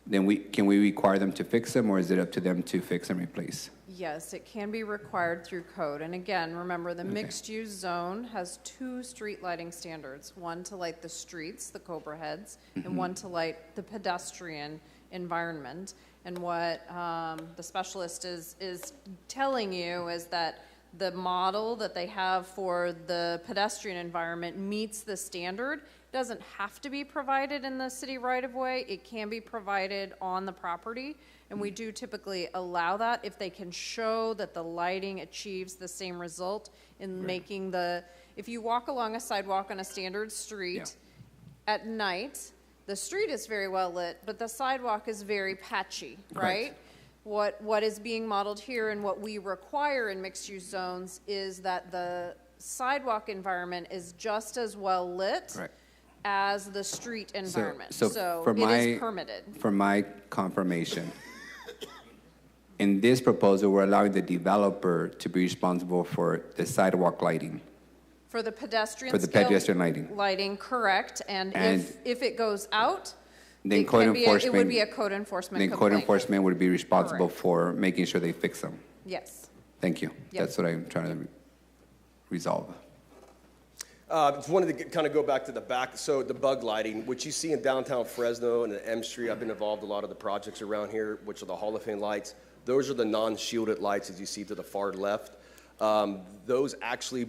then can we require them to fix them, or is it up to them to fix and replace? Yes, it can be required through code. And again, remember the mixed-use zone has 2 street lighting standards, one to light the streets, the Cobra heads, and one to light the pedestrian environment. And what the specialist is telling you is that the model that they have for the pedestrian environment meets the standard. It doesn't have to be provided in the city right-of-way. It can be provided on the property, and we do typically allow that if they can show that the lighting achieves the same result in making if you walk along a sidewalk on a standard street at night, the street is very well lit, but the sidewalk is very patchy, right? What is being modeled here and what we require in mixed-use zones is that the sidewalk environment is just as well lit as the street environment. So it is permitted. For my confirmation, in this proposal, we're allowing the developer to be responsible for the sidewalk lighting. For the pedestrian pedestrian lighting. Lighting, correct. And if it goes out, then it would be a code enforcement Then complaint. code enforcement would be responsible for making sure they fix them. Yes. Thank you. Yep. That's what I'm trying to resolve. Just wanted to kind of go back to the back. So the bug lighting, which you see in downtown Fresno and at M Street, I've been involved in a lot of the projects around here, which are the Hall of Fame lights. Those are the non-shielded lights as you see to the far left. Those actually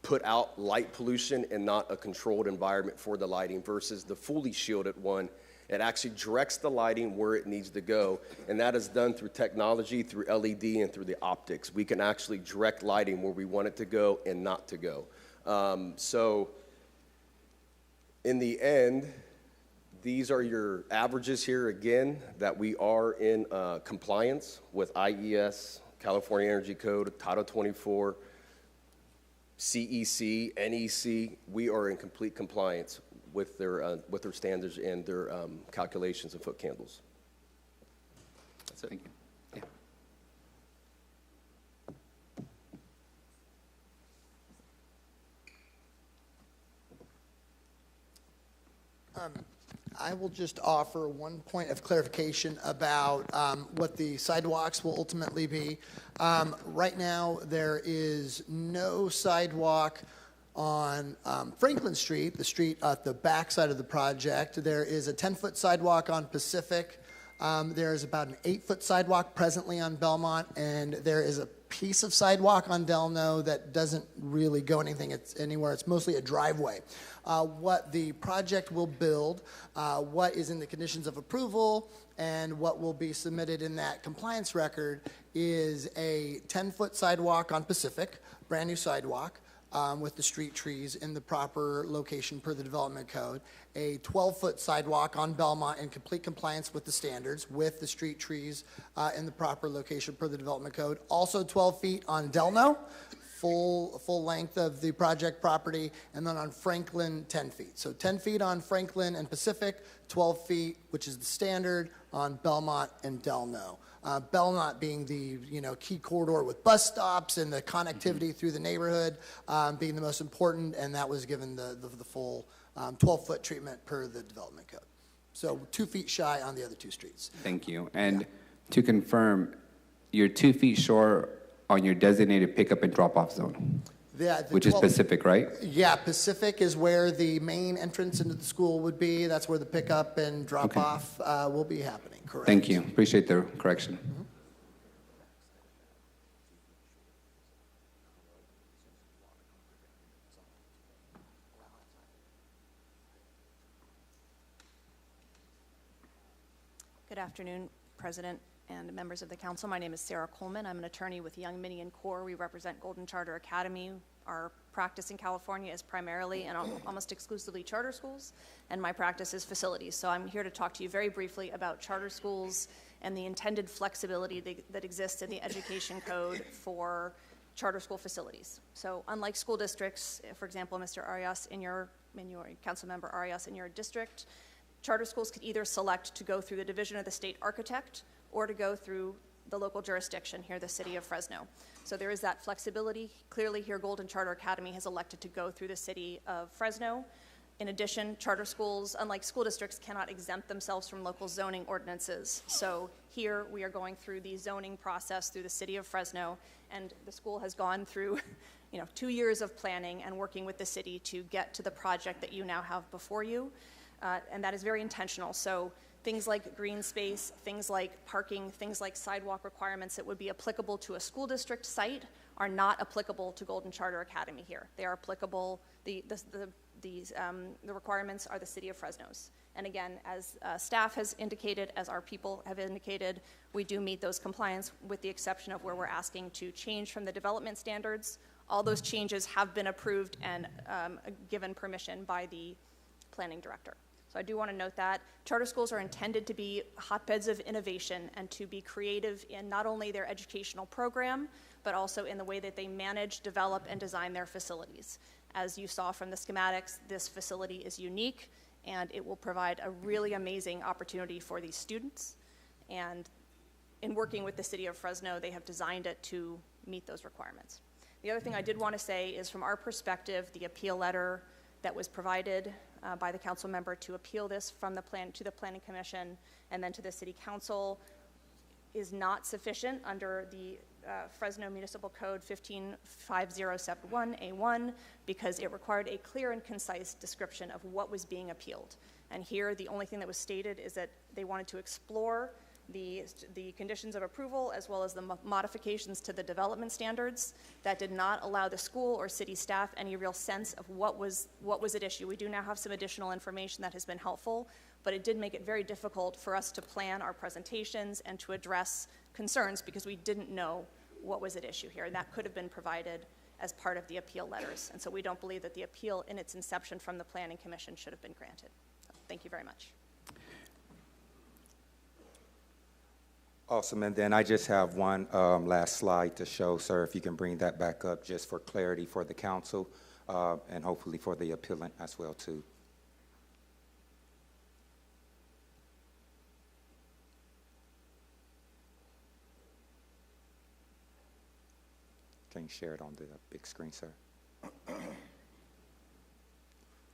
put out light pollution and not a controlled environment for the lighting versus the fully shielded one. It actually directs the lighting where it needs to go, and that is done through technology, through LED, and through the optics. We can actually direct lighting where we want it to go and not to go. So in the end, these are your averages here again, that we are in compliance with IES, California Energy Code, Title 24, CEC, NEC. We are in complete compliance with their standards and their calculations and foot candles. That's it. Thank you. Yeah. I will just offer one point of clarification about what the sidewalks will ultimately be. Right now, there is no sidewalk on Franklin Street, the street at the back side of the project. There is a 10-foot sidewalk on Pacific. There is about an 8-foot sidewalk presently on Belmont, and there is a piece of sidewalk on Delno that doesn't really go anywhere. It's mostly a driveway. What the project will build, what is in the conditions of approval, and what will be submitted in that compliance record is a 10-foot sidewalk on Pacific, brand new sidewalk, with the street trees in the proper location per the development code, a 12-foot sidewalk on Belmont in complete compliance with the standards with the street trees in the proper location per the development code, also 12 feet on Delno, full length of the project property, and then on Franklin, 10 feet. So 10 feet on Franklin and Pacific, 12 feet, which is the standard, on Belmont and Delno. Belmont being the key corridor with bus stops and the connectivity through the neighborhood being the most important, and that was given the full 12-foot treatment per the development code. So 2 feet shy on the other two streets. Thank you. And to confirm, you're 2 feet short on your designated pickup and drop-off zone, which is Pacific, right? Yeah, Pacific is where the main entrance into the school would be. That's where the pickup and drop-off will be happening, correct? Thank you. Appreciate the correction. Mm-hmm. Good afternoon, President and members of the council. My name is Sarah Coleman. I'm an attorney with Young, Minnie, and Core. We represent Golden Charter Academy. Our practice in California is primarily and almost exclusively charter schools, and my practice is facilities. So I'm here to talk to you very briefly about charter schools and the intended flexibility that exists in the education code for charter school facilities. So unlike school districts, for example, Mr. Arias, in your council member Arias, in your district, charter schools could either select to go through the division of the state architect or to go through the local jurisdiction here, the city of Fresno. So there is that flexibility. Clearly here, Golden Charter Academy has elected to go through the city of Fresno. In addition, charter schools, unlike school districts, cannot exempt themselves from local zoning ordinances. So here we are going through the zoning process through the city of Fresno, and the school has gone through 2 years of planning and working with the city to get to the project that you now have before you. And that is very intentional. So things like green space, things like parking, things like sidewalk requirements that would be applicable to a school district site are not applicable to Golden Charter Academy here. They are applicable, the requirements are the city of Fresno's. And again, as staff has indicated, as our people have indicated, we do meet those compliance with the exception of where we're asking to change from the development standards. All those changes have been approved and given permission by the planning director. So I do want to note that charter schools are intended to be hotbeds of innovation and to be creative in not only their educational program, but also in the way that they manage, develop, and design their facilities. As you saw from the schematics, this facility is unique, and it will provide a really amazing opportunity for these students. And in working with the city of Fresno, they have designed it to meet those requirements. The other thing I did want to say is, from our perspective, the appeal letter that was provided by the council member to appeal this from the plan to the Planning Commission and then to the City Council is not sufficient under the Fresno Municipal Code 155071A1 because it required a clear and concise description of what was being appealed. And here, the only thing that was stated is that they wanted to explore the conditions of approval as well as the modifications to the development standards that did not allow the school or city staff any real sense of what was at issue. We do now have some additional information that has been helpful, but it did make it very difficult for us to plan our presentations and to address concerns because we didn't know what was at issue here, and that could have been provided as part of the appeal letters. And so we don't believe that the appeal in its inception from the Planning Commission should have been granted. So thank you very much. Awesome, and then I just have one last slide to show, sir, if you can bring that back up just for clarity for the council and hopefully for the appellant as well too. Can you share it on the big screen, sir?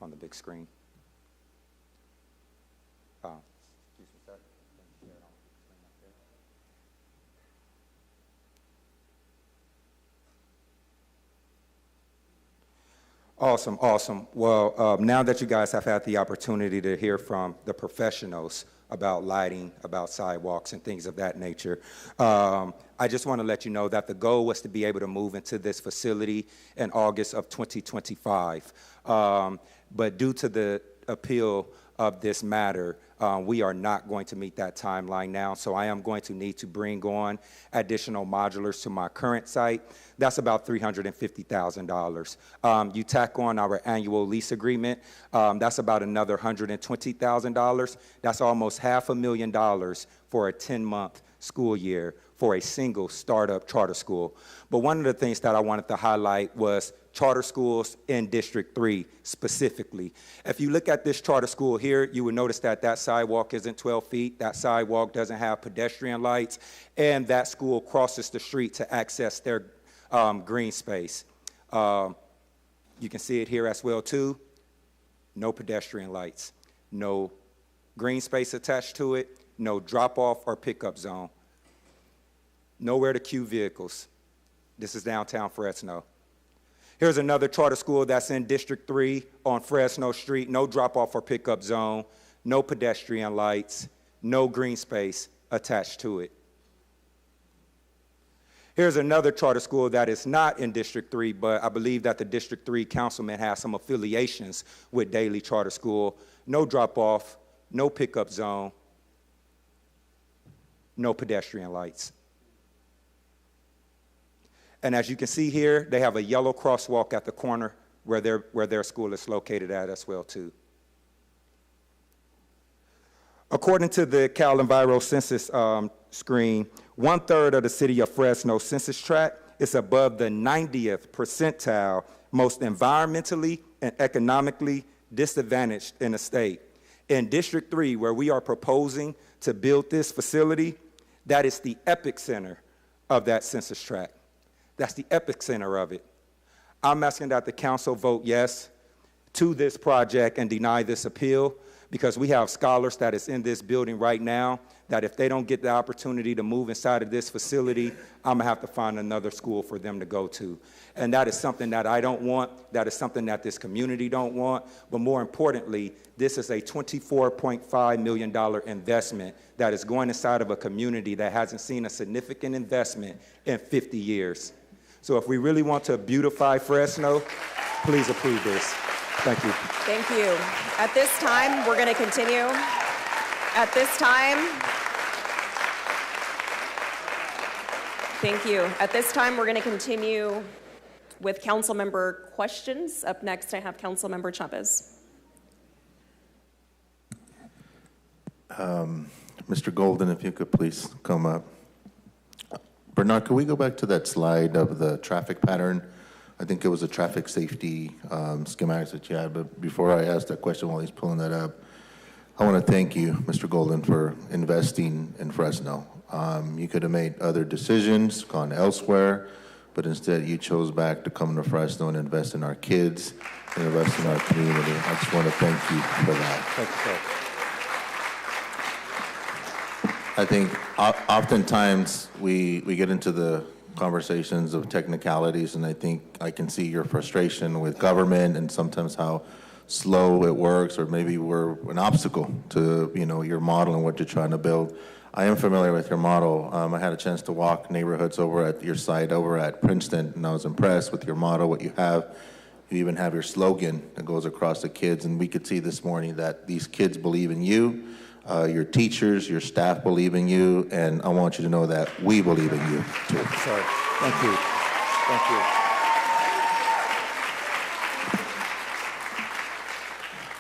On the big screen. Excuse me, sir. Can you share it on the big screen up there? Awesome, awesome. Well, now that you guys have had the opportunity to hear from the professionals about lighting, about sidewalks, and things of that nature, I just want to let you know that the goal was to be able to move into this facility in August of 2025. But due to the appeal of this matter, we are not going to meet that timeline now. So I am going to need to bring on additional modulars to my current site. That's about $350,000. You tack on our annual lease agreement, that's about another $120,000. That's almost $500,000 for a 10-month school year for a single startup charter school. But one of the things that I wanted to highlight was charter schools in District 3 specifically. If you look at this charter school here, you will notice that that sidewalk isn't 12 feet, that sidewalk doesn't have pedestrian lights, and that school crosses the street to access their green space. You can see it here as well too. No pedestrian lights, no green space attached to it, no drop-off or pickup zone, nowhere to queue vehicles. This is downtown Fresno. Here's another charter school that's in District 3 on Fresno Street, no drop-off or pickup zone, no pedestrian lights, no green space attached to it. Here's another charter school that is not in District 3, but I believe that the District 3 councilman has some affiliations with Daily Charter School. No drop-off, no pickup zone, no pedestrian lights. And as you can see here, they have a yellow crosswalk at the corner where their school is located at as well too. According to the Cal Enviro census screen, 1/3 of the city of Fresno census tract is above the 90th percentile, most environmentally and economically disadvantaged in the state. In District 3, where we are proposing to build this facility, that is the epicenter of that census tract. That's the epicenter of it. I'm asking that the council vote yes to this project and deny this appeal, because we have scholars that is in this building right now that if they don't get the opportunity to move inside of this facility, I'm gonna have to find another school for them to go to. And that is something that I don't want. That is something that this community don't want. But more importantly, this is a $24.5 million investment that is going inside of a community that hasn't seen a significant investment in 50 years. So if we really want to beautify Fresno, please approve this. Thank you. Thank you. At this time, we're going to continue. At this time, thank you. At this time, we're going to continue with council member questions. Up next, I have council member Chavez. Mr. Golden, if you could please come up. Bernard, could we go back to that slide of the traffic pattern? I think it was a traffic safety schematics that you had, but before I ask that question while he's pulling that up, I want to thank you, Mr. Golden, for investing in Fresno. You could have made other decisions, gone elsewhere, but instead you chose back to come to Fresno and invest in our kids, and invest in our community. I just want to thank you for that. Thank you, sir. I think oftentimes we get into the conversations of technicalities, and I think I can see your frustration with government and sometimes how slow it works, or maybe we're an obstacle to your model and what you're trying to build. I am familiar with your model. I had a chance to walk neighborhoods over at your site over at Princeton, and I was impressed with your model, what you have. You even have your slogan that goes across the kids, and we could see this morning that these kids believe in you, your teachers, your staff believe in you, and I want you to know that we believe in you, too. Sorry. Thank you. Thank you.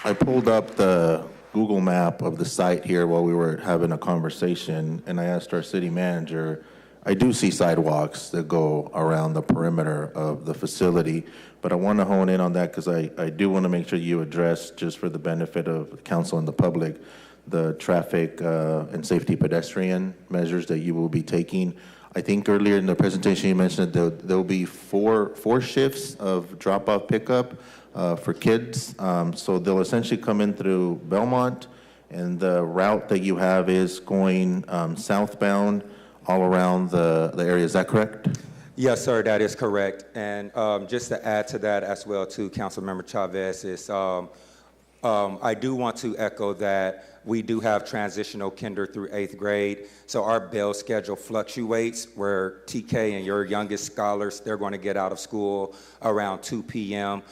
I pulled up the Google map of the site here while we were having a conversation, and I asked our city manager, I do see sidewalks that go around the perimeter of the facility, but I want to hone in on that because I do want to make sure you address, just for the benefit of the council and the public, the traffic and safety pedestrian measures that you will be taking. I think earlier in the presentation you mentioned that there'll be four shifts of drop-off pickup for kids. So they'll essentially come in through Belmont, and the route that you have is going southbound all around the area. Is that correct? Yes, sir, that is correct. And just to add to that as well, too, Councilmember Chavez, is I do want to echo that we do have transitional kinder through 8th grade. So our bell schedule fluctuates where TK and your youngest scholars, they're going to get out of school around 2 p.m.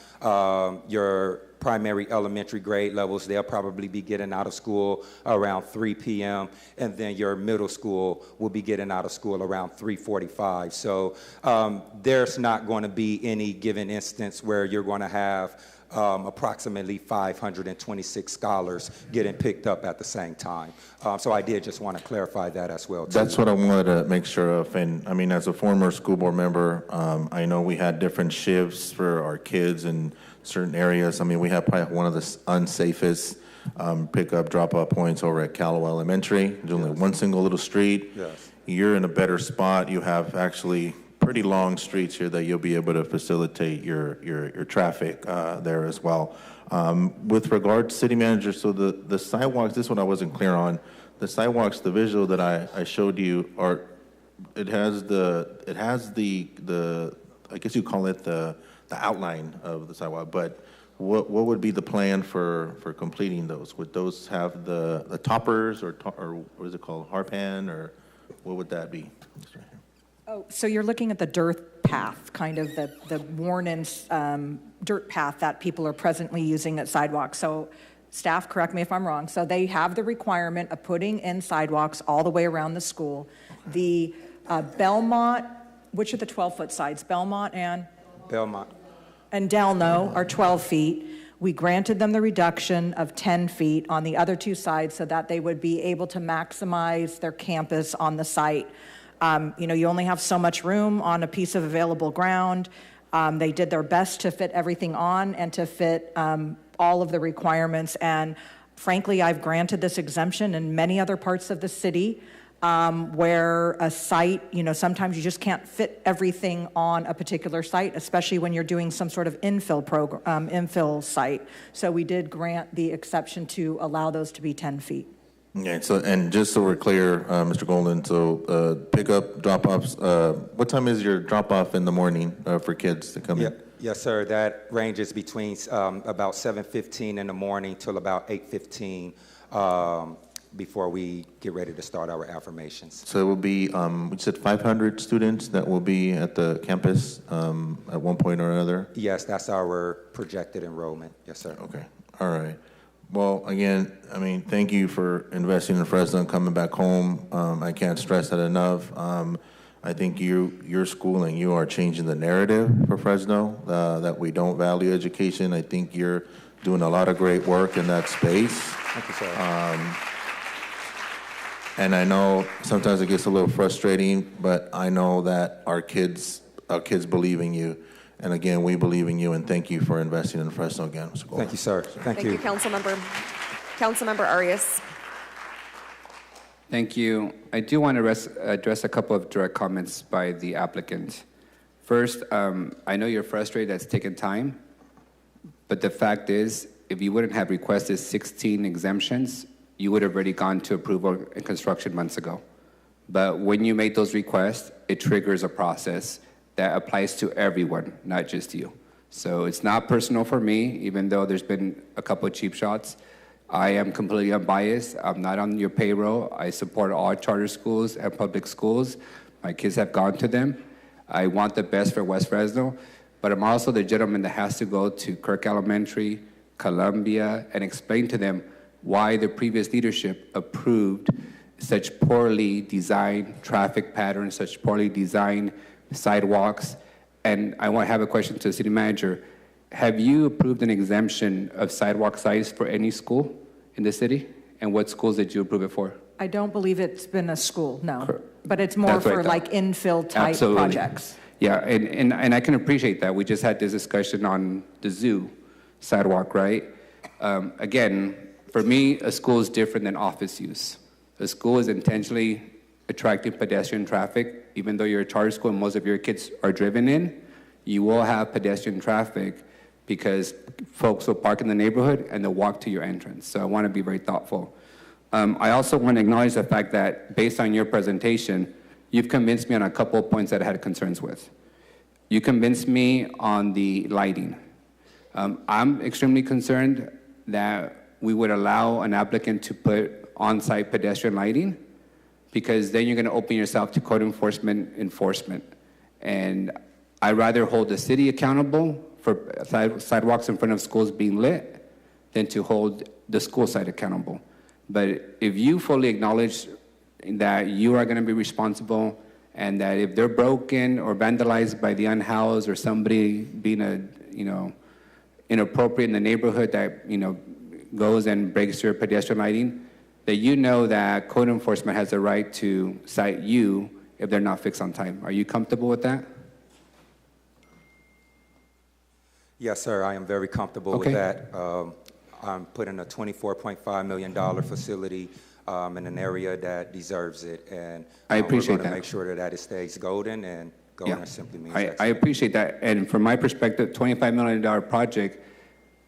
Your primary elementary grade levels, they'll probably be getting out of school around 3 p.m. And then your middle school will be getting out of school around 3:45. So there's not going to be any given instance where you're going to have approximately 526 scholars getting picked up at the same time. So I did just want to clarify that as well, too. That's what I wanted to make sure of. And I mean, as a former school board member, I know we had different shifts for our kids in certain areas. I mean, we have probably one of the unsafest pickup drop-off points over at Callow Elementary. There's only one single little street. Yes. You're in a better spot. You have actually pretty long streets here that you'll be able to facilitate your traffic there as well. With regard to city manager, so the sidewalks, this one I wasn't clear on. The sidewalks, the visual that I showed you it has the I guess you call it the outline of the sidewalk, but what would be the plan for completing those? Would those have the toppers or what is it called, harpan, or what would that be? Oh, so you're looking at the dirt path, kind of the worn-in dirt path that people are presently using at sidewalks. So staff, correct me if I'm wrong, so they have the requirement of putting in sidewalks all the way around the school. The Belmont, which are the 12-foot sides? Belmont and Delno are 12 feet. We granted them the reduction of 10 feet on the other two sides so that they would be able to maximize their campus on the site. You only have so much room on a piece of available ground. They did their best to fit everything on and to fit all of the requirements. And frankly, I've granted this exemption in many other parts of the city where a site, sometimes you just can't fit everything on a particular site, especially when you're doing some sort of infill site. So we did grant the exception to allow those to be 10 feet. Okay, so, and just so we're clear, Mr. Golden, so pickup, drop-offs, what time is your drop-off in the morning for kids to come in? Yes, sir. That ranges between about 7:15 in the morning till about 8:15 before we get ready to start our affirmations. So it will be, we said 500 students that will be at the campus at one point or another? Yes, that's our projected enrollment. Yes, sir. Okay, all right. Well, again, I mean, thank you for investing in Fresno and coming back home. I can't stress that enough. I think your school and you are changing the narrative for Fresno, that we don't value education. I think you're doing a lot of great work in that space. Thank you, sir. And I know sometimes it gets a little frustrating, but I know that our kids believe in you. And again, we believe in you, and thank you for investing in Fresno again, Mr. Golden. Thank you, sir. Thank you. Councilmember Arias. Thank you. I do want to address a couple of direct comments by the applicant. First, I know you're frustrated that's taken time, but the fact is, if you wouldn't have requested 16 exemptions, you would have already gone to approval and construction months ago. But when you make those requests, it triggers a process that applies to everyone, not just you. So it's not personal for me, even though there's been a couple of cheap shots. I am completely unbiased. I'm not on your payroll. I support all charter schools and public schools. My kids have gone to them. I want the best for West Fresno, but I'm also the gentleman that has to go to Kirk Elementary, Columbia, and explain to them why the previous leadership approved such poorly designed traffic patterns, such poorly designed sidewalks. And I want to have a question to the city manager. Have you approved an exemption of sidewalk size for any school in the city? And what schools did you approve it for? I don't believe it's been a school, no. But it's more That's what I for thought. like infill type Absolutely. projects. Yeah, and I can appreciate that. We just had this discussion on the zoo sidewalk, right? Again, for me, a school is different than office use. A school is intentionally attracting pedestrian traffic. Even though you're a charter school and most of your kids are driven in, you will have pedestrian traffic because folks will park in the neighborhood and they'll walk to your entrance. So I want to be very thoughtful. I also want to acknowledge the fact that based on your presentation, you've convinced me on a couple of points that I had concerns with. You convinced me on the lighting. I'm extremely concerned that we would allow an applicant to put on-site pedestrian lighting because then you're going to open yourself to code enforcement. And I'd rather hold the city accountable for sidewalks in front of schools being lit than to hold the school site accountable. But if you fully acknowledge that you are going to be responsible and that if they're broken or vandalized by the unhoused or somebody being inappropriate in the neighborhood that, goes and breaks your pedestrian lighting, that you know that code enforcement has the right to cite you if they're not fixed on time. Are you comfortable with that? Yes, sir, I am very comfortable with that. I'm putting a $24.5 million facility in an area that deserves it, and I appreciate we're going that. to make sure that it stays golden, and golden simply means I appreciate that, and from my perspective, $25 million project,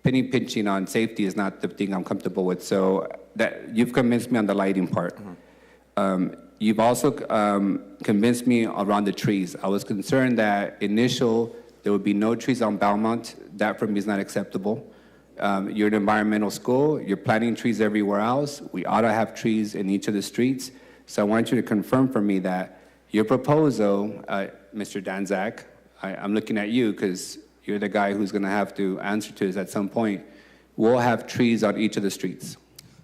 penny pinching on safety is not the thing I'm comfortable with. So that you've convinced me on the lighting part. You've also convinced me around the trees. I was concerned that there would be no trees on Belmont. That for me is not acceptable. You're an environmental school. You're planting trees everywhere else. We ought to have trees in each of the streets. So I want you to confirm for me that your proposal, Mr. Danzak, I'm looking at you because you're the guy who's going to have to answer to this at some point. We'll have trees on each of the streets.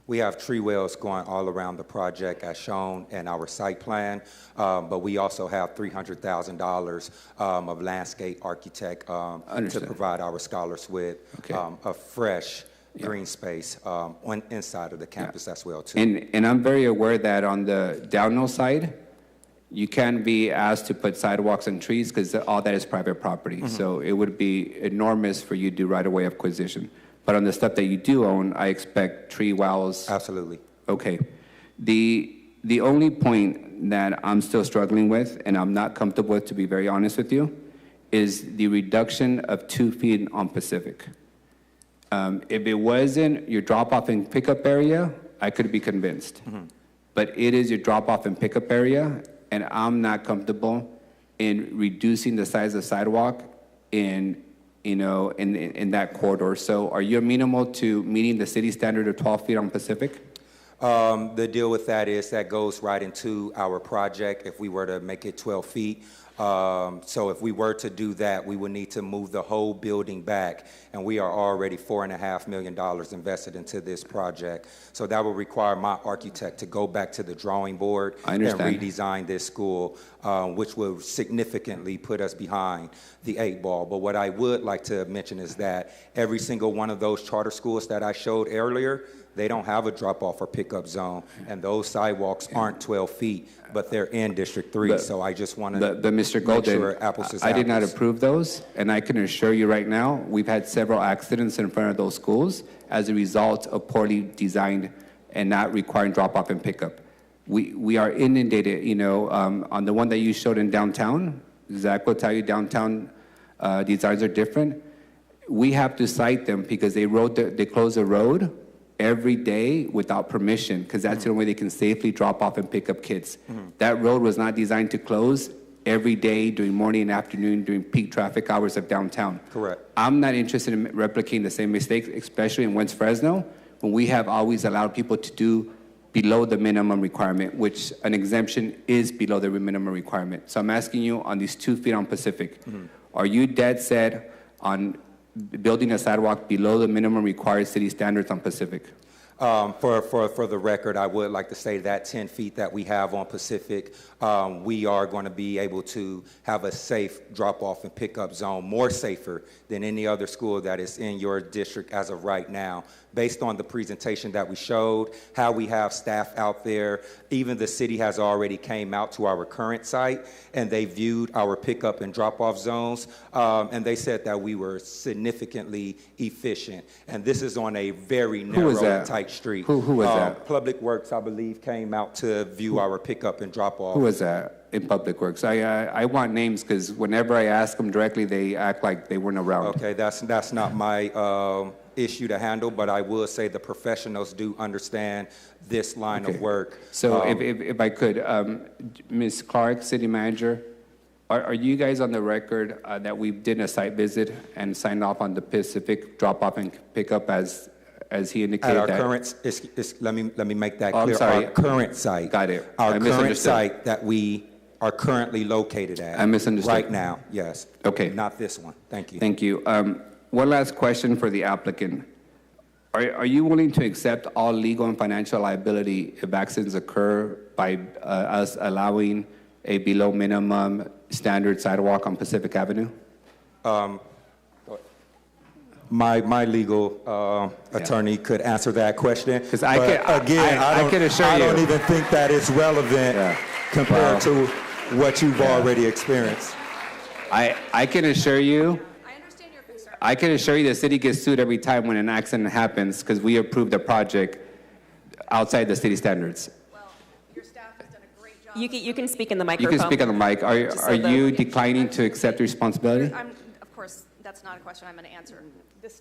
We have tree wells going all around the project as shown in our site plan, but we also have $300,000 of landscape architect to provide our scholars with a fresh green space inside of the campus as well too. And I'm very aware that on the downhill side, you can be asked to put sidewalks and trees because all that is private property. So it would be enormous for you to do right-of-way acquisition. But on the stuff that you do own, I expect tree wells. Absolutely. Okay. The only point that I'm still struggling with, and I'm not comfortable with, to be very honest with you, is the reduction of 2 feet on Pacific. If it wasn't your drop-off and pickup area, I could be convinced. But it is your drop-off and pickup area, and I'm not comfortable in reducing the size of sidewalk in that corridor. So are you amenable to meeting the city standard of 12 feet on Pacific? The deal with that is that goes right into our project if we were to make it 12 feet. So if we were to do that, we would need to move the whole building back, and we are already $4.5 million invested into this project. So that will require my architect to go back to the drawing board and redesign this school, which will significantly put us behind the 8 ball. But what I would like to mention is that every single one of those charter schools that I showed earlier, they don't have a drop-off or pickup zone, and those sidewalks aren't 12 feet, but they're in District 3, so I just want to Mr. Golden, sure apples is I did not apples. approve those, and I can assure you right now, we've had several accidents in front of those schools as a result of poorly designed and not requiring drop-off and pickup. We are inundated, on the one that you showed in downtown, Zach will tell you downtown designs are different. We have to cite them because they closed the road every day without permission, because that's the only way they can safely drop off and pick up kids. That road was not designed to close every day during morning and afternoon during peak traffic hours of downtown. Correct. I'm not interested in replicating the same mistakes, especially in West Fresno, when we have always allowed people to do below the minimum requirement, which an exemption is below the minimum requirement. So I'm asking you on these 2 feet on Pacific, are you dead set on building a sidewalk below the minimum required city standards on Pacific? For the record, I would like to say that 10 feet that we have on Pacific, we are going to be able to have a safe drop-off and pickup zone, more safer than any other school that is in your district as of right now. Based on the presentation that we showed, how we have staff out there, even the city has already came out to our current site and they viewed our pickup and drop-off zones, and they said that we were significantly efficient. And this is on a very narrow and tight street. Who was that? Public Works, I believe, came out to view our pickup and drop-off. Who was that in Public Works? I want names because whenever I ask them directly, they act like they weren't around. Okay, that's not my issue to handle, but I will say the professionals do understand this line of work. So if I could, Ms. Clark, City Manager, are you guys on the record that we did a site visit and signed off on the Pacific drop-off and pickup as he indicated? At our that? current, let me make that Oh, clear. I'm sorry. Our current site. Got it. Our I current misunderstood. site that we are currently located at. I misunderstood. Right now, yes. Okay. Not this one. Thank you. Thank you. One last question for the applicant. Are you willing to accept all legal and financial liability if accidents occur by us allowing a below minimum standard sidewalk on Pacific Avenue? My legal attorney could answer that question. Because I can assure you. I don't even think that is relevant compared to what you've already experienced. I can assure you. I can assure you the city gets sued every time when an accident happens because we approved a project outside the city standards. You can speak in the You microphone. can speak on the mic. Are you declining to accept the responsibility? Of course, that's not a question I'm going to answer.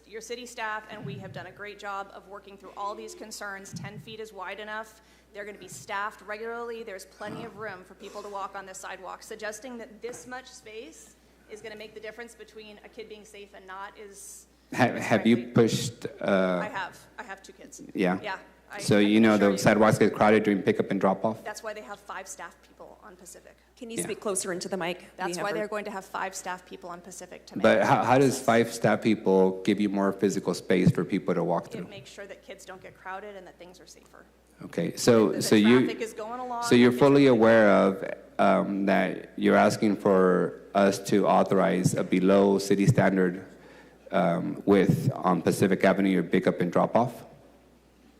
Your city staff and we have done a great job of working through all these concerns. 10 feet is wide enough. They're going to be staffed regularly. There's plenty of room for people to walk on this sidewalk. Suggesting that this much space is going to make the difference between a kid being safe and not is... Have you pushed... I have 2 kids. Yeah? Yeah. So you know the sidewalks get crowded during pickup and drop-off? That's why they have 5 staff people on Pacific. Can you speak closer into the mic? That's why they're going to have 5 staff people on Pacific to make But how does 5 staff people give you more physical space for people to walk through? It makes sure that kids don't get crowded and that things are safer. Okay, so traffic is going along, you're fully aware of that you're asking for us to authorize a below city standard width on Pacific Avenue, your pickup and drop off?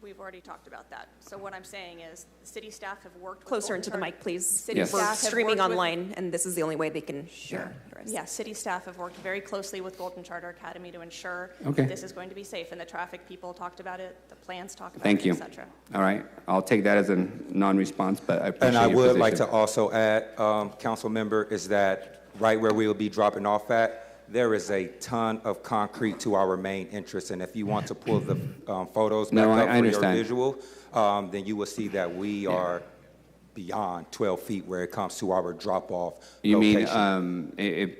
We've already talked about that. So what I'm saying is the city staff have worked Closer into the mic, please. City Yes. We're staff have streaming worked online, and this is the only way they can hear. Yeah, city staff have worked very closely with Golden Charter Academy to ensure Okay. that this is going to be safe. And the traffic people talked about it, the plans talk about Thank it, you. et cetera. All right, I'll take that as a non-response, but I appreciate And I your would like position. to also add, council member, is that right where we will be dropping off at, there is a ton of concrete to our main entrance. And if you want to pull the photos back No, I up for your understand. visual, then you will see that we are beyond 12 feet where it comes to our drop-off You location. mean,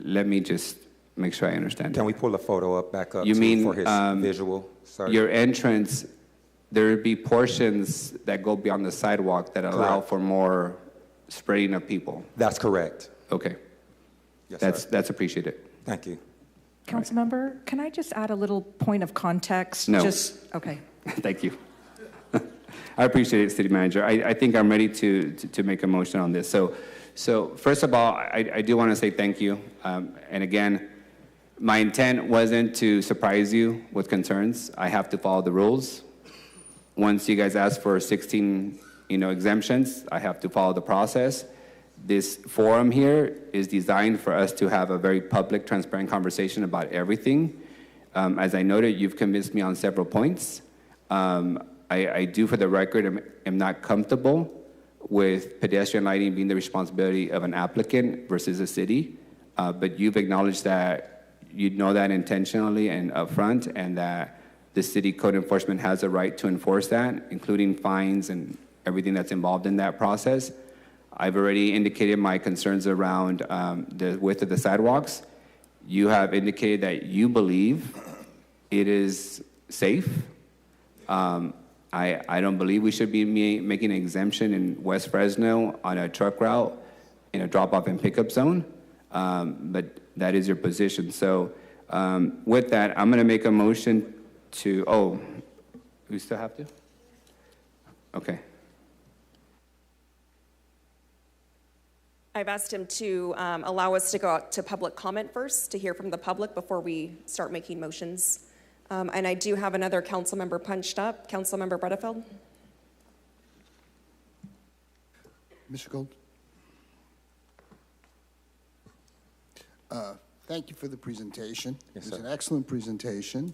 let me just make sure I understand. Can we pull a photo up back up You too, mean for his visual? Sorry. your entrance, there would be portions that go beyond the sidewalk that allow Correct. for more spreading of people? That's correct. Okay. Yes, That's appreciated. Thank you. Councilmember, can I just add a little point of context? No. Okay. Thank you. I appreciate it, City Manager. I think I'm ready to make a motion on this. So first of all, I do want to say thank you. And again, my intent wasn't to surprise you with concerns. I have to follow the rules. Once you guys ask for 16, exemptions, I have to follow the process. This forum here is designed for us to have a very public, transparent conversation about everything. As I noted, you've convinced me on several points. I do, for the record, am not comfortable with pedestrian lighting being the responsibility of an applicant versus a city. But you've acknowledged that you know that intentionally and upfront, and that the city code enforcement has a right to enforce that, including fines and everything that's involved in that process. I've already indicated my concerns around the width of the sidewalks. You have indicated that you believe it is safe. I don't believe we should be making an exemption in West Fresno on a truck route in a drop-off and pickup zone, but that is your position. So with that, I'm going to make a motion to, we still have to? Okay. I've asked him to allow us to go out to public comment first to hear from the public before we start making motions. And I do have another council member punched up. Councilmember Bredefeld. Mr. Gold. Thank you for the presentation. Yes, it was sir. an excellent presentation.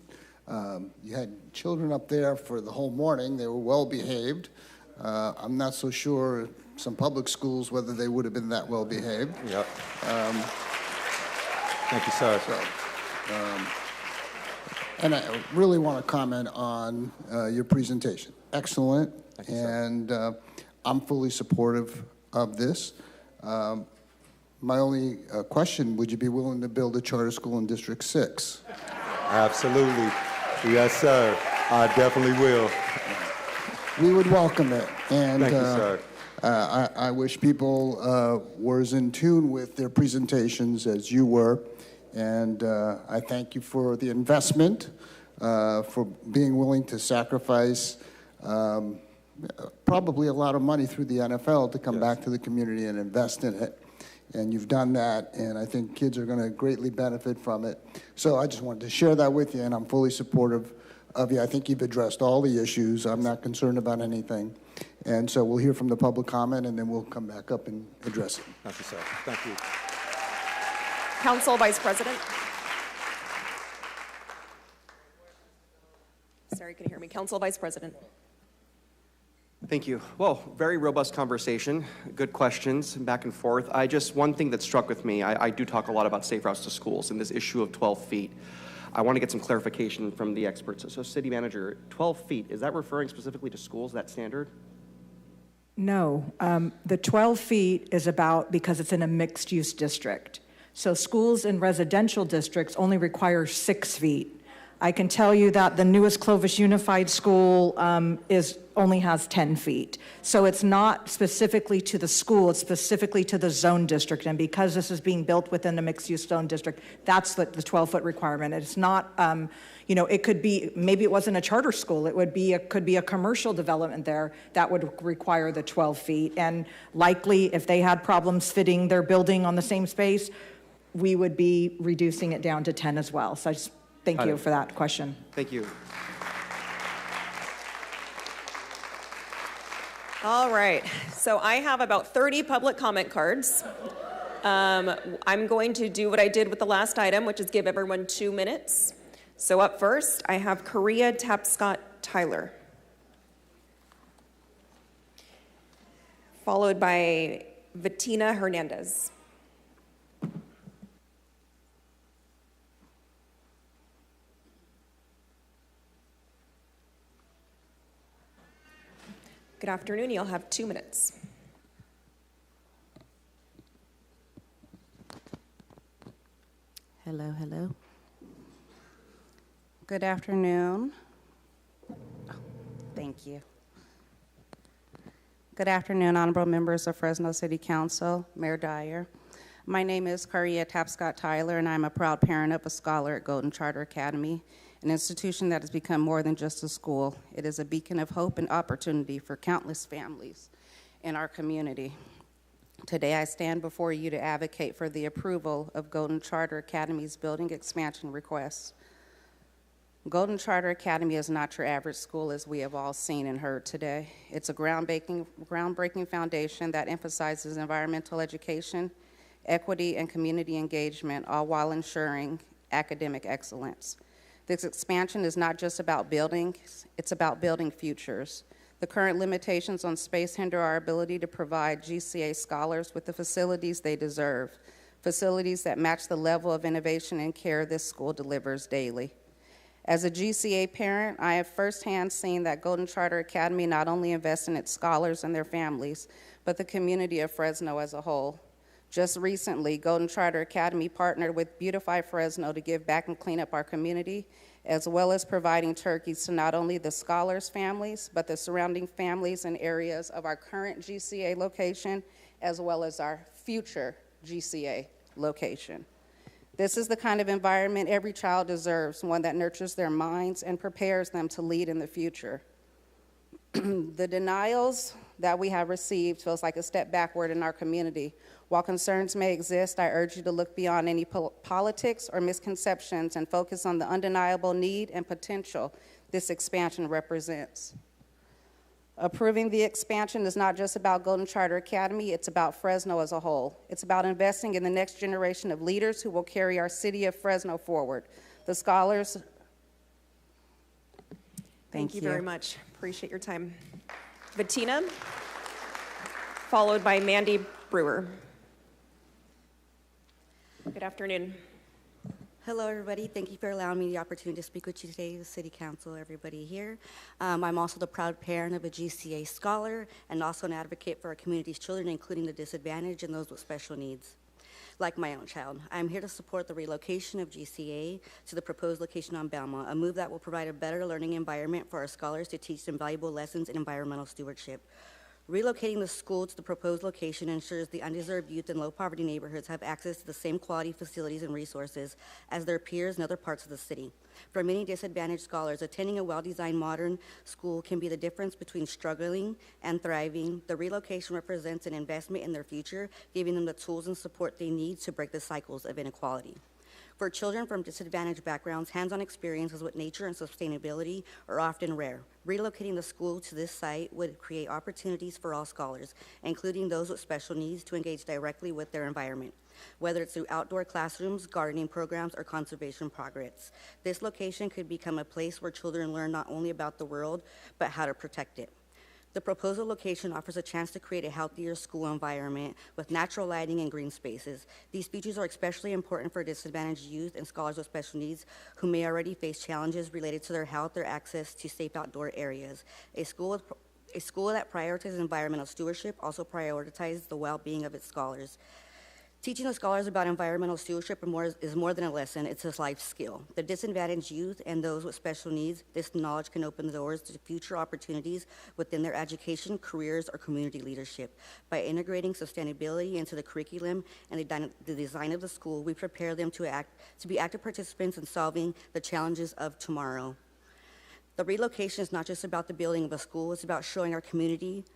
You had children up there for the whole morning. They were well behaved. I'm not so sure some public schools whether they would have been that well behaved. Yep. Thank you, sir. And I really want to comment on your presentation. Excellent. Thank you, and I'm fully supportive of this. My only question, would you be willing to build a charter school in District 6? Absolutely. Yes, sir. I definitely will. We would welcome it. And Thank you, sir. I wish people were as in tune with their presentations as you were. And I thank you for the investment, for being willing to sacrifice probably a lot of money through the NFL to come back to the community and invest in it. And you've done that, and I think kids are going to greatly benefit from it. So I just wanted to share that with you, and I'm fully supportive of you. I think you've addressed all the issues. I'm not concerned about anything. And so we'll hear from the public comment, and then we'll come back up and address it. Thank you, sir. Thank you. Council Vice President. Sorry, can you hear me? Council Vice President. Thank you. Well, very robust conversation, good questions, back and forth. One thing that struck with me, I do talk a lot about safe routes to schools and this issue of 12 feet. I want to get some clarification from the experts. So City Manager, 12 feet, is that referring specifically to schools, that standard? No, the 12 feet is about because it's in a mixed-use district. So schools in residential districts only require 6 feet. I can tell you that the newest Clovis Unified School only has 10 feet. So it's not specifically to the school, it's specifically to the zone district. And because this is being built within a mixed-use zone district, that's the 12-foot requirement. It's not, it could be, maybe it wasn't a charter school, could be a commercial development there that would require the 12 feet. And likely, if they had problems fitting their building on the same space, we would be reducing it down to 10 as well. So I just thank you for that question. Thank you. All right, so I have about 30 public comment cards. I'm going to do what I did with the last item, which is give everyone 2 minutes. So up first, I have Korea Tapscott Tyler, followed by Vatina Hernandez. Good afternoon, you'll have 2 minutes. Hello, hello. Good afternoon. Thank you. Good afternoon, honorable members of Fresno City Council, Mayor Dyer. My name is Korea Tapscott Tyler, and I'm a proud parent of a scholar at Golden Charter Academy, an institution that has become more than just a school. It is a beacon of hope and opportunity for countless families in our community. Today, I stand before you to advocate for the approval of Golden Charter Academy's building expansion request. Golden Charter Academy is not your average school, as we have all seen and heard today. It's a groundbreaking foundation that emphasizes environmental education, equity, and community engagement, all while ensuring academic excellence. This expansion is not just about buildings, it's about building futures. The current limitations on space hinder our ability to provide GCA scholars with the facilities they deserve, facilities that match the level of innovation and care this school delivers daily. As a GCA parent, I have firsthand seen that Golden Charter Academy not only invests in its scholars and their families, but the community of Fresno as a whole. Just recently, Golden Charter Academy partnered with Beautify Fresno to give back and clean up our community as well as providing turkeys to not only the scholars' families, but the surrounding families and areas of our current GCA location, as well as our future GCA location. This is the kind of environment every child deserves, one that nurtures their minds and prepares them to lead in the future. The denials that we have received feels like a step backward in our community. While concerns may exist, I urge you to look beyond any politics or misconceptions and focus on the undeniable need and potential this expansion represents. Approving the expansion is not just about Golden Charter Academy, it's about Fresno as a whole. It's about investing in the next generation of leaders who will carry our city of Fresno forward. The scholars. Thank you very much. Appreciate your time. Bettina, followed by Mandy Brewer. Good afternoon. Hello, everybody. Thank you for allowing me the opportunity to speak with you today, the City Council, everybody here. I'm also the proud parent of a GCA scholar and also an advocate for our community's children, including the disadvantaged and those with special needs, like my own child. I'm here to support the relocation of GCA to the proposed location on Belmont, a move that will provide a better learning environment for our scholars to teach them valuable lessons in environmental stewardship. Relocating the school to the proposed location ensures the undeserved youth in low-poverty neighborhoods have access to the same quality facilities and resources as their peers in other parts of the city. For many disadvantaged scholars, attending a well-designed modern school can be the difference between struggling and thriving. The relocation represents an investment in their future, giving them the tools and support they need to break the cycles of inequality. For children from disadvantaged backgrounds, hands-on experiences with nature and sustainability are often rare. Relocating the school to this site would create opportunities for all scholars, including those with special needs, to engage directly with their environment, whether it's through outdoor classrooms, gardening programs, or conservation projects. This location could become a place where children learn not only about the world, but how to protect it. The proposal location offers a chance to create a healthier school environment with natural lighting and green spaces. These features are especially important for disadvantaged youth and scholars with special needs who may already face challenges related to their health or access to safe outdoor areas. A school that prioritizes environmental stewardship also prioritizes the well-being of its scholars. Teaching the scholars about environmental stewardship is more than a lesson, it's a life skill. The disadvantaged youth and those with special needs, this knowledge can open the doors to future opportunities within their education, careers, or community leadership. By integrating sustainability into the curriculum and the design of the school, we prepare them to be active participants in solving the challenges of tomorrow. The relocation is not just about the building of a school, it's about showing our commitment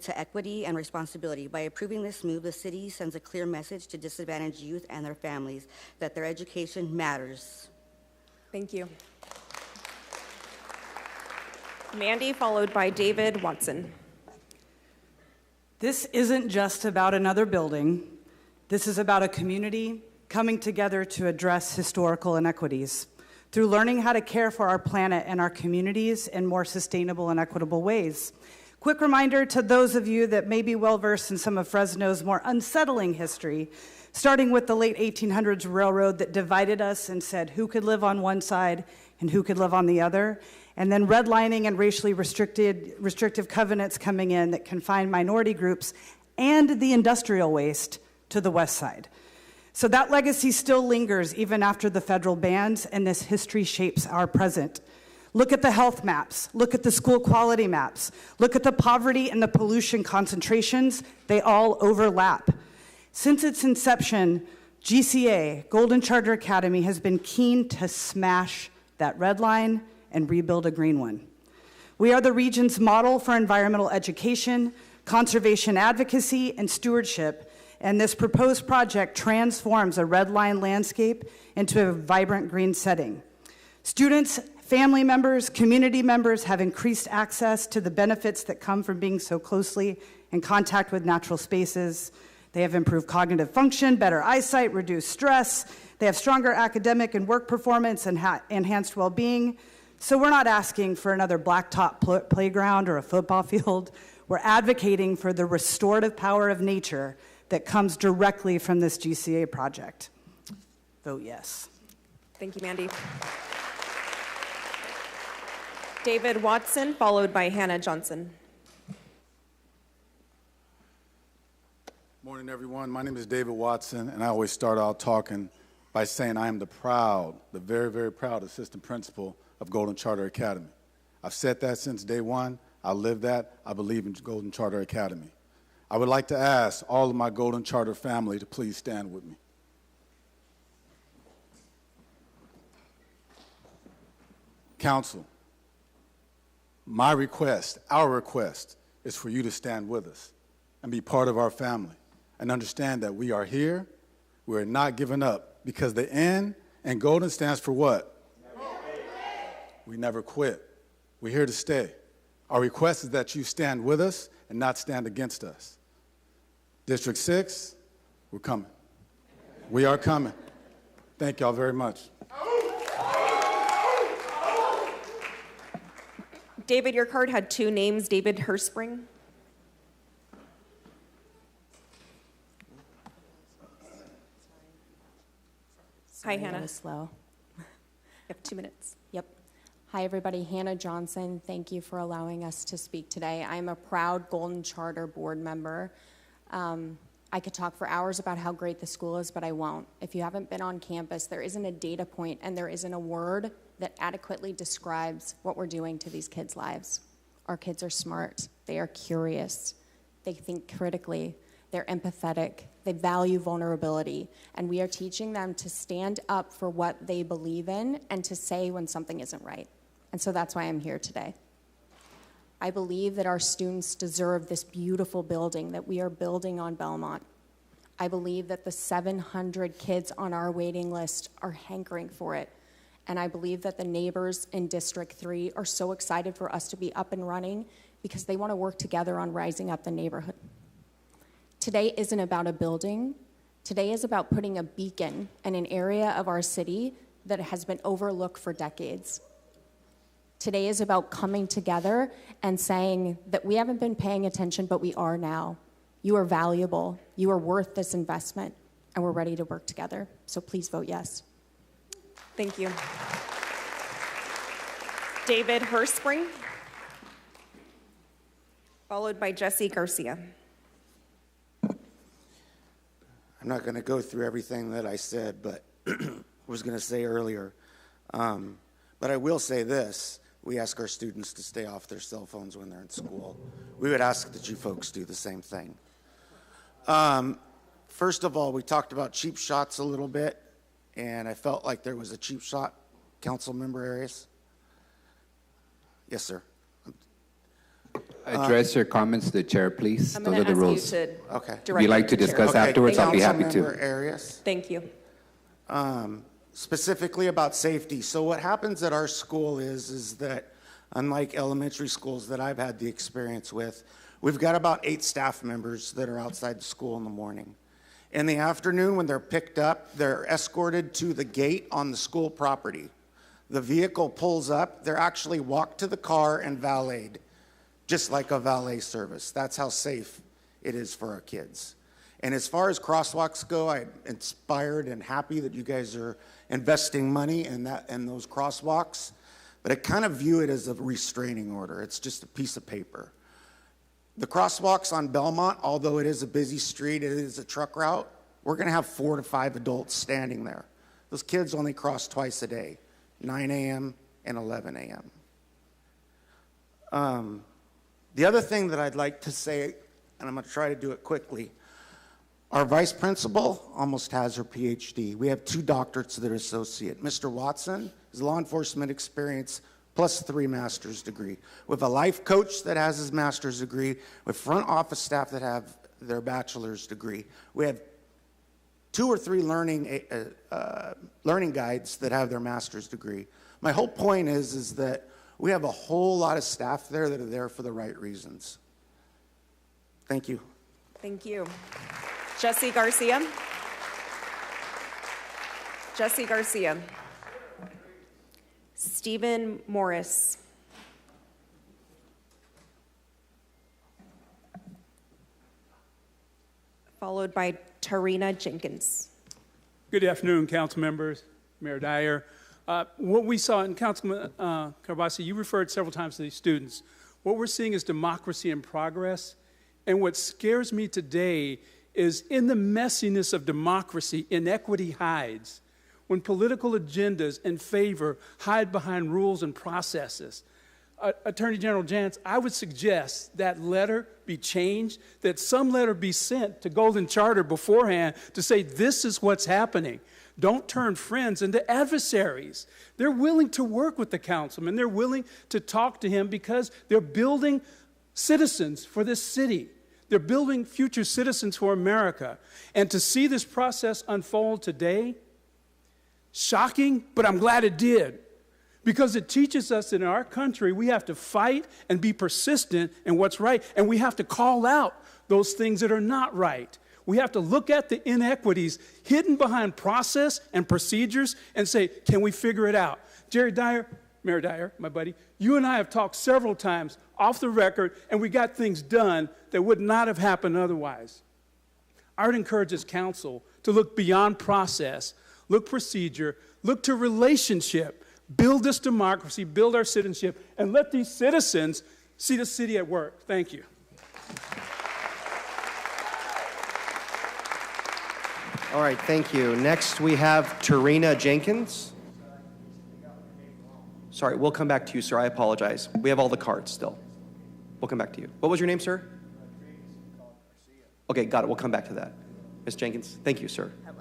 to equity and responsibility. By approving this move, the city sends a clear message to disadvantaged youth and their families that their education matters. Thank you. Mandy, followed by David Watson. This isn't just about another building. This is about a community coming together to address historical inequities through learning how to care for our planet and our communities in more sustainable and equitable ways. Quick reminder to those of you that may be well-versed in some of Fresno's more unsettling history, starting with the late 1800s railroad that divided us and said who could live on one side and who could live on the other, and then redlining and racially restrictive covenants coming in that confined minority groups and the industrial waste to the west side. So that legacy still lingers even after the federal bans, and this history shapes our present. Look at the health maps, look at the school quality maps, look at the poverty and the pollution concentrations, they all overlap. Since its inception, GCA, Golden Charter Academy, has been keen to smash that red line and rebuild a green one. We are the region's model for environmental education, conservation advocacy, and stewardship, and this proposed project transforms a red line landscape into a vibrant green setting. Students, family members, community members have increased access to the benefits that come from being so closely in contact with natural spaces. They have improved cognitive function, better eyesight, reduced stress. They have stronger academic and work performance and enhanced well-being. So we're not asking for another blacktop playground or a football field. We're advocating for the restorative power of nature that comes directly from this GCA project. Vote yes. Thank you, Mandy. David Watson, followed by Hannah Johnson. Morning, everyone. My name is David Watson, and I always start out talking by saying I am the very, very proud assistant principal of Golden Charter Academy. I've said that since day one. I live that. I believe in Golden Charter Academy. I would like to ask all of my Golden Charter family to please stand with me. Council, my request, our request, is for you to stand with us and be part of our family and understand that we are here, we're not giving up, because the N in Golden stands for what? We never quit. We're here to stay. Our request is that you stand with us and not stand against us. District 6, we're coming. We are coming. Thank y'all very much. David, your card had two names, David Herspring. Hi, Hannah. That was slow. You have 2 minutes. Yep. Hi, everybody. Hannah Johnson. Thank you for allowing us to speak today. I'm a proud Golden Charter board member. I could talk for hours about how great the school is, but I won't. If you haven't been on campus, there isn't a data point and there isn't a word that adequately describes what we're doing to these kids' lives. Our kids are smart. They are curious. They think critically. They're empathetic. They value vulnerability. And we are teaching them to stand up for what they believe in and to say when something isn't right. And so that's why I'm here today. I believe that our students deserve this beautiful building that we are building on Belmont. I believe that the 700 kids on our waiting list are hankering for it. And I believe that the neighbors in District 3 are so excited for us to be up and running because they want to work together on rising up the neighborhood. Today isn't about a building. Today is about putting a beacon in an area of our city that has been overlooked for decades. Today is about coming together and saying that we haven't been paying attention, but we are now. You are valuable. You are worth this investment, and we're ready to work together. So please vote yes. Thank you. David Herspring, followed by Jesse Garcia. I'm not going to go through everything that I said, but was going to say earlier. But I will say this. We ask our students to stay off their cell phones when they're in school. We would ask that you folks do the same thing. First of all, we talked about cheap shots a little bit, and I felt like there was a cheap shot, council member Arias. Yes, sir. Address your comments to the chair, please. I'm Those going are to the ask you rules. to Okay. If you'd like to discuss afterwards, I'll be happy Councilmember to. Arias. Thank you. Specifically about safety. So what happens at our school is that, unlike elementary schools that I've had the experience with, we've got about 8 staff members that are outside the school in the morning. In the afternoon, when they're picked up, they're escorted to the gate on the school property. The vehicle pulls up, they're actually walked to the car and valeted, just like a valet service. That's how safe it is for our kids. And as far as crosswalks go, I'm inspired and happy that you guys are investing money in those crosswalks. But I kind of view it as a restraining order. It's just a piece of paper. The crosswalks on Belmont, although it is a busy street, it is a truck route, we're going to have 4 to 5 adults standing there. Those kids only cross twice a day, 9 a.m. and 11 a.m. The other thing that I'd like to say, and I'm going to try to do it quickly, our vice principal almost has her PhD. We have 2 doctorates that are associate. Mr. Watson is law enforcement experience plus 3 master's degree. We have a life coach that has his master's degree. We have front office staff that have their bachelor's degree. We have 2 or 3 learning guides that have their master's degree. My whole point is that we have a whole lot of staff there that are there for the right reasons. Thank you. Thank you. Jesse Garcia. Jesse Garcia. Stephen Morris. Followed by Tarina Jenkins. Good afternoon, council members, Mayor Dyer. What we saw in Councilman Carbasi, you referred several times to these students. What we're seeing is democracy in progress. And what scares me today is in the messiness of democracy, inequity hides. when political agendas and favor hide behind rules and processes. Attorney General Jantz, I would suggest that letter be changed, that some letter be sent to Golden Charter beforehand to say this is what's happening. Don't turn friends into adversaries. They're willing to work with the councilman. They're willing to talk to him because they're building citizens for this city. They're building future citizens for America. And to see this process unfold today, shocking, but I'm glad it did. Because it teaches us that in our country, we have to fight and be persistent in what's right. And we have to call out those things that are not right. We have to look at the inequities hidden behind process and procedures and say, can we figure it out? Jerry Dyer, Mayor Dyer, my buddy, you and I have talked several times off the record, and we got things done that would not have happened otherwise. I would encourage this council to look beyond process, look procedure, look to relationship, build this democracy, build our citizenship, and let these citizens see the city at work. Thank you. All right, thank you. Next, we have Tarina Jenkins. Sorry, we'll come back to you, sir. I apologize. We have all the cards still. We'll come back to you. What was your name, sir? Okay, got it. We'll come back to that. Ms. Jenkins, thank you, sir. Hello.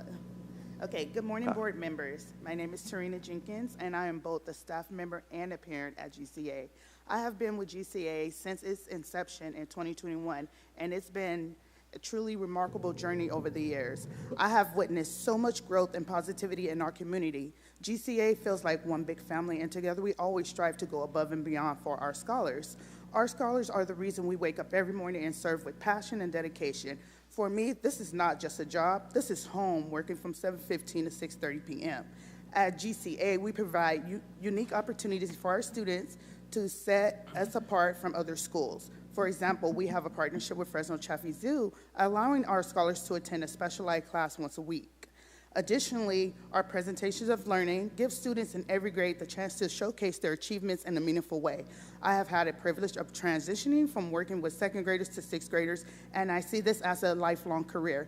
Okay, good morning, board members. My name is Tarina Jenkins, and I am both a staff member and a parent at GCA. I have been with GCA since its inception in 2021, and it's been a truly remarkable journey over the years. I have witnessed so much growth and positivity in our community. GCA feels like one big family, and together we always strive to go above and beyond for our scholars. Our scholars are the reason we wake up every morning and serve with passion and dedication. For me, this is not just a job, this is home, working from 7:15 to 6:30 p.m. At GCA, we provide unique opportunities for our students to set us apart from other schools. For example, we have a partnership with Fresno Chaffee Zoo, allowing our scholars to attend a specialized class once a week. Additionally, our presentations of learning give students in every grade the chance to showcase their achievements in a meaningful way. I have had a privilege of transitioning from working with second graders to sixth graders, and I see this as a lifelong career.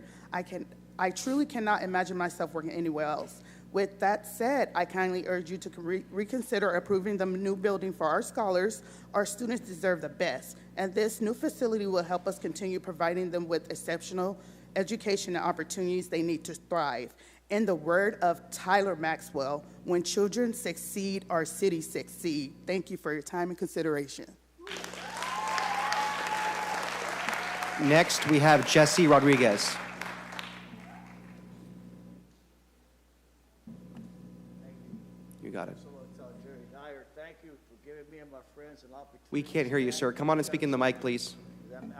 I truly cannot imagine myself working anywhere else. With that said, I kindly urge you to reconsider approving the new building for our scholars. Our students deserve the best, and this new facility will help us continue providing them with exceptional education and opportunities they need to thrive. In the word of Tyler Maxwell, when children succeed, our cities succeed. Thank you for your time and consideration. Next, we have Jesse Rodriguez. You got it. Jerry Dyer, thank you for giving me and my friends an opportunity. We can't hear you, sir. Come on and speak in the mic, please.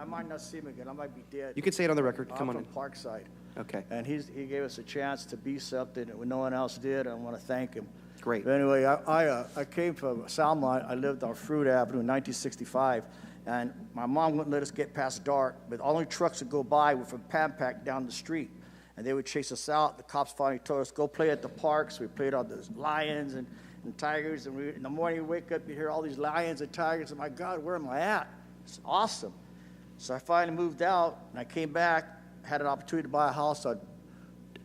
I might not see him again. I might be dead. You can say it on the record. I'm Come on from in. Parkside. Okay. And he gave us a chance to be something that no one else did. I want to thank him. Great. But anyway, I came from Salmont. I lived on Fruit Avenue in 1965. And my mom wouldn't let us get past dark, but the only trucks that go by were from Pampac down the street. And they would chase us out. The cops finally told us, go play at the parks. We played on the lions and tigers. And in the morning, you wake up, you hear all these lions and tigers. And my God, where am I at? It's awesome. So I finally moved out, and I came back, had an opportunity to buy a house on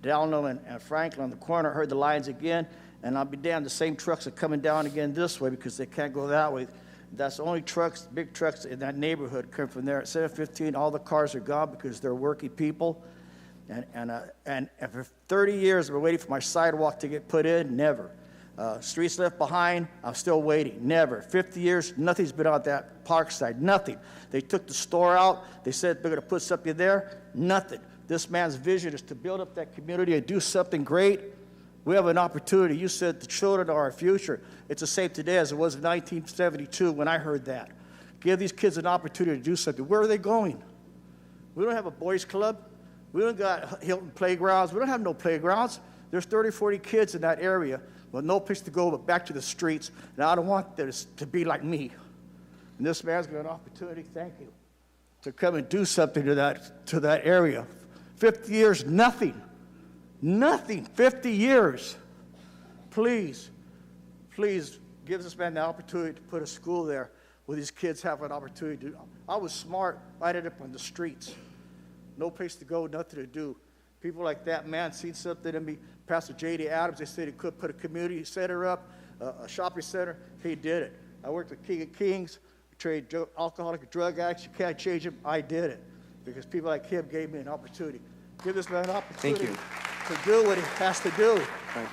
Delano and Franklin on the corner. I heard the lions again, and I'll be damned, the same trucks are coming down again this way because they can't go that way. That's the only trucks, big trucks in that neighborhood come from there. At 7:15, all the cars are gone because they're working people. And for 30 years, I've been waiting for my sidewalk to get put in, never. Streets left behind, I'm still waiting, never. 50 years, nothing's been on that park side, nothing. They took the store out, they said they're gonna put something there, nothing. This man's vision is to build up that community and do something great. We have an opportunity. You said the children are our future. It's the same today as it was in 1972 when I heard that. Give these kids an opportunity to do something. Where are they going? We don't have a boys club. We don't got Hilton playgrounds. We don't have no playgrounds. There's 30, 40 kids in that area with no place to go but back to the streets. And I don't want this to be like me. And this man's got an opportunity, thank you, to come and do something to that area. 50 years, nothing. Nothing. 50 years. Please, please give this man the opportunity to put a school there where these kids have an opportunity to. I was smart. I ended up on the streets. No place to go, nothing to do. People like that man seen something in me. Pastor J.D. Adams, they said he could put a community center up, a shopping center. He did it. I worked with King of Kings, trade alcoholic and drug addicts. You can't change him. I did it because people like him gave me an opportunity. Give this man an opportunity to do what he has to do. Right.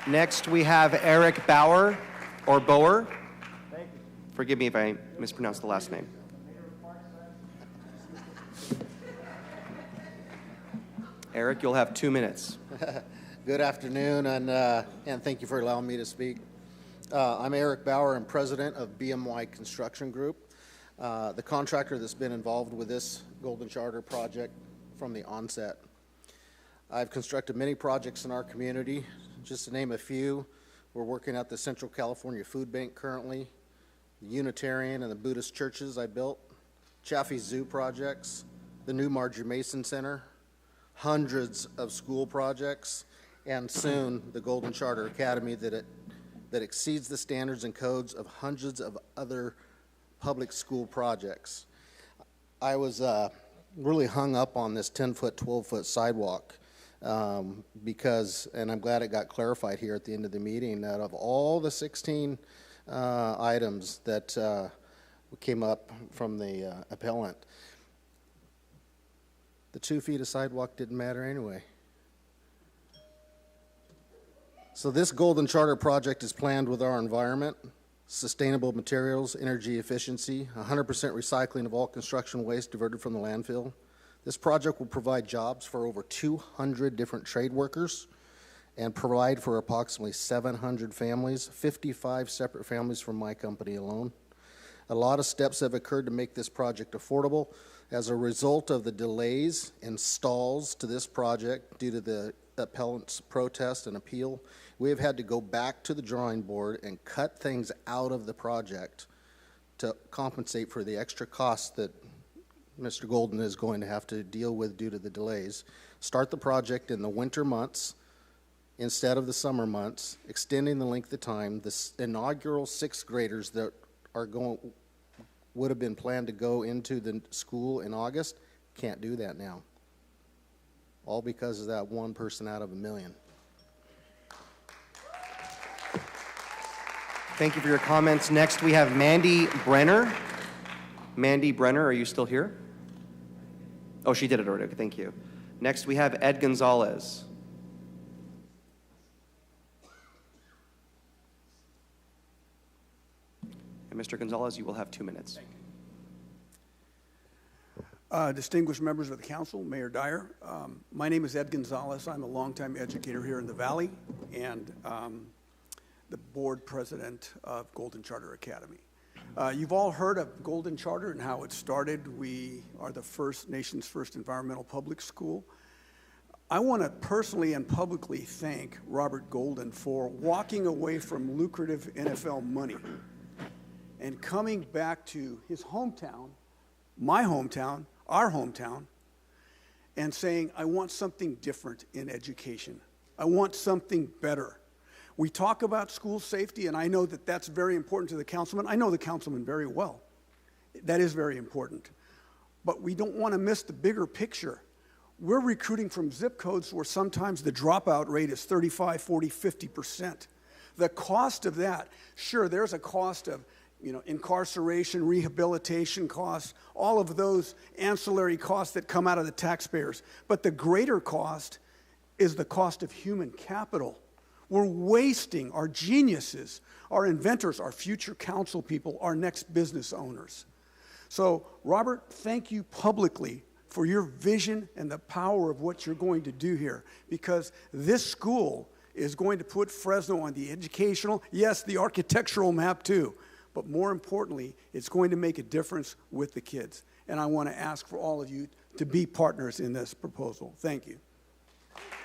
Next, we have Eric Bauer, or Boer. Thank you. Forgive me if I mispronounced the last name. Eric, you'll have 2 minutes. Good afternoon, and thank you for allowing me to speak. I'm Eric Bauer, I'm president of BMY Construction Group, the contractor that's been involved with this Golden Charter project from the onset. I've constructed many projects in our community. Just to name a few, we're working at the Central California Food Bank currently, the Unitarian and the Buddhist churches I built, Chaffee Zoo projects, the new Marjorie Mason Center, hundreds of school projects, and soon the Golden Charter Academy that exceeds the standards and codes of hundreds of other public school projects. I was really hung up on this 10-foot, 12-foot sidewalk because, and I'm glad it got clarified here at the end of the meeting, that of all the 16 items that came up from the appellant, the 2 feet of sidewalk didn't matter anyway. So this Golden Charter project is planned with our environment, sustainable materials, energy efficiency, 100% recycling of all construction waste diverted from the landfill. This project will provide jobs for over 200 different trade workers and provide for approximately 700 families, 55 separate families from my company alone. A lot of steps have occurred to make this project affordable. As a result of the delays and stalls to this project due to the appellant's protest and appeal, we have had to go back to the drawing board and cut things out of the project to compensate for the extra costs that Mr. Golden is going to have to deal with due to the delays. Start the project in the winter months instead of the summer months, extending the length of time. The inaugural 6th graders that would have been planned to go into the school in August can't do that now. All because of that one person out of a million. Thank you for your comments. Next, we have Mandy Brenner. Mandy Brenner, are you still here? Oh, she did it already. Okay, thank you. Next, we have Ed Gonzalez. And Mr. Gonzalez, you will have 2 minutes. Distinguished members of the council, Mayor Dyer, my name is Ed Gonzalez. I'm a longtime educator here in the Valley and the board president of Golden Charter Academy. You've all heard of Golden Charter and how it started. We are the nation's first environmental public school. I want to personally and publicly thank Robert Golden for walking away from lucrative NFL money and coming back to his hometown, my hometown, our hometown, and saying, I want something different in education. I want something better. We talk about school safety, and I know that that's very important to the councilman. I know the councilman very well. That is very important. But we don't want to miss the bigger picture. We're recruiting from zip codes where sometimes the dropout rate is 35, 40, 50%. The cost of that, sure, there's a cost of incarceration, rehabilitation costs, all of those ancillary costs that come out of the taxpayers. But the greater cost is the cost of human capital. We're wasting our geniuses, our inventors, our future council people, our next business owners. So, Robert, thank you publicly for your vision and the power of what you're going to do here, because this school is going to put Fresno on the educational, yes, the architectural map too, but more importantly, it's going to make a difference with the kids. And I want to ask for all of you to be partners in this proposal. Thank you.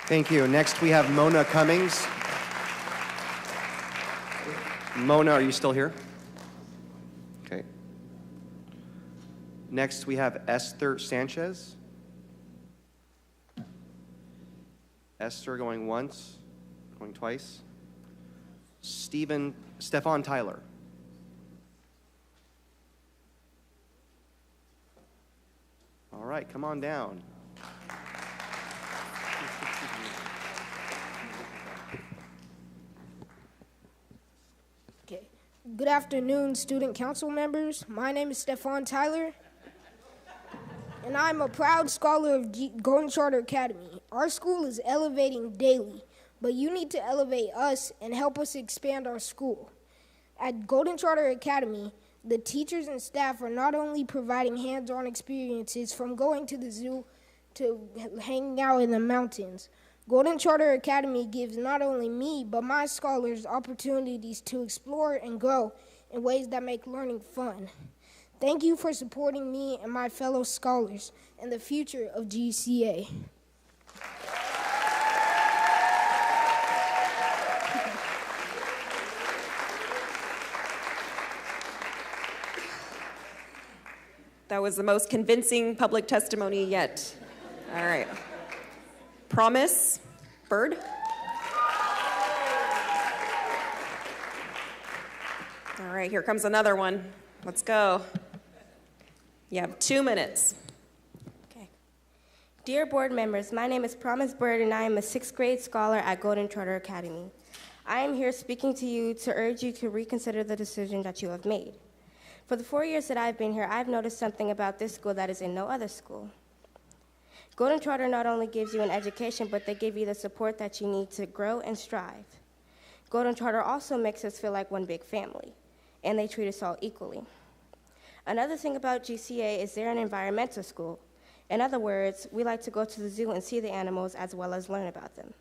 Thank you. Next, we have Mona Cummings. Mona, are you still here? Okay. Next, we have Esther Sanchez. Esther going once, going twice. Stefan Tyler. All right, come on down. Good afternoon, student council members. My name is Stefan Tyler, and I'm a proud scholar of Golden Charter Academy. Our school is elevating daily, but you need to elevate us and help us expand our school. At Golden Charter Academy, the teachers and staff are not only providing hands-on experiences from going to the zoo to hanging out in the mountains. Golden Charter Academy gives not only me, but my scholars opportunities to explore and grow in ways that make learning fun. Thank you for supporting me and my fellow scholars and the future of GCA. That was the most convincing public testimony yet. All right. Promise, Bird. All right, here comes another one. Let's go. You have 2 minutes. Okay. Dear board members, my name is Promise Bird, and I am a 6th grade scholar at Golden Charter Academy. I am here speaking to you to urge you to reconsider the decision that you have made. For the 4 years that I've been here, I've noticed something about this school that is in no other school. Golden Charter not only gives you an education, but they give you the support that you need to grow and strive. Golden Charter also makes us feel like one big family, and they treat us all equally. Another thing about GCA is they're an environmental school. In other words, we like to go to the zoo and see the animals as well as learn about them.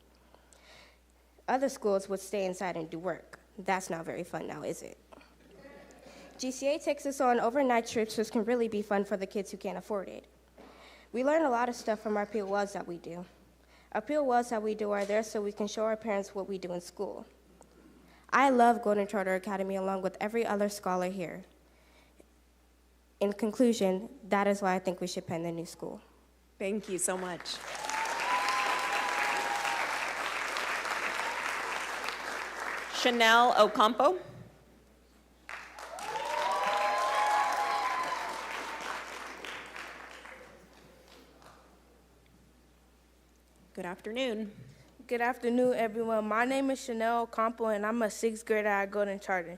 Other schools would stay inside and do work. That's not very fun now, is it? GCA takes us on overnight trips, which can really be fun for the kids who can't afford it. We learn a lot of stuff from our POLs that we do. Our POLs that we do are there so we can show our parents what we do in school. I love Golden Charter Academy along with every other scholar here. In conclusion, that is why I think we should pen the new school. Thank you so much. Chanel Ocampo. Good afternoon. Good afternoon, everyone. My name is Chanel Ocampo, and I'm a 6th grader at Golden Charter.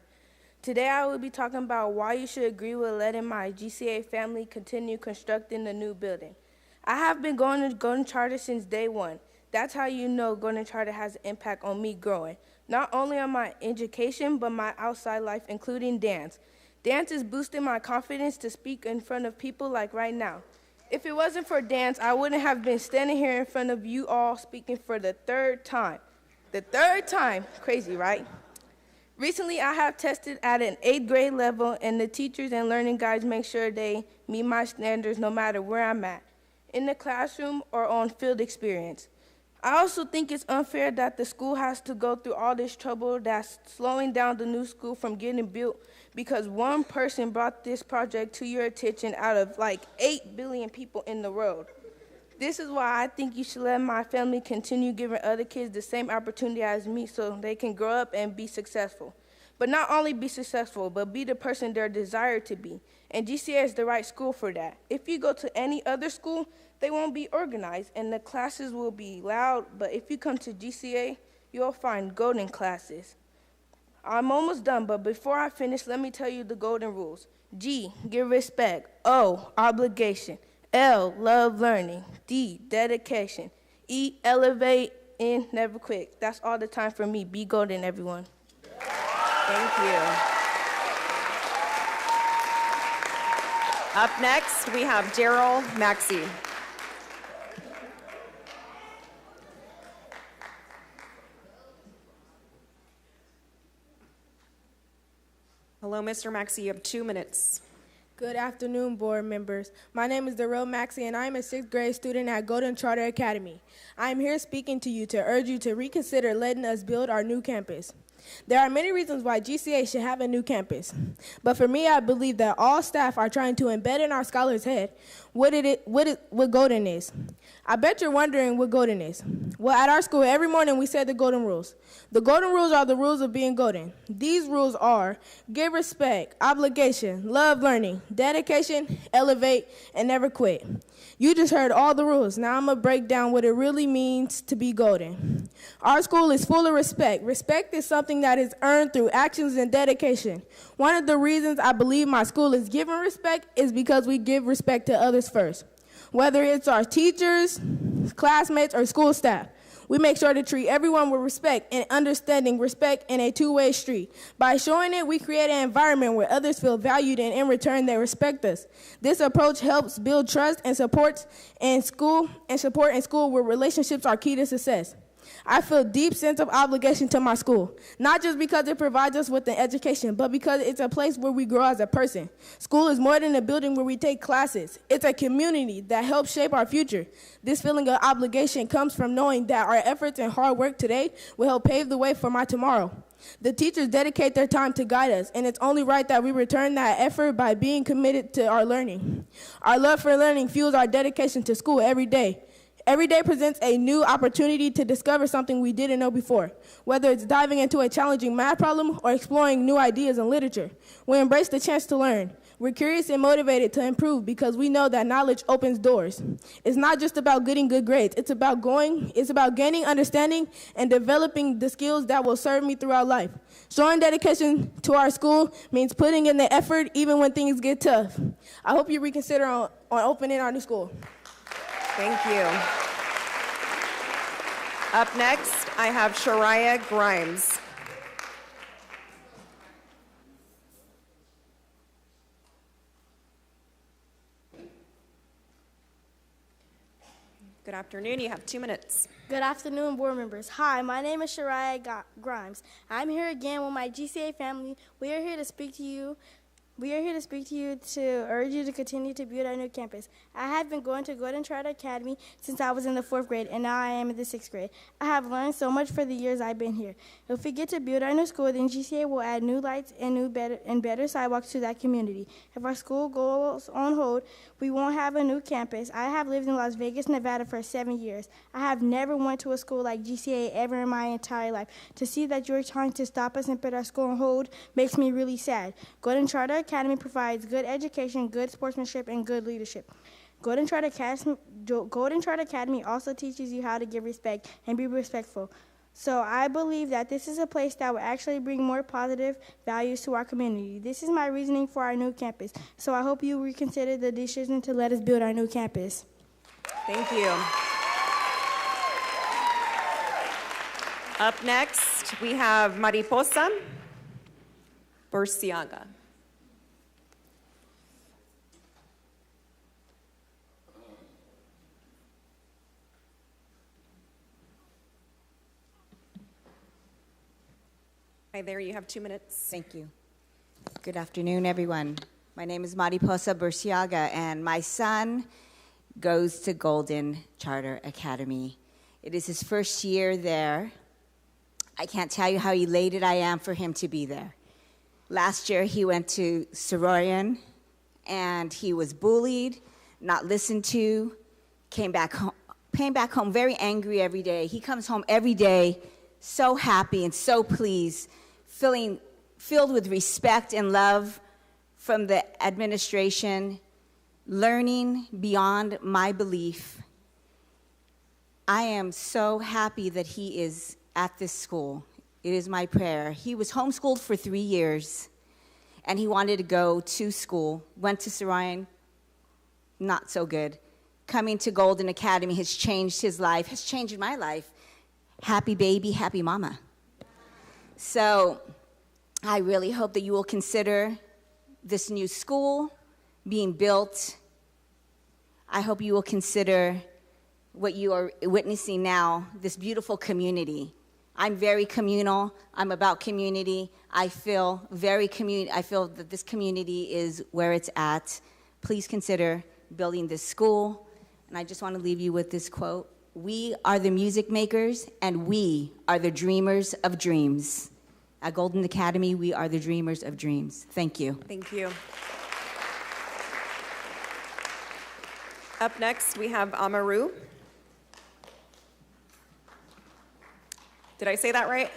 Today, I will be talking about why you should agree with letting my GCA family continue constructing the new building. I have been going to Golden Charter since day one. That's how you know Golden Charter has an impact on me growing, not only on my education, but my outside life, including dance. Dance is boosting my confidence to speak in front of people like right now. If it wasn't for dance, I wouldn't have been standing here in front of you all speaking for the 3rd time. The 3rd time. Crazy, right? Recently, I have tested at an 8th grade level, and the teachers and learning guides make sure they meet my standards no matter where I'm at, in the classroom or on field experience. I also think it's unfair that the school has to go through all this trouble that's slowing down the new school from getting built because one person brought this project to your attention out of like 8 billion people in the world. This is why I think you should let my family continue giving other kids the same opportunity as me so they can grow up and be successful. But not only be successful, but be the person they're desired to be. And GCA is the right school for that. If you go to any other school, they won't be organized and the classes will be loud, but if you come to GCA, you'll find golden classes. I'm almost done, but before I finish, let me tell you the golden rules. G, give respect. O, obligation. L, love learning. D, dedication. E, elevate. N, never quit. That's all the time for me. Be golden, everyone. Thank you. Up next, we have Daryl Maxey. Hello, Mr. Maxey. You have 2 minutes. Good afternoon, board members. My name is Daryl Maxey, and I am a 6th grade student at Golden Charter Academy. I am here speaking to you to urge you to reconsider letting us build our new campus. There are many reasons why GCA should have a new campus, but for me, I believe that all staff are trying to embed in our scholars' head what Golden is. I bet you're wondering what Golden is. Well, at our school, every morning we say the Golden Rules. The Golden Rules are the rules of being golden. These rules are give respect, obligation, love learning, dedication, elevate, and never quit. You just heard all the rules. Now I'm going to break down what it really means to be golden. Our school is full of respect. Respect is something that is earned through actions and dedication. One of the reasons I believe my school is given respect is because we give respect to others first. Whether it's our teachers, classmates, or school staff, we make sure to treat everyone with respect and understanding respect in a two-way street. By showing it, we create an environment where others feel valued and in return they respect us. This approach helps build trust and support in school where relationships are key to success. I feel a deep sense of obligation to my school, not just because it provides us with an education, but because it's a place where we grow as a person. School is more than a building where we take classes. It's a community that helps shape our future. This feeling of obligation comes from knowing that our efforts and hard work today will help pave the way for my tomorrow. The teachers dedicate their time to guide us, and it's only right that we return that effort by being committed to our learning. Our love for learning fuels our dedication to school every day. Every day presents a new opportunity to discover something we didn't know before, whether it's diving into a challenging math problem or exploring new ideas in literature. We embrace the chance to learn. We're curious and motivated to improve because we know that knowledge opens doors. It's not just about getting good grades. It's about gaining understanding and developing the skills that will serve me throughout life. Showing dedication to our school means putting in the effort even when things get tough. I hope you reconsider on opening our new school. Thank you. Up next, I have Shariah Grimes. Good afternoon. You have 2 minutes. Good afternoon, board members. Hi, my name is Shariah Grimes. I'm here again with my GCA family. We are here to speak to you to urge you to continue to build our new campus. I have been going to Golden Charter Academy since I was in the 4th grade, and now I am in the 6th grade. I have learned so much for the years I've been here. If we get to build our new school, then GCA will add new lights and better sidewalks to that community. If our school goes on hold, we won't have a new campus. I have lived in Las Vegas, Nevada for 7 years. I have never went to a school like GCA ever in my entire life. To see that you're trying to stop us and put our school on hold makes me really sad. Golden Charter Academy provides good education, good sportsmanship, and good leadership. Golden Charter Academy also teaches you how to give respect and be respectful. So I believe that this is a place that will actually bring more positive values to our community. This is my reasoning for our new campus. So I hope you reconsider the decision to let us build our new campus. Thank you. Up next, we have Mariposa Burciaga. Hi there, you have 2 minutes. Thank you. Good afternoon, everyone. My name is Mariposa Burciaga, and my son goes to Golden Charter Academy. It is his first year there. I can't tell you how elated I am for him to be there. Last year, he went to Soroyan, and he was bullied, not listened to, came back home very angry every day. He comes home every day so happy and so pleased, filled with respect and love from the administration, learning beyond my belief. I am so happy that he is at this school. It is my prayer. He was homeschooled for 3 years, and he wanted to go to school. Went to Soroyan, not so good. Coming to Golden Academy has changed his life, has changed my life. Happy baby, happy mama. So I really hope that you will consider this new school being built. I hope you will consider what you are witnessing now, this beautiful community. I'm very communal. I'm about community. I feel that this community is where it's at. Please consider building this school. And I just want to leave you with this quote. We are the music makers, and we are the dreamers of dreams. At Golden Academy, we are the dreamers of dreams. Thank you. Thank you. Up next, we have Amaru. Did I say that right?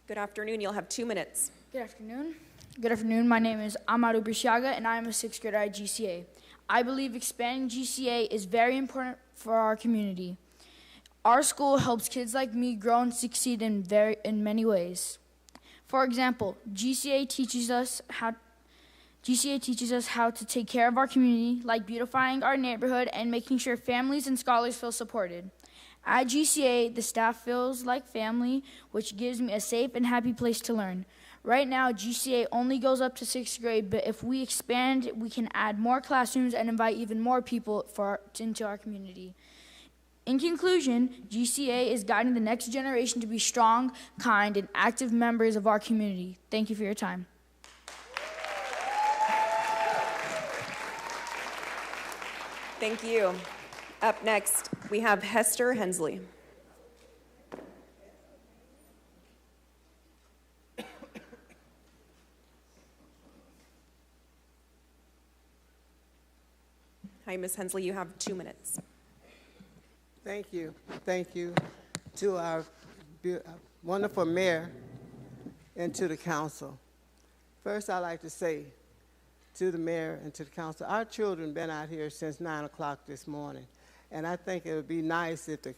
Good afternoon. You'll have 2 minutes. Good afternoon. Good afternoon. My name is Amaru Brishaga, and I am a 6th grader at GCA. I believe expanding GCA is very important for our community. Our school helps kids like me grow and succeed in many ways. For example, GCA teaches us how to take care of our community, like beautifying our neighborhood and making sure families and scholars feel supported. At GCA, the staff feels like family, which gives me a safe and happy place to learn. Right now, GCA only goes up to 6th grade, but if we expand, we can add more classrooms and invite even more people into our community. In conclusion, GCA is guiding the next generation to be strong, kind, and active members of our community. Thank you for your time. Thank you. Up next, we have Hester Hensley. Hi, Ms. Hensley, you have 2 minutes. Thank you. Thank you to our wonderful mayor and to the council. First, I'd like to say to the mayor and to the council, our children been out here since 9 o'clock this morning, and I think it would be nice if the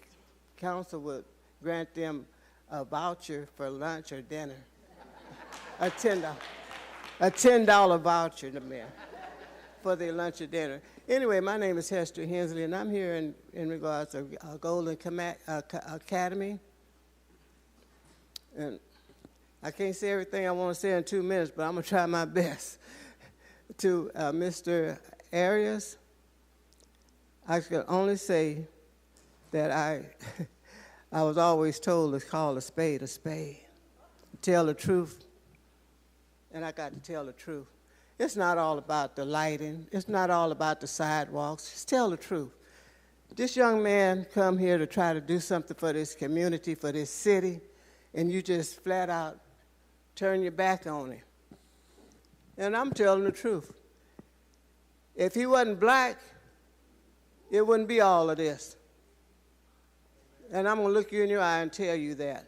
council would grant them a voucher for lunch or dinner, a $10 voucher, the mayor, for their lunch or dinner. Anyway, my name is Hester Hensley, and I'm here in regards to Golden Academy. And I can't say everything I want to say in 2 minutes, but I'm going to try my best. To Mr. Arias, I can only say that I was always told to call a spade a spade. Tell the truth, and I got to tell the truth. It's not all about the lighting. It's not all about the sidewalks. Just tell the truth. This young man come here to try to do something for this community, for this city, and you just flat out turn your back on him. And I'm telling the truth. If he wasn't black, it wouldn't be all of this. And I'm going to look you in your eye and tell you that.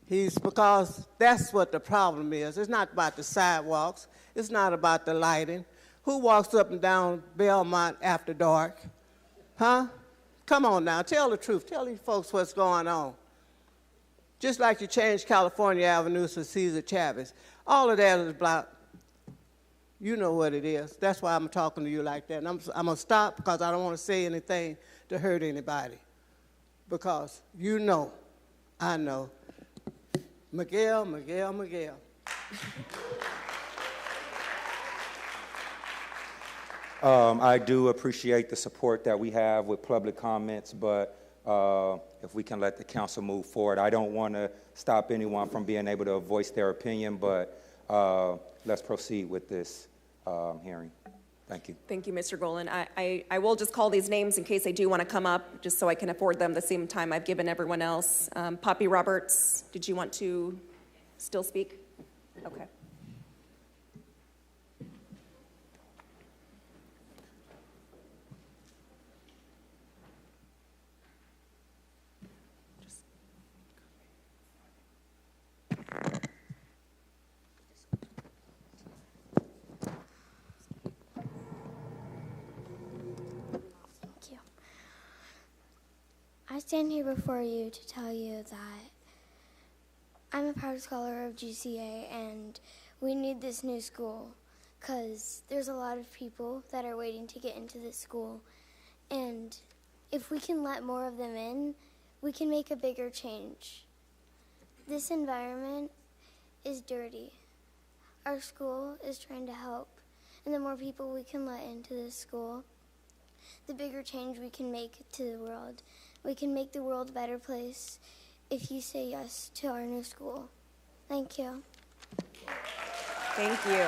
Because that's what the problem is. It's not about the sidewalks. It's not about the lighting. Who walks up and down Belmont after dark? Huh? Come on now, tell the truth. Tell these folks what's going on. Just like you changed California Avenue for Cesar Chavez. All of that is about, you know what it is. That's why I'm talking to you like that. And I'm going to stop because I don't want to say anything to hurt anybody. Because you know, I know. Miguel. I do appreciate the support that we have with public comments, but if we can let the council move forward. I don't want to stop anyone from being able to voice their opinion, but let's proceed with this hearing. Thank you. Thank you, Mr. Golan. I will just call these names in case they do want to come up, just so I can afford them the same time I've given everyone else. Poppy Roberts, did you want to still speak? Okay. I stand here before you to tell you that I'm a proud scholar of GCA, and we need this new school because there's a lot of people that are waiting to get into this school, and if we can let more of them in, we can make a bigger change. This environment is dirty. Our school is trying to help, and the more people we can let into this school, the bigger change we can make to the world. We can make the world a better place if you say yes to our new school. Thank you. Thank you.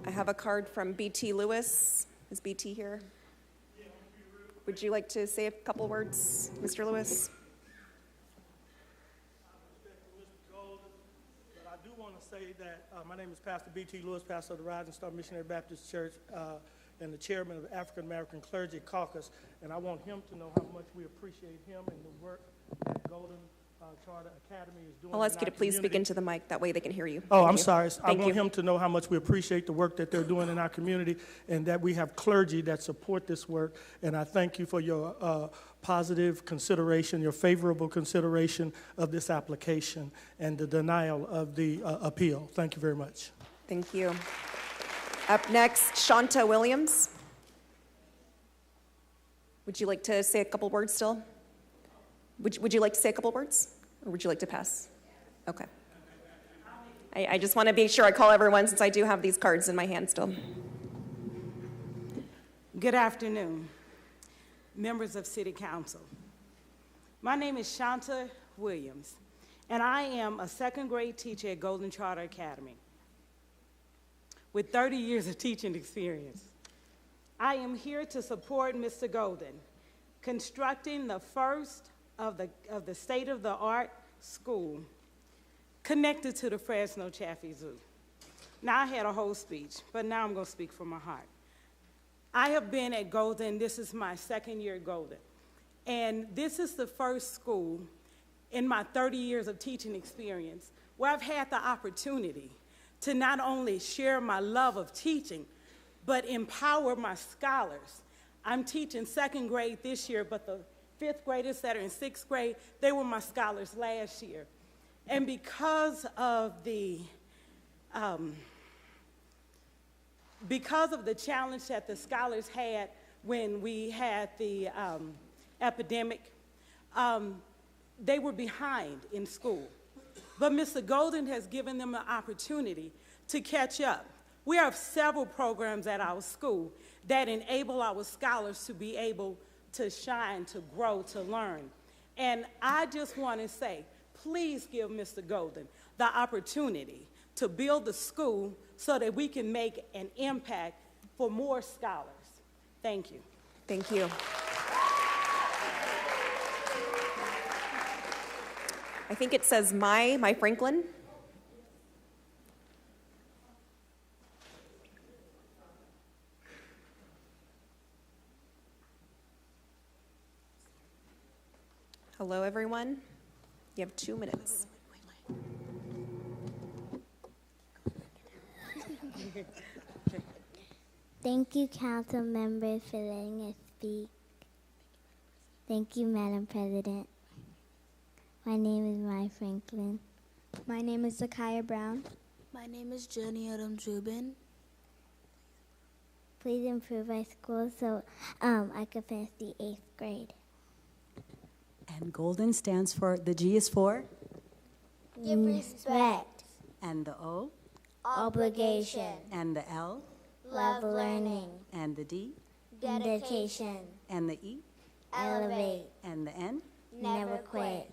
I have a card from BT Lewis. Is BT here? Would you like to say a couple words, Mr. Lewis? I do want to say that my name is Pastor B.T. Lewis, pastor of the Rising Star Missionary Baptist Church and the chairman of the African American Clergy Caucus, and I want him to know how much we appreciate him and the work that Golden Charter Academy is doing. I'll ask you to please speak into the mic. That way they can hear you. Oh, Thank I'm you. sorry. I Thank want you. him to know how much we appreciate the work that they're doing in our community and that we have clergy that support this work. And I thank you for your positive consideration, your favorable consideration of this application and the denial of the appeal. Thank you very much. Thank you. Up next, Shanta Williams. Would you like to say a couple words still? Would you like to say a couple words? Or would you like to pass? Okay. I just want to be sure I call everyone since I do have these cards in my hand still. Good afternoon, members of City Council. My name is Shanta Williams, and I am a second grade teacher at Golden Charter Academy with 30 years of teaching experience. I am here to support Mr. Golden, constructing the first of the state-of-the-art school connected to the Fresno Chaffee Zoo. Now, I had a whole speech, but now I'm going to speak from my heart. I have been at Golden, this is my second year at Golden, and this is the first school in my 30 years of teaching experience where I've had the opportunity to not only share my love of teaching, but empower my scholars. I'm teaching second grade this year, but the fifth graders that are in sixth grade, they were my scholars last year. And because of the challenge that the scholars had when we had the epidemic, they were behind in school. But Mr. Golden has given them an opportunity to catch up. We have several programs at our school that enable our scholars to be able to shine, to grow, to learn. And I just want to say, please give Mr. Golden the opportunity to build the school so that we can make an impact for more scholars. Thank you. Thank you. I think it says my Franklin. Hello, everyone. You have 2 minutes. Thank you, council members, for letting us speak. Thank you, Madam President. My name is Mai Franklin. My name is Zakiah Brown. My name is Jenny Adams Rubin. Please improve our school so I can finish the 8th grade. And Golden stands for, the G is for? Give respect. And the O? Obligation. And the L? Love learning. And the D? Dedication. And the E? Elevate. And the N? Never quit.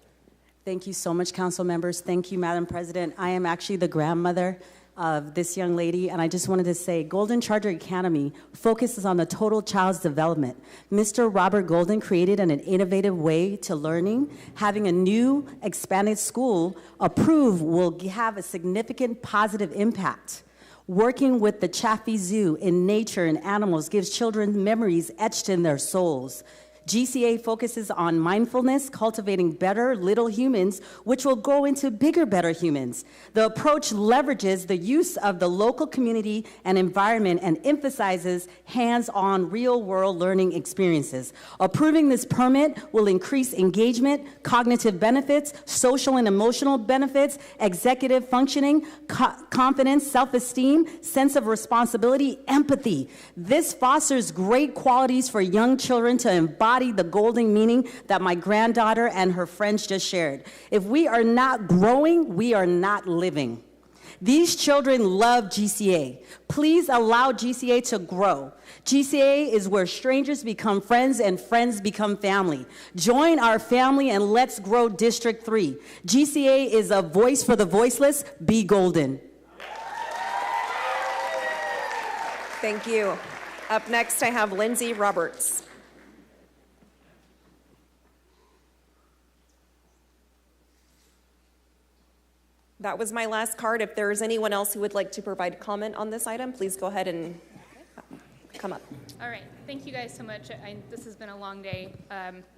Thank you so much, council members. Thank you, Madam President. I am actually the grandmother of this young lady, and I just wanted to say Golden Charter Academy focuses on the total child's development. Mr. Robert Golden created an innovative way to learning. Having a new expanded school approved will have a significant positive impact. Working with the Chaffee Zoo in nature and animals gives children memories etched in their souls. GCA focuses on mindfulness, cultivating better little humans, which will grow into bigger, better humans. The approach leverages the use of the local community and environment and emphasizes hands-on, real-world learning experiences. Approving this permit will increase engagement, cognitive benefits, social and emotional benefits, executive functioning, confidence, self-esteem, sense of responsibility, empathy. This fosters great qualities for young children to embody the golden meaning that my granddaughter and her friends just shared. If we are not growing, we are not living. These children love GCA. Please allow GCA to grow. GCA is where strangers become friends and friends become family. Join our family and let's grow District 3. GCA is a voice for the voiceless. Be golden. Thank you. Up next, I have Lindsay Roberts. That was my last card. If there is anyone else who would like to provide comment on this item, please go ahead and come up. All right, thank you guys so much. This has been a long day.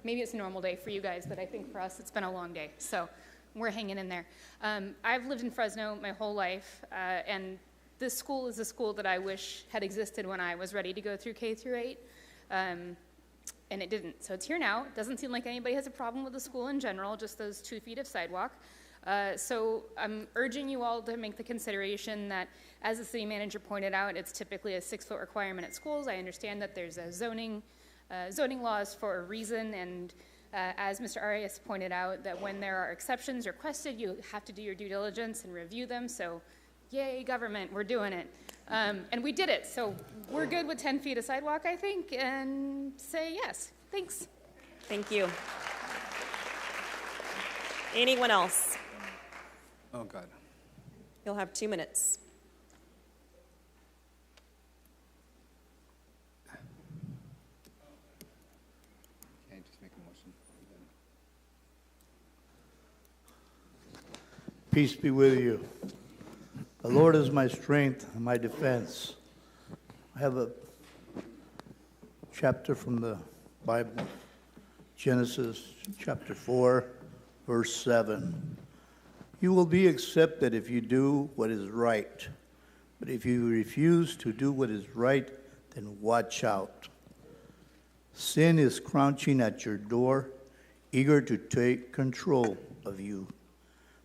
Maybe it's a normal day for you guys, but I think for us it's been a long day. So we're hanging in there. I've lived in Fresno my whole life, and this school is a school that I wish had existed when I was ready to go through K through 8, and it didn't. So it's here now. It doesn't seem like anybody has a problem with the school in general, just those 2 feet of sidewalk. So I'm urging you all to make the consideration that, as the city manager pointed out, it's typically a 6-foot requirement at schools. I understand that there's a zoning laws for a reason, and as Mr. Arias pointed out, that when there are exceptions requested, you have to do your due diligence and review them. So yay, government, we're doing it. And we did it. So we're good with 10 feet of sidewalk, I think, and say yes. Thanks. Thank you. Anyone else? Oh, God. You'll have 2 minutes. Okay, just make a motion. Peace be with you. The Lord is my strength and my defense. I have a chapter from the Bible, Genesis chapter 4, verse 7. You will be accepted if you do what is right. But if you refuse to do what is right, then watch out. Sin is crouching at your door, eager to take control of you.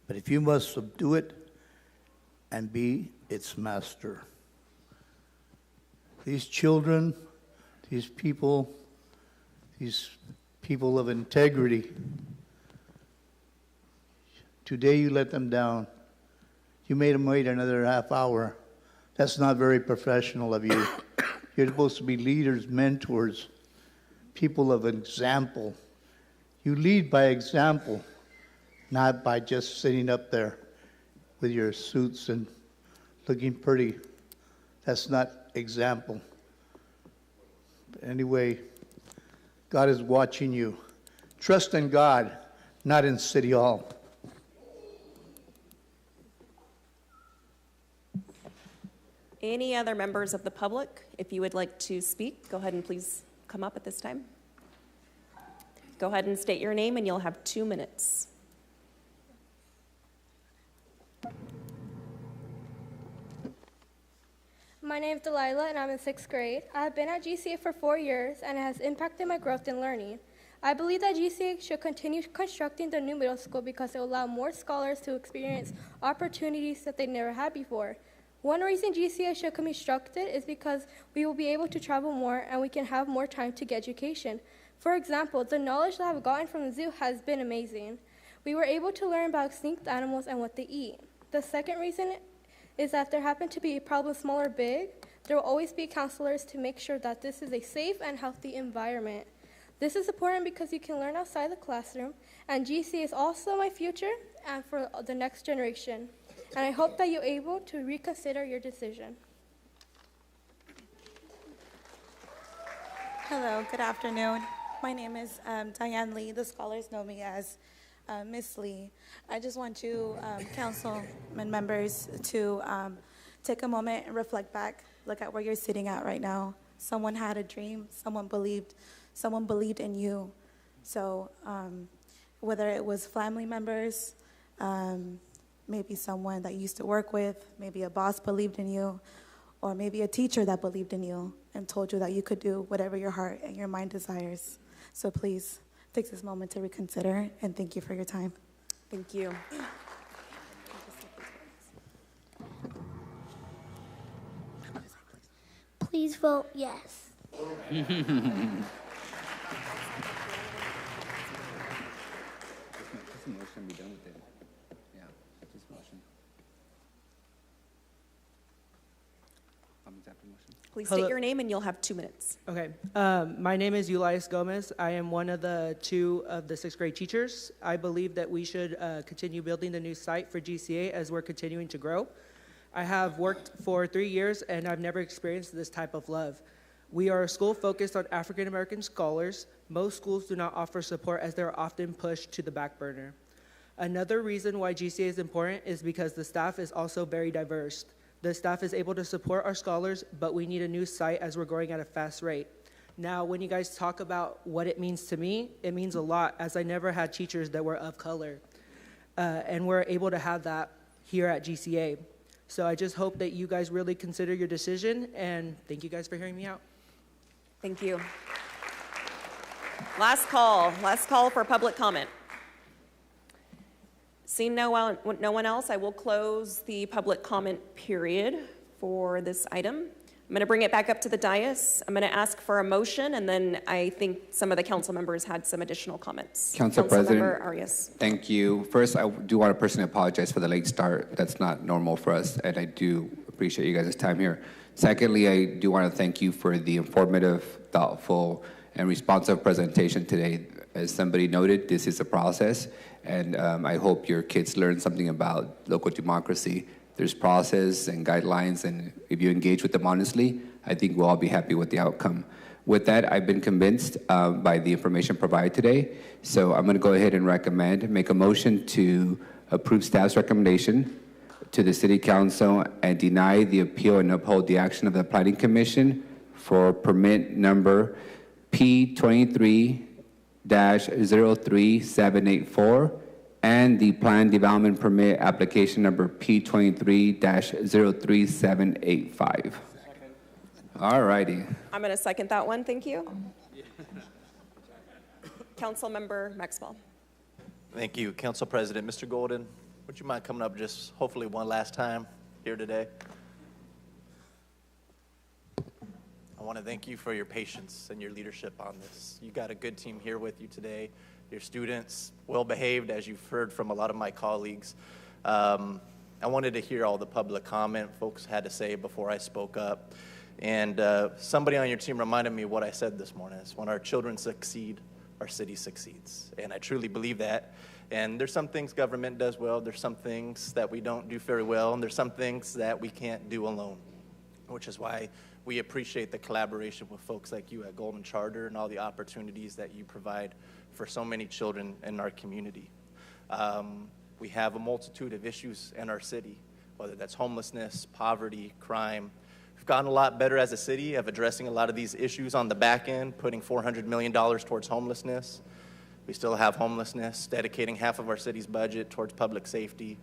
But if you must subdue it and be its master. These children, these people of integrity, today you let them down. You made them wait another half hour. That's not very professional of you. You're supposed to be leaders, mentors, people of example. You lead by example, not by just sitting up there with your suits and looking pretty. That's not example. But anyway, God is watching you. Trust in God, not in City Hall. Any other members of the public, if you would like to speak, go ahead and please come up at this time. Go ahead and state your name and you'll have 2 minutes. My name is Delilah and I'm in 6th grade. I have been at GCA for 4 years and it has impacted my growth in learning. I believe that GCA should continue constructing the new middle school because it will allow more scholars to experience opportunities that they never had before. One reason GCA should be constructed is because we will be able to travel more and we can have more time to get education. For example, the knowledge that I've gotten from the zoo has been amazing. We were able to learn about extinct animals and what they eat. The second reason is that if there happen to be a problem, small or big, there will always be counselors to make sure that this is a safe and healthy environment. This is important because you can learn outside the classroom, and GCA is also my future and for the next generation. And I hope that you're able to reconsider your decision. Hello, good afternoon. My name is Diane Lee. The scholars know me as Miss Lee. I just want you, councilman members, to take a moment and reflect back. Look at where you're sitting at right now. Someone had a dream. Someone believed in you. So whether it was family members, maybe someone that you used to work with, maybe a boss believed in you, or maybe a teacher that believed in you and told you that you could do whatever your heart and your mind desires. So please take this moment to reconsider, and thank you for your time. Thank you. Please vote yes. Motion, be done with it. Yeah, just motion. Please state your name and you'll have 2 minutes. Okay. My name is Ulias Gomez. I am one of the 2 of the 6th grade teachers. I believe that we should continue building the new site for GCA as we're continuing to grow. I have worked for 3 years and I've never experienced this type of love. We are a school focused on African American scholars. Most schools do not offer support as they're often pushed to the back burner. Another reason why GCA is important is because the staff is also very diverse. The staff is able to support our scholars, but we need a new site as we're growing at a fast rate. Now, when you guys talk about what it means to me, it means a lot, as I never had teachers that were of color. And we're able to have that here at GCA. So I just hope that you guys really consider your decision, and thank you guys for hearing me out. Thank you. Last call for public comment. Seeing no one else, I will close the public comment period for this item. I'm going to bring it back up to the dais. I'm going to ask for a motion, and then I think some of the council members had some additional comments. Council President, Member Arias. Thank you. First, I do want to personally apologize for the late start. That's not normal for us, and I do appreciate you guys' time here. Secondly, I do want to thank you for the informative, thoughtful, and responsive presentation today. As somebody noted, this is a process, and I hope your kids learn something about local democracy. There's process and guidelines, and if you engage with them honestly, I think we'll all be happy with the outcome. With that, I've been convinced by the information provided today, so I'm going to go ahead and make a motion to approve staff's recommendation to the City Council and deny the appeal and uphold the action of the Planning Commission for permit number P23-03784 and the Plan Development Permit application number P23-03785. All righty. I'm going to second that one. Thank you. Councilmember Maxwell. Thank you, Council President. Mr. Golden, would you mind coming up just hopefully one last time here today? I want to thank you for your patience and your leadership on this. You got a good team here with you today. Your students, well behaved, as you've heard from a lot of my colleagues. I wanted to hear all the public comment folks had to say before I spoke up. And somebody on your team reminded me what I said this morning. It's when our children succeed, our city succeeds. And I truly believe that. And there's some things government does well, there's some things that we don't do very well, and there's some things that we can't do alone, which is why we appreciate the collaboration with folks like you at Golden Charter and all the opportunities that you provide for so many children in our community. We have a multitude of issues in our city, whether that's homelessness, poverty, crime. We've gotten a lot better as a city of addressing a lot of these issues on the back end, putting $400 million towards homelessness. We still have homelessness, dedicating half of our city's budget towards public safety.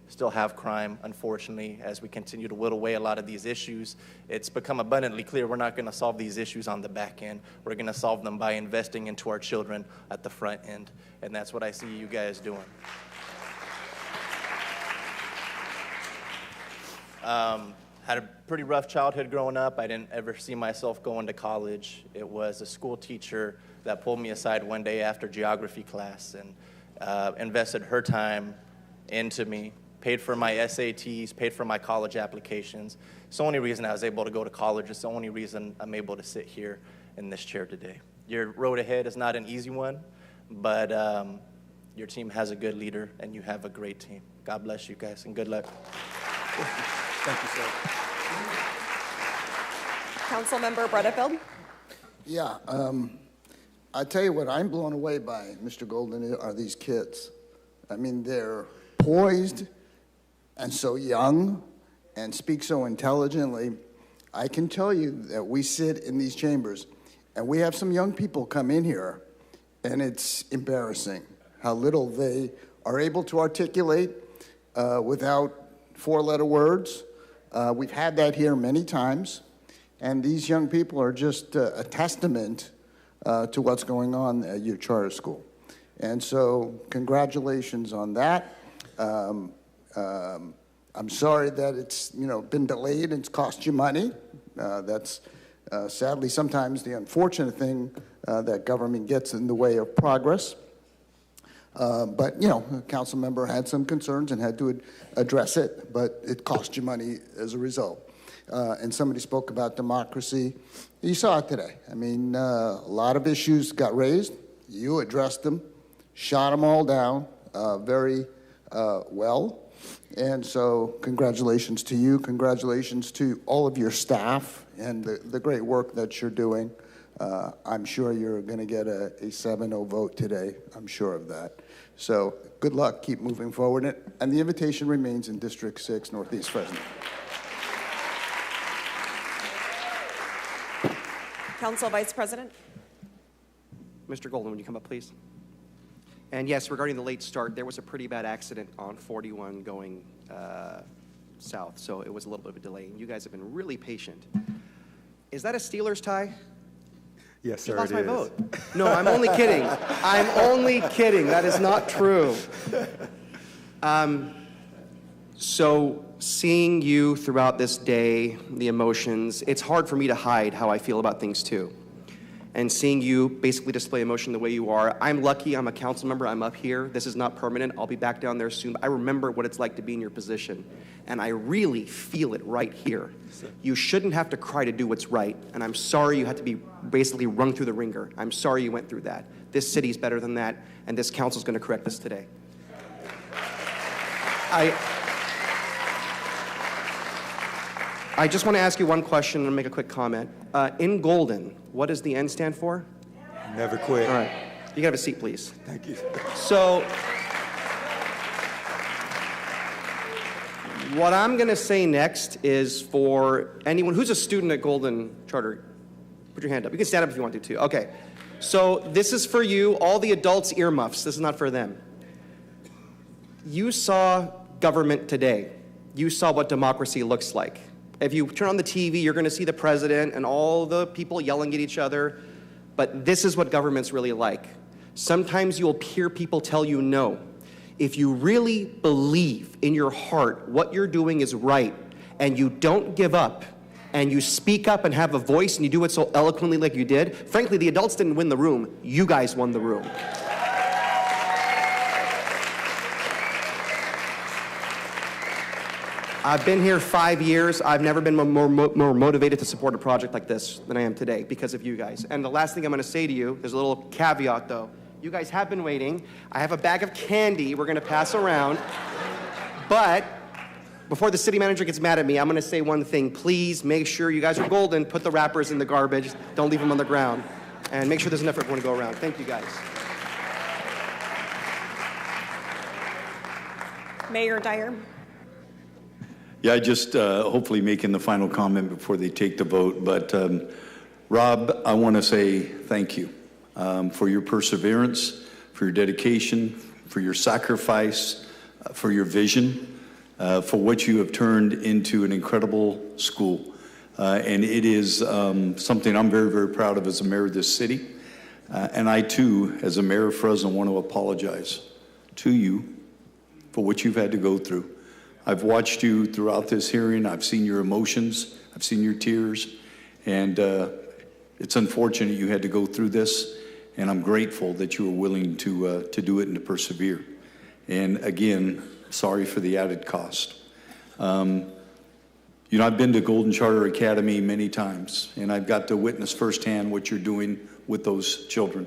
Still have crime, unfortunately, as we continue to whittle away a lot of these issues. It's become abundantly clear we're not going to solve these issues on the back end. We're going to solve them by investing into our children at the front end, and that's what I see you guys doing. Had a pretty rough childhood growing up. I didn't ever see myself going to college. It was a school teacher that pulled me aside one day after geography class and invested her time into me, paid for my SATs, paid for my college applications. It's the only reason I was able to go to college. It's the only reason I'm able to sit here in this chair today. Your road ahead is not an easy one, but your team has a good leader, and you have a great team. God bless you guys, and good luck. Thank you, sir. Councilmember Bredefeld. Yeah, I tell you what I'm blown away by, Mr. Golden, are these kids. I mean, they're poised and so young and speak so intelligently. I can tell you that we sit in these chambers and we have some young people come in here, and it's embarrassing how little they are able to articulate without four-letter words. We've had that here many times, and these young people are just a testament to what's going on at your charter school. And so congratulations on that. I'm sorry that it's been delayed and it's cost you money. That's sadly sometimes the unfortunate thing that government gets in the way of progress. But the council member had some concerns and had to address it, but it cost you money as a result. And somebody spoke about democracy. You saw it today. I mean, a lot of issues got raised. You addressed them, shot them all down very well. And so congratulations to you. Congratulations to all of your staff and the great work that you're doing. I'm sure you're going to get a 7-0 vote today. I'm sure of that. So good luck. Keep moving forward. And the invitation remains in District 6, Northeast Fresno. Council Vice President. Mr. Golden, would you come up, please? And yes, regarding the late start, there was a pretty bad accident on 41 going south, so it was a little bit of a delay. And you guys have been really patient. Is that a Steelers tie? Yes, You sir, lost it my is. vote. No, I'm only kidding. I'm only kidding. That is not true. So seeing you throughout this day, the emotions, it's hard for me to hide how I feel about things too. And seeing you basically display emotion the way you are, I'm lucky, I'm a council member, I'm up here. This is not permanent, I'll be back down there soon. I remember what it's like to be in your position, and I really feel it right here. You shouldn't have to cry to do what's right, and I'm sorry you had to be basically rung through the ringer. I'm sorry you went through that. This city's better than that, and this council's gonna correct this today. I just want to ask you one question and make a quick comment. In Golden, what does the N stand for? Never quit. All right. You can have a seat, please. Thank you. So, what I'm going to say next is for anyone who's a student at Golden Charter, put your hand up. You can stand up if you want to, too. Okay. So, this is for you, all the adults earmuffs. This is not for them. You saw government today. You saw what democracy looks like. If you turn on the TV, you're going to see the president and all the people yelling at each other. But this is what government's really like. Sometimes you'll hear people tell you no. If you really believe in your heart what you're doing is right, and you don't give up, and you speak up and have a voice, and you do it so eloquently like you did, frankly, the adults didn't win the room. You guys won the room. I've been here 5 years. I've never been more motivated to support a project like this than I am today because of you guys. And the last thing I'm going to say to you, there's a little caveat though. You guys have been waiting. I have a bag of candy we're going to pass around. But before the city manager gets mad at me, I'm going to say one thing. Please make sure you guys are golden. Put the wrappers in the garbage. Don't leave them on the ground. And make sure there's enough for everyone to go around. Thank you guys. Mayor Dyer. Yeah, I just hopefully making the final comment before they take the vote. But Rob, I want to say thank you for your perseverance, for your dedication, for your sacrifice, for your vision, for what you have turned into an incredible school. And it is something I'm very, very proud of as a mayor of this city. And I too, as a mayor of Fresno, want to apologize to you for what you've had to go through. I've watched you throughout this hearing. I've seen your emotions. I've seen your tears. And it's unfortunate you had to go through this. And I'm grateful that you were willing to do it and to persevere. And again, sorry for the added cost. You know, I've been to Golden Charter Academy many times, and I've got to witness firsthand what you're doing with those children.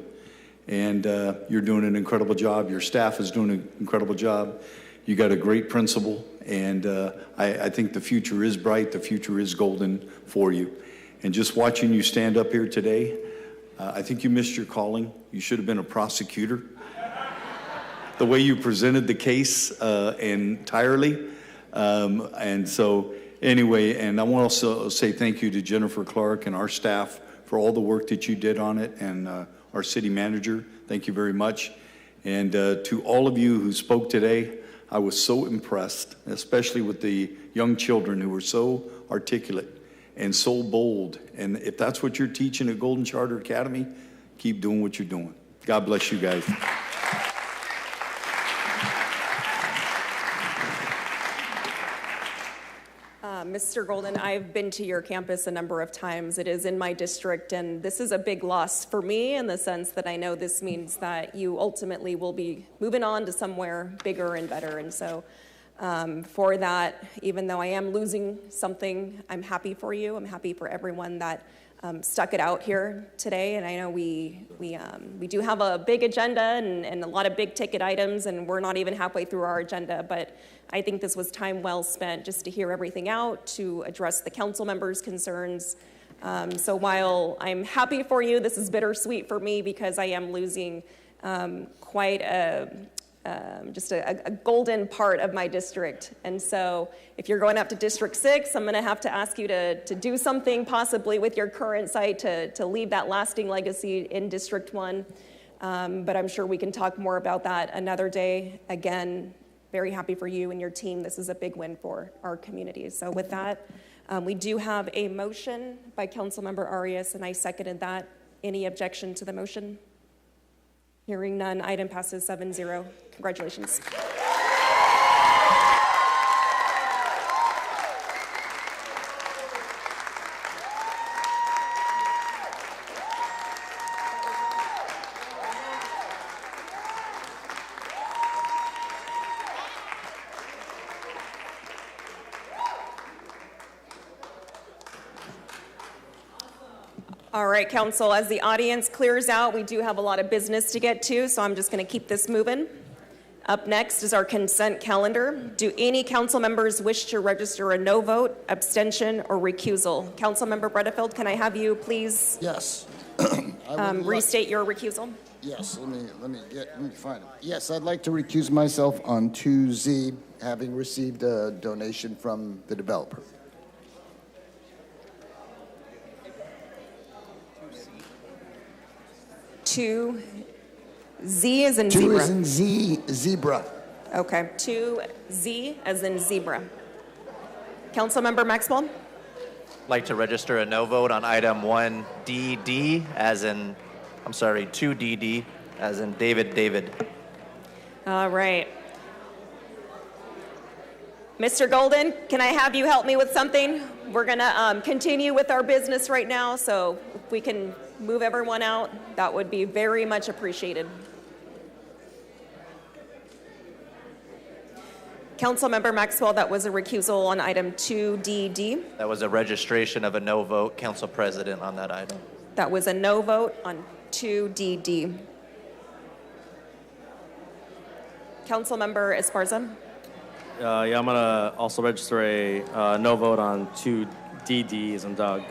And you're doing an incredible job. Your staff is doing an incredible job. You got a great principal, and I think the future is bright. The future is golden for you. And just watching you stand up here today, I think you missed your calling. You should have been a prosecutor. The way you presented the case entirely. And so anyway, and I want to also say thank you to Jennifer Clark and our staff for all the work that you did on it, and our city manager, thank you very much. And to all of you who spoke today, I was so impressed, especially with the young children who were so articulate and so bold. And if that's what you're teaching at Golden Charter Academy, keep doing what you're doing. God bless you guys. Mr. Golden, I've been to your campus a number of times. It is in my district, and this is a big loss for me in the sense that I know this means that you ultimately will be moving on to somewhere bigger and better. And so for that, even though I am losing something, I'm happy for you. I'm happy for everyone that stuck it out here today. And I know we do have a big agenda and a lot of big ticket items, and we're not even halfway through our agenda, but I think this was time well spent just to hear everything out, to address the council members' concerns. So while I'm happy for you, this is bittersweet for me because I am losing quite a just a golden part of my district. And so if you're going up to District 6, I'm going to have to ask you to do something possibly with your current site to leave that lasting legacy in District 1. But I'm sure we can talk more about that another day. Again, very happy for you and your team. This is a big win for our community. So with that, we do have a motion by Councilmember Arias, and I seconded that. Any objection to the motion? Hearing none, item passes 7-0. Congratulations. All right, Council, as the audience clears out, we do have a lot of business to get to, so I'm just going to keep this moving. Up next is our consent calendar. Do any council members wish to register a no vote, abstention, or recusal? Councilmember Bredefeld, can I have you please Yes. restate your recusal? Yes, let me find it. Yes, I'd like to recuse myself on 2Z, having received a donation from the developer. 2Z as in 2 zebra. as in zebra. Okay, 2Z as in zebra. Councilmember Maxwell? Like to register a no vote on item 1DD, as in, 2DD, as in David. All right. Mr. Golden, can I have you help me with something? We're going to continue with our business right now, so if we can move everyone out, that would be very much appreciated. Councilmember Maxwell, that was a recusal on item 2DD. That was a registration of a no vote, Council President, on that item. That was a no vote on 2DD. Councilmember Esparza? Yeah, I'm going to also register a no vote on 2DD as in Doug.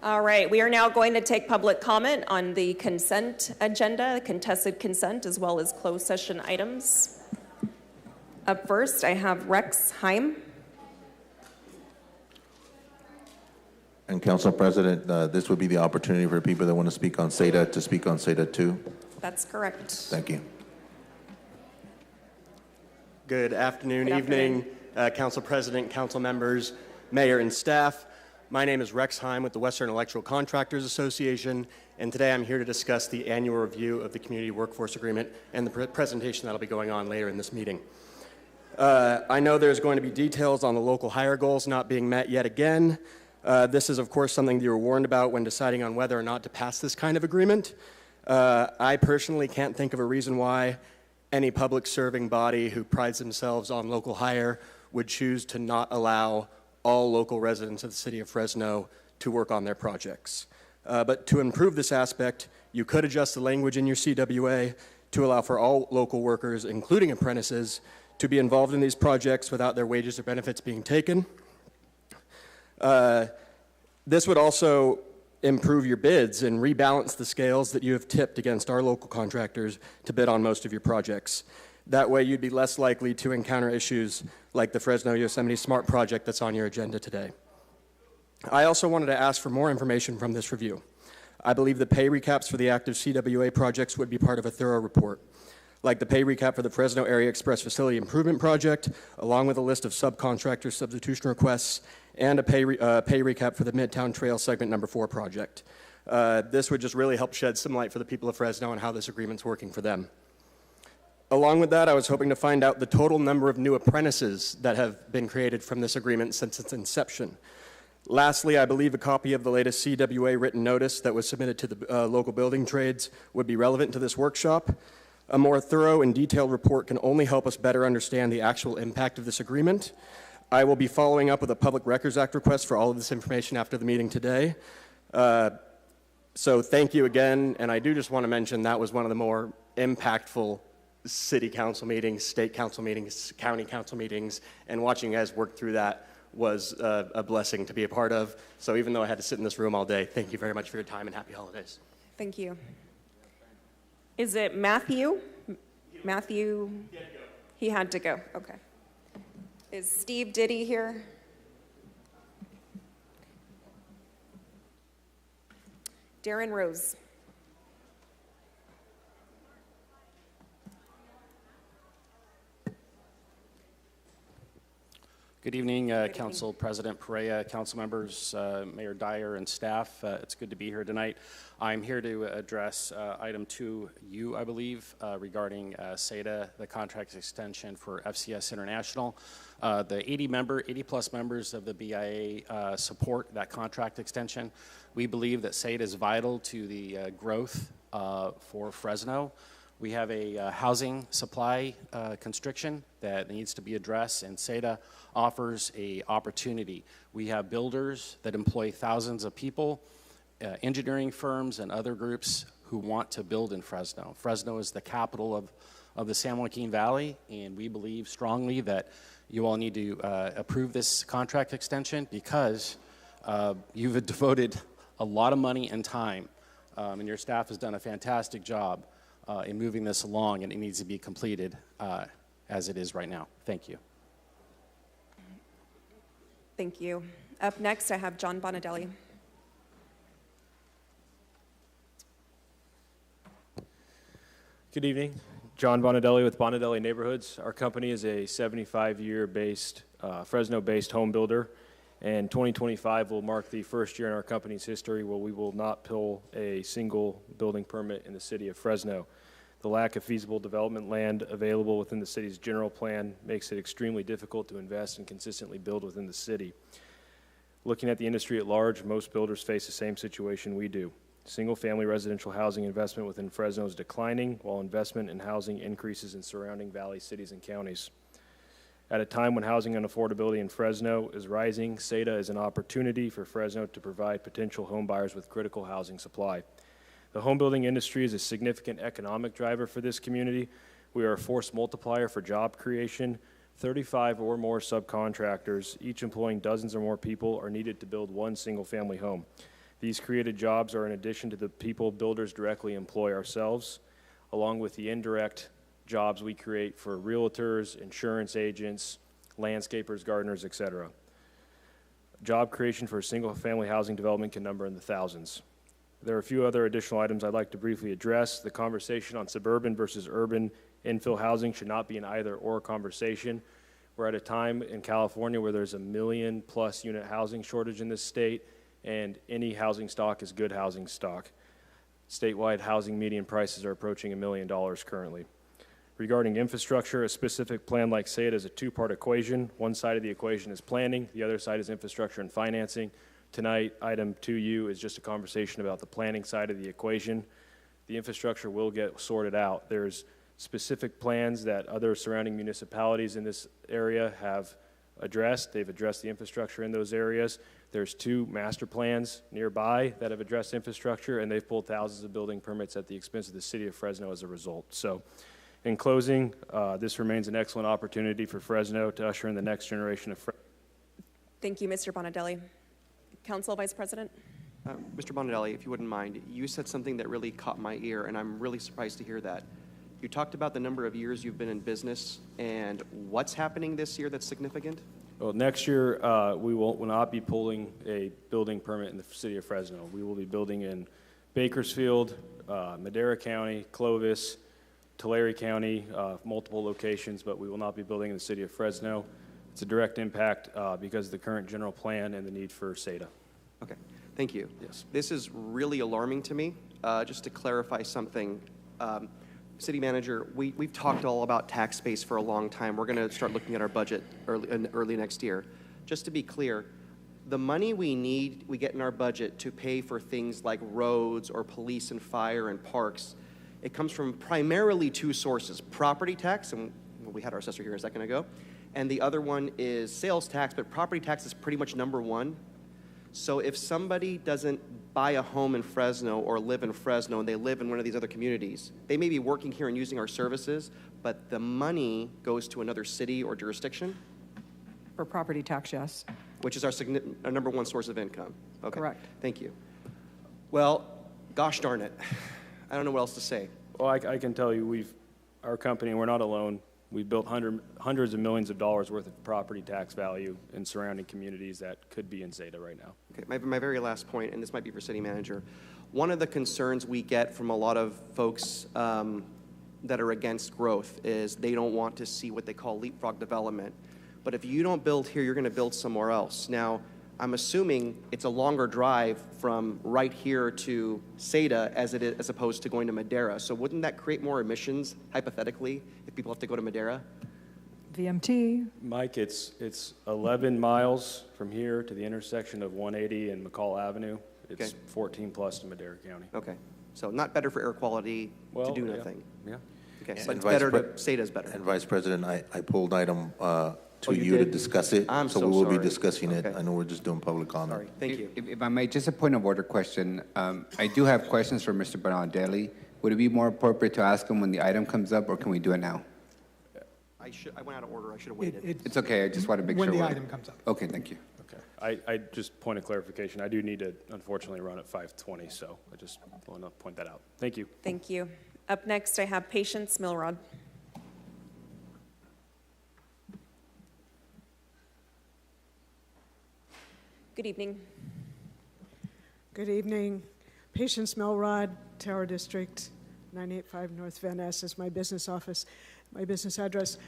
All right, we are now going to take public comment on the consent agenda, contested consent, as well as closed session items. Up first, I have Rex Heim. And Council President, this would be the opportunity for people that want to speak on SEDA to speak on SEDA too. That's correct. Thank you. Good afternoon, evening, Council President, council members, mayor, and staff. My name is Rex Heim with the Western Electrical Contractors Association, and today I'm here to discuss the annual review of the Community Workforce Agreement and the presentation that'll be going on later in this meeting. I know there's going to be details on the local hire goals not being met yet again. This is, of course, something you were warned about when deciding on whether or not to pass this kind of agreement. I personally can't think of a reason why any public serving body who prides themselves on local hire would choose to not allow all local residents of the city of Fresno to work on their projects. But to improve this aspect, you could adjust the language in your CWA to allow for all local workers, including apprentices, to be involved in these projects without their wages or benefits being taken. This would also improve your bids and rebalance the scales that you have tipped against our local contractors to bid on most of your projects. That way you'd be less likely to encounter issues like the Fresno Yosemite Smart project that's on your agenda today. I also wanted to ask for more information from this review. I believe the pay recaps for the active CWA projects would be part of a thorough report, like the pay recap for the Fresno Area Express Facility Improvement Project, along with a list of subcontractor substitution requests, and a pay recap for the Midtown Trail Segment Number 4 project. This would just really help shed some light for the people of Fresno and how this agreement's working for them. Along with that, I was hoping to find out the total number of new apprentices that have been created from this agreement since its inception. Lastly, I believe a copy of the latest CWA written notice that was submitted to the local building trades would be relevant to this workshop. A more thorough and detailed report can only help us better understand the actual impact of this agreement. I will be following up with a Public Records Act request for all of this information after the meeting today. So thank you again, and I do just want to mention that was one of the more impactful city council meetings, state council meetings, county council meetings, and watching you guys work through that was a blessing to be a part of. So even though I had to sit in this room all day, thank you very much for your time and happy holidays. Thank you. Is it Matthew? Matthew? He had to go. Okay. Is Steve Diddy here? Darren Rose. Good evening, Council President Perea, council members, Mayor Dyer, and staff. It's good to be here tonight. I'm here to address item 2U, I believe, regarding SADA, the contract extension for FCS International. The 80-plus members of the BIA support that contract extension. We believe that SADA is vital to the growth for Fresno. We have a housing supply constriction that needs to be addressed, and SADA offers an opportunity. We have builders that employ thousands of people, engineering firms and other groups who want to build in Fresno. Fresno is the capital of the San Joaquin Valley, and we believe strongly that you all need to approve this contract extension because you've devoted a lot of money and time, and your staff has done a fantastic job in moving this along, and it needs to be completed as it is right now. Thank you. Thank you. Up next, I have John Bonadelli. Good evening. John Bonadelli with Bonadelli Neighborhoods. Our company is a 75-year-based, Fresno-based home builder, and 2025 will mark the first year in our company's history where we will not pull a single building permit in the city of Fresno. The lack of feasible development land available within the city's general plan makes it extremely difficult to invest and consistently build within the city. Looking at the industry at large, most builders face the same situation we do. Single-family residential housing investment within Fresno is declining, while investment in housing increases in surrounding valley cities and counties. At a time when housing unaffordability in Fresno is rising, SADA is an opportunity for Fresno to provide potential home buyers with critical housing supply. The home building industry is a significant economic driver for this community. We are a force multiplier for job creation. 35 or more subcontractors, each employing dozens or more people, are needed to build one single-family home. These created jobs are in addition to the people builders directly employ ourselves, along with the indirect jobs we create for realtors, insurance agents, landscapers, gardeners, etc. Job creation for a single-family housing development can number in the thousands. There are a few other additional items I'd like to briefly address. The conversation on suburban versus urban infill housing should not be an either-or conversation. We're at a time in California where there's a 1 million-plus unit housing shortage in this state, and any housing stock is good housing stock. Statewide housing median prices are approaching $1 million currently. Regarding infrastructure, a specific plan like SADA is a two-part equation. One side of the equation is planning, the other side is infrastructure and financing. Tonight, item 2U is just a conversation about the planning side of the equation. The infrastructure will get sorted out. There's specific plans that other surrounding municipalities in this area have addressed. They've addressed the infrastructure in those areas. There's 2 master plans nearby that have addressed infrastructure, and they've pulled thousands of building permits at the expense of the city of Fresno as a result. So, in closing, this remains an excellent opportunity for Fresno to usher in the next generation of Fresno. Thank you, Mr. Bonadelli. Council Vice President. Mr. Bonadelli, if you wouldn't mind, you said something that really caught my ear, and I'm really surprised to hear that. You talked about the number of years you've been in business, and what's happening this year that's significant? Well, next year, we will not be pulling a building permit in the city of Fresno. We will be building in Bakersfield, Madera County, Clovis, Tulare County, multiple locations, but we will not be building in the city of Fresno. It's a direct impact because of the current general plan and the need for SADA. Okay, thank you. Yes. This is really alarming to me. Just to clarify something, City Manager, we've talked all about tax base for a long time. We're going to start looking at our budget early next year. Just to be clear, the money we get in our budget to pay for things like roads or police and fire and parks, it comes from primarily 2 sources: property tax, and we had our assessor here a second ago, and the other one is sales tax, but property tax is pretty much number 1. So if somebody doesn't buy a home in Fresno or live in Fresno and they live in one of these other communities, they may be working here and using our services, but the money goes to another city or jurisdiction? For property tax, yes. Which is our number one source of income. Okay. Correct. Thank you. Well, gosh darn it. I don't know what else to say. Well, I can tell you, our company, we're not alone. We've built hundreds of millions of dollars worth of property tax value in surrounding communities that could be in Zeta right now. Okay, my very last point, and this might be for city manager. One of the concerns we get from a lot of folks that are against growth is they don't want to see what they call leapfrog development. But if you don't build here, you're going to build somewhere else. Now, I'm assuming it's a longer drive from right here to Seda as opposed to going to Madera. So wouldn't that create more emissions, hypothetically, if people have to go to Madera? VMT. Mike, it's 11 miles from here to the intersection of 180 and McCall Avenue. It's Okay. 14 plus to Madera County. Okay. So not better for air quality to do yeah. nothing. Yeah. Okay, And but it's Vice better Pre- to, Seda's better. And Vice President, I pulled item to you you to did? discuss it. I'm So so we will be sorry. discussing it. Okay. I know we're just doing public comment. Sorry, thank you. If I may, just a point of order question. I do have questions for Mr. Bonadelli. Would it be more appropriate to ask him when the item comes up, or can we do it now? I went out of order. I should have waited. It's okay. I just want to make when sure. the we're- item comes up. Okay, thank you. Okay. I just point of clarification. I do need to unfortunately run at 5:20, so I just want to point that out. Thank you. Thank you. Up next, I have Patience Milrod. Good evening. Good evening. Patience Melrod, Tower District, 985 North Van Ness is my business office, my business address.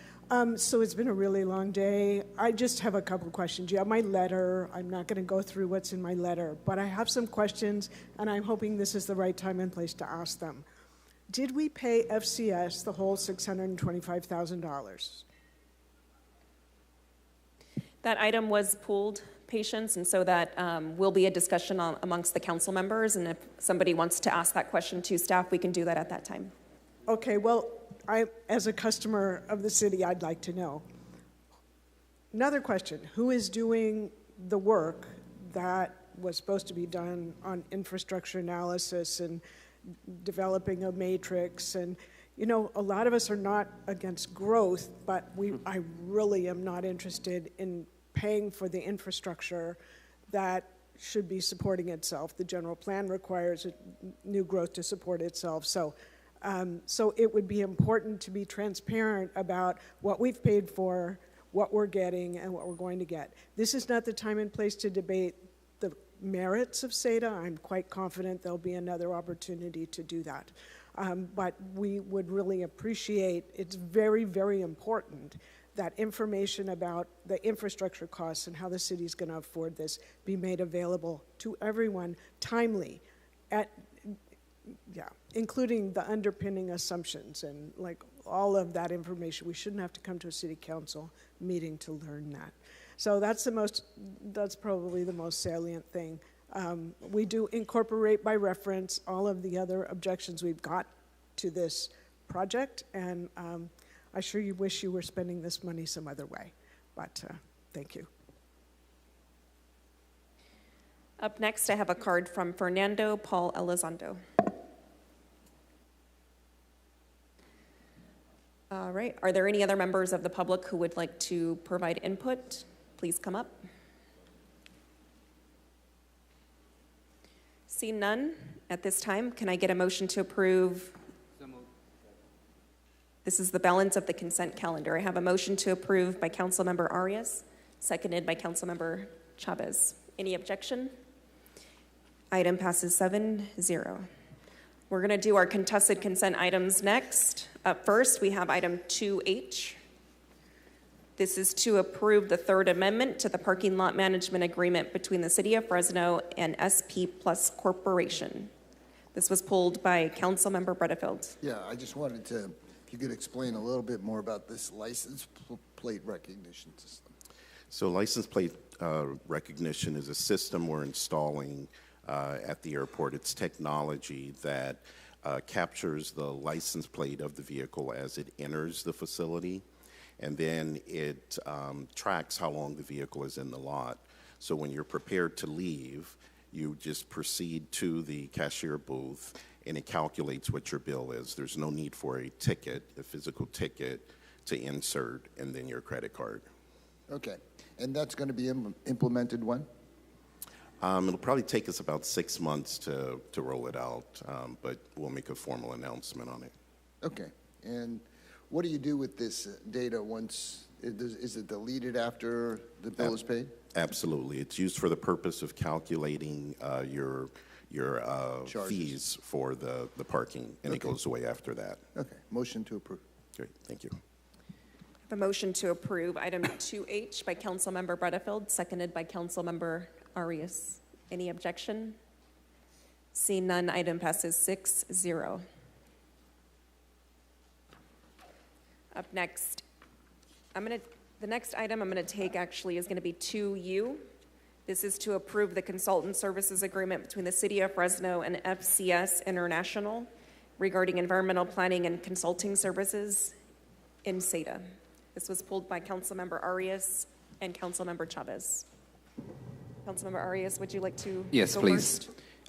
So it's been a really long day. I just have a couple of questions. You have my letter. I'm not going to go through what's in my letter, but I have some questions, and I'm hoping this is the right time and place to ask them. Did we pay FCS the whole $625,000? That item was pooled, Patience, and so that will be a discussion amongst the council members, and if somebody wants to ask that question to staff, we can do that at that time. Okay, well, as a customer of the city, I'd like to know. Another question, who is doing the work that was supposed to be done on infrastructure analysis and developing a matrix? And, you know, a lot of us are not against growth, but I really am not interested in paying for the infrastructure that should be supporting itself. The general plan requires new growth to support itself. So it would be important to be transparent about what we've paid for, what we're getting, and what we're going to get. This is not the time and place to debate the merits of SEDA. I'm quite confident there'll be another opportunity to do that. But we would really appreciate, it's very, very important that information about the infrastructure costs and how the city's going to afford this be made available to everyone timely, including the underpinning assumptions and like all of that information. We shouldn't have to come to a city council meeting to learn that. So that's probably the most salient thing. We do incorporate by reference all of the other objections we've got to this project, and I sure you wish you were spending this money some other way, but thank you. Up next, I have a card from Fernando Paul Elizondo. All right, are there any other members of the public who would like to provide input? Please come up. See none at this time. Can I get a motion to approve? This is the balance of the consent calendar. I have a motion to approve by Councilmember Arias, seconded by Councilmember Chavez. Any objection? Item passes 7-0. We're going to do our contested consent items next. Up first, we have item 2H. This is to approve the third amendment to the parking lot management agreement between the City of Fresno and SP Plus Corporation. This was pulled by Councilmember Bredefeld. Yeah, I just wanted to, if you could explain a little bit more about this license plate recognition system. So license plate recognition is a system we're installing at the airport. It's technology that captures the license plate of the vehicle as it enters the facility, and then it tracks how long the vehicle is in the lot. So when you're prepared to leave, You just proceed to the cashier booth, and it calculates what your bill is. There's no need for a ticket, a physical ticket, to insert, and then your credit card. Okay. And that's going to be implemented when? It'll probably take us about 6 months to roll it out, but we'll make a formal announcement on it. Okay. And what do you do with this data once, is it deleted after the bill is paid? Absolutely. It's used for the purpose of calculating your fees for the parking, and it goes away after that. Okay. Motion to approve. Great. Thank you. A motion to approve item 2H by Councilmember Butterfield, seconded by Councilmember Arias. Any objection? Seeing none, item passes 6-0. Up next, the next item I'm going to take actually is going to be 2U. This is to approve the consultant services agreement between the City of Fresno and FCS International regarding environmental planning and consulting services in SEDA. This was pulled by Councilmember Arias and Councilmember Chavez. Councilmember Arias, would you like to Yes, go please.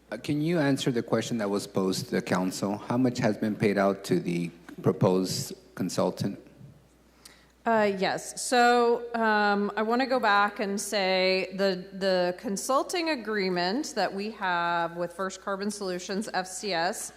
first? Can you answer the question that was posed to the council? How much has been paid out to the proposed consultant? Yes. So I want to go back and say the consulting agreement that we have with First Carbon Solutions, FCS,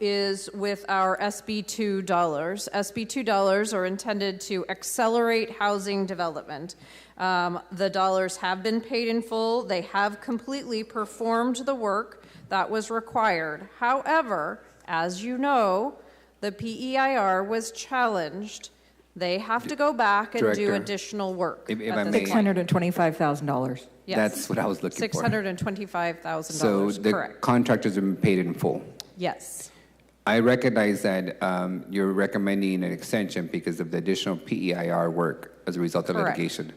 is with our SB2 dollars. SB2 dollars are intended to accelerate housing development. The dollars have been paid in full. They have completely performed the work that was required. However, as you know, the PEIR was challenged. They have to go back and do Director, additional work. if I may. $625,000. Yes. That's what I was looking for. $625,000, So the correct. contractors have been paid in full. Yes. I recognize that you're recommending an extension because of the additional PEIR work as a result of Correct. litigation.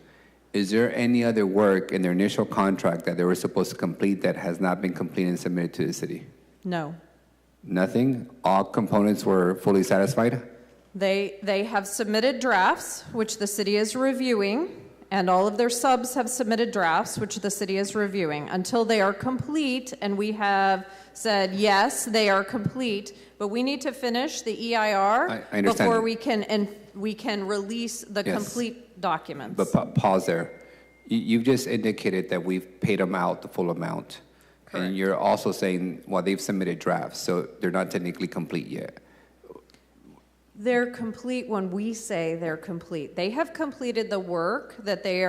Is there any other work in their initial contract that they were supposed to complete that has not been completed and submitted to the city? No. Nothing? All components were fully satisfied? They have submitted drafts, which the city is reviewing, and all of their subs have submitted drafts, which the city is reviewing. Until they are complete, and we have said, yes, they are complete, but we need to finish the EIR I understand. before we can release the Yes. complete documents. But pause there. You've just indicated that we've paid them out the full amount. And you're also saying, well, they've submitted drafts, so they're not technically complete yet. They're complete when we say they're complete. They have completed the work that they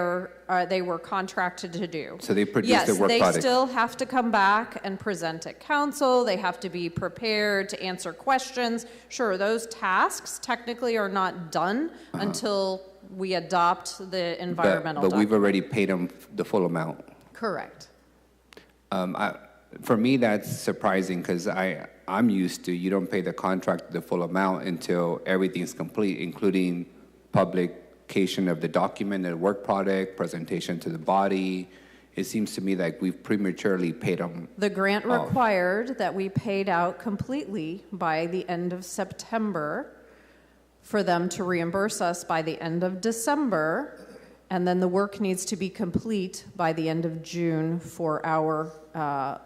were contracted to do. So they produced their work Yes, product. they still have to come back and present at council. They have to be prepared to answer questions. Sure, those tasks technically are not done until we adopt the environmental But we've document. already paid them the full amount. Correct. For me, that's surprising because I'm used to you don't pay the contract the full amount until everything's complete, including publication of the document, the work product, presentation to the body. It seems to me like we've prematurely paid them. The grant off. required that we paid out completely by the end of September for them to reimburse us by the end of December, and then the work needs to be complete by the end of June for our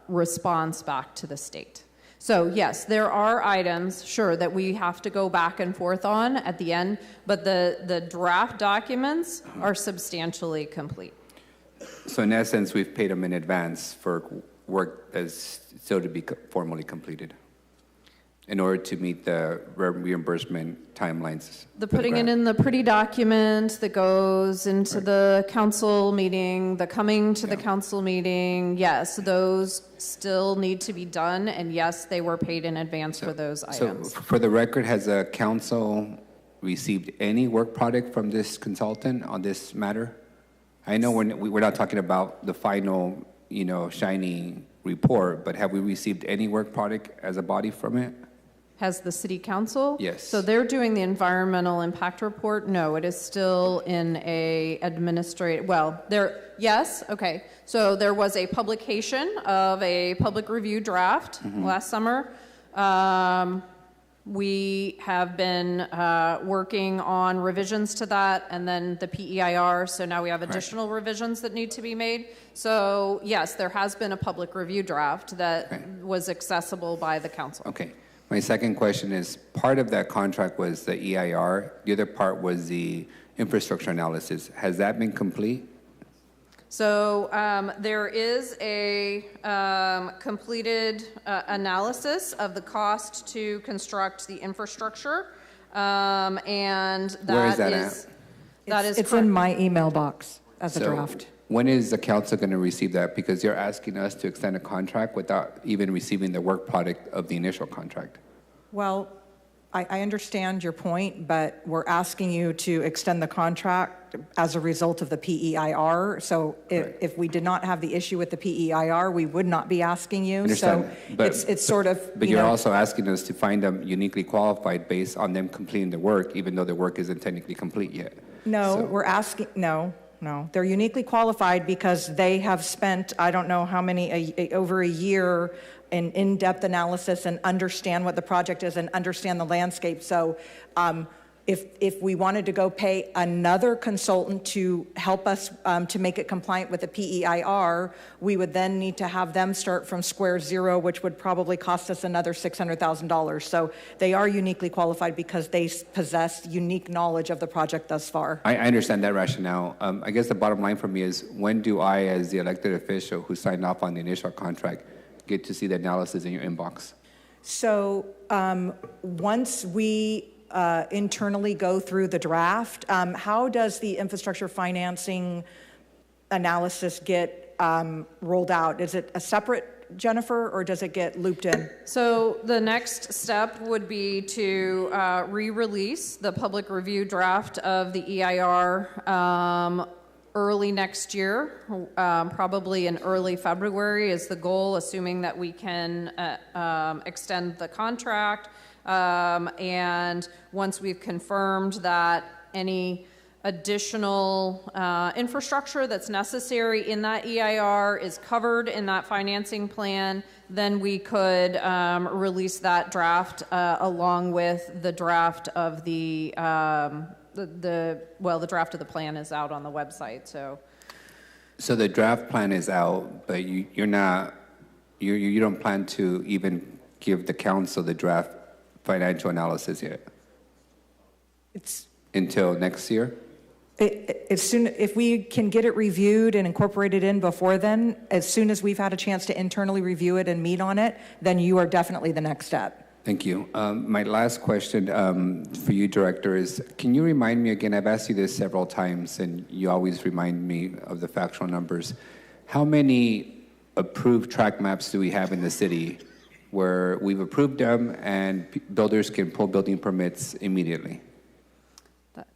response back to the state. So yes, there are items, sure, that we have to go back and forth on at the end, but the draft documents are substantially complete. So in essence, we've paid them in advance for work that's still to be formally completed in order to meet the reimbursement timelines. The for the putting it grant. in the pretty document that goes into the council meeting, the coming to the council meeting, yes, those still need to be done, and yes, they were paid in advance for those So items. for the record, has the council received any work product from this consultant on this matter? I know we're not talking about the final, shiny report, but have we received any work product as a body from it? Has the city council? Yes. So they're doing the environmental impact report? No, it is still in a yes, okay. So there was a publication of a public review draft last summer. We have been working on revisions to that, and then the PEIR, so now we have additional revisions that need to be made. So yes, there has been a public review draft that was accessible by the council. Okay. My second question is, part of that contract was the EIR. The other part was the infrastructure analysis. Has that been complete? So there is a completed analysis of the cost to construct the infrastructure, and that Where is that at? That is It's in my email box as a draft. When is the council going to receive that? Because you're asking us to extend a contract without even receiving the work product of the initial contract. Well, I understand your point, but we're asking you to extend the contract as a result of the PEIR. So if we did not have the issue with the PEIR, we would not be asking you. Understand. So But it's sort of, But you're also asking us to find them uniquely qualified based on them completing the work, even though the work isn't technically complete yet. No, So- we're asking, no. They're uniquely qualified because they have spent, I don't know how many, over a year in-depth analysis and understand what the project is and understand the landscape. So if we wanted to go pay another consultant to help us to make it compliant with the PEIR, we would then need to have them start from square zero, which would probably cost us another $600,000. So they are uniquely qualified because they possess unique knowledge of the project thus far. I understand that rationale. I guess the bottom line for me is, when do I, as the elected official who signed off on the initial contract, get to see the analysis in your inbox? So once we internally go through the draft, how does the infrastructure financing analysis get rolled out? Is it a separate, Jennifer, or does it get looped in? So the next step would be to re-release the public review draft of the EIR early next year, probably in early February is the goal, assuming that we can extend the contract. And once we've confirmed that any additional infrastructure that's necessary in that EIR is covered in that financing plan, then we could release that draft along with the draft of the draft of the plan is out on the website. So the draft plan is out, but you don't plan to even give the council the draft financial analysis yet? It's until next year? As soon, if we can get it reviewed and incorporated in before then, as soon as we've had a chance to internally review it and meet on it, then you are definitely the next step. Thank you. My last question for you, Director, is can you remind me again, I've asked you this several times and you always remind me of the factual numbers. How many approved track maps do we have in the city where we've approved them and builders can pull building permits immediately?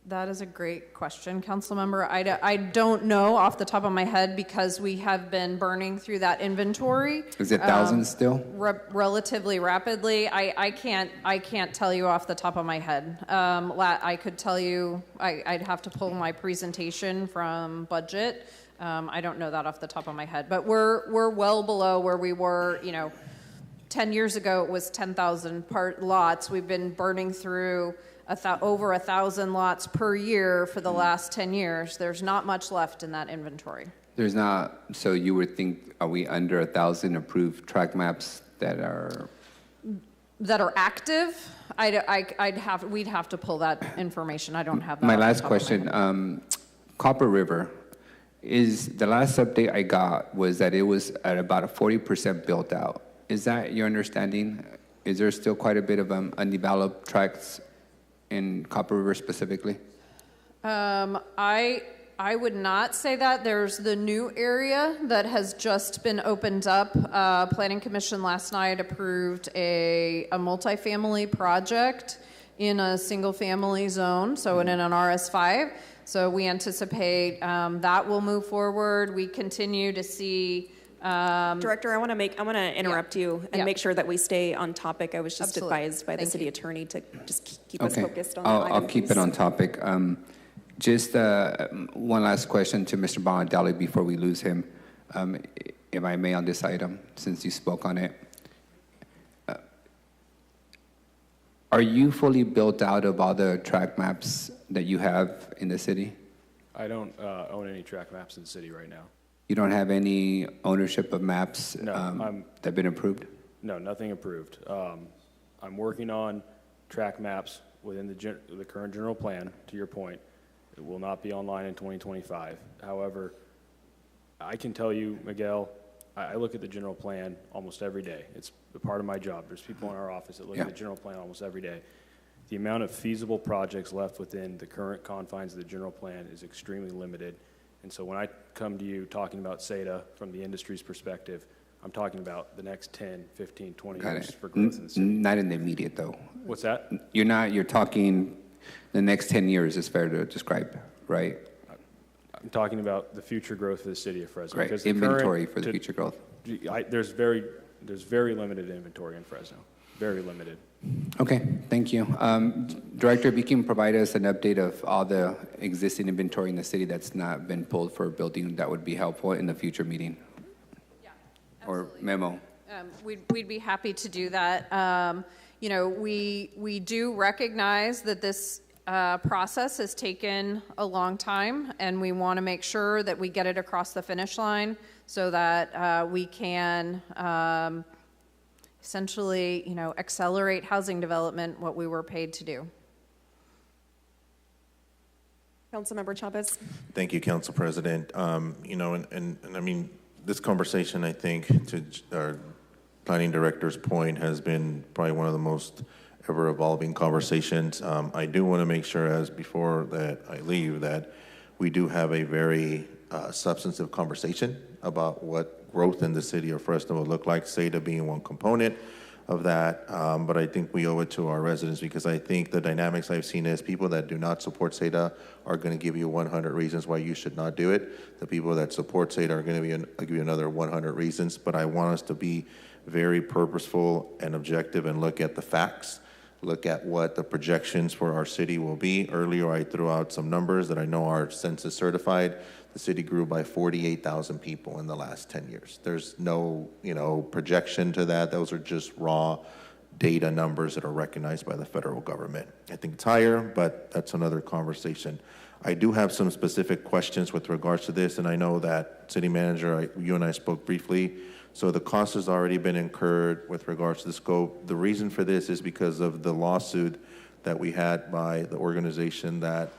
That is a great question, Councilmember. I don't know off the top of my head because we have been burning through that inventory. Is it thousands still? Relatively rapidly. I can't tell you off the top of my head. I could tell you, I'd have to pull my presentation from budget. I don't know that off the top of my head, but we're well below where we were, 10 years ago it was 10,000 lots. We've been burning through over 1,000 lots per year for the last 10 years. There's not much left in that inventory. There's not, so you would think, are we under 1,000 approved track maps that are active? We'd have to pull that information. I don't have that. My last question, Copper River, is the last update I got was that it was at about a 40% built out. Is that your understanding? Is there still quite a bit of undeveloped tracts in Copper River specifically? I would not say that. There's the new area that has just been opened up. Planning Commission last night approved a multifamily project in a single family zone, so in an RS5. So we anticipate that will move forward. We continue to see Director, I want to interrupt you and make sure that we stay on topic. I was just Absolutely. advised by the Thank city you. attorney to just keep us focused on that I'll item, keep please. it on topic. Just one last question to Mr. Bonadelli before we lose him, if I may, on this item, since you spoke on it. Are you fully built out of all the track maps that you have in the city? I don't own any track maps in the city right now. You don't have any ownership of maps No, that have been approved? No, nothing approved. I'm working on track maps within the current general plan, to your point. It will not be online in 2025. However, I can tell you, Miguel, I look at the general plan almost every day. It's a part of my job. There's people in our office that look at the general plan almost every day. The amount of feasible projects left within the current confines of the general plan is extremely limited. And so when I come to you talking about SEDA from the industry's perspective, I'm talking about the next 10, 15, 20 years for growth in the city. Not in the immediate, though. What's that? You're talking the next 10 years is fair to describe, right? I'm talking about the future growth of the city of Fresno. Right, inventory for the future growth. There's very limited inventory in Fresno, very limited. Okay, thank you. Director, if you can provide us an update of all the existing inventory in the city that's not been pulled for building, that would be helpful in the future meeting. Yeah, or memo. We'd be happy to do that. You know, we do recognize that this process has taken a long time, and we want to make sure that we get it across the finish line so that we can essentially, you know, accelerate housing development, what we were paid to do. Councilmember Chavez. Thank you, Council President. You know, and I mean, this conversation, I think, to our planning director's point, has been probably one of the most ever evolving conversations. I do want to make sure, as before that I leave, that we do have a very substantive conversation about what growth in the city of Fresno will look like, SEDA being one component of that. But I think we owe it to our residents, because I think the dynamics I've seen is people that do not support SEDA are going to give you 100 reasons why you should not do it. The people that support SEDA are going to give you another 100 reasons. But I want us to be very purposeful and objective and look at the facts, look at what the projections for our city will be. Earlier, I threw out some numbers that I know are census certified. The city grew by 48,000 people in the last 10 years. There's no, you know, projection to that. Those are just raw data numbers that are recognized by the federal government. I think it's higher, but that's another conversation. I do have some specific questions with regards to this, and I know that City Manager, you and I spoke briefly. So the cost has already been incurred with regards to the scope. The reason for this is because of the lawsuit that we had by the organization that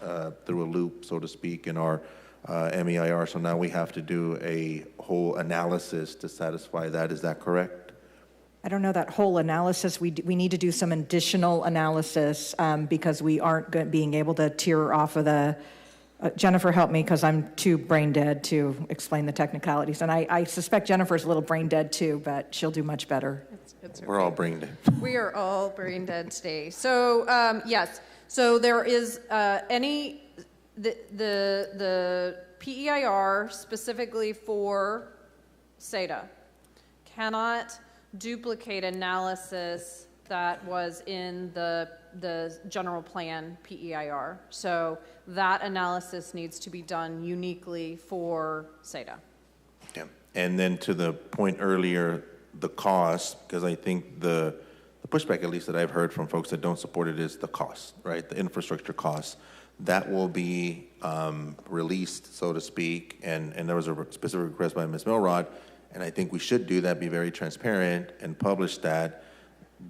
threw a loop, so to speak, in our MEIR. So now we have to do a whole analysis to satisfy that. Is that correct? I don't know that whole analysis. We need to do some additional analysis because we aren't being able to tear off of the Jennifer, help me, because I'm too brain dead to explain the technicalities. And I suspect Jennifer's a little brain dead too, but she'll do much better. It's We're all brain dead. We are all brain dead today. So yes, so there is the PEIR specifically for SEDA cannot duplicate analysis that was in the general plan PEIR. So that analysis needs to be done uniquely for SEDA. Yeah. And then to the point earlier, the cost, because I think the pushback, at least that I've heard from folks that don't support it, is the cost, right? The infrastructure costs. That will be released, so to speak, and there was a specific request by Ms. Milrod, and I think we should do that, be very transparent, and publish that.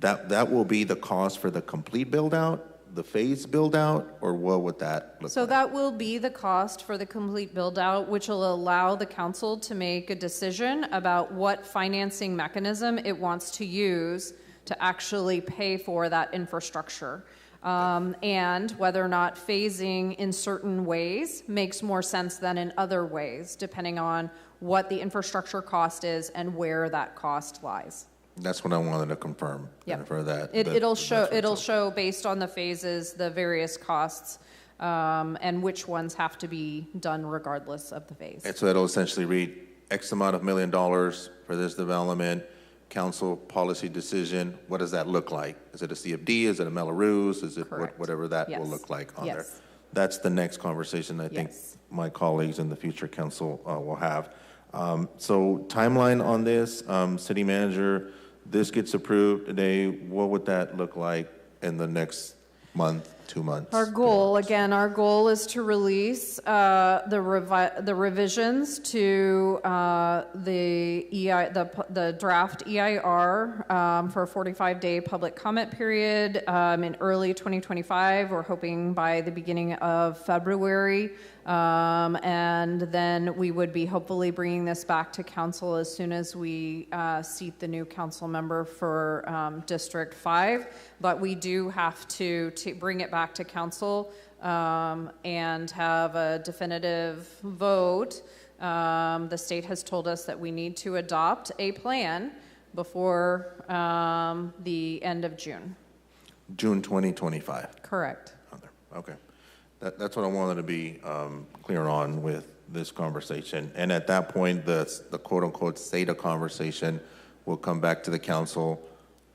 That will be the cost for the complete build-out, the phase build-out, or what would that look So like? that will be the cost for the complete build-out, which will allow the council to make a decision about what financing mechanism it wants to use to actually pay for that infrastructure. And whether or not phasing in certain ways makes more sense than in other ways, depending on what the infrastructure cost is and where that cost lies. That's what I wanted to confirm. Yep. For that. It'll show based on the phases, the various costs, and which ones have to be done regardless of the phase. And so it'll essentially read X amount of $1 million for this development, council policy decision. What does that look like? Is it a CFD? Is it a Melrose? Is it whatever that will look like on there? That's the next conversation I think my colleagues in the future council will have. So timeline on this, city manager, this gets approved today. What would that look like in the next month, 2 months? Our goal is to release the revisions to the draft EIR for a 45-day public comment period in early 2025. We're hoping by the beginning of February. And then we would be hopefully bringing this back to council as soon as we seat the new council member for District 5. But we do have to bring it back to council and have a definitive vote. The state has told us that we need to adopt a plan before the end of June. June 2025. Correct. Okay. That's what I wanted to be clear on with this conversation. And at that point, the quote-unquote SATA conversation will come back to the council.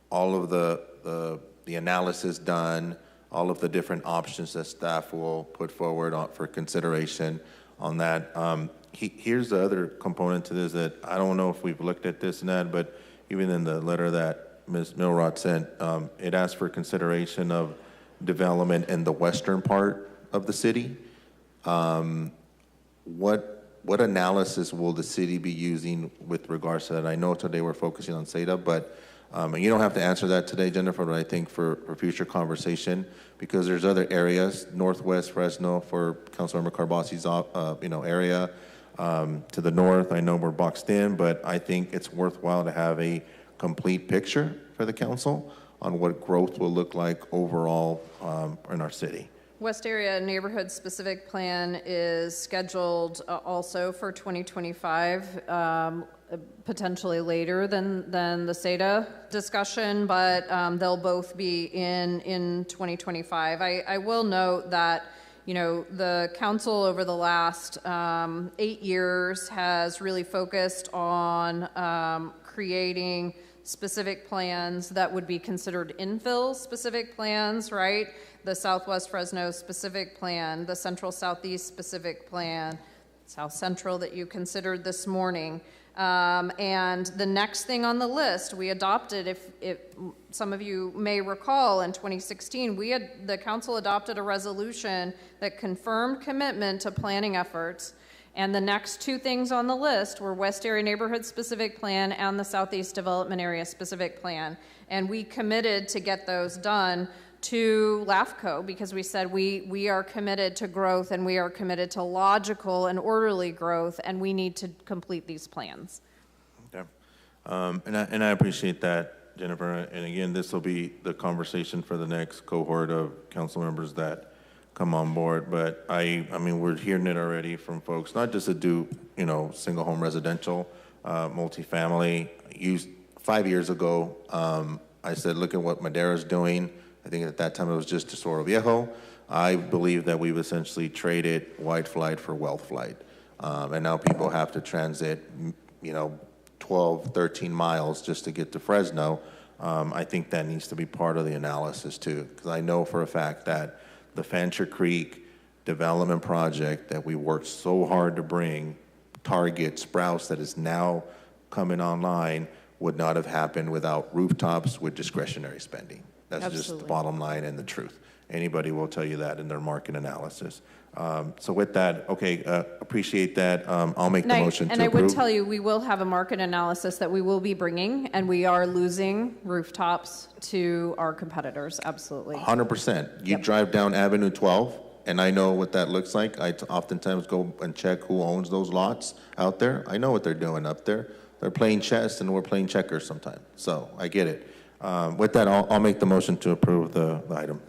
All of the analysis done, all of the different options that staff will put forward for consideration on that. Here's the other component to this that I don't know if we've looked at this and that, but even in the letter that Ms. Milrod sent, it asked for consideration of development in the western part of the city. What analysis will the city be using with regards to that? I know today we're focusing on SATA, but you don't have to answer that today, Jennifer, but I think for future conversation, because there's other areas, Northwest Fresno for Councilmember Carbasi's area, to the north, I know we're boxed in, but I think it's worthwhile to have a complete picture for the council on what growth will look like overall in our city. West Area Neighborhood Specific Plan is scheduled also for 2025, potentially later than the SATA discussion, but they'll both be in 2025. I will note that, you know, the council over the last 8 years has really focused on creating specific plans that would be considered infill specific plans, right? The Southwest Fresno specific plan, the Central Southeast specific plan, South Central that you considered this morning. And the next thing on the list, we adopted, if some of you may recall, in 2016, the council adopted a resolution that confirmed commitment to planning efforts. And the next two things on the list were West Area Neighborhood Specific Plan and the Southeast Development Area Specific Plan. And we committed to get those done to LAFCO because we said we are committed to growth and we are committed to logical and orderly growth, and we need to complete these plans. Okay. And I appreciate that, Jennifer. And again, this will be the conversation for the next cohort of council members that come on board. But I mean, we're hearing it already from folks, not just to do, you know, single home residential, multifamily. 5 years ago, I said, look at what Madera's doing. I think at that time it was just Tesoro Viejo. I believe that we've essentially traded white flight for wealth flight. And now people have to transit, 12, 13 miles just to get to Fresno. I think that needs to be part of the analysis too, because I know for a fact that the Fancher Creek development project that we worked so hard to bring, Target, Sprouts, that is now coming online, would not have happened without rooftops with discretionary spending. That's just the bottom line and the truth. Anybody will tell you that in their market analysis. So with that, okay, appreciate that. I'll make the motion to approve. And I would tell you, we will have a market analysis that we will be bringing, and we are losing rooftops to our competitors, absolutely. 100%. You drive down Avenue 12, and I know what that looks like. I oftentimes go and check who owns those lots out there. I know what they're doing up there. They're playing chess, and we're playing checkers sometimes. So I get it. With that, I'll make the motion to approve the item.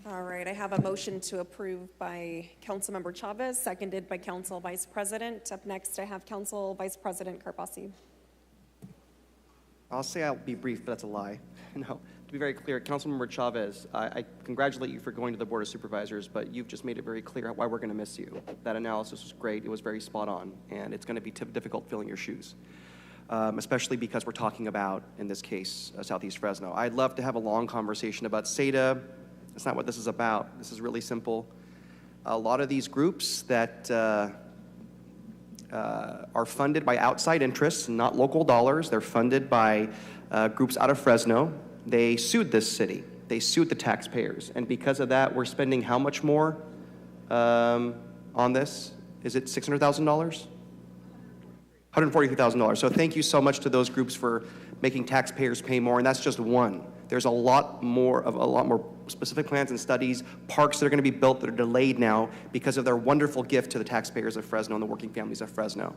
All right, I have a motion to approve by Councilmember Chavez, seconded by Council Vice President. Up next, I have Council Vice President Carbasi. I'll say I'll be brief, but that's a lie. No, to be very clear, Councilmember Chavez, I congratulate you for going to the Board of Supervisors, but you've just made it very clear why we're going to miss you. That analysis was great. It was very spot on, and it's going to be difficult filling your shoes. Especially because we're talking about, in this case, Southeast Fresno. I'd love to have a long conversation about SATA. That's not what this is about. This is really simple. A lot of these groups that are funded by outside interests, not local dollars. They're funded by groups out of Fresno. They sued this city. They sued the taxpayers. And because of that, we're spending how much more on this? Is it $600,000? $143,000. So thank you so much to those groups for making taxpayers pay more, and that's just one. There's a lot more specific plans and studies, parks that are going to be built that are delayed now because of their wonderful gift to the taxpayers of Fresno and the working families of Fresno.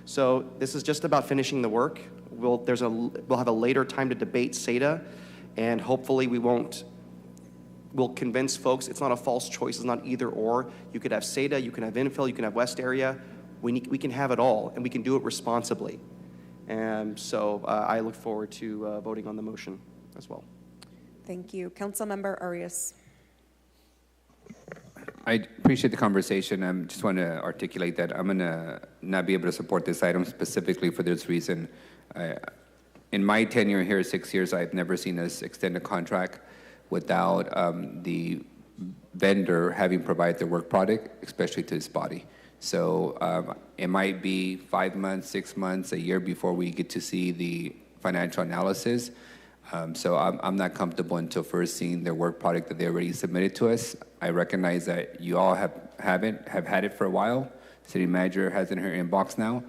So this is just about finishing the work. We'll have a later time to debate SADA, and hopefully we'll convince folks it's not a false choice, it's not either or. You could have SADA, you can have infill, you can have West area. We can have it all, and we can do it responsibly. And so I look forward to voting on the motion as well. Thank you. Councilmember Arias. I appreciate the conversation. I just want to articulate that I'm going to not be able to support this item specifically for this reason. In my tenure here, 6 years, I've never seen us extend a contract without the vendor having provided the work product, especially to this body. So it might be 5 months, 6 months, a year before we get to see the financial analysis. So I'm not comfortable until first seeing their work product that they already submitted to us. I recognize that you all have had it for a while. City manager has it in her inbox now.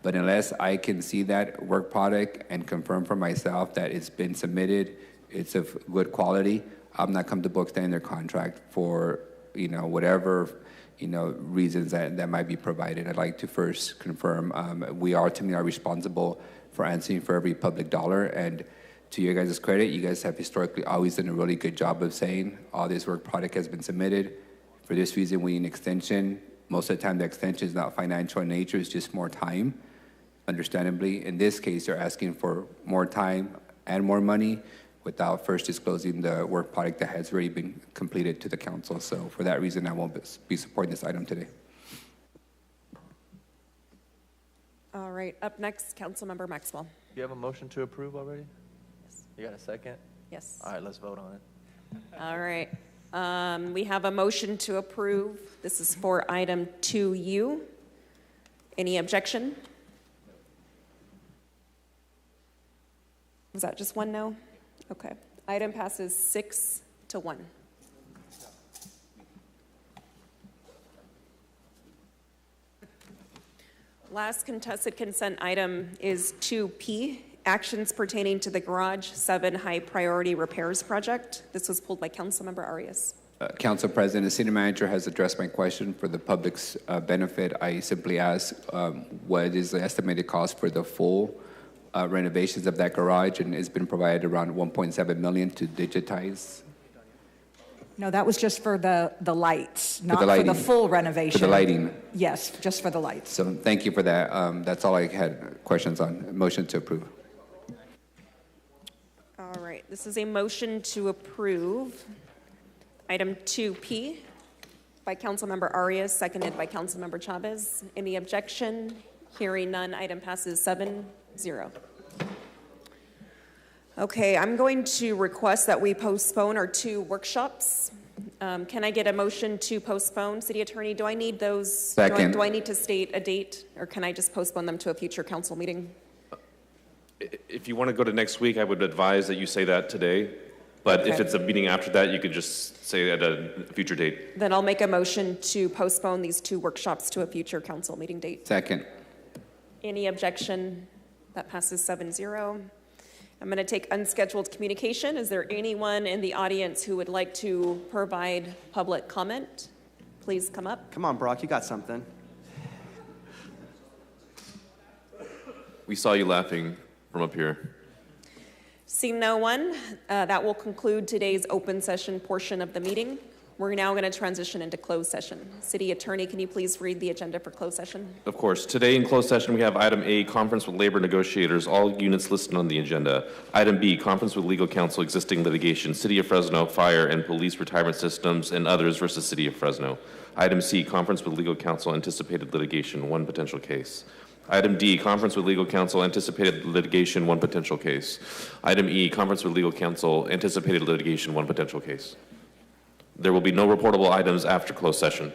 But unless I can see that work product and confirm for myself that it's been submitted, it's of good quality, I'm not comfortable extending their contract for whatever reasons that might be provided. I'd like to first confirm we ultimately are responsible for answering for every public dollar. And to your guys' credit, you guys have historically always done a really good job of saying all this work product has been submitted. For this reason, we need an extension. Most of the time, the extension is not financial in nature, it's just more time, understandably. In this case, they're asking for more time and more money without first disclosing the work product that has already been completed to the council. So for that reason, I won't be supporting this item today. All right, up next, Councilmember Maxwell. Do you have a motion to approve already? Yes. You got a second? Yes. All right, let's vote on it. All right. We have a motion to approve. This is for item 2U. Any objection? Was that just one no? Okay. Item passes 6-1. Last contested consent item is 2P, actions pertaining to the Garage 7 High Priority Repairs Project. This was pulled by Councilmember Arias. Council President, the city manager has addressed my question for the public's benefit. I simply asked what is the estimated cost for the full renovations of that garage, and it's been provided around $1.7 million to digitize. No, that was just for the lights, not for the full renovation. For the lighting. Yes, just for the lights. So thank you for that. That's all I had questions on. Motion to approve. All right, this is a motion to approve item 2P by Councilmember Arias, seconded by Councilmember Chavez. Any objection? Hearing none, item passes 7-0. Okay, I'm going to request that we postpone our 2 workshops. Can I get a motion to postpone? City Attorney, do I need those? Second. Do I need to state a date, or can I just postpone them to a future council meeting? If you want to go to next week, I would advise that you say that today. But if it's a meeting after that, you could just say at a future date. Then I'll make a motion to postpone these 2 workshops to a future council meeting date. Second. Any objection? That passes 7-0. I'm going to take unscheduled communication. Is there anyone in the audience who would like to provide public comment? Please come up. Come on, Brock, you got something. We saw you laughing from up here. Seeing no one, that will conclude today's open session portion of the meeting. We're now going to transition into closed session. City Attorney, can you please read the agenda for closed session? Of course. Today in closed session, we have item A, conference with labor negotiators, all units listed on the agenda. Item B, conference with legal counsel, existing litigation, City of Fresno, fire and police retirement systems, and others versus City of Fresno. Item C, conference with legal counsel, anticipated litigation, 1 potential case. Item D, conference with legal counsel, anticipated litigation, 1 potential case. Item E, conference with legal counsel, anticipated litigation, 1 potential case. There will be no reportable items after closed session.